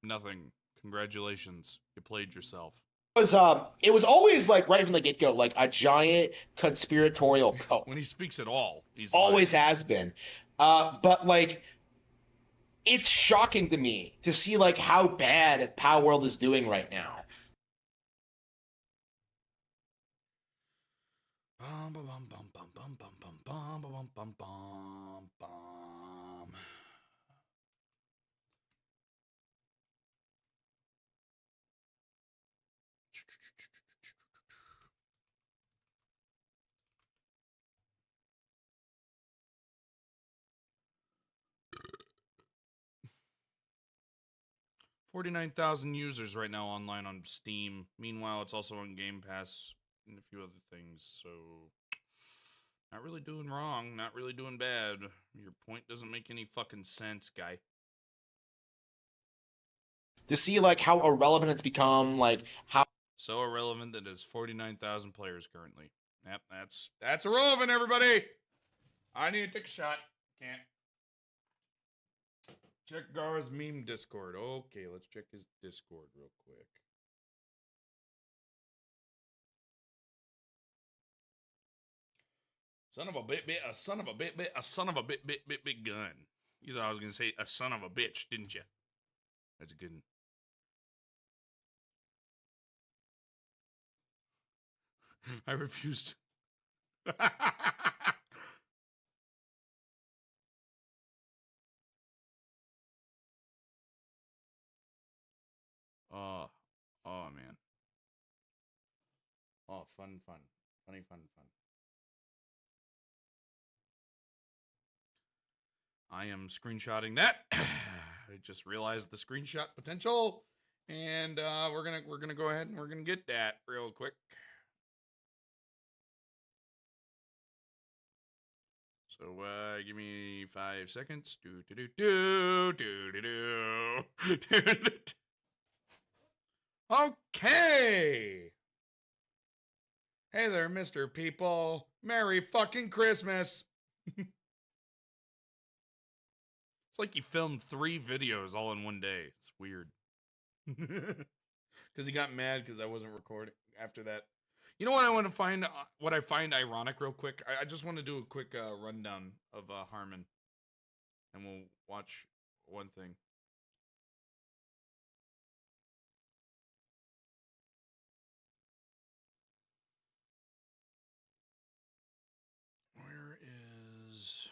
Nothing. Congratulations, you played yourself. It was always like right from the get go like a giant conspiratorial cult. When he speaks at all, he's always has been. But like. It's shocking to me to see like how bad Power World is doing right now. $49,000 users right now online on Steam. Meanwhile, it's also on Game Pass and a few other things. So, not really doing wrong, not really doing bad. Your point doesn't make any fucking sense, guy. To see like how irrelevant it's become, like how so irrelevant that it's 49,000 players currently. Yep, that's irrelevant, everybody. I need to take a shot. Can't. Check Gar's meme Discord. Okay, let's check his Discord real quick. Son of a bit, a son of a bit, a son of a bit gun. You thought I was gonna say a son of a bitch, didn't you? That's a good one. I refused. Oh man. Oh, funny, fun. I am screenshotting that. I just realized the screenshot potential, and we're gonna go ahead and we're gonna get that real quick. So give me 5 seconds. Okay. Hey there, Mr. People. Merry fucking Christmas. It's like he filmed 3 videos all in one day. It's weird. Because he got mad because I wasn't recording after that. You know what I want to find? What I find ironic real quick? I just want to do a quick rundown of Harmon. And we'll watch one thing. Where is...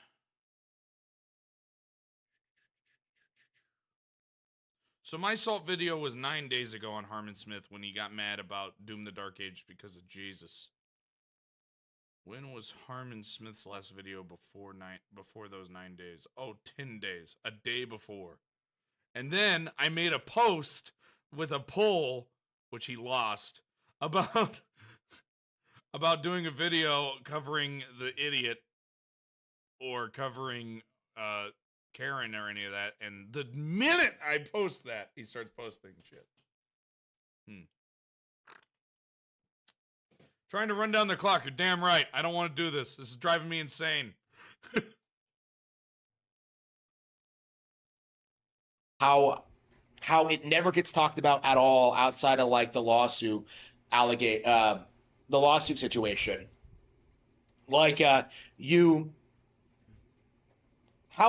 So my Salt video was 9 days ago on Harmon Smith when he got mad about Doom the Dark Age because of Jesus. When was Harmon Smith's last video before those 9 days? Oh, 10 days. A day before. And then I made a post with a poll, which he lost, about doing a video covering the idiot or covering Karen or any of that, and the minute I post that, he starts posting shit. Trying to run down the clock. You're damn right. I don't want to do this. This is driving me insane. How how it never gets talked about at all outside of like the lawsuit situation. Like Power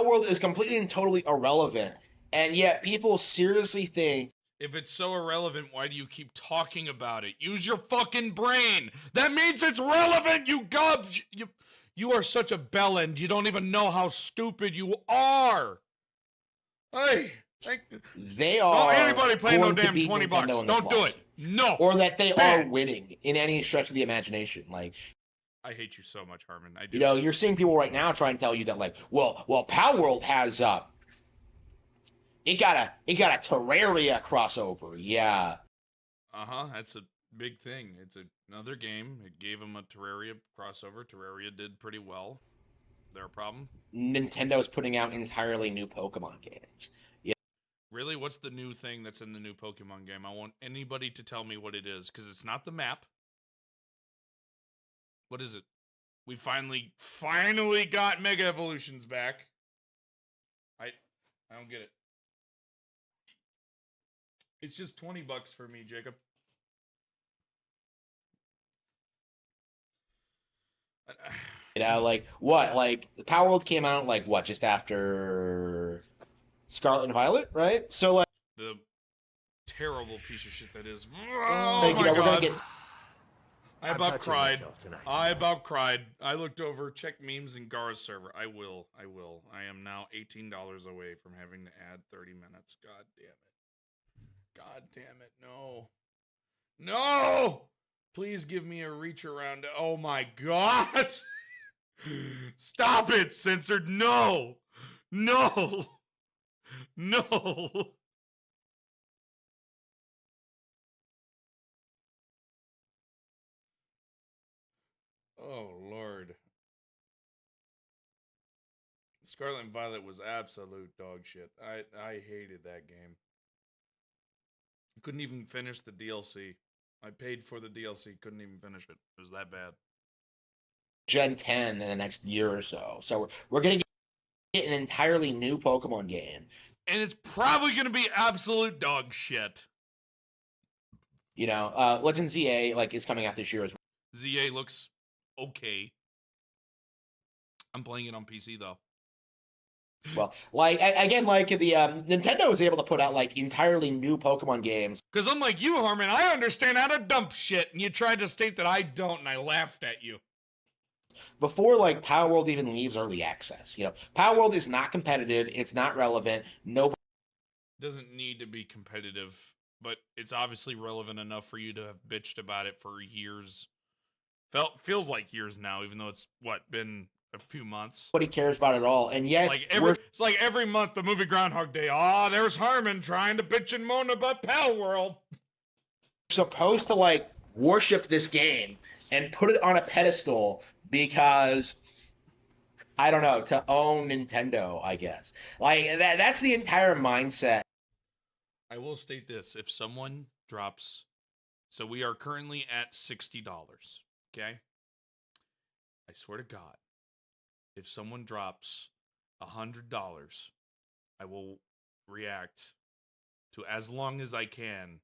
World is completely and totally irrelevant, and yet people seriously think. If it's so irrelevant, why do you keep talking about it? Use your fucking brain. That means it's relevant, you gubs. You are such a bellend. You don't even know how stupid you are. Hey, they are. Anybody pay no damn $20. Don't do it. No. Or that they are winning in any stretch of the imagination. Like, I hate you so much, Harmon. I do. You know, you're seeing people right now try and tell you that, like, well, Power World has it got a Terraria crossover. Yeah. That's a big thing. It's another game. It gave them a Terraria crossover. Terraria did pretty well. Their problem? Nintendo's putting out entirely new Pokemon games. Yeah. Really? What's the new thing that's in the new Pokemon game? I want anybody to tell me what it is, because it's not the map. What is it? We finally got Mega Evolutions back. I don't get it. It's just $20 for me, Jacob. You know, like what? Like the Power World came out like what? Just after Scarlet and Violet, right? So like the terrible piece of shit that is. Like, you know, we're gonna get. I about cried. I about cried. I looked over, checked memes in Gara's server. I will. I am now $18 away from having to add 30 minutes. God damn it. God damn it. No. No! Please give me a reach around. Oh my God. Stop it, censored. No. No. No. Oh, Lord. Scarlet and Violet was absolute dog shit. I hated that game. I couldn't even finish the DLC. I paid for the DLC, couldn't even finish it. It was that bad. Gen 10 in the next year or so. So we're going to get an entirely new Pokemon game. And it's probably going to be absolute dog shit. You know, Legend ZA, like, is coming out this year as well. ZA looks okay. I'm playing it on PC, though. Well, like, again, like, the Nintendo was able to put out, like, entirely new Pokemon games. Because unlike you, Harmon, I understand how to dump shit, and you tried to state that I don't, and I laughed at you. Before, like, Power World even leaves early access. You know, Power World is not competitive. It's not relevant. Nobody doesn't need to be competitive, but it's obviously relevant enough for you to have bitched about it for years. Feels like years now, even though it's, been a few months. Nobody cares about it at all, and yet it's like every month the movie Groundhog Day. There's Harmon trying to bitch and moan about Power World. Supposed to like worship this game and put it on a pedestal because I don't know, to own Nintendo, I guess. Like that's the entire mindset. I will state this: if someone drops, so we are currently at $60. Okay, I swear to God. If someone drops $100, I will react to As Long As I Can,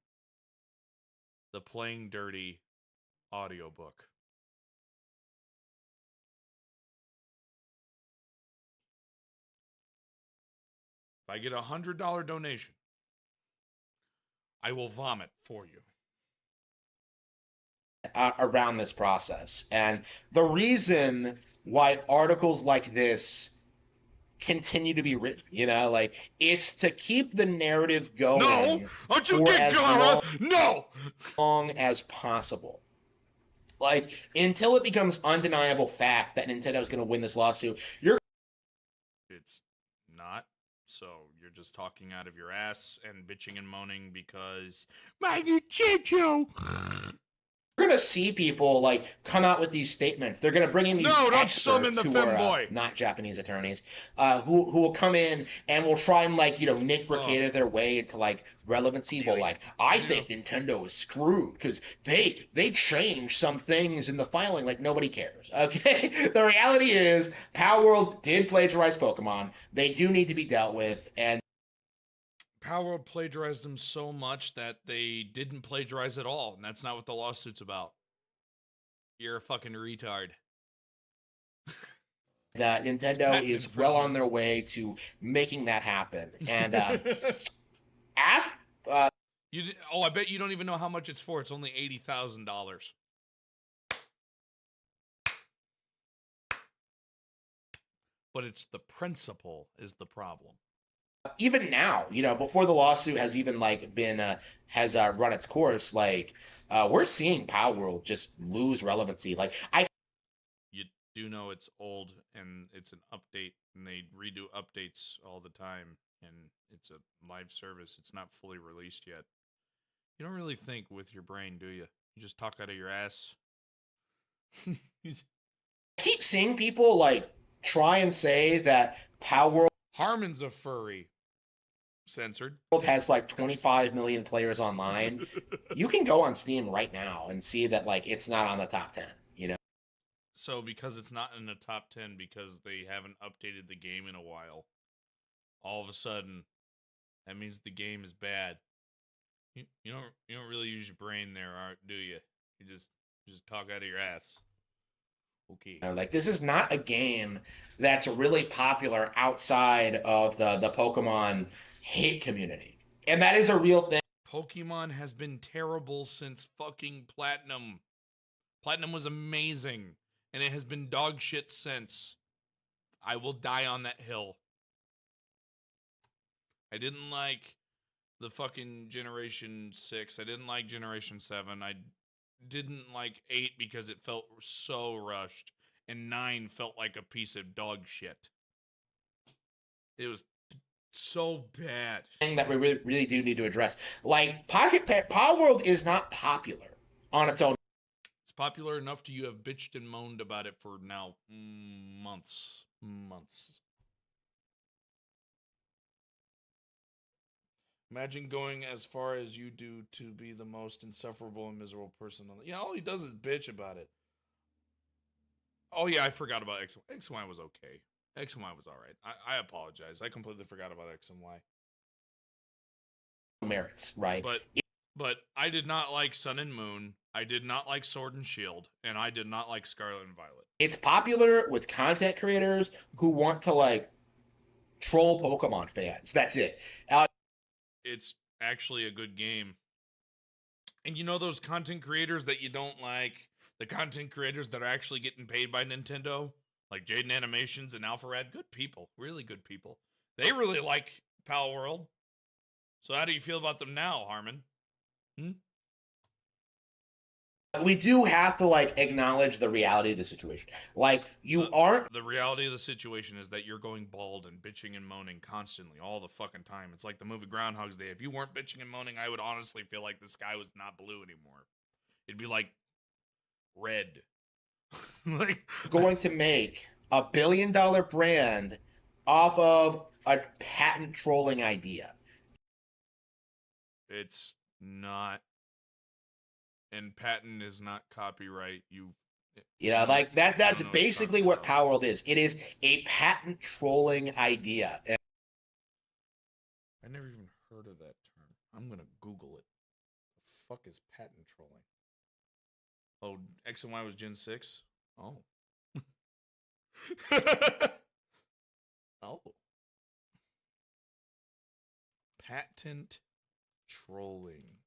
the Playing Dirty audiobook. If I get a $100 donation, I will vomit for you. Around this process. And the reason why articles like this continue to be written, you know, like it's to keep the narrative going. No, don't you get Gara? No, long as possible. Like until it becomes undeniable fact that Nintendo is going to win this lawsuit, it's not. So you're just talking out of your ass and bitching and moaning because my Nintendo. We're going to see people like come out with these statements. They're going to bring in these experts summon the who femboy. are not Japanese attorneys, who will come in and will try and like, you know, Nick Bricada their way into like relevancy. Well, like I think Nintendo is screwed because they changed some things in the filing. Like nobody cares. Okay, the reality is Power World did plagiarize Pokemon. They do need to be dealt with, and Power World plagiarized them so much that they didn't plagiarize at all, and that's not what the lawsuit's about. You're a fucking retard. That Nintendo is well on their way to making that happen. And I bet you don't even know how much it's for. It's only $80,000. But it's the principle is the problem. Even now, before the lawsuit has even has run its course, we're seeing Power World just lose relevancy. You do know it's old and it's an update, and they redo updates all the time, and it's a live service. It's not fully released yet. You don't really think with your brain, do you? You just talk out of your ass. I keep seeing people try and say that Power World Harmon's a furry. Censored. Has 25 million players online. You can go on Steam right now and see that it's not on the top 10, So because it's not in the top 10 because they haven't updated the game in a while, all of a sudden that means the game is bad. You don't really use your brain there, do you? You just talk out of your ass. Okay. This is not a game that's really popular outside of the Pokemon hate community. And that is a real thing. Pokemon has been terrible since fucking Platinum. Platinum was amazing, and it has been dog shit since. I will die on that hill. I didn't like the fucking Generation 6. I didn't like Generation 7. I didn't like 8 because it felt so rushed, and 9 felt like a piece of dog shit. It was so bad. Thing that we really do need to address. Power World is not popular on its own. It's popular enough to you have bitched and moaned about it for now months. Imagine going as far as you do to be the most insufferable and miserable person on the... Yeah, all he does is bitch about it. Oh yeah, I forgot about X. X and Y was okay. X and Y was alright. I apologize. I completely forgot about X and Y. Merits, right? But I did not like Sun and Moon. I did not like Sword and Shield, and I did not like Scarlet and Violet. It's popular with content creators who want to troll Pokemon fans. That's it. It's actually a good game. And you know those content creators that you don't like? The content creators that are actually getting paid by Nintendo? Like Jaden Animations and Alpharad? Good people. Really good people. They really like Pal World. So how do you feel about them now, Harmon? We do have to acknowledge the reality of the situation. You aren't. The reality of the situation is that you're going bald and bitching and moaning constantly all the fucking time. It's like the movie Groundhog's Day. If you weren't bitching and moaning, I would honestly feel like the sky was not blue anymore. It'd be like red. Going to make a $1 billion brand off of a patent trolling idea. It's not. And patent is not copyright. That's basically what Power World is. It is a patent trolling idea. I never even heard of that term. I'm gonna Google it. The fuck is patent trolling? Oh, X and Y was Gen 6? Oh. Oh. Patent trolling.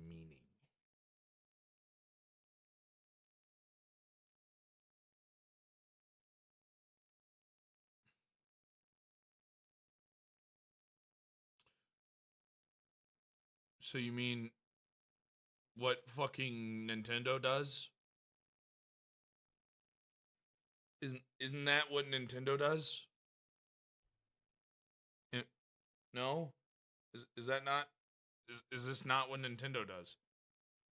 Meaning. So you mean what fucking Nintendo does? Isn't that what Nintendo does? No? Is that not is this not what Nintendo does?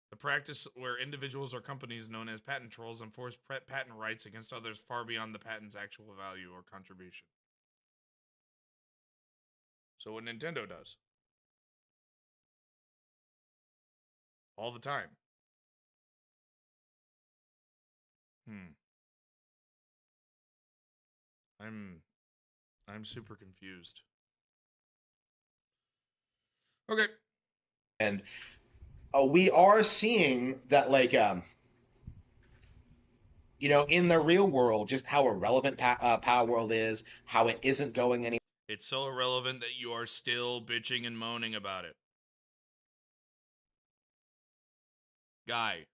The practice where individuals or companies known as patent trolls enforce patent rights against others far beyond the patent's actual value or contribution. So what Nintendo does. All the time. I'm super confused. Okay. And we are seeing that, like, in the real world, just how irrelevant Power World is, how it isn't going anywhere. It's so irrelevant that you are still bitching and moaning about it. Guy.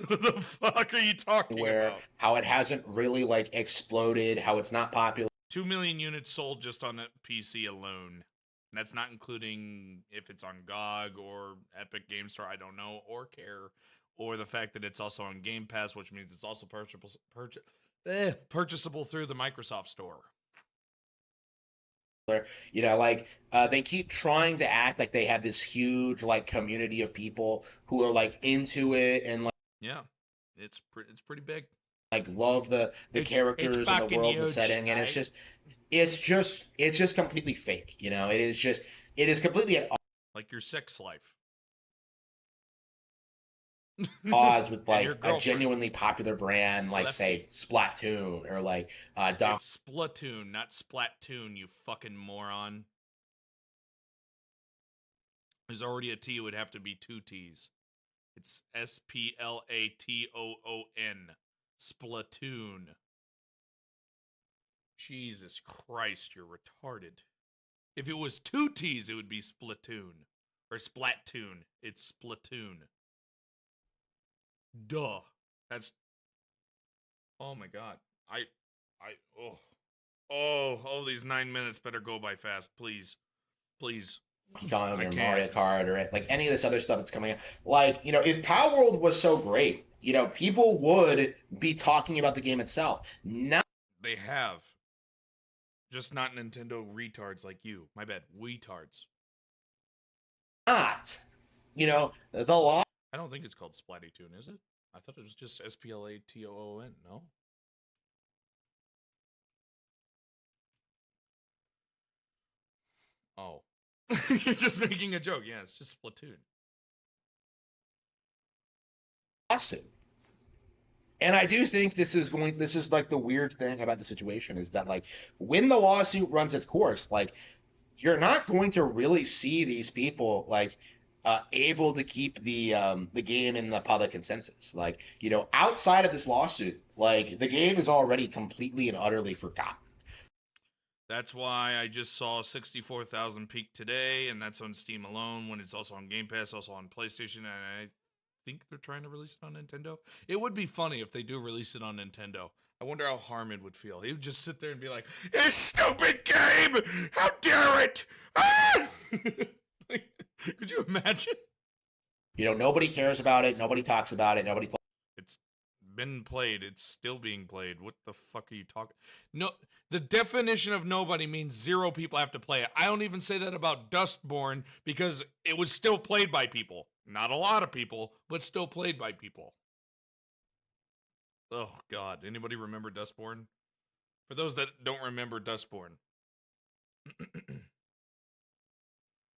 What the fuck are you talking about? How it hasn't really, like, exploded, how it's not popular. 2 million units sold just on a PC alone. And that's not including if it's on GOG or Epic Game Store, I don't know, or care. Or the fact that it's also on Game Pass, which means it's also purchasable through the Microsoft Store. They keep trying to act like they have this huge, like, community of people who are, like, into it and, like, yeah, it's pretty big. Like, love the characters and the world, the setting, and right? it's just completely fake. It is completely at like your sex life. odds with, like, a genuinely popular brand, like, say, Splatoon, or, like, It's Splatoon, not Splatoon, you fucking moron. There's already a T, it would have to be 2 T's. It's Splatoon. Splatoon. Jesus Christ, you're retarded. If it was 2 T's, it would be Splatoon. Or Splatoon. It's Splatoon. Duh. That's... Oh my god. These 9 minutes better go by fast, please. Please. Kong or Mario Kart or, like, any of this other stuff that's coming out. Like, if Power World was so great, people would be talking about the game itself. Now they have. Just not Nintendo retards like you. My bad. Weetards. Not. The law. I don't think it's called Splatoon, is it? I thought it was just Splatoon, no? Oh. You're just making a joke. Yeah, it's just Splatoon. Lawsuit. And I do think this is like the weird thing about the situation is that, like, when the lawsuit runs its course, like, you're not going to really see these people, like, able to keep the game in the public consensus. Like, outside of this lawsuit, like, the game is already completely and utterly forgotten. That's why I just saw 64,000 peak today, and that's on Steam alone, when it's also on Game Pass, also on PlayStation, and I think they're trying to release it on Nintendo. It would be funny if they do release it on Nintendo. I wonder how Harmon would feel. He would just sit there and be like, "This stupid game! How dare it! Ah!" Could you imagine? Nobody cares about it. Nobody talks about it. Nobody. It's been played. It's still being played. What the fuck are you talking? No, the definition of nobody means 0 people have to play it. I don't even say that about Dustborn because it was still played by people. Not a lot of people, but still played by people. Oh, God. Anybody remember Dustborn? For those that don't remember Dustborn.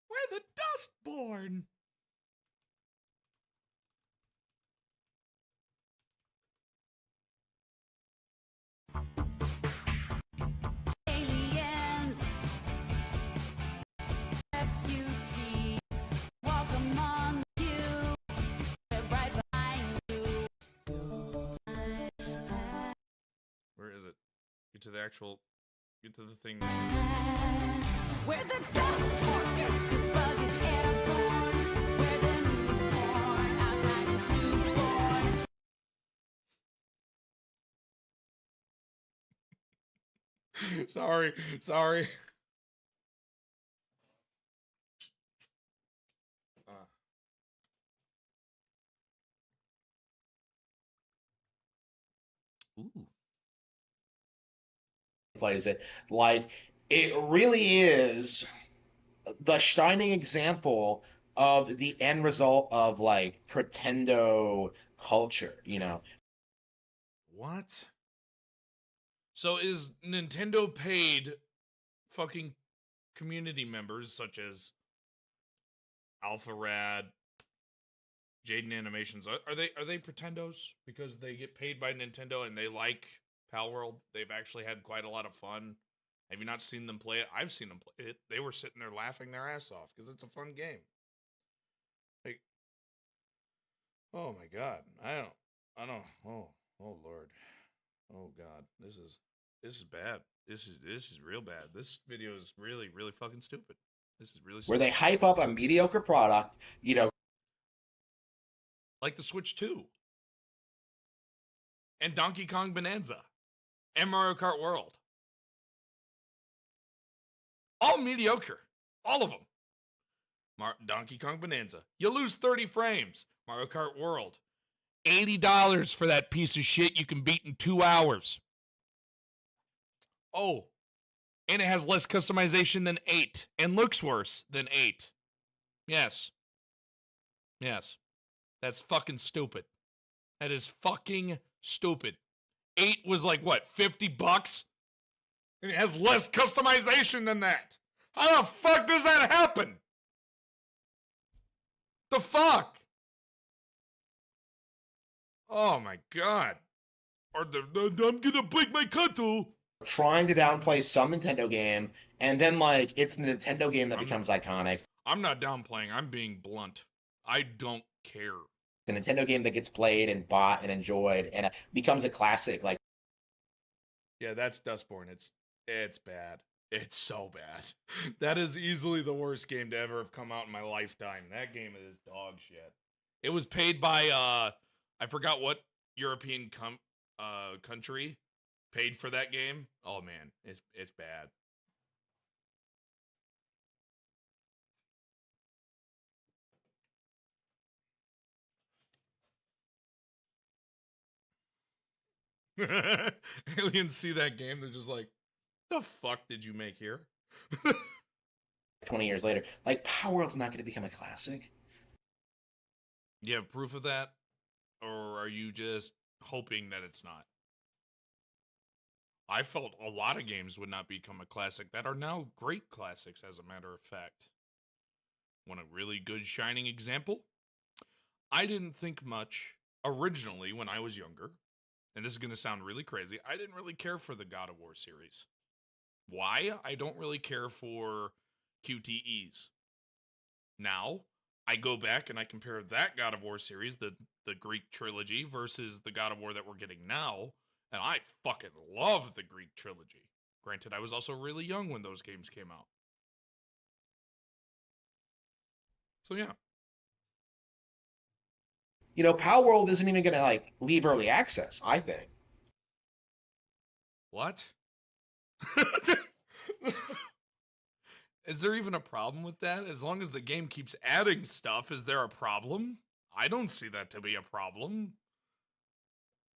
We're the Dustborn! Where is it? Get to the actual... Get to the thing. Where the this bug is airborne. Where the newborn outline is newborn. Sorry. Ooh. Plays it. Like, it really is the shining example of the end result of, like, pretendo culture, What? So is Nintendo paid fucking community members such as AlphaRad, Jaden Animations? Are they pretendos because they get paid by Nintendo and they like Palworld? They've actually had quite a lot of fun Have you not seen them play it? I've seen them play it. They were sitting there laughing their ass off because it's a fun game. Like, oh my God, I don't. Oh Lord, oh God, this is bad. This is real bad. This video is really fucking stupid. This is really Where stupid. they hype up a mediocre product, you know, Like the Switch 2 and Donkey Kong Bonanza and Mario Kart World. All mediocre. All of them. Donkey Kong Bonanza. You lose 30 frames. Mario Kart World. $80 for that piece of shit you can beat in 2 hours. Oh. And it has less customization than 8. And looks worse than 8. Yes. Yes. That's fucking stupid. That is fucking stupid. 8 was like, what, $50? And it has less customization than that. How the fuck does that happen? The fuck? Oh my God. I'm gonna break my cuddle. trying to downplay some Nintendo game, and then like it's the Nintendo game that becomes iconic. I'm not downplaying. I'm being blunt. I don't care. The Nintendo game that gets played and bought and enjoyed and becomes a classic. Like, yeah, that's Dustborn. It's bad. It's so bad. That is easily the worst game to ever have come out in my lifetime. That game is dog shit. It was paid by I forgot what European country paid for that game. Oh man, it's bad. Aliens see that game, they're just like, the fuck did you make here? 20 years later, like Power World's not going to become a classic. You have proof of that? Or are you just hoping that it's not? I felt a lot of games would not become a classic that are now great classics, as a matter of fact. Want a really good shining example? I didn't think much originally when I was younger, and this is going to sound really crazy, I didn't really care for the God of War series. Why? I don't really care for QTEs. Now, I go back and I compare that God of War series, the Greek trilogy, versus the God of War that we're getting now, and I fucking love the Greek trilogy. Granted, I was also really young when those games came out. So yeah. You know, Power World isn't even going to like leave early access, I think. What? Is there even a problem with that? As long as the game keeps adding stuff, is there a problem? I don't see that to be a problem.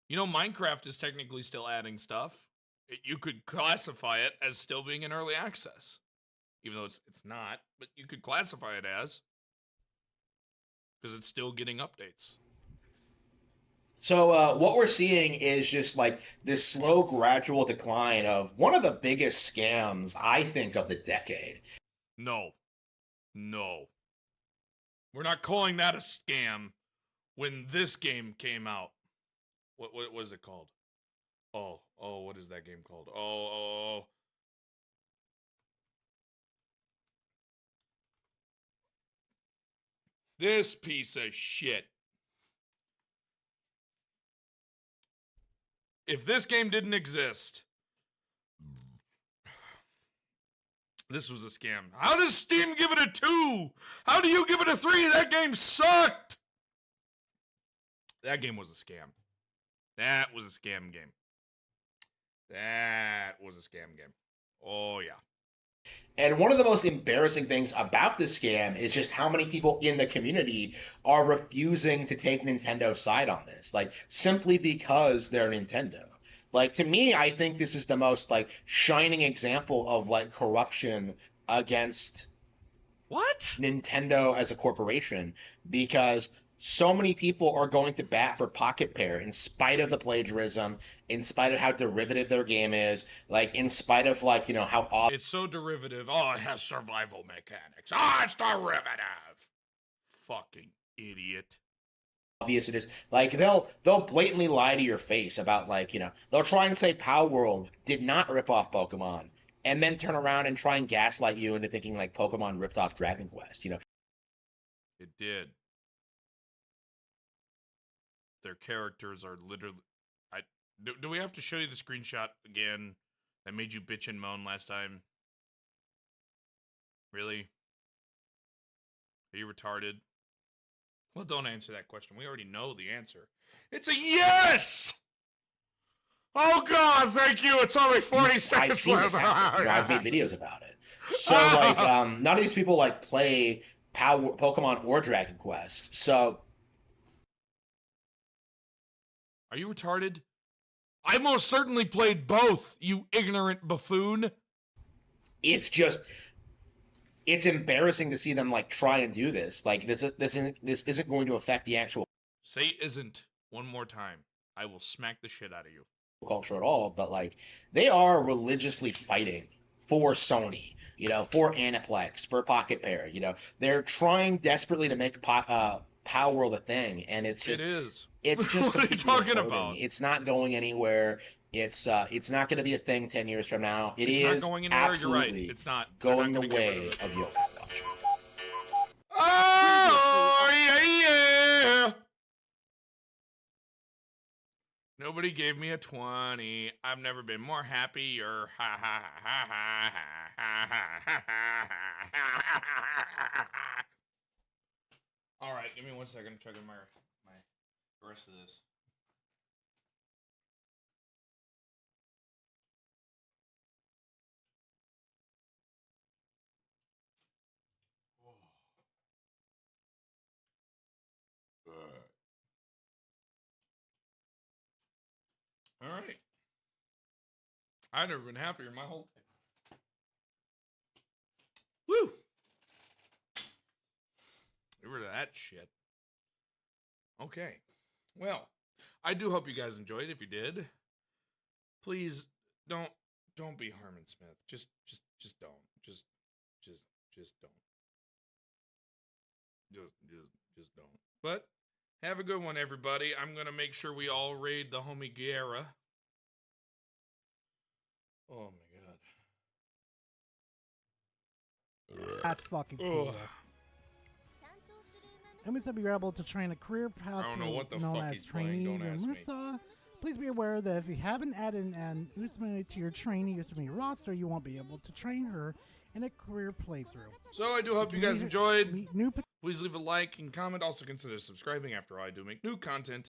You know, Minecraft is technically still adding stuff. You could classify it as still being in early access. Even though it's not, but you could classify it as. Because it's still getting updates. So what we're seeing is just like this slow, gradual decline of one of the biggest scams, I think, of the decade. No. No. We're not calling that a scam when this game came out. What was it called? Oh, what is that game called? Oh. This piece of shit. If this game didn't exist, this was a scam. How does Steam give it a 2? How do you give it a 3? That game sucked. That game was a scam. That was a scam game. That was a scam game. Oh, yeah. And one of the most embarrassing things about this scam is just how many people in the community are refusing to take Nintendo's side on this, like simply because they're Nintendo. Like, to me, I think this is the most like shining example of like corruption against Nintendo as a corporation, because so many people are going to bat for Pocket Pair in spite of the plagiarism, in spite of how derivative their game is, like in spite of like, you know, how it's so derivative. Oh, it has survival mechanics. Oh, it's derivative. Fucking idiot. Obvious it is. Like they'll blatantly lie to your face about like, you know, they'll try and say Power World did not rip off Pokemon. and then turn around and try and gaslight you into thinking like Pokemon ripped off Dragon Quest. You know, It did. Their characters are literally. Do we have to show you the screenshot again that made you bitch and moan last time? Really? Are you retarded? Well, don't answer that question. We already know the answer. It's a yes! Oh, God, thank you. It's only 40 I've seconds seen this left. happen. You know, I've made videos about it. So like, none of these people like play Pokemon or Dragon Quest. So Are you retarded? I most certainly played both, you ignorant buffoon. it's embarrassing to see them like try and do this. Like this isn't going to affect the actual Say isn't one more time. I will smack the shit out of you. culture at all, but like they are religiously fighting for Sony, you know, for Aniplex, for Pocket Pair, you know. They're trying desperately to make Power World a thing, and it's just it's just What are you talking about? It's not going anywhere. It's not going to be a thing 10 years from now. It's not going anywhere. You're right. absolutely It's not. They're going not the gonna get rid way of it. of the Overwatch. Oh, yeah. Nobody gave me a 20. I've never been more happier. Ha ha ha ha ha ha ha. All right, give me 1 second. I'm checking my the rest of this. All right. I've never been happier in my whole life. Woo! Get rid of that shit. Okay. Well, I do hope you guys enjoyed. If you did, please don't be Harmon Smith. Just don't. Just don't. Just don't. But have a good one, everybody. I'm gonna make sure we all raid the homie Guerra. Oh my god. That's fucking cool. Emmett said you're able to train a career path I don't know what the known fuck as he's playing, trainee don't ask me. Musa. Please be aware that if you haven't added an Usman to your trainee Usman roster, you won't be able to train her in a career playthrough. So I do hope To you guys meet- enjoyed. meet new Please leave a like and comment. Also consider subscribing. After all, I do make new content